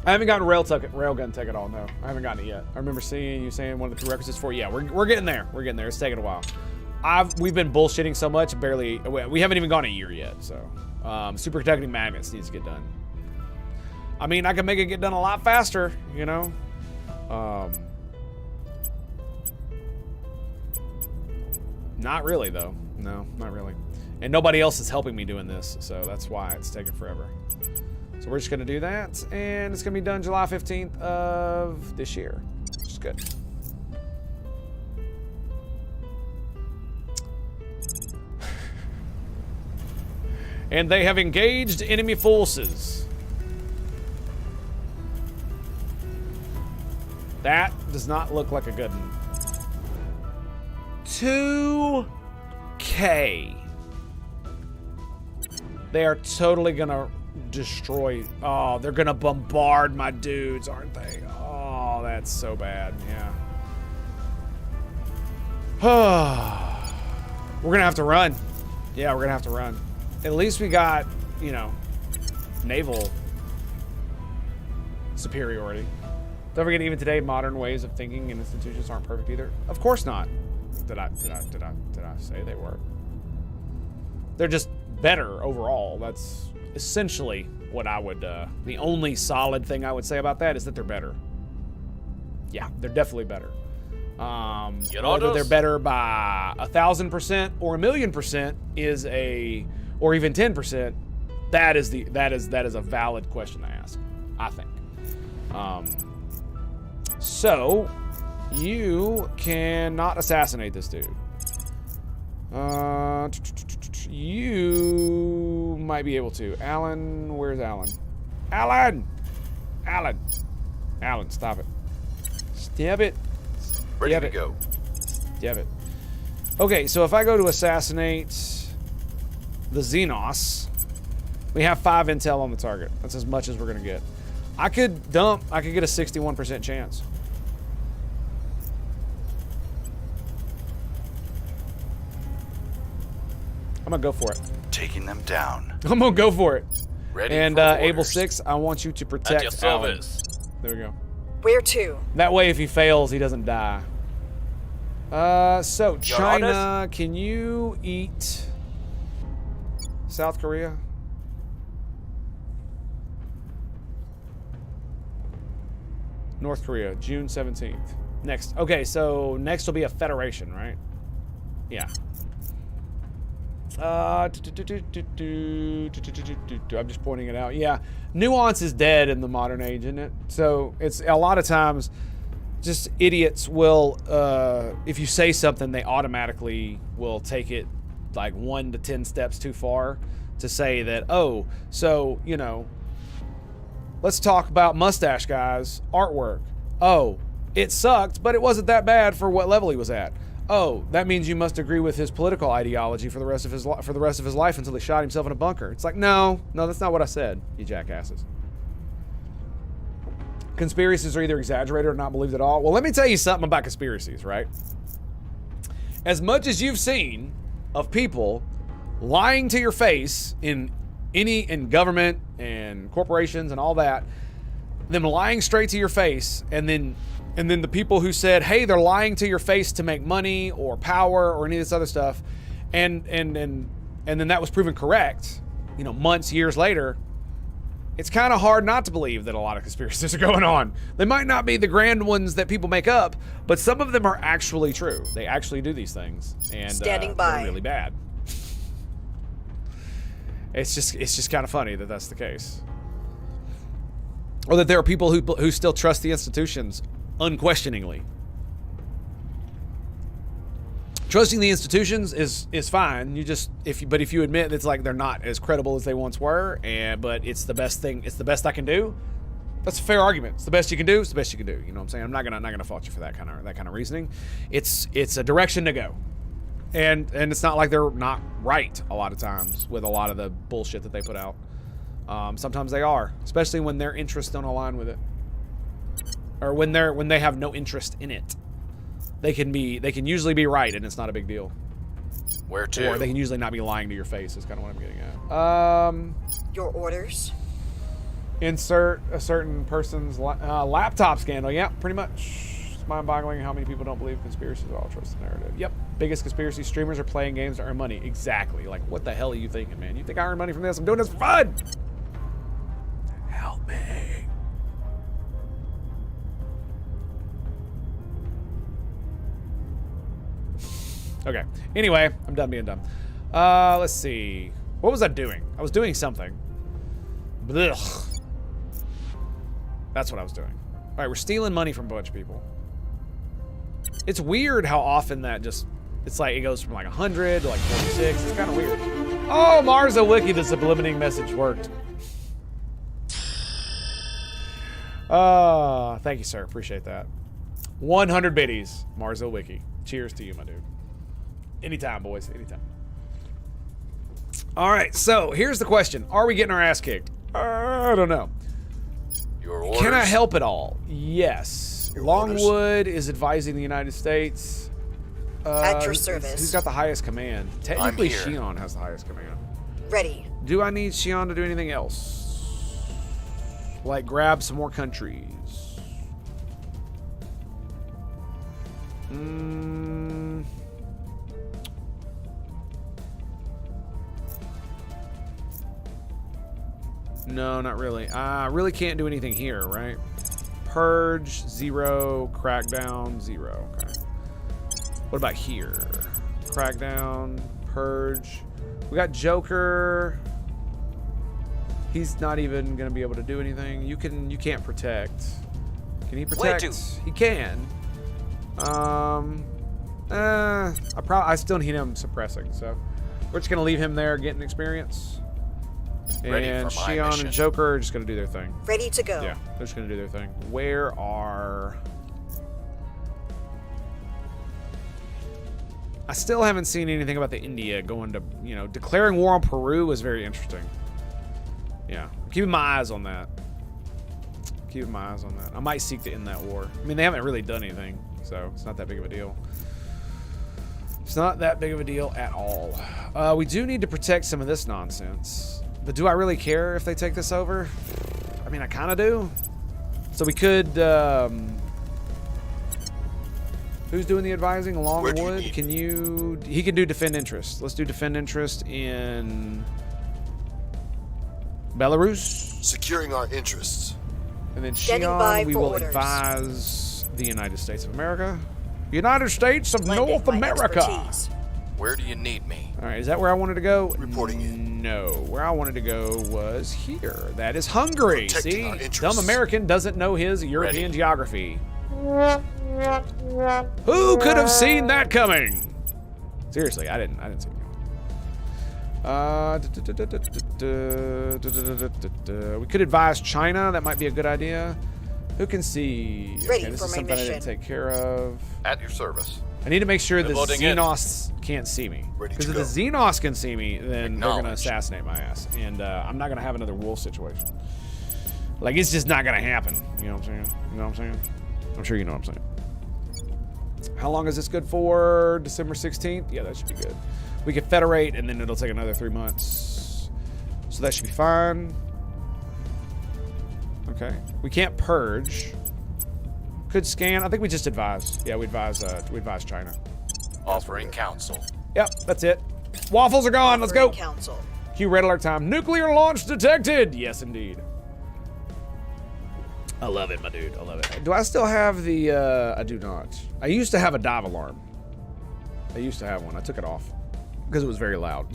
I haven't gotten railgun tech at all, no. I haven't gotten it yet. I remember seeing you saying one of the prerequisites for it. Yeah, we're getting there. We're getting there. It's taking a while. We've been bullshitting so much, we haven't even gone a year yet, so. Superconducting magnets needs to get done. I mean, I can make it get done a lot faster, you know? Not really, though. No, not really. And nobody else is helping me doing this, so that's why it's taking forever. So we're just gonna do that, and it's gonna be done July 15th of this year, which is good. And they have engaged enemy forces. That does not look like a good one. 2K. They are totally gonna destroy. Oh, they're gonna bombard my dudes, aren't they? Oh, that's so bad. Yeah. We're gonna have to run. Yeah, we're gonna have to run. At least we got, you know, naval superiority. Don't forget, even today, modern ways of thinking and institutions aren't perfect either. Of course not. Did I say they were? They're just better overall. That's essentially what I would, the only solid thing I would say about that is that they're better. Yeah, they're definitely better. Whether they're better by 1,000% or 1,000,000% is a, or even 10%, that is a valid question to ask, I think. So you cannot assassinate this dude. You might be able to. Alan, where's Alan? Alan, stop it. Stab it. Ready to go. Stab it. Okay, so if I go to assassinate the Xenos, we have 5 intel on the target. That's as much as we're gonna get. I could get a 61% chance. I'm gonna go for it. Taking them down. I'm gonna go for it. Ready and for Able orders. 6, I want you to At protect your Alan. service. There we go. Where to? That way, if he fails, he doesn't die. So China, can you eat South Korea? North Korea, June 17th. Next. Okay, so next will be a federation, right? Yeah. I'm just pointing it out. Yeah, nuance is dead in the modern age, isn't it? So it's a lot of times just idiots will, if you say something, they automatically will take it like 1 to 10 steps too far to say that, oh, so, you know, let's talk about Mustache Guy's artwork. Oh, it sucked, but it wasn't that bad for what level he was at. Oh, that means you must agree with his political ideology for the rest of his life until he shot himself in a bunker. It's like, no, that's not what I said, you jackasses. conspiracies are either exaggerated or not believed at all. Well, let me tell you something about conspiracies, right? As much as you've seen of people lying to your face in government and corporations and all that, them lying straight to your face, and then the people who said, hey, they're lying to your face to make money or power or any of this other stuff, and then that was proven correct, you know, months, years later, it's kind of hard not to believe that a lot of conspiracies are going on. They might not be the grand ones that people make up, but some of them are actually true. They actually do these things, and Standing by. they're really bad. It's just kind of funny that that's the case. Or that there are people who still trust the institutions unquestioningly. Trusting the institutions is fine. But if you admit it's like they're not as credible as they once were, but it's the best thing, it's the best I can do, that's a fair argument. It's the best you can do. It's the best you can do. You know what I'm saying? I'm not gonna fault you for that kind of reasoning. It's a direction to go, and it's not like they're not right a lot of times with a lot of the bullshit that they put out. Sometimes they are, especially when their interests don't align with it, or when they have no interest in it. They can usually be right, and it's not a big deal. Where to? Or they can usually not be lying to your face. Is kind of what I'm getting at. Your orders? Insert a certain person's laptop scandal. Yeah, pretty much. It's mind-boggling how many people don't believe conspiracies at all. Trust the narrative. Yep. Biggest conspiracy streamers are playing games to earn money. Exactly. Like, what the hell are you thinking, man? You think I earn money from this? I'm doing this for fun. Help me. Okay. Anyway, I'm done being dumb. Let's see. What was I doing? I was doing something. Blech. That's what I was doing. All right, we're stealing money from a bunch of people. It's weird how often that it's like it goes from like 100 to like 46. It's kind of weird. Oh, Marza Wiki, the subliminating message worked. Thank you, sir. Appreciate that. 100 biddies, Marza Wiki. Cheers to you, my dude. Anytime, boys. Anytime. All right, so here's the question. Are we getting our ass kicked? I don't know. Your orders? Can I help at all? Yes. Longwood is advising the United States. At your service. Who's got the highest command? Technically, I'm here. Shion has the highest command. Ready. Do I need Shion to do anything else? Like grab some more countries? No, not really. I really can't do anything here, right? Purge, 0. Crackdown, 0. Okay. What about here? Crackdown, Purge. We got Joker. He's not even going to be able to do anything. You can't protect. Can he protect? He can. I still need him suppressing, so we're just going to leave him there getting experience. And Shion and Joker are just going to do their thing. Ready to go. Yeah, they're just going to do their thing. Where are... I still haven't seen anything about the India going to, you know, declaring war on Peru was very interesting. Yeah, I'm keeping my eyes on that. Keeping my eyes on that. I might seek to end that war. I mean, they haven't really done anything, so it's not that big of a deal. It's not that big of a deal at all. We do need to protect some of this nonsense. But do I really care if they take this over? I mean, I kind of do. So we could... who's doing the advising? Longwood? Can you... He can do defend interest. Let's do defend interest in... Belarus. Securing our interests. And then Shion, we will advise the United States of America. United States of North America. Expertise. Where do you need me? All right, is that where I wanted to go? Reporting in. No, where I wanted to go was here. That is Hungary. Protecting See, our interests. dumb American doesn't know his European Ready. geography. Who could have seen that coming? Seriously, I didn't see it. We could advise China. That might be a good idea. Who can see? Ready Okay, this for is my something I mission. didn't take care of. At your service. I need to make sure the Reporting in. Xenos can't see me. Ready Because to if the Xenos can see me, then they're going to Acknowledged. assassinate my ass. And I'm not going to have another wolf situation. Like, it's just not gonna happen. You know what I'm saying? You know what I'm saying? I'm sure you know what I'm saying. How long is this good for? December 16th? Yeah, that should be good. We can federate, and then it'll take another 3 months. So that should be fine. Okay. We can't purge. Could scan. I think we just advised. Yeah, we advised China. Offering counsel. Yep, that's it. Waffles are gone. Let's go. Council. Cue red alert time. Nuclear launch detected. Yes, indeed. I love it, my dude. I love it. Do I still have the, I do not. I used to have a dive alarm. I used to have one. I took it off because it was very loud.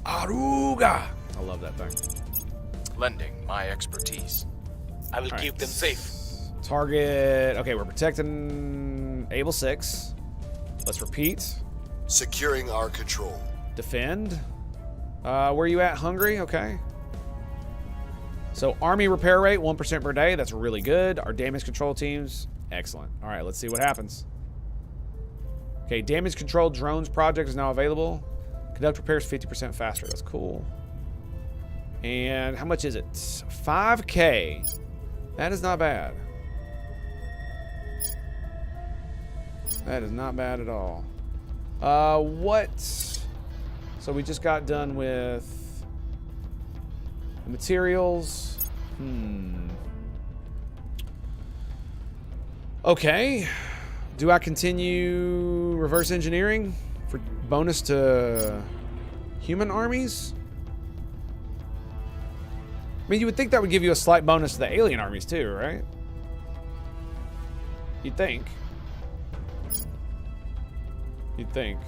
Aruga. I love that thing. Lending my expertise. I will keep them safe. Target. Okay, we're protecting Able 6. Let's repeat. Securing our control. Defend. Where are you at? Hungary? Okay. So army repair rate 1% per day. That's really good. Our damage control teams. Excellent. All right, let's see what happens. Okay, damage control drones project is now available. Conduct repairs 50% faster. That's cool. And how much is it? 5K. That is not bad. That is not bad at all. What? So we just got done with the materials. Okay. Do I continue reverse engineering for bonus to human armies? I mean, you would think that would give you a slight bonus to the alien armies too, right? You'd think. You'd think.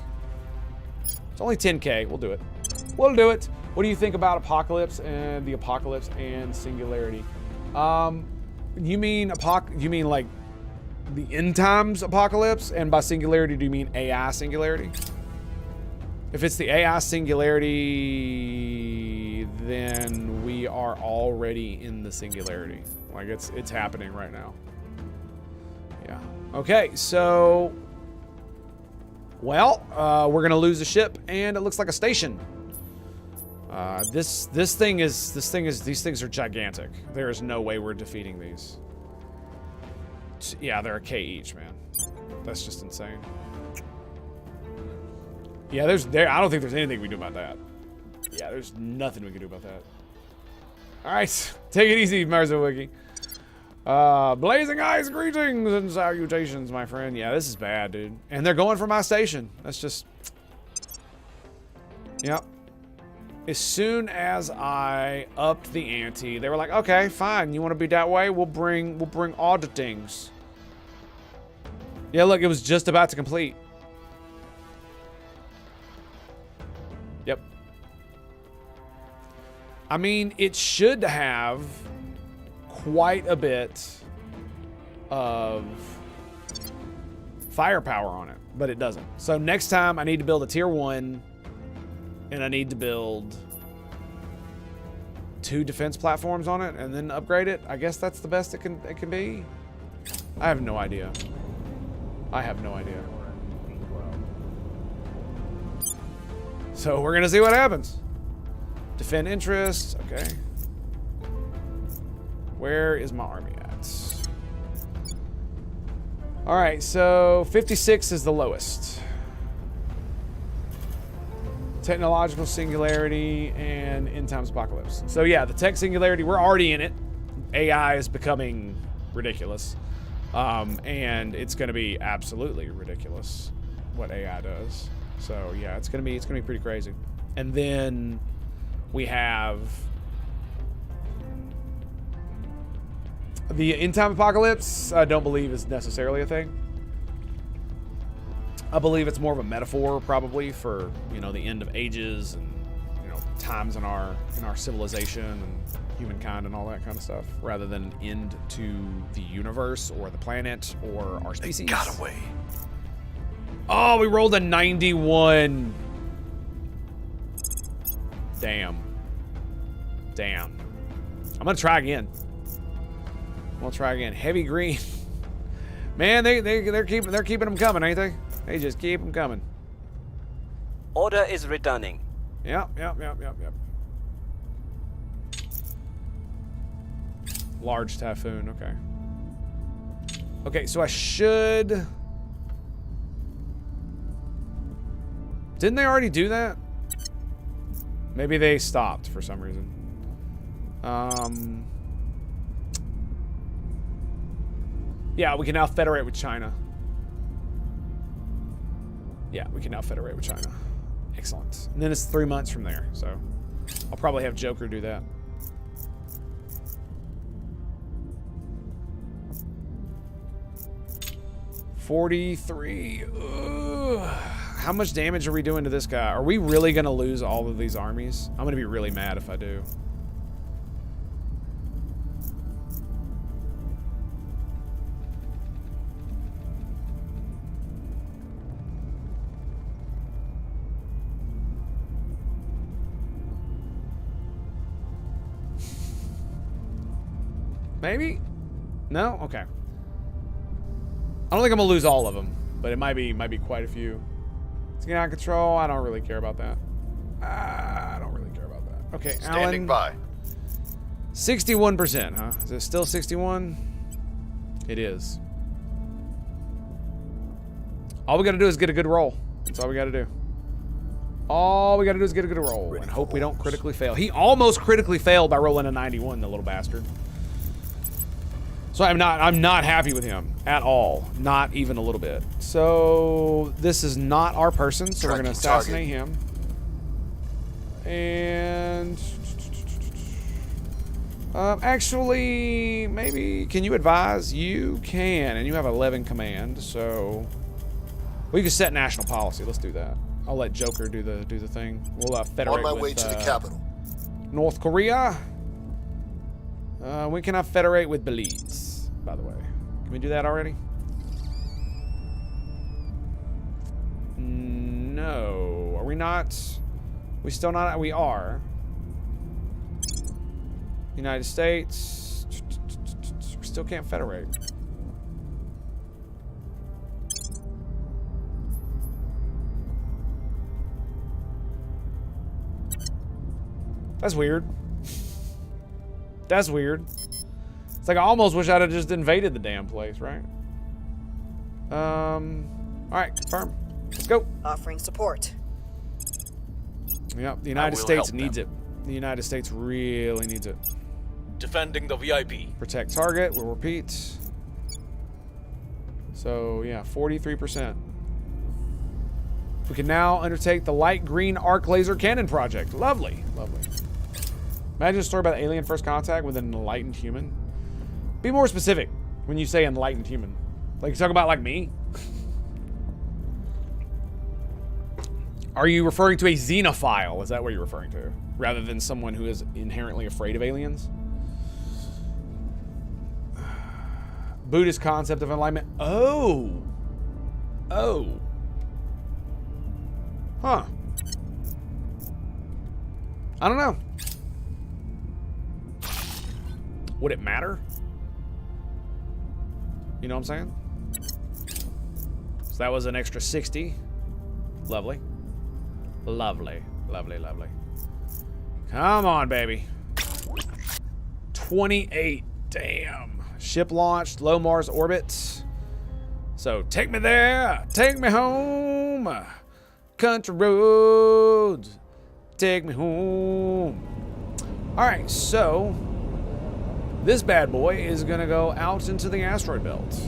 It's only 10K. We'll do it. We'll do it. What do you think about Apocalypse and the Apocalypse and Singularity? You mean like the end times Apocalypse? And by Singularity, do you mean AI Singularity? If it's the AI Singularity, then we are already in the Singularity. Like it's happening right now. Yeah. Okay, so well, we're gonna lose a ship, and it looks like a station. These things are gigantic. There is no way we're defeating these. Yeah, they're a K each, man. That's just insane. Yeah, I don't think there's anything we can do about that. Yeah, there's nothing we can do about that. All right, take it easy, Marzowicki. Blazing Eyes, greetings and salutations, my friend. Yeah, this is bad, dude. And they're going for my station. That's just... Yep. As soon as I upped the ante, they were like, okay, fine. You want to be that way? We'll bring all the things. Yeah, look, it was just about to complete. Yep. I mean, it should have quite a bit of firepower on it, but it doesn't. So next time I need to build a tier 1, and I need to build 2 defense platforms on it and then upgrade it. I guess that's the best it can be. I have no idea. I have no idea. So we're gonna see what happens. Defend interests, okay. Where is my army at? All right, so 56 is the lowest. Technological singularity and end times apocalypse. So yeah, the tech singularity, we're already in it. AI is becoming ridiculous. And it's gonna be absolutely ridiculous what AI does. So yeah, it's gonna be pretty crazy. And then we have the end time apocalypse. I don't believe is necessarily a thing. I believe it's more of a metaphor, probably, for, you know, the end of ages and, you know, times in our civilization and humankind and all that kind of stuff, rather than an end to the universe or the planet or our species. They got away. Oh, we rolled a 91. Damn. I'm gonna try again. Heavy green. Man, they're keeping them coming, ain't they? They just keep them coming. Order is returning. Yep. Large typhoon, okay. Okay, so I should... Didn't they already do that? Maybe they stopped for some reason. Yeah, we can now federate with China. Yeah, we can now federate with China. Excellent. And then it's 3 months from there, so I'll probably have Joker do that. $43. Ugh. How much damage are we doing to this guy? Are we really going to lose all of these armies? I'm going to be really mad if I do. Maybe? No? Okay. I don't think I'm gonna lose all of them, but it might be quite a few. It's getting out of control. I don't really care about that. I don't really care about that. Okay, Standing Alan. by. 61%, huh? Is it still 61? It is. All we gotta do is get a good roll. That's all we gotta do. All we gotta do is get a good roll and hope we don't critically fail. He almost critically failed by rolling a 91, the little bastard. So I'm not happy with him at all. Not even a little bit. So this is not our person, so we're gonna assassinate him. And actually, maybe can you advise? You can, and you have 11 command, so we can set national policy. Let's do that. I'll let Joker do the thing. We'll federate On my with, way to the capital. North Korea. We cannot federate with Belize, by the way. Can we do that already? No. Are we not? We still not? We are. United States. We still can't federate. That's weird. That's weird. It's like I almost wish I'd have just invaded the damn place, right? All right, confirm. Let's go. Offering support. Yep, the United States needs it. The United States really needs it. Defending the VIP. Protect target. We'll repeat. So yeah, 43%. We can now undertake the light green arc laser cannon project. Lovely, lovely. Imagine a story about alien first contact with an enlightened human. Be more specific when you say enlightened human. Like you talk about like me? Are you referring to a xenophile? Is that what you're referring to? Rather than someone who is inherently afraid of aliens? Buddhist concept of enlightenment. Oh. Oh. Huh. I don't know. Would it matter? You know what I'm saying? So that was an extra 60. Lovely. Lovely. Lovely, lovely. Come on, baby. 28. Damn. Ship launched. Low Mars orbit. So take me there. Take me home. Country roads. Take me home. Alright, so this bad boy is going to go out into the asteroid belt.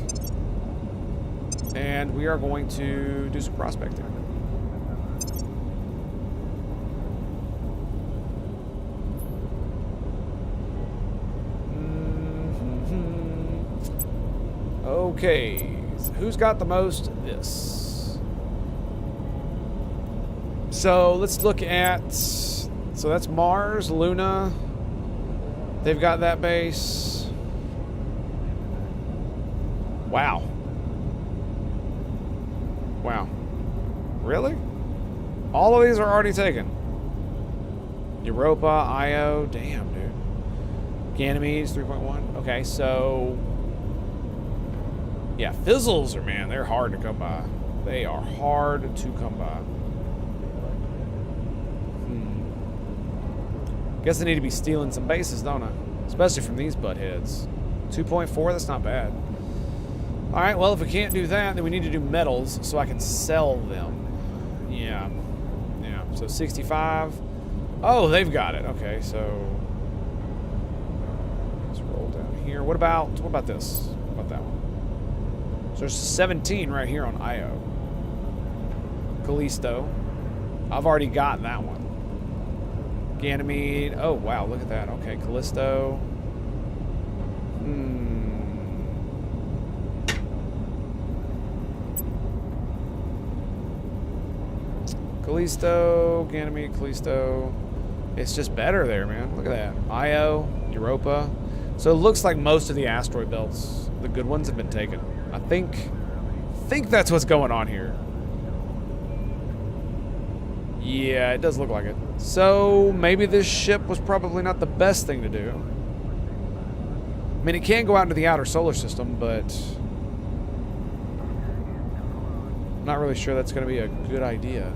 And we are going to do some prospecting. Okay, so who's got the most of this? So let's look at, so that's Mars, Luna. They've got that base. Wow. Wow. Really? All of these are already taken. Europa, Io, damn, dude. Ganymedes, 3.1. Okay, so yeah, fizzles are, man, they're hard to come by. They are hard to come by. Guess I need to be stealing some bases, don't I? Especially from these buttheads. 2.4, that's not bad. Alright, well, if we can't do that, then we need to do metals so I can sell them. Yeah. Yeah, so 65. Oh, they've got it. Okay, so let's roll down here. What about this? What about that one? So there's 17 right here on IO. Callisto. I've already got that one. Ganymede. Oh, wow, look at that. Okay, Callisto. Callisto, Ganymede, Callisto. It's just better there, man. Look at that. Io, Europa. So it looks like most of the asteroid belts, the good ones, have been taken. I think that's what's going on here. Yeah, it does look like it. So maybe this ship was probably not the best thing to do. I mean, it can go out into the outer solar system, but I'm not really sure that's going to be a good idea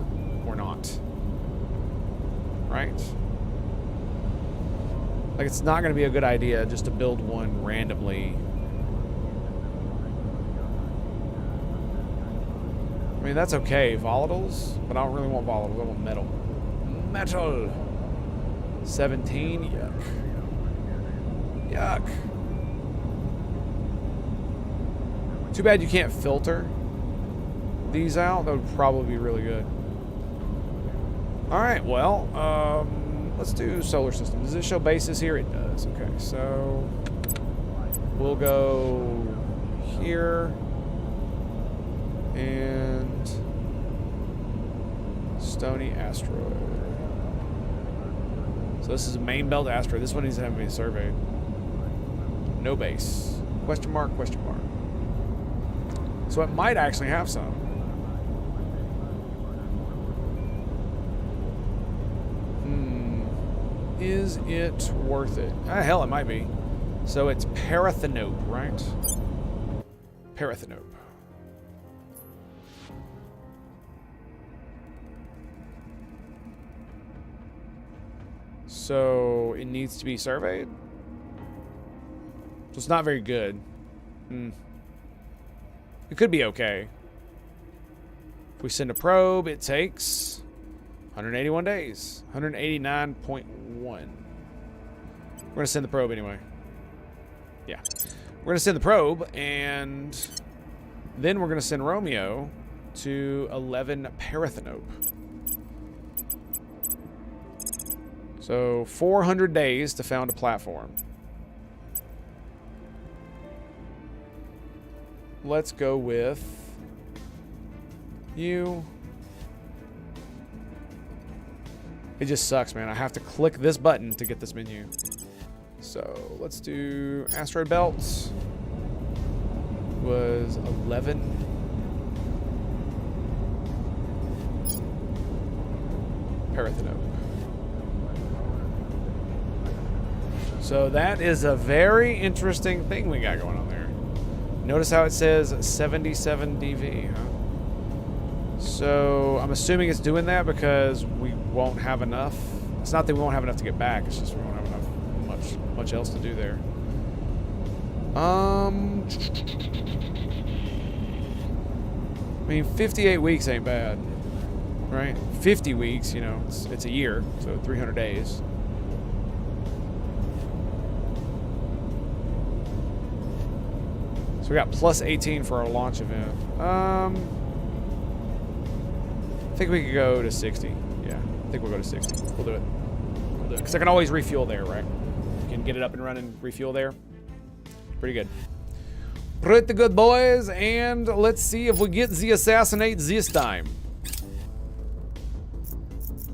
or not. Right? Like, it's not going to be a good idea just to build one randomly. I mean, that's okay, volatiles, but I don't really want volatiles. I want metal. Metal! 17, yuck. Yuck. Too bad you can't filter these out. That would probably be really good. Alright, well, let's do solar system. Does it show bases here? It does. Okay, so we'll go here and Stony Asteroid. So this is a main belt asteroid. This one needs to have to be surveyed. No base. Question mark, question mark. So it might actually have some. Is it worth it? Hell, it might be. So it's Parathenope, right? Parathenope. So it needs to be surveyed? So it's not very good. It could be okay. If we send a probe, it takes 181 days. 189.1. We're going to send the probe anyway. Yeah. We're going to send the probe, and then we're going to send Romeo to 11 Parathenope. So 400 days to found a platform. Let's go with you. It just sucks, man. I have to click this button to get this menu. So let's do asteroid belts. Was 11. Parathenope. So that is a very interesting thing we got going on there. Notice how it says 77 DV, huh? So I'm assuming it's doing that because we won't have enough. It's not that we won't have enough to get back. It's just we won't have enough much else to do there. I mean, 58 weeks ain't bad, right? 50 weeks, you know, it's a year, so 300 days. So we got plus 18 for our launch event. I think we could go to 60. Yeah, I think we'll go to 60. We'll do it. We'll do it. Because I can always refuel there, right? You can get it up and running, refuel there. Pretty good. Pretty good, boys. And let's see if we get the assassinate this time.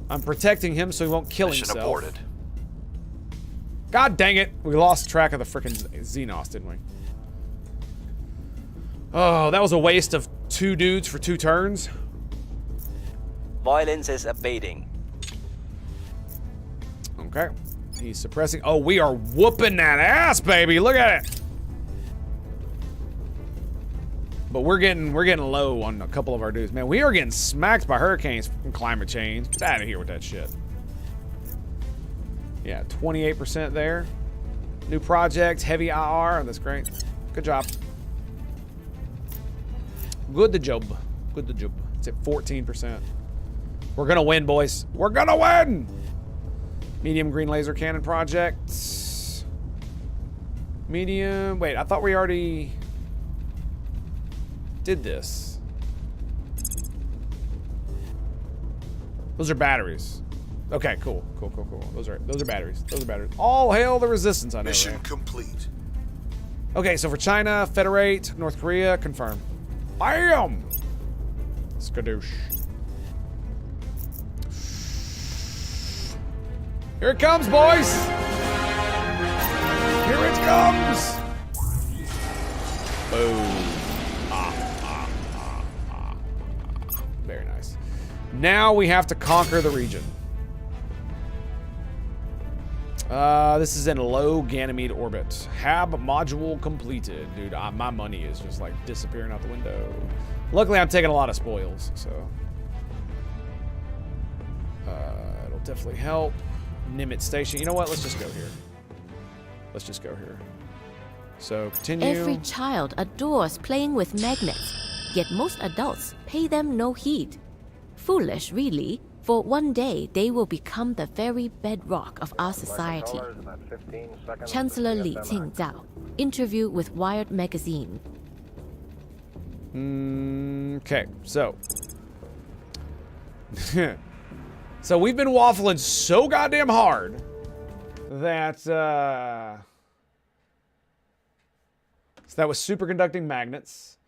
I'm protecting him so he won't kill Mission himself. aborted. God dang it. We lost track of the freaking Xenos, didn't we? Oh, that was a waste of 2 dudes for 2 turns. Violence is abating. Okay. He's suppressing. Oh, we are whooping that ass, baby. Look at it. But we're getting low on a couple of our dudes. Man, we are getting smacked by hurricanes from climate change. Get out of here with that shit. Yeah, 28% there. New project, heavy IR. That's great. Good job. Good job. Good job. It's at 14%. We're gonna win, boys. We're gonna win! Medium green laser cannon project. Medium. Wait, I thought we already did this. Those are batteries. Okay, cool. Those are batteries. All hail the resistance, I know. Mission right? complete. Okay, so for China, Federate, North Korea, confirm. Bam! Skadoosh. Here it comes, boys! Here it comes! Boom. Very nice. Now we have to conquer the region. This is in low Ganymede orbit. Hab module completed. Dude, my money is just like disappearing out the window. Luckily, I'm taking a lot of spoils, so. It'll definitely help. Nimitz Station. You know what? Let's just go here. Let's just go here. So, continue. Every child adores playing with magnets, yet most adults pay them no heed. Foolish, really, for one day they will become the very bedrock of our society. Chancellor Li Qingzhao, interview with Wired magazine. Okay, so. So we've been waffling so goddamn hard that, so that was superconducting magnets.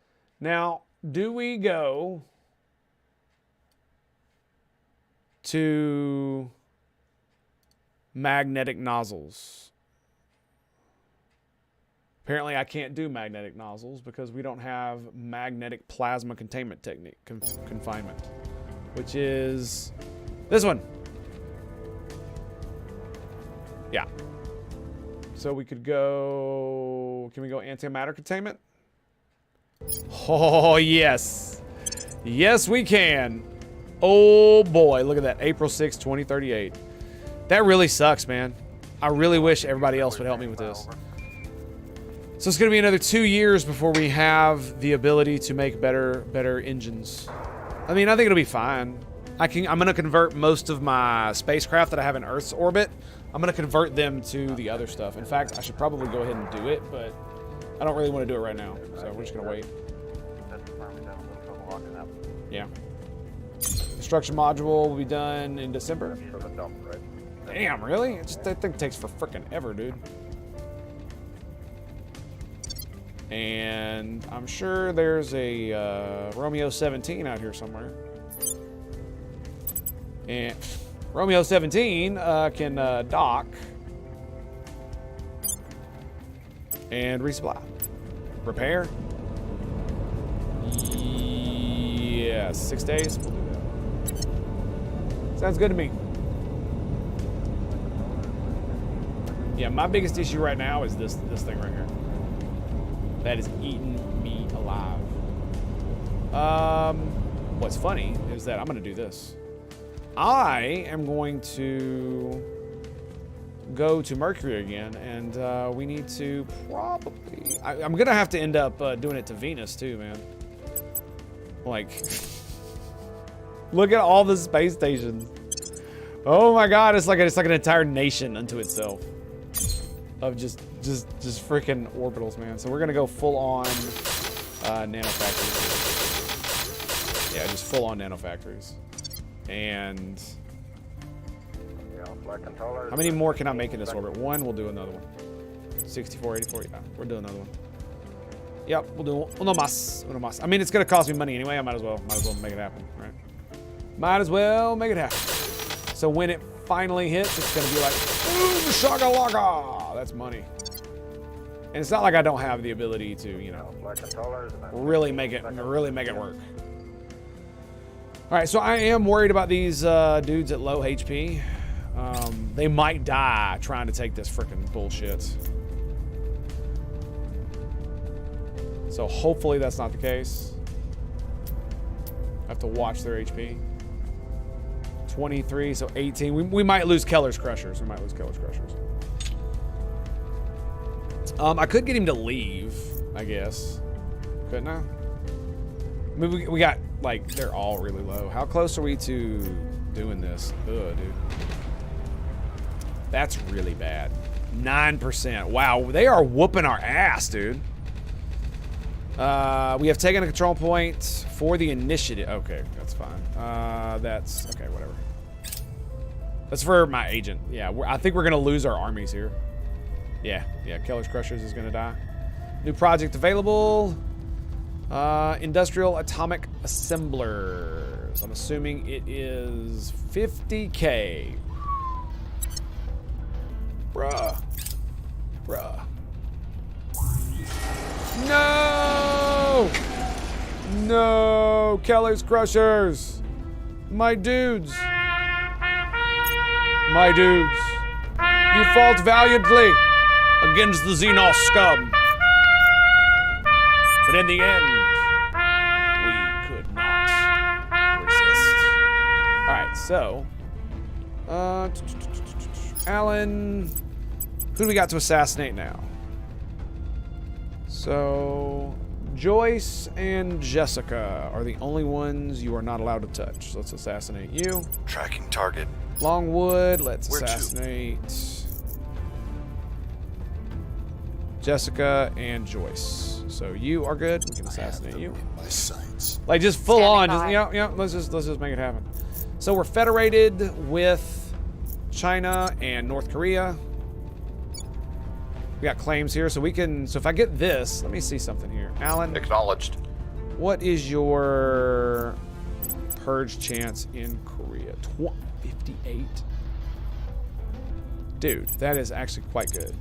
Now, do we go to magnetic nozzles? Apparently I can't do magnetic nozzles because we don't have magnetic plasma containment technique, confinement, which is this one. Yeah. So we could go, can we go antimatter containment? Oh, yes. Yes, we can. Oh boy, look at that. April 6, 2038. That really sucks, man. I really wish everybody else would help me with this. So it's gonna be another 2 years before we have the ability to make better engines. I mean, I think it'll be fine. I'm gonna convert most of my spacecraft that I have in Earth's orbit. I'm gonna convert them to the other stuff. In fact, I should probably go ahead and do it, but I don't really want to do it right now. So we're just gonna wait. Yeah. Construction module will be done in December. Damn, really? That thing takes for frickin' ever, dude. And I'm sure there's a Romeo 17 out here somewhere. And Romeo 17 can dock and resupply. Repair. Yeah, 6 days. We'll do that. Sounds good to me. Yeah, my biggest issue right now is this thing right here. That is eating me alive. What's funny is that I'm gonna do this. I am going to go to Mercury again, and we need to probably... I'm gonna have to end up doing it to Venus too, man. Like, look at all the space stations. Oh my God, it's like an entire nation unto itself of just freaking orbitals, man. So we're gonna go full on nanofactories. Yeah, just full on nanofactories. And how many more can I make in this orbit? One, we'll do another one. 64, 84, yeah, we're doing another one. Yep, we'll do uno más, uno más. I mean, it's gonna cost me money anyway. I might as well make it happen, right? Might as well make it happen. So when it finally hits, it's gonna be like, boom, shakalaka. That's money. And it's not like I don't have the ability to, you know, really make it work. All right, so I am worried about these dudes at low HP. They might die trying to take this freaking bullshit. So hopefully that's not the case. I have to watch their HP. 23, so 18. We might lose Keller's Crushers. I could get him to leave, I guess. Couldn't I? I mean, we got, like, they're all really low. How close are we to doing this? Ugh, dude. That's really bad. 9%. Wow, they are whooping our ass, dude. We have taken a control point for the initiative. Okay, that's fine. That's, okay, whatever. That's for my agent. Yeah, I think we're going to lose our armies here. Yeah, Keller's Crushers is going to die. New project available. Industrial Atomic Assemblers. I'm assuming it is 50K. Bruh. No! No! Keller's Crushers! My dudes! My dudes. You fought valiantly against the Xenos scum. But in the end, we could not resist. Alright, so. Alan. Who do we got to assassinate now? So, Joyce and Jessica are the only ones you are not allowed to touch. So let's assassinate you. Tracking target. Longwood, let's assassinate Jessica and Joyce. So you are good. We can assassinate you. My sights. Like just full on. Just, let's just make it happen. So we're federated with China and North Korea. We got claims here, so we can. So if I get this, let me see something here. Alan, Acknowledged. what is your purge chance in Korea? 58. Dude, that is actually quite good.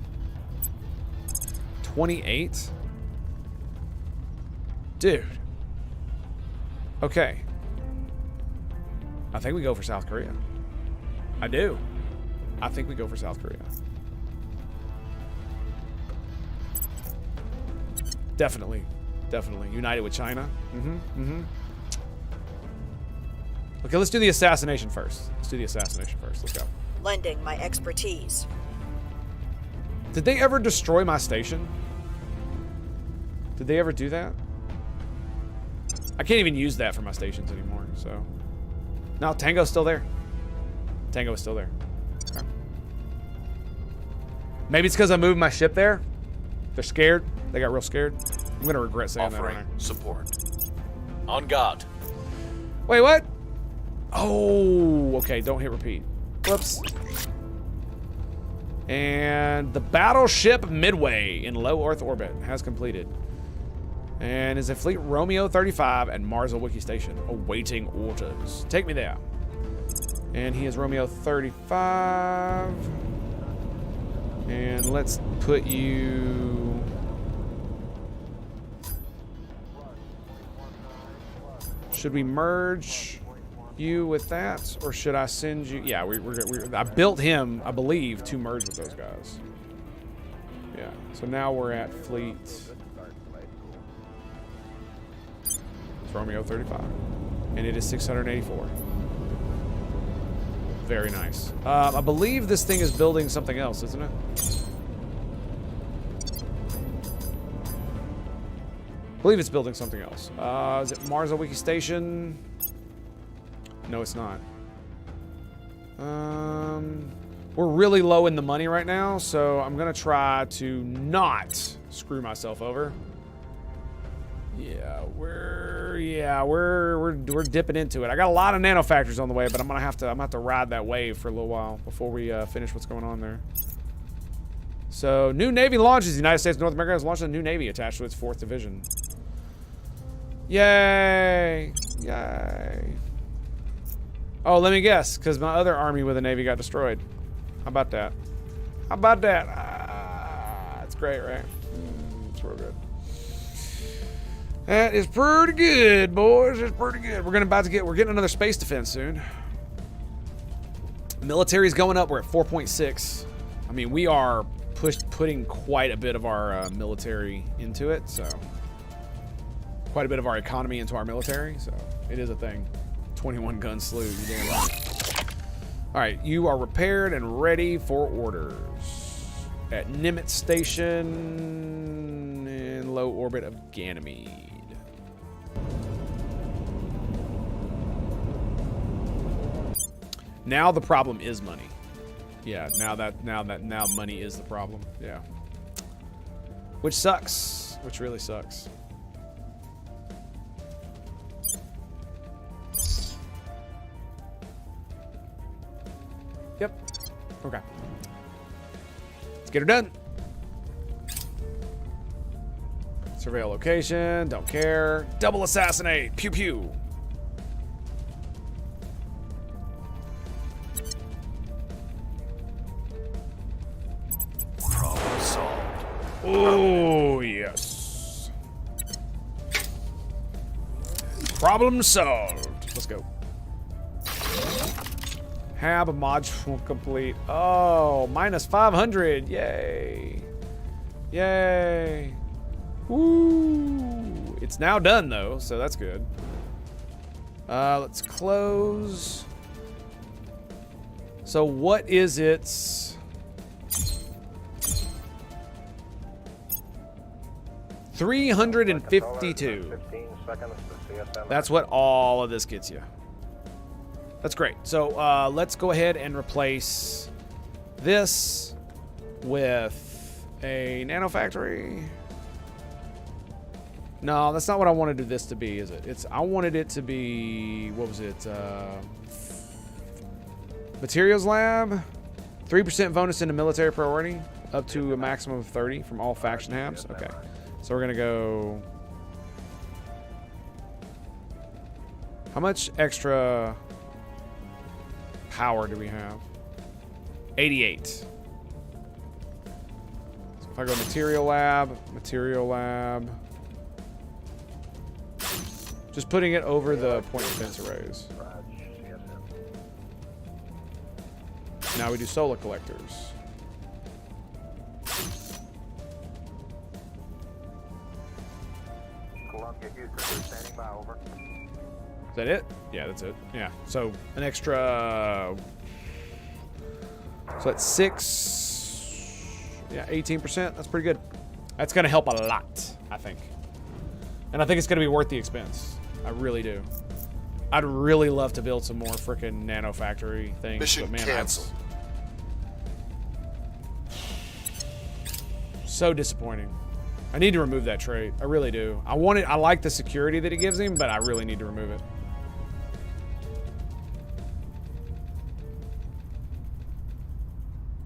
28. Dude. Okay. I think we go for South Korea. I do. I think we go for South Korea. Definitely. Definitely. United with China. Okay, let's do the assassination first. Let's go. Lending my expertise. Did they ever destroy my station? Did they ever do that? I can't even use that for my stations anymore, so. No, Tango's still there. Tango is still there. Okay. Maybe it's because I moved my ship there. They're scared. They got real scared. I'm going to regret saying that right now. Support. On guard. Wait, what? Oh, okay. Don't hit repeat. Whoops. And the battleship Midway in low Earth orbit has completed. And is a fleet Romeo 35 and Mars Wiki Station awaiting orders. Take me there. And he is Romeo 35. And let's put you. Should we merge you with that, or should I send you? Yeah, I built him, I believe, to merge with those guys. Yeah. So now we're at fleet. It's Romeo 35, and it is 684. Very nice. I believe this thing is building something else, isn't it? I believe it's building something else. Is it Mars Wiki Station? No, it's not. We're really low in the money right now, so I'm gonna try to not screw myself over. Yeah, we're dipping into it. I got a lot of nanofactories on the way, but I'm gonna have to ride that wave for a little while before we finish what's going on there. So, new Navy launches. The United States of North America has launched a new Navy attached to its 4th Division. Yay! Yay! Oh, let me guess, because my other army with a Navy got destroyed. How about that? How about that? That's great, right? It's real good. That is pretty good, boys. It's pretty good. We're getting another space defense soon. Military's going up. We're at 4.6. I mean, we are putting quite a bit of our military into it, so quite a bit of our economy into our military, so it is a thing. 21 gun slew, you damn right. All right, you are repaired and ready for orders. at Nimitz Station in low orbit of Ganymede. Now the problem is money. Yeah, now money is the problem. Yeah. Which sucks. Which really sucks. Yep. Okay. Let's get her done. Surveil location. Don't care. Double assassinate. Pew pew. Problem solved. Oh, yes. Problem solved. Let's go. Have a module complete. Oh, minus 500. Yay. Yay. Woo. It's now done, though, so that's good. Let's close. So what is its... 352. 15 seconds to CSM. That's what all of this gets you. That's great. So let's go ahead and replace this with a nanofactory. No, that's not what I wanted this to be, is it? I wanted it to be, what was it? Materials lab. 3% bonus into military priority, up to a maximum of 30 from all faction habs. Okay. So we're gonna go. How much extra power do we have? 88. So if I go material lab, just putting it over the point defense arrays. Now we do solar collectors. Columbia, Houston, we're standing by, over. Is that it? Yeah, that's it. Yeah. So an extra. So that's 6. Yeah, 18%. That's pretty good. That's going to help a lot, I think. And I think it's going to be worth the expense. I really do. I'd really love to build some more freaking nano factory things. Mission but man, canceled. So disappointing. I need to remove that trait. I really do. I like the security that it gives him, but I really need to remove it.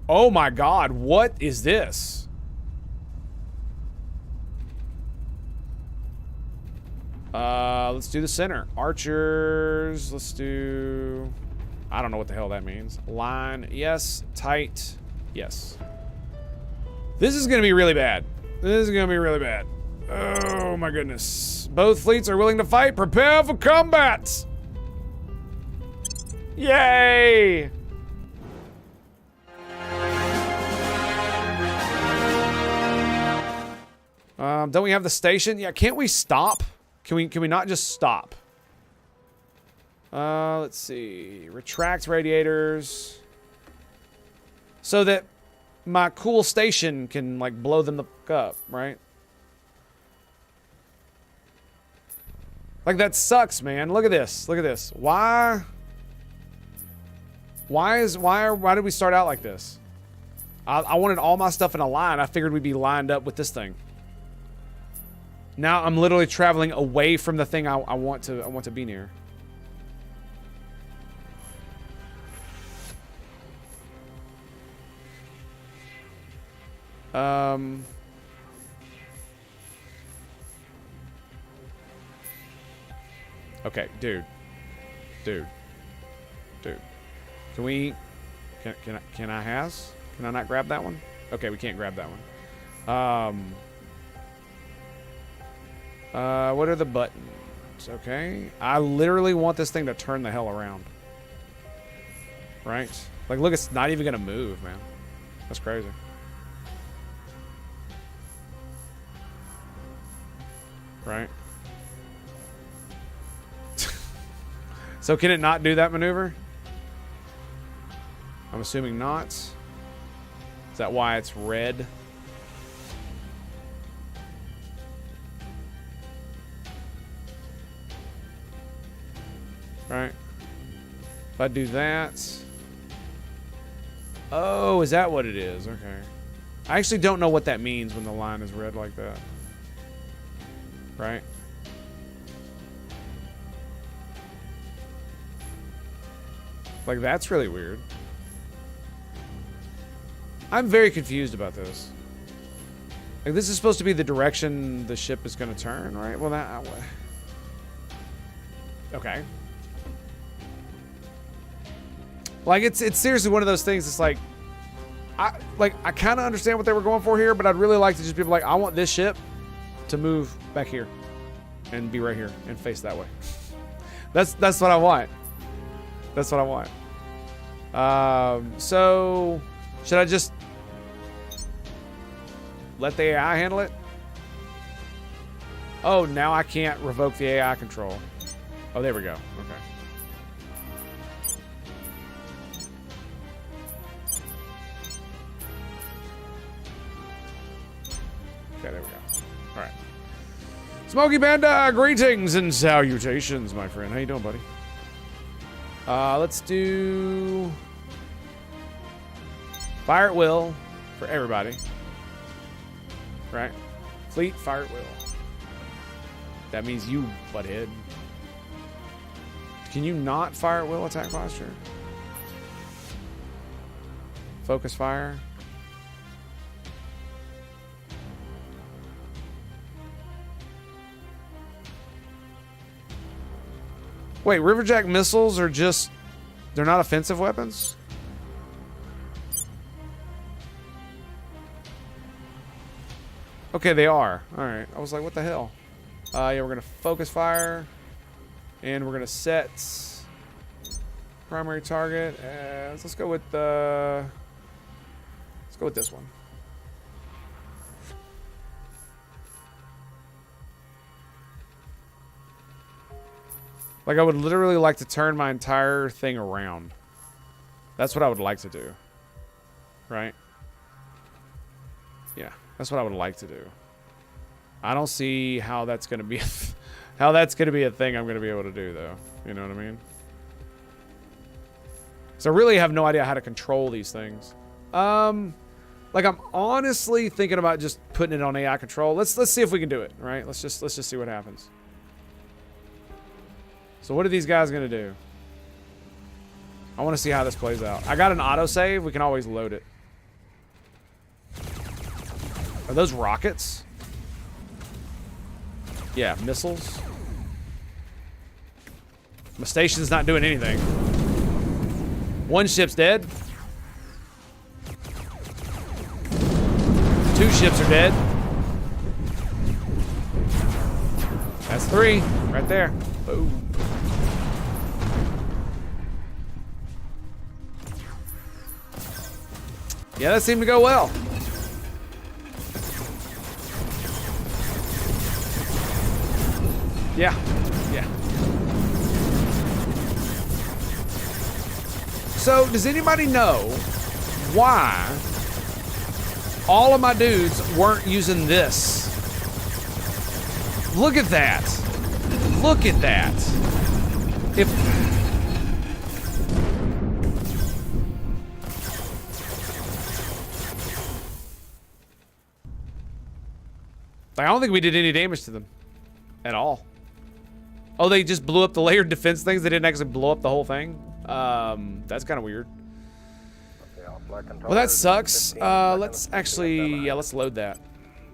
Oh my god, what is this? Let's do the center. Archers, let's do... I don't know what the hell that means. Line, yes. Tight, yes. This is gonna be really bad. This is gonna be really bad. Oh my goodness. Both fleets are willing to fight. Prepare for combat! Yay! Don't we have the station? Yeah, can't we stop? Can we not just stop? Let's see. Retract radiators. So that my cool station can, like, blow them the fuck up, right? Like, that sucks, man. Look at this. Look at this. Why did we start out like this? I wanted all my stuff in a line. I figured we'd be lined up with this thing. Now I'm literally traveling away from the thing I want to be near. Okay, dude. Can I not grab that one? Okay, we can't grab that one. What are the buttons? Okay. I literally want this thing to turn the hell around. Right? Like, look, it's not even gonna move, man. That's crazy. Right? So can it not do that maneuver? I'm assuming not. Is that why it's red? Right. If I do that. Oh, is that what it is? Okay. I actually don't know what that means when the line is red like that. Right? Like, that's really weird. I'm very confused about this. Like, this is supposed to be the direction the ship is going to turn, right? Well, that... Okay. Like, it's seriously one of those things. It's like, I kind of understand what they were going for here, but I'd really like to just be like, I want this ship to move back here and be right here and face that way. That's what I want. That's what I want. So should I just let the AI handle it? Oh, now I can't revoke the AI control. Oh, there we go. Okay. Okay, there we go. All right. Smokey Panda, greetings and salutations, my friend. How you doing, buddy? Let's do fire at will for everybody. Right? Fleet, fire at will. That means you, butthead. Can you not fire at will attack posture? Focus fire. Wait, Riverjack missiles are just... They're not offensive weapons? Okay, they are. Alright, I was like, what the hell? Yeah, we're going to focus fire. And we're going to set... primary target. Let's go with the... Let's go with this one. Like, I would literally like to turn my entire thing around. That's what I would like to do. Right? Yeah, that's what I would like to do. I don't see how that's going to be how that's going to be a thing I'm going to be able to do, though. You know what I mean? So I really have no idea how to control these things. Like, I'm honestly thinking about just putting it on AI control. Let's see if we can do it, right? Let's just see what happens. So what are these guys gonna do? I want to see how this plays out. I got an autosave. We can always load it. Are those rockets? Yeah, missiles. My station's not doing anything. One ship's dead. 2 ships are dead. That's 3 right there. Boom. Yeah, that seemed to go well. Yeah, yeah. So, does anybody know why all of my dudes weren't using this? Look at that. Look at that. If... Like, I don't think we did any damage to them at all. Oh, they just blew up the layered defense things? They didn't actually blow up the whole thing? That's kind of weird. Well, that sucks. Let's actually... Yeah, let's load that.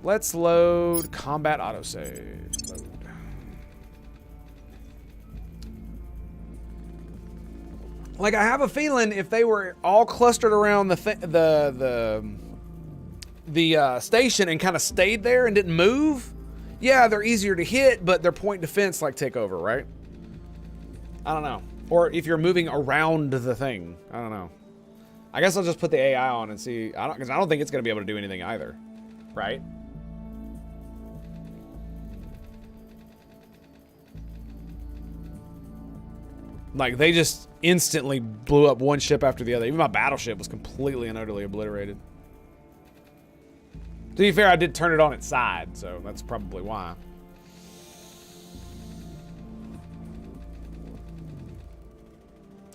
Let's load combat autosave. Load. Like, I have a feeling if they were all clustered around the station and kind of stayed there and didn't move, yeah, they're easier to hit, but their point defense like take over, right? I don't know. Or if you're moving around the thing, I don't know. I guess I'll just put the AI on and see. Because I don't think it's going to be able to do anything either, right? Like, they just instantly blew up one ship after the other. Even my battleship was completely and utterly obliterated. be fair, I did turn it on its side, so that's probably why.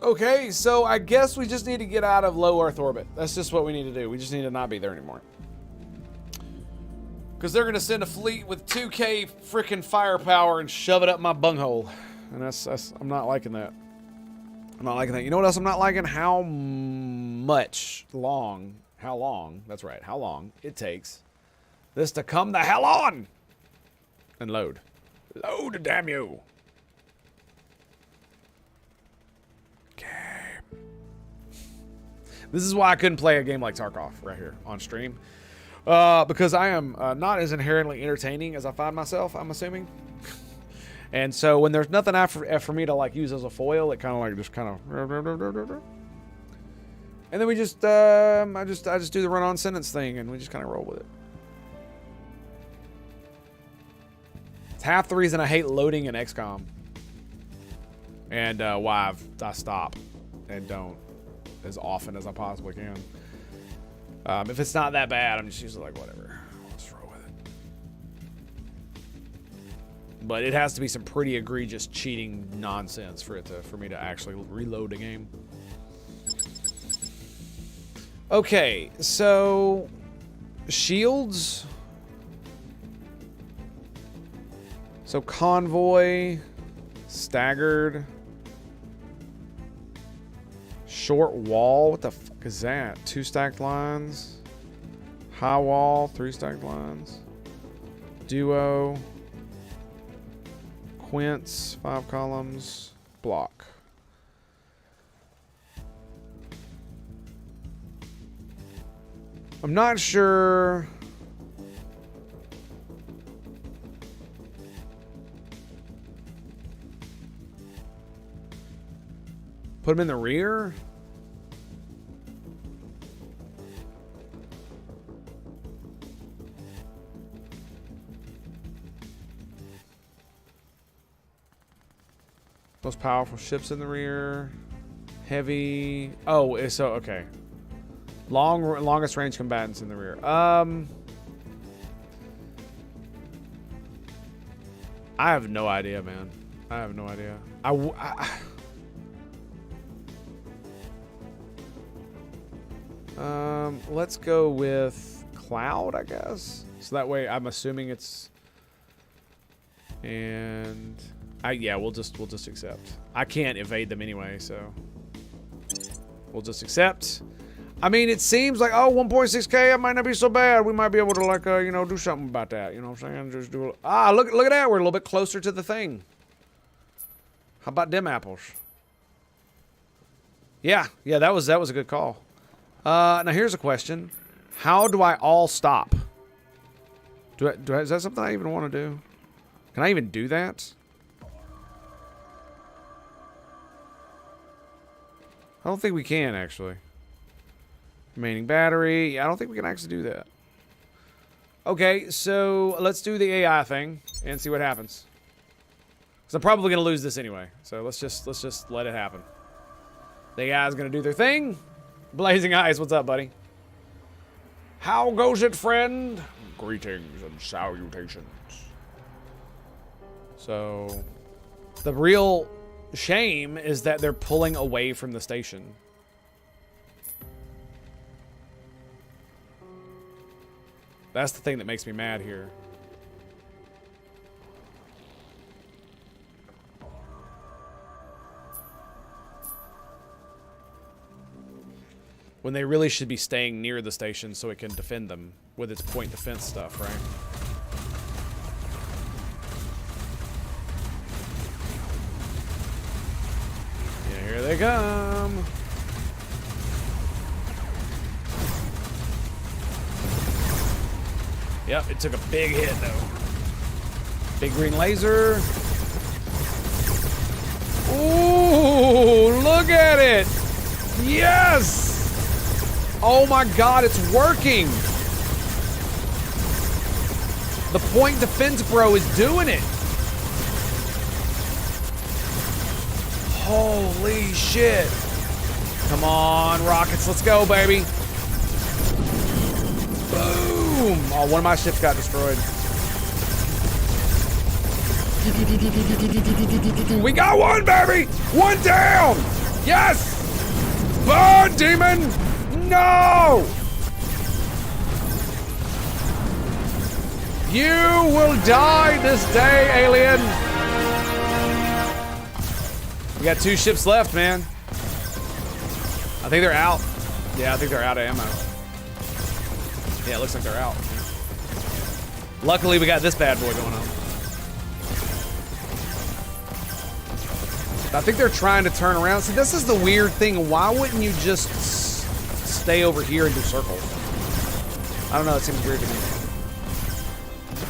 Okay, so I guess we just need to get out of low Earth orbit. That's just what we need to do. We just need to not be there anymore. Because they're going to send a fleet with 2K freaking firepower and shove it up my bunghole. And that's I'm not liking that. I'm not liking that. You know what else I'm not liking? How long it takes this to come the hell on and load. Load, damn you. This is why I couldn't play a game like Tarkov right here on stream. Because I am not as inherently entertaining as I find myself, I'm assuming. And so when there's nothing for me to like use as a foil, it kind of like just kind of... And then we just, I just do the run-on sentence thing and we just kind of roll with it. It's half the reason I hate loading in XCOM. And why I stop and don't as often as I possibly can. If it's not that bad, I'm just usually like, whatever. Let's roll with it. But it has to be some pretty egregious cheating nonsense for me to actually reload a game. Okay, so shields. So convoy, staggered, short wall. What the fuck is that? 2 stacked lines. High wall, 3 stacked lines. Duo. Quints, 5 columns. Block. I'm not sure. Put them in the rear? Most powerful ships in the rear. Heavy. Oh, so okay. Longest range combatants in the rear. I have no idea, man. I have no idea. Let's go with Cloud, I guess. So that way, I'm assuming it's. And yeah, we'll just accept. I can't evade them anyway, so we'll just accept. I mean, it seems like, oh, 1.6K, it might not be so bad. We might be able to, like, you know, do something about that. You know what I'm saying? Just do look at that. We're a little bit closer to the thing. How about them apples? Yeah, that was a good call. Now here's a question: how do I all stop? Is that something I even want to do? Can I even do that? I don't think we can actually. Remaining battery. Yeah, I don't think we can actually do that. Okay, so let's do the AI thing and see what happens. Because I'm probably gonna lose this anyway. So let's just let it happen. The AI is gonna do their thing. Blazing Eyes, what's up, buddy? How goes it, friend? Greetings and salutations. So, the real shame is that they're pulling away from the station. That's the thing that makes me mad here. When they really should be staying near the station so it can defend them with its point defense stuff, right? Yeah, here they come. Yep, it took a big hit though. Big green laser. Ooh, look at it. Yes! Oh my god, it's working! The point defense bro is doing it! Holy shit! Come on, rockets, let's go, baby! Boom! Boom! Oh, one of my ships got destroyed. We got one, baby! One down! Yes! Burn, demon! No! You will die this day, alien! We got 2 ships left, man. I think they're out. Yeah, I think they're out of ammo. Yeah, it looks like they're out. Luckily, we got this bad boy going on. I think they're trying to turn around. See, this is the weird thing. Why wouldn't you just stay over here and do circles? I don't know. It seems weird to me.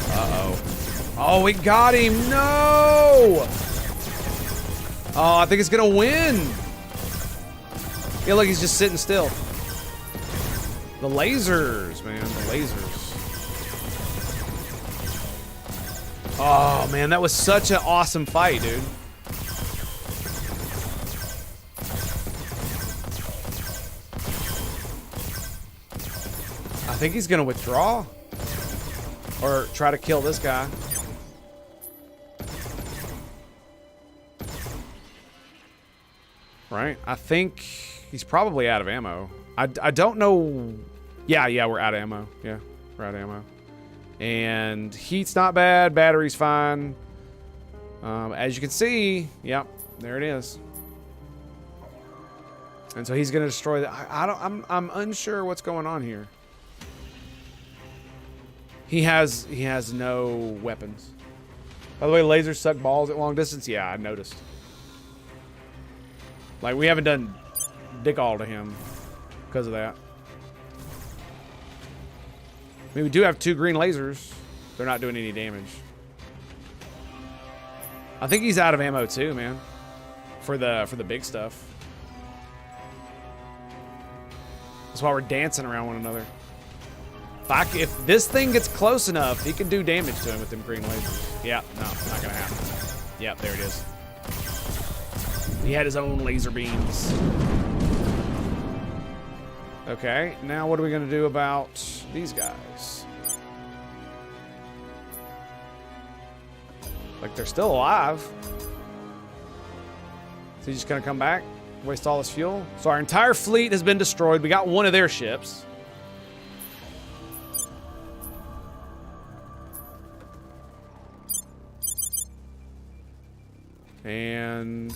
Uh-oh. Oh, we got him. No! Oh, I think it's going to win. Yeah, look, he's just sitting still. The lasers, man. The lasers. Oh, man. That was such an awesome fight, dude. I think he's gonna withdraw or try to kill this guy. Right? I think he's probably out of ammo. I don't know. Yeah, we're out of ammo. Yeah, we're out of ammo. And heat's not bad. Battery's fine. As you can see, yep, there it is. And so he's gonna destroy that. I'm unsure what's going on here. He has no weapons. By the way, lasers suck balls at long distance. Yeah, I noticed. Like, we haven't done dick all to him because of that. I mean, we do have 2 green lasers. They're not doing any damage. I think he's out of ammo too, man. For the big stuff. That's why we're dancing around one another. If this thing gets close enough, he can do damage to him with them green lasers. Yeah, no, not gonna happen. Yep, there it is. He had his own laser beams. Okay, now what are we gonna do about these guys? Like, they're still alive. So he's just gonna come back, waste all his fuel. So our entire fleet has been destroyed. We got one of their ships. And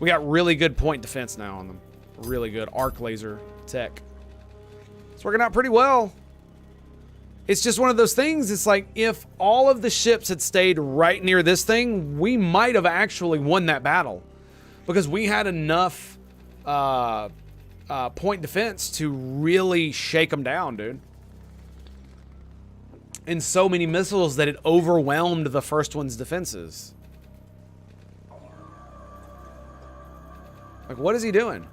we got really good point defense now on them. Really good arc laser tech. It's working out pretty well. It's just one of those things. It's like, if all of the ships had stayed right near this thing, we might have actually won that battle. Because we had enough point defense to really shake them down, dude. And so many missiles that it overwhelmed the first one's defenses. Like, what is he doing?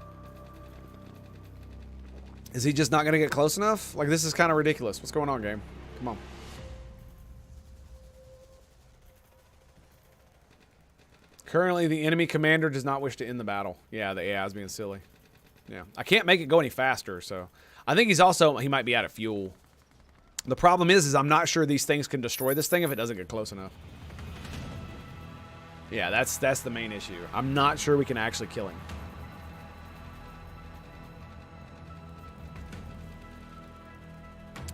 Is he just not going to get close enough? Like, this is kind of ridiculous. What's going on, game? Come on. Currently, the enemy commander does not wish to end the battle. Yeah, the AI is being silly. Yeah. I can't make it go any faster, so. I think he might be out of fuel. The problem is I'm not sure these things can destroy this thing if it doesn't get close enough. Yeah, that's the main issue. I'm not sure we can actually kill him.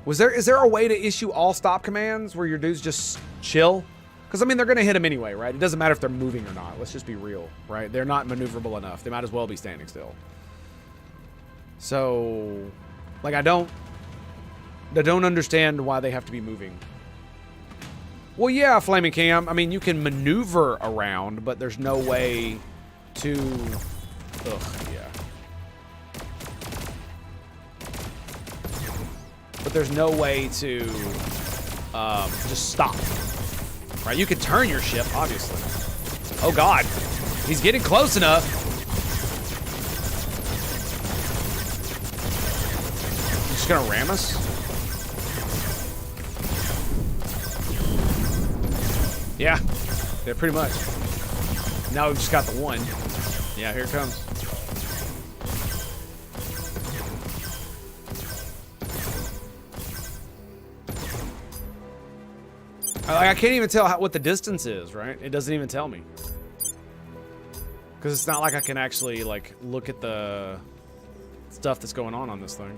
Is there a way to issue all stop commands where your dudes just chill? Because, I mean, they're going to hit him anyway, right? It doesn't matter if they're moving or not. Let's just be real, right? They're not maneuverable enough. They might as well be standing still. So, like, I don't understand why they have to be moving. Well, yeah, Flaming Cam. I mean, you can maneuver around, but there's no way to... Ugh, yeah. But there's no way to just stop. Right? You can turn your ship, obviously. Oh, God. He's getting close enough. He's just gonna ram us? Yeah, pretty much. Now we've just got the one. Yeah, here it comes. I can't even tell what the distance is, right? It doesn't even tell me. Because it's not like I can actually, like, look at the stuff that's going on this thing.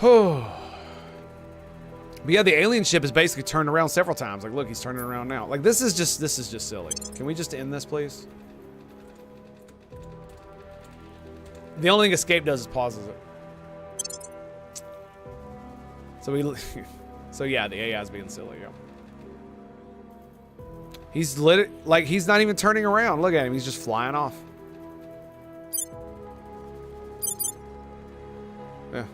Oh. But yeah, the alien ship is basically turned around several times. Like, look, he's turning around now. Like, this is just silly. Can we just end this, please? The only thing escape does is pauses it. So yeah, the AI is being silly. Yeah. He's he's not even turning around. Look at him. He's just flying off. Yeah.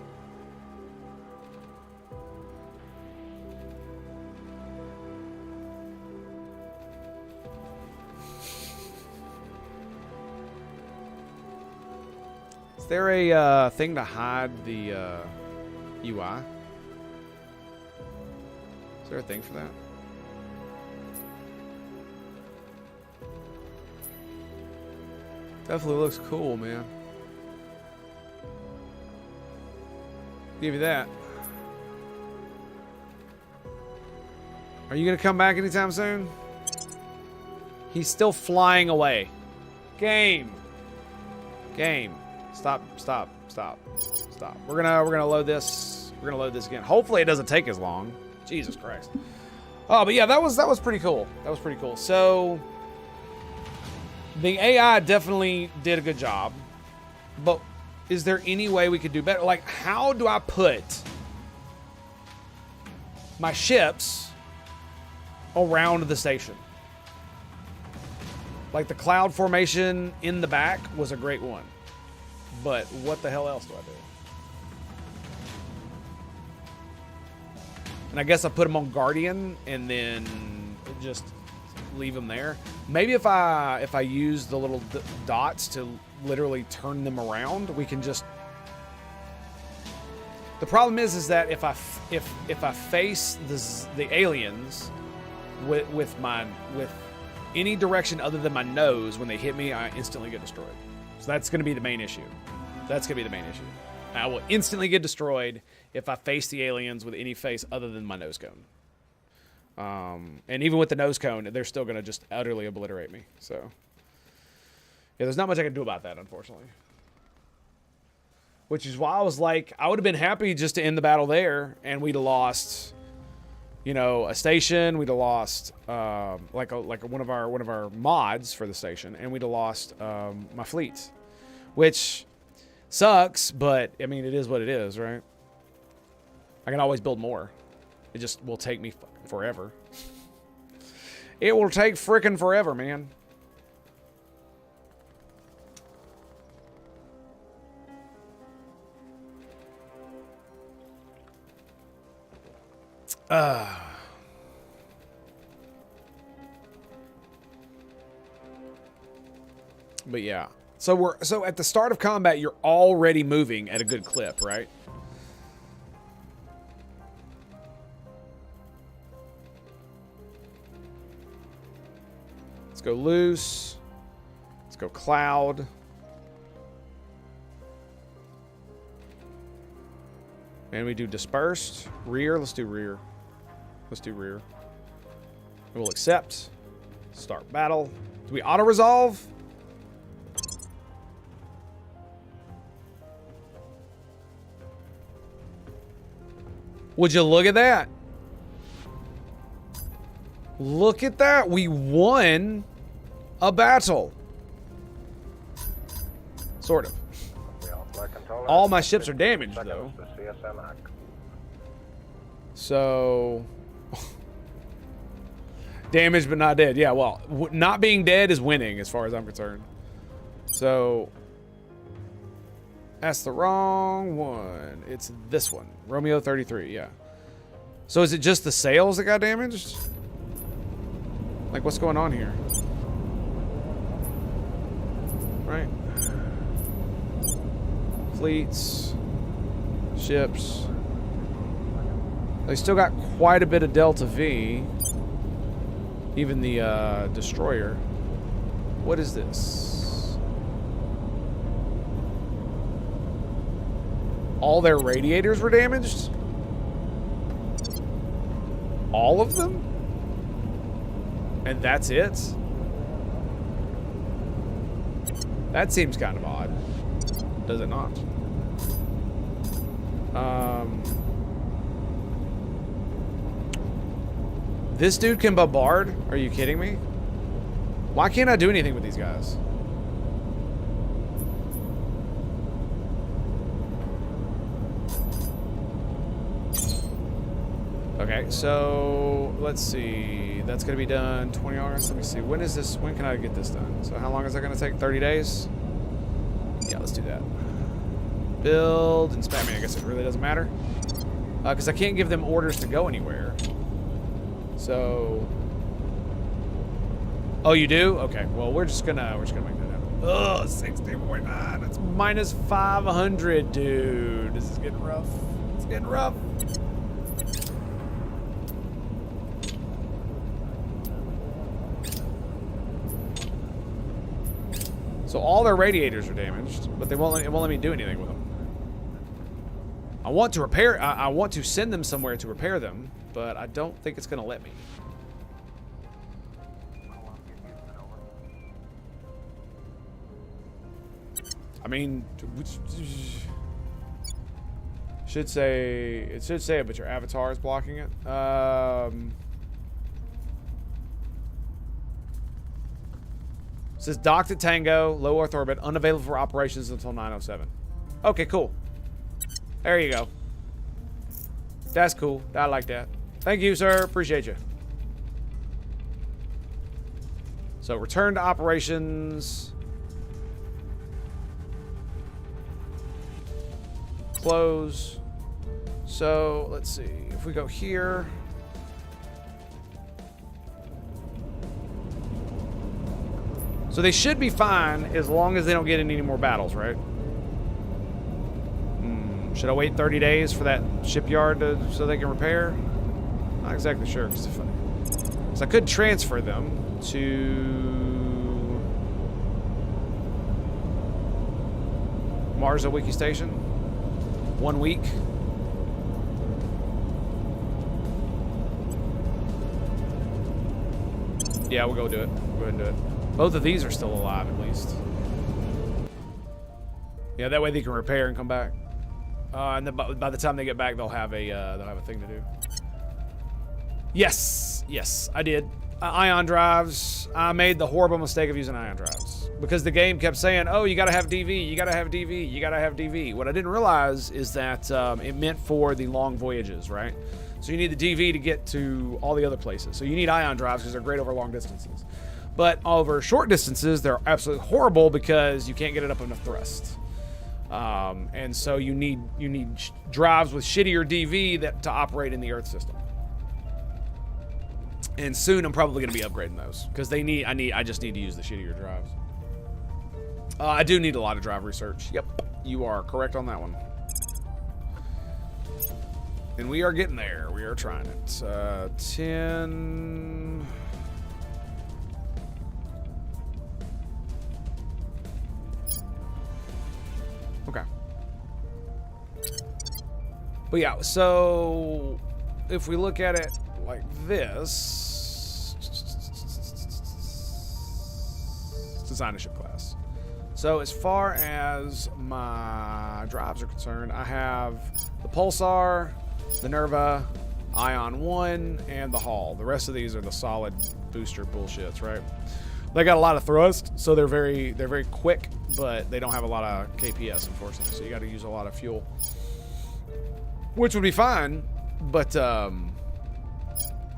Is there a thing to hide the UI? Is there a thing for that? Definitely looks cool, man. Give you that. Are you gonna come back anytime soon? He's still flying away. Game. Stop. We're gonna load this. We're gonna load this again. Hopefully it doesn't take as long. Jesus Christ. Oh, but yeah, that was pretty cool. That was pretty cool. So the AI definitely did a good job. But is there any way we could do better? Like, how do I put my ships around the station? Like, the cloud formation in the back was a great one. But what the hell else do I do? And I guess I put them on Guardian and then just leave them there. Maybe if I use the little dots to literally turn them around, we can just... The problem is that if I face the aliens with any direction other than my nose, when they hit me, I instantly get destroyed. So that's going to be the main issue. I will instantly get destroyed if I face the aliens with any face other than my nose cone. And even with the nose cone, they're still going to just utterly obliterate me. So, yeah, there's not much I can do about that, unfortunately. Which is why I was like, I would have been happy just to end the battle there, and we'd have lost, you know, a station. We'd have lost like one of our mods for the station, and we'd have lost my fleet, which sucks. But I mean, it is what it is, right? I can always build more. It just will take me forever. It will take frickin' forever, man. But yeah. So at the start of combat, you're already moving at a good clip, right? Let's go loose. Let's go cloud. And we do dispersed. Rear. Let's do rear. And we'll accept. Start battle. Do we auto-resolve? Would you look at that? Look at that. We won a battle. Sort of. All my ships are damaged, though. So... damaged but not dead. Yeah, well, not being dead is winning as far as I'm concerned. So... that's the wrong one. It's this one. Romeo 33, yeah. So is it just the sails that got damaged? Like, what's going on here? Right. Fleets. Ships. They still got quite a bit of Delta V. Even the destroyer. What is this? All their radiators were damaged? All of them? And that's it? That seems kind of odd. Does it not? This dude can bombard? Are you kidding me? Why can't I do anything with these guys? Okay, so let's see. That's gonna be done 20 hours. Let me see. When is this? When can I get this done? So how long is that gonna take? 30 days? Yeah, let's do that. Build and spam. I mean, I guess it really doesn't matter. Because I can't give them orders to go anywhere. So. Oh, you do? Okay. Well, we're just gonna make that happen. Ugh, 60.9. That's minus 500, dude. This is getting rough. It's getting rough. So all their radiators are damaged, but it won't let me do anything with them. I want to repair. I want to send them somewhere to repair them, but I don't think it's gonna let me. I mean, should say it should say it, but your avatar is blocking it. It says docked at Tango, low Earth orbit, unavailable for operations until 9:07. Okay, cool. There you go. That's cool. I like that. Thank you, sir. Appreciate you. So return to operations. Close. So let's see. If we go here. So they should be fine as long as they don't get in any more battles, right? Should I wait 30 days for that shipyard so they can repair? Not exactly sure. It's funny. So I could transfer them to Marza Wiki Station. 1 week. Yeah, we'll go do it. Go ahead and do it. Both of these are still alive, at least. Yeah, that way they can repair and come back. And then by the time they get back, they'll have a thing to do. Yes, yes, I did. Ion drives. I made the horrible mistake of using ion drives because the game kept saying, "Oh, you gotta have DV. You gotta have DV. You gotta have DV." What I didn't realize is that it meant for the long voyages, right? So you need the DV to get to all the other places. So you need ion drives because they're great over long distances. But over short distances, they're absolutely horrible because you can't get it up enough thrust. And so you need drives with shittier DV to operate in the Earth system. And soon I'm probably going to be upgrading those because I just need to use the shittier drives. I do need a lot of drive research. Yep, you are correct on that one. And we are getting there. We are trying it. 10. Okay. But yeah, so if we look at it like this, design a ship class. So as far as my drives are concerned, I have the Pulsar, the Nerva, Ion 1, and the Hull. The rest of these are the solid booster bullshits, right? They got a lot of thrust, so they're very quick, but they don't have a lot of KPS, unfortunately. So you got to use a lot of fuel, which would be fine, but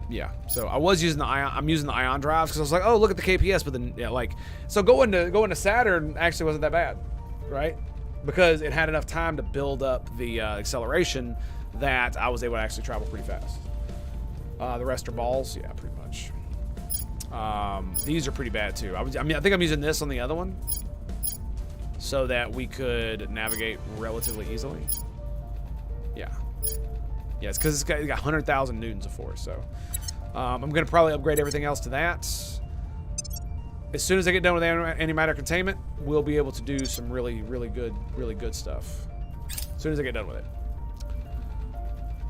yeah. So I was using the ion. I'm using the ion drives because I was like, oh, look at the KPS, but then yeah, like so going to Saturn actually wasn't that bad, right? Because it had enough time to build up the acceleration that I was able to actually travel pretty fast. The rest are balls, yeah, pretty much. These are pretty bad too. I think I'm using this on the other one so that we could navigate relatively easily. Yeah. Yeah, it's because it's got 100,000 newtons of force, so I'm going to probably upgrade everything else to that. As soon as I get done with antimatter containment, we'll be able to do some really good stuff. As soon as I get done with it.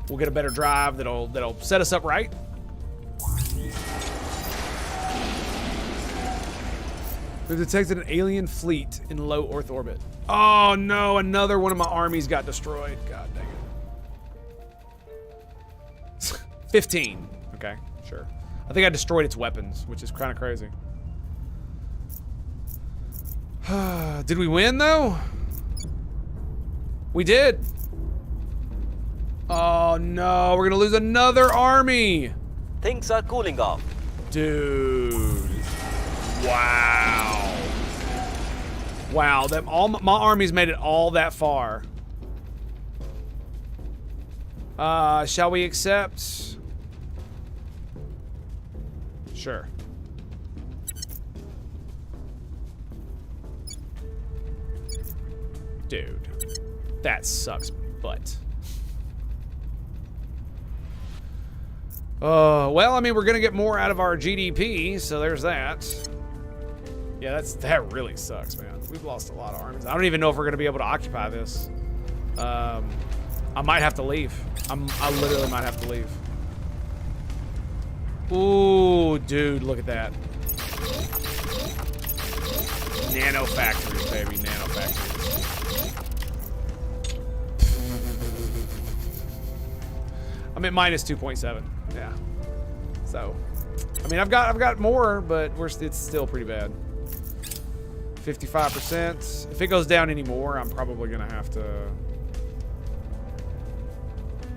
We'll get a better drive that'll set us up right, We detected an alien fleet in low Earth orbit. Oh no, another one of my armies got destroyed. God dang it. 15. Okay, sure. I think I destroyed its weapons, which is kind of crazy. Did we win though? We did. Oh no, we're gonna lose another army. Things are cooling off. Dude. Wow. Wow, that all my armies made it all that far. Shall we accept? Sure. Dude. That sucks butt. Well, I mean, we're gonna get more out of our GDP, so there's that. Yeah, that really sucks, man. We've lost a lot of armies. I don't even know if we're gonna be able to occupy this. I might have to leave. I literally might have to leave. Ooh, dude, look at that. Nano factories, baby, nano factories. I'm at minus 2.7. Yeah. So, I mean, I've got more, but it's still pretty bad. 55%. If it goes down anymore, I'm probably gonna have to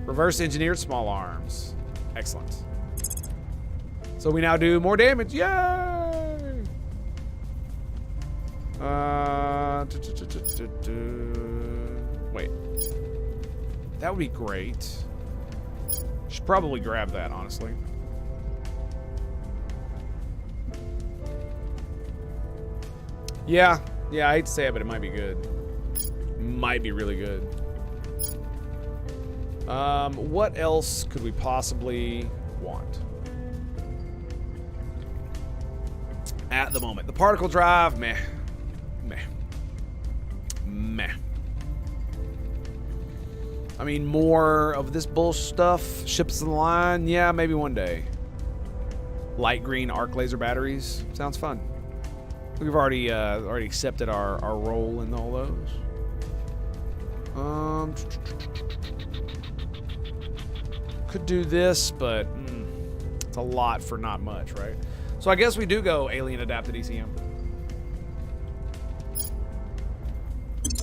reverse engineered small arms. Excellent. So we now do more damage. Yay! Wait. That would be great. Should probably grab that, honestly. Yeah, I hate to say it, but it might be good. Might be really good. What else could we possibly want? At the moment, the particle drive, meh. I mean, more of this bullshit stuff. Ships in the line, yeah, maybe one day. Light green arc laser batteries, sounds fun. We've already accepted our role in all those. Could do this, but it's a lot for not much, right? So I guess we do go alien adapted ECM.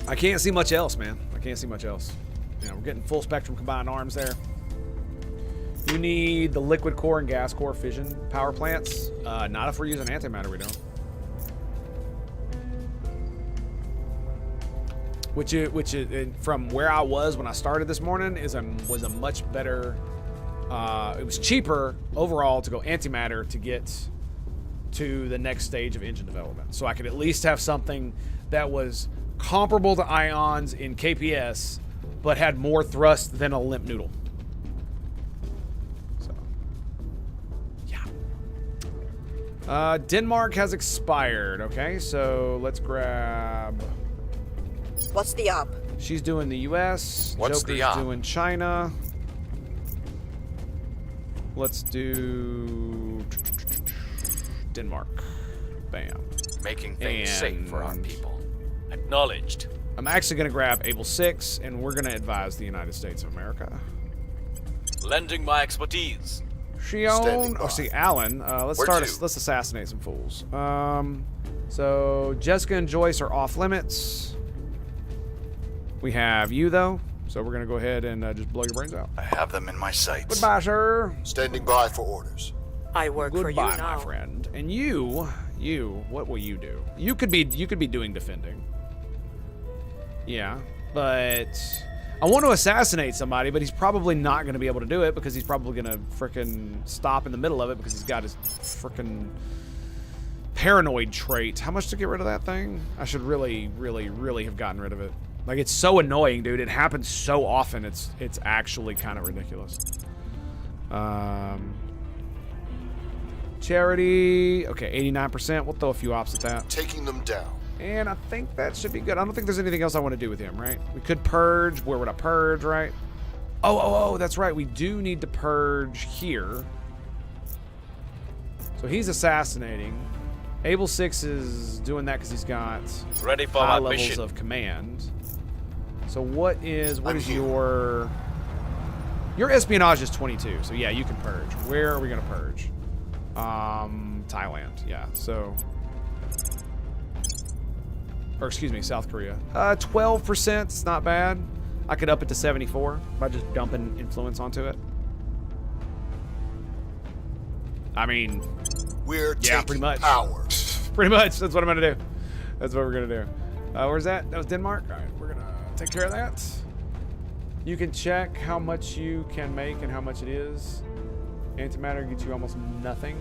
I can't see much else, man. I can't see much else. Yeah, we're getting full spectrum combined arms there. You need the liquid core and gas core fission power plants. Not if we're using antimatter, we don't. Which from where I was when I started this morning was a much better. It was cheaper overall to go antimatter to get to the next stage of engine development. So I could at least have something that was comparable to ions in KPS, but had more thrust than a limp noodle. So, yeah. Denmark has expired. Okay, so let's grab. What's the up? She's doing the U.S. What's Joker's the up? doing China. Let's do Denmark. Bam. Making things safe for our people. Acknowledged. I'm actually going to grab Able 6, and we're going to advise the United States of America. Lending my expertise. Shion, oh, see, Alan. Let's assassinate some fools. So Jessica and Joyce are off limits. We have you though, so we're gonna go ahead and just blow your brains out. I have them in my sights. Goodbye, sir. Standing by for orders. I work for you Goodbye, now. my friend. And you, what will you do? You could be doing defending. Yeah, but I want to assassinate somebody, but he's probably not going to be able to do it because he's probably going to frickin' stop in the middle of it because he's got his frickin' paranoid trait. How much to get rid of that thing? I should really, really, really have gotten rid of it. Like, it's so annoying, dude. It happens so often. It's actually kind of ridiculous. Charity. Okay, 89%. We'll throw a few ops at that. Taking them down. And I think that should be good. I don't think there's anything else I want to do with him, right? We could purge. Where would I purge, right? Oh, that's right. We do need to purge here. So he's assassinating. Able 6 is doing that because he's got Ready for high my levels mission. of command. So what is your espionage is 22. So yeah, you can purge. Where are we gonna purge? Thailand. Yeah. So, or excuse me, South Korea. 12%. It's not bad. I could up it to 74 by just dumping influence onto it. I mean, We're yeah, taking pretty much. power. Pretty much. That's what I'm gonna do. That's what we're gonna do. Where's that? That was Denmark. All right, we're gonna take care of that. You can check how much you can make and how much it is. Antimatter gets you almost nothing.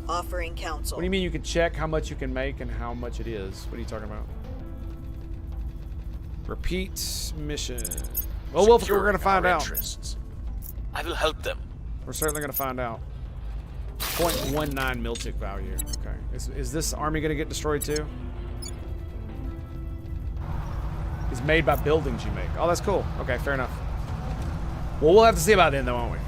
Offering counsel. What do you mean you can check how much you can make and how much it is? What are you talking about? Repeat mission. Well, we're gonna find out. Interests. I will help them. We're certainly gonna find out. 0.19 miltic value. Okay. Is this army gonna get destroyed too? It's made by buildings you make. Oh, that's cool. Okay, fair enough. Well, we'll have to see about it then, though, won't we?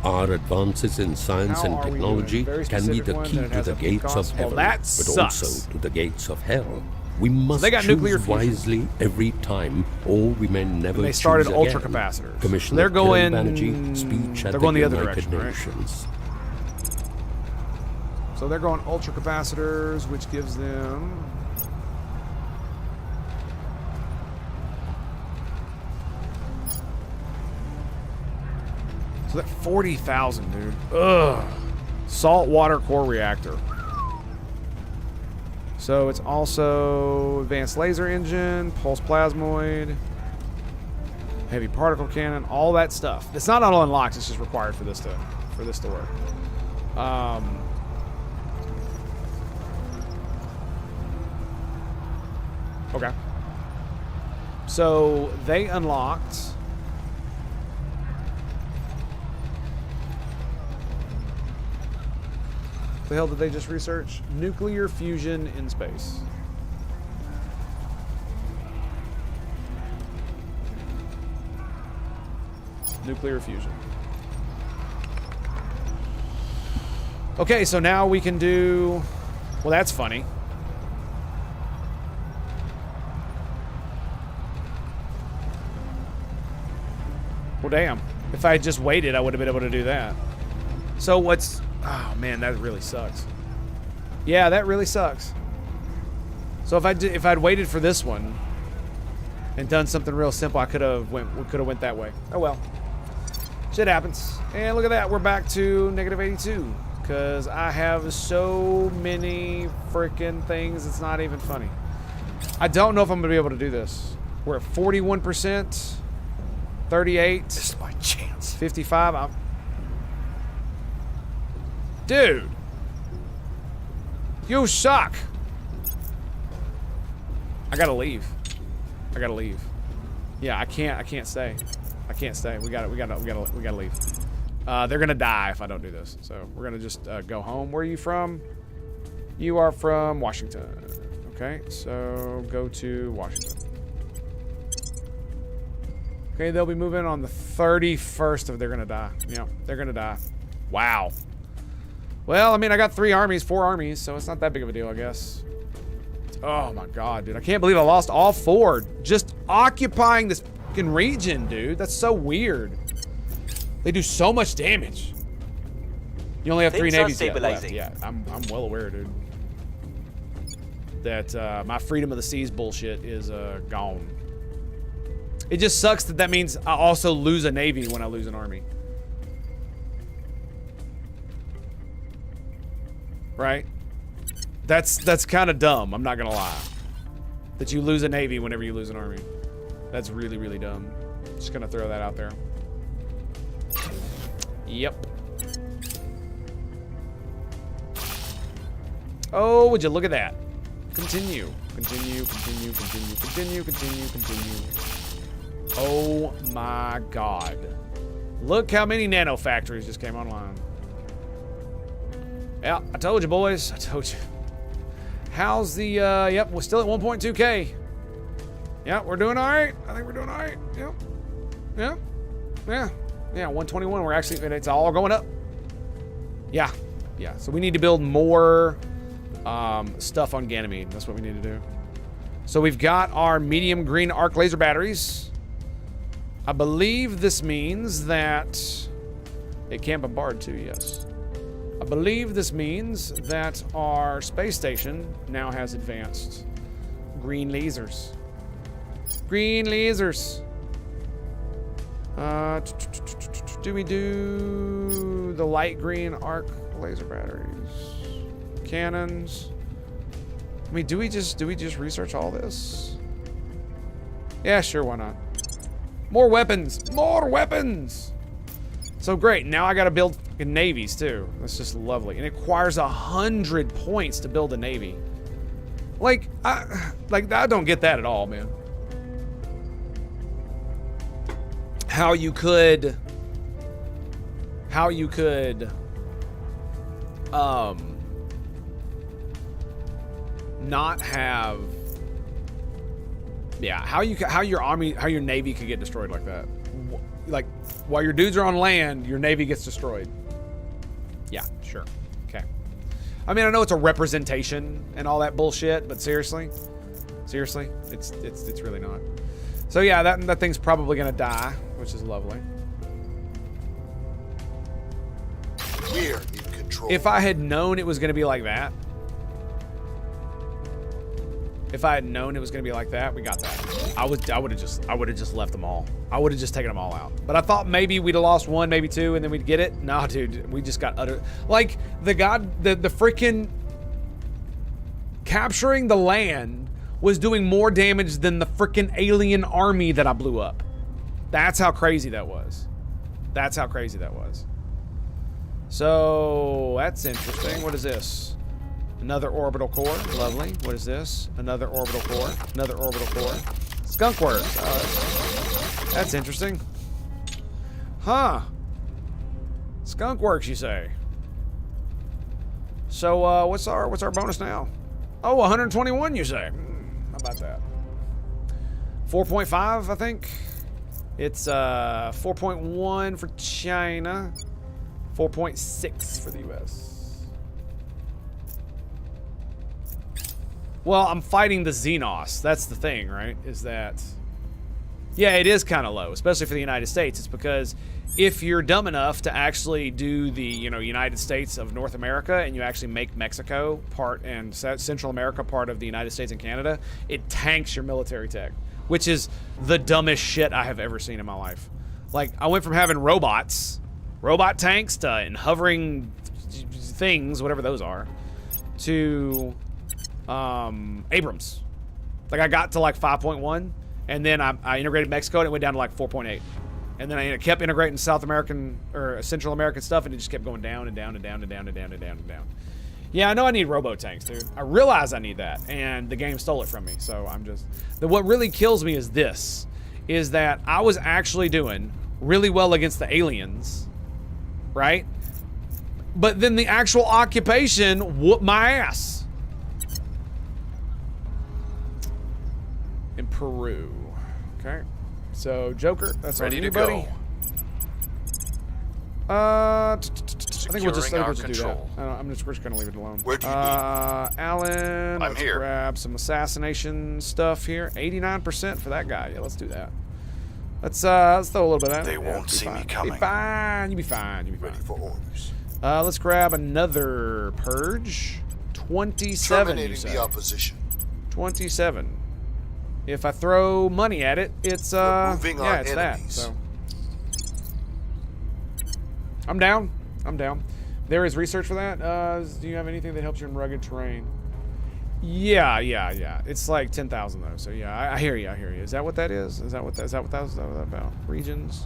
Our advances in science How and are we technology doing? Very can be the specific one, key and it to has the a gates of cost. Well, heaven, that but sucks. also to the gates of hell. We must they got choose nuclear fusion. wisely every time, or we may never They started choose ultra again. capacitors. Commissioner They're going. Kiran Banerjee, speech at They're going the other United direction, right? Nations. So they're going ultra capacitors, which gives them. So that 40,000, dude. Ugh. Saltwater core reactor. So it's also advanced laser engine, pulse plasmoid, heavy particle cannon, all that stuff. It's not all unlocked. It's just required for this to work. Okay. So they unlocked. What the hell did they just research? Nuclear fusion in space. Nuclear fusion. Okay, so now we can do. Well, that's funny. Well, damn. If I had just waited, I would have been able to do that. So what's... Oh, man, that really sucks. Yeah, that really sucks. So if I'd waited for this one and done something real simple, I could have went that way. Oh, well. Shit happens. And look at that. We're back to negative 82. Because I have so many freaking things, it's not even funny. I don't know if I'm going to be able to do this. We're at 41%. 38. This is my chance. 55. Dude. You suck. I gotta leave. I gotta leave. Yeah, I can't stay. I can't stay. We gotta leave. They're gonna die if I don't do this. So we're gonna just go home. Where are you from? You are from Washington. Okay, so go to Washington. Okay, they'll be moving on the 31st if they're gonna die. Yeah, they're gonna die. Wow. Well, I mean, I got 4 armies, so it's not that big of a deal, I guess. Oh my god, dude. I can't believe I lost all 4 just occupying this fucking region, dude. That's so weird. They do so much damage. You only have 3 navies left. Yeah, I'm well aware, dude. That my freedom of the seas bullshit is gone. It just sucks that means I also lose a navy when I lose an army. Right? That's kind of dumb, I'm not gonna lie. That you lose a navy whenever you lose an army. That's really, really dumb. Just gonna throw that out there. Yep. Oh, would you look at that? Continue. Continue. Oh my god. Look how many nano factories just came online. Yeah, I told you, boys. I told you. How's the, yep, we're still at 1.2K. Yeah, we're doing all right. I think we're doing all right. Yep. Yeah. Yeah. Yeah, 121. We're actually, it's all going up. Yeah. Yeah. So we need to build more stuff on Ganymede. That's what we need to do. So we've got our medium green arc laser batteries. I believe this means that it can bombard too, yes. I believe this means that our space station now has advanced green lasers. Green lasers. Do we do the light green arc laser batteries? Cannons. I mean, do we just research all this? Yeah, sure, why not? More weapons! More weapons! So great, now I gotta build fucking navies too. That's just lovely. And it requires 100 points to build a navy. Like, I don't get that at all, man. How you could not have, yeah, how your navy could get destroyed like that. Like, while your dudes are on land, your navy gets destroyed. Yeah, sure. Okay. I mean, I know it's a representation and all that bullshit, but seriously, it's really not. So yeah, that thing's probably gonna die, which is lovely. We're in control. If I had known it was gonna be like that, we got that. I would have just left them all. I would have just taken them all out. But I thought maybe we'd have lost one, maybe two, and then we'd get it. Nah, dude, we just got utter. Like the freaking capturing the land was doing more damage than the freaking alien army that I blew up. That's how crazy that was. So that's interesting. What is this? Another orbital core. Lovely. What is this? Another orbital core. Another orbital core. Skunk work. That's interesting. Huh. Skunk works, you say? So what's our bonus now? Oh, 121, you say? How about that? 4.5, I think. It's 4.1 for China. 4.6 for the US. Well, I'm fighting the Xenos. That's the thing, right? Is that... Yeah, it is kind of low, especially for the United States. It's because if you're dumb enough to actually do the, United States of North America and you actually make Mexico part and Central America part of the United States and Canada, it tanks your military tech, which is the dumbest shit I have ever seen in my life. Like, I went from having robot tanks and hovering things, whatever those are, to... Abrams. Like, I got to like 5.1 and then I integrated Mexico and it went down to like 4.8, and then I kept integrating South American or Central American stuff and it just kept going down and down and down and down and down and down and down. Yeah, I know I need robo tanks, dude. I realize I need that, and the game stole it from me. So I'm just... What really kills me is this, is that I was actually doing really well against the aliens, right? But then the actual occupation whooped my ass. In Peru. Okay. So, Joker, that's ready to go. I think we'll just do that. We're just gonna leave it alone. Where do you need? Alan, I'm let's here. grab some assassination stuff here. 89% for that guy. Yeah, let's do that. Let's throw a little bit of that. They won't see me coming. Be fine. You'll be fine. You'll be Ready fine. for orders. Let's grab another purge. 27. Terminating You say. the opposition. 27. If I throw money at it, it's Removing yeah, our it's enemies. that. So I'm down. There is research for that. Do you have anything that helps you in rugged terrain? Yeah. It's like 10,000 though. So yeah, I hear you. Is that what that is? Is that what that was about? Regions.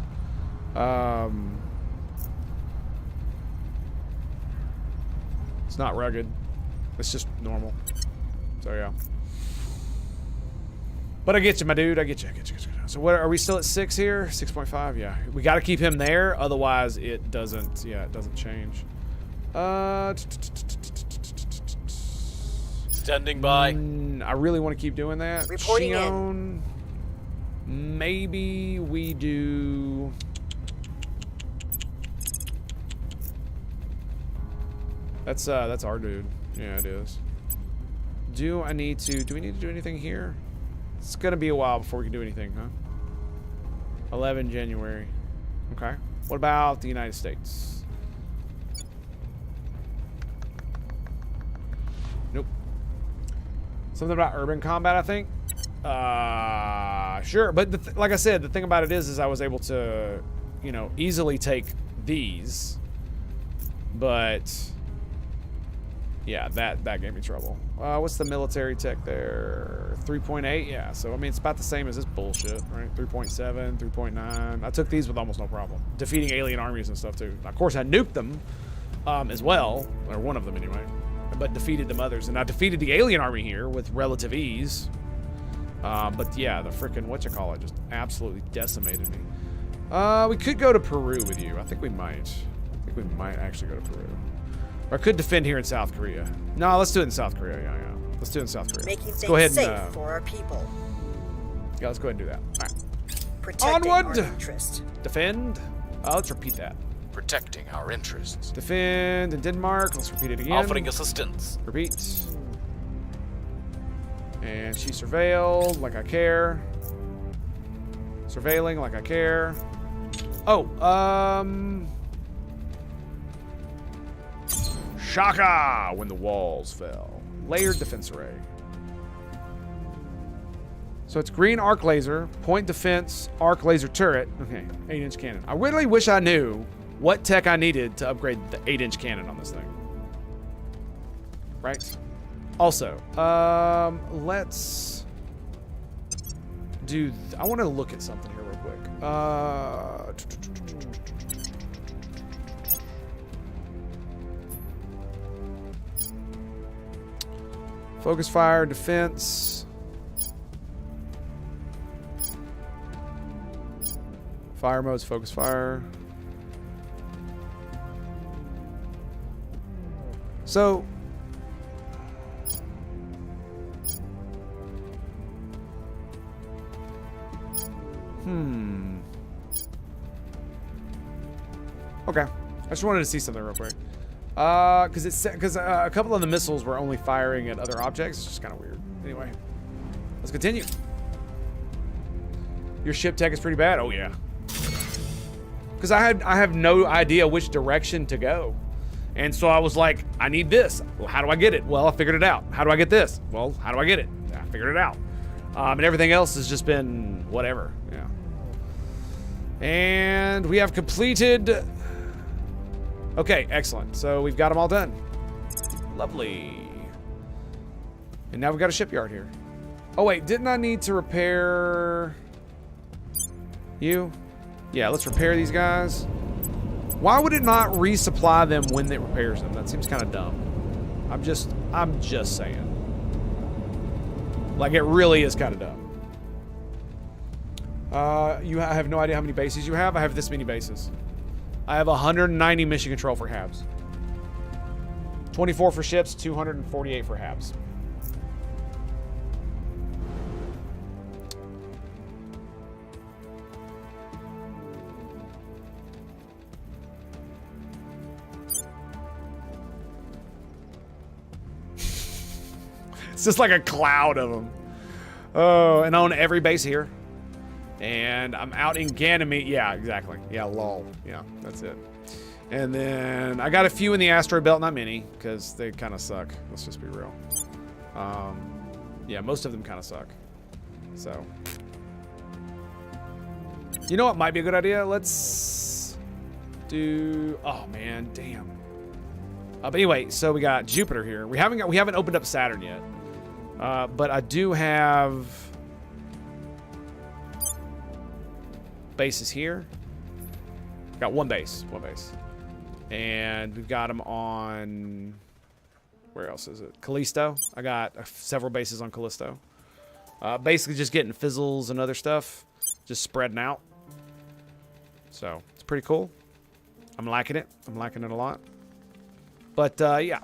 It's not rugged. It's just normal. So yeah. But I get you, my dude. I get you. So what are we still at 6 here? 6.5. Yeah, we got to keep him there, otherwise it doesn't. Yeah, it doesn't change. Standing by. I really want to keep doing that. Reporting in. Shion, maybe we do. That's our dude. Yeah, it is. do we need to do anything here? It's gonna be a while before we can do anything, huh? 11 January. Okay. What about the United States? Nope. Something about urban combat, I think. Sure, but like I said, the thing about it is I was able to, you know, easily take these, but yeah, that gave me trouble. What's the military tech there? 3.8, yeah. So I mean, it's about the same as this bullshit, right? 3.7, 3.9. I took these with almost no problem, defeating alien armies and stuff too. Of course, I nuked them as well, or one of them anyway, but defeated them others, and I defeated the alien army here with relative ease. But yeah, the frickin' whatchamacallit just absolutely decimated me. We could go to Peru with you. I think we might. I think we might actually go to Peru. Or I could defend here in South Korea. No, let's do it in South Korea. Yeah. Let's do it in South Korea. Making let's things go ahead safe and, for our people. Yeah, let's go ahead and do that. All right. Protecting Onward. our interest. Defend. Let's repeat that. Protecting our interests. Defend in Denmark. Let's repeat it again. Offering assistance. Repeat. And she surveilled like I care. Surveilling like I care. Oh, Shaka when the walls fell. Layered defense array. So it's green arc laser, point defense, arc laser turret. Okay, 8-inch cannon. I really wish I knew what tech I needed to upgrade the 8-inch cannon on this thing. Right? Also, let's do... I want to look at something here real quick. Focus fire, defense. Fire mode's focus fire. So... Okay. I just wanted to see something real quick. Because a couple of the missiles were only firing at other objects. It's just kind of weird. Anyway, let's continue. Your ship tech is pretty bad. Oh yeah. Because I have no idea which direction to go, and so I was like, I need this. Well, how do I get it? Well, I figured it out. How do I get this? Well, how do I get it? I figured it out. And everything else has just been whatever. Yeah. And we have completed. Okay, excellent. So we've got them all done. Lovely. And now we've got a shipyard here. Oh wait, didn't I need to repair you? Yeah, let's repair these guys. Why would it not resupply them when it repairs them? That seems kind of dumb. I'm just saying. Like, it really is kind of dumb. I have no idea how many bases you have. I have this many bases. I have 190 mission control for HABs. 24 for ships, 248 for HABs. It's just like a cloud of them. Oh, and I own every base here. And I'm out in Ganymede. Yeah, exactly. Yeah, lol. Yeah, that's it. And then I got a few in the asteroid belt, not many, because they kind of suck. Let's just be real. Yeah, most of them kind of suck. So, you know what might be a good idea? Let's do. Oh man, damn. But anyway, so we got Jupiter here. We haven't opened up Saturn yet, but I do have bases here. Got one base, and we've got them on. Where else is it? Callisto. I got several bases on Callisto. Basically just getting fizzles and other stuff, just spreading out. So it's pretty cool. I'm liking it. I'm liking it a lot. But yeah,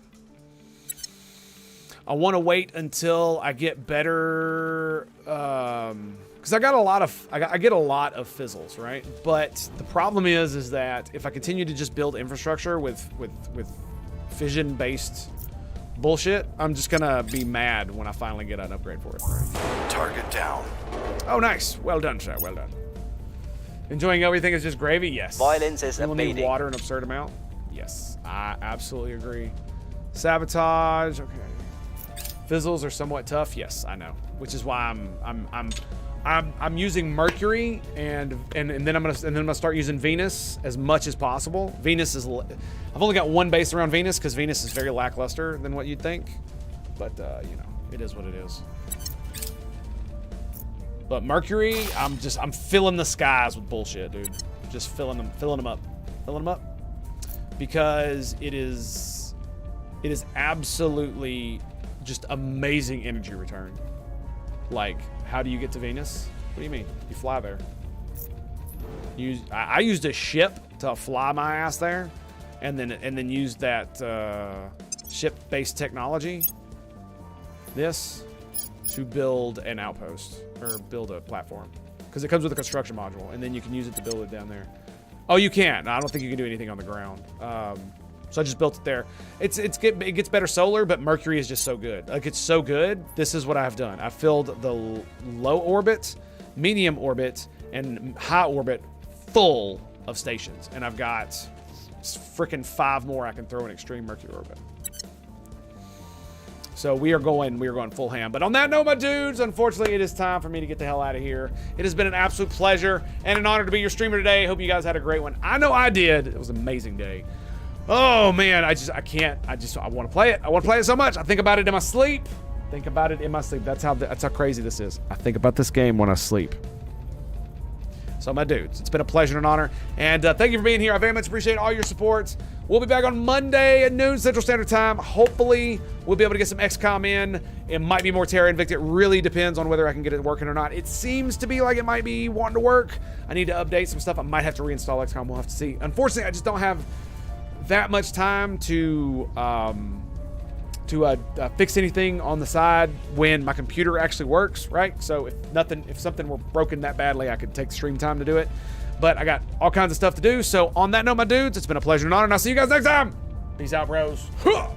I want to wait until I get better, because I get a lot of fizzles, right? But the problem is that if I continue to just build infrastructure with fission based bullshit, I'm just gonna be mad when I finally get an upgrade for it. Target down. Oh, nice. Well done, sir. Well done. Enjoying everything is just gravy? Yes. Violence is We'll need abating. water an absurd amount? Yes. I absolutely agree. Sabotage. Okay. Fizzles are somewhat tough. Yes, I know. Which is why I'm using Mercury and then I'm gonna start using Venus as much as possible. Venus is I've only got one base around Venus because Venus is very lackluster than what you'd think, but you know, it is what it is. But Mercury, I'm filling the skies with bullshit, dude. Just filling them up, because it is absolutely just amazing energy return. Like, how do you get to Venus? What do you mean? You fly there. I used a ship to fly my ass there, and then used that ship-based technology, to build an outpost or build a platform, because it comes with a construction module, and then you can use it to build it down there. Oh, you can't. I don't think you can do anything on the ground. So I just built it there. It gets better solar, but Mercury is just so good. Like, it's so good. This is what I've done. I filled the low orbit, medium orbit, and high orbit full of stations, and I've got freaking 5 more I can throw in extreme Mercury orbit. So we are going full ham. But on that note, my dudes, unfortunately, it is time for me to get the hell out of here. It has been an absolute pleasure and an honor to be your streamer today. Hope you guys had a great one. I know I did. It was an amazing day. Oh man, I want to play it. I want to play it so much. I think about it in my sleep. That's how crazy this is. I think about this game when I sleep. So my dudes, it's been a pleasure and an honor. And thank you for being here. I very much appreciate all your support. We'll be back on Monday at noon Central Standard Time. Hopefully, we'll be able to get some XCOM in. It might be more Terra Invicta. It really depends on whether I can get it working or not. It seems to be like it might be wanting to work. I need to update some stuff. I might have to reinstall XCOM. We'll have to see. Unfortunately, I just don't have that much time to fix anything on the side when my computer actually works, right? So if something were broken that badly, I could take the stream time to do it. But I got all kinds of stuff to do. So on that note, my dudes, it's been a pleasure and honor, and I'll see you guys next time. Peace out, bros. Huh!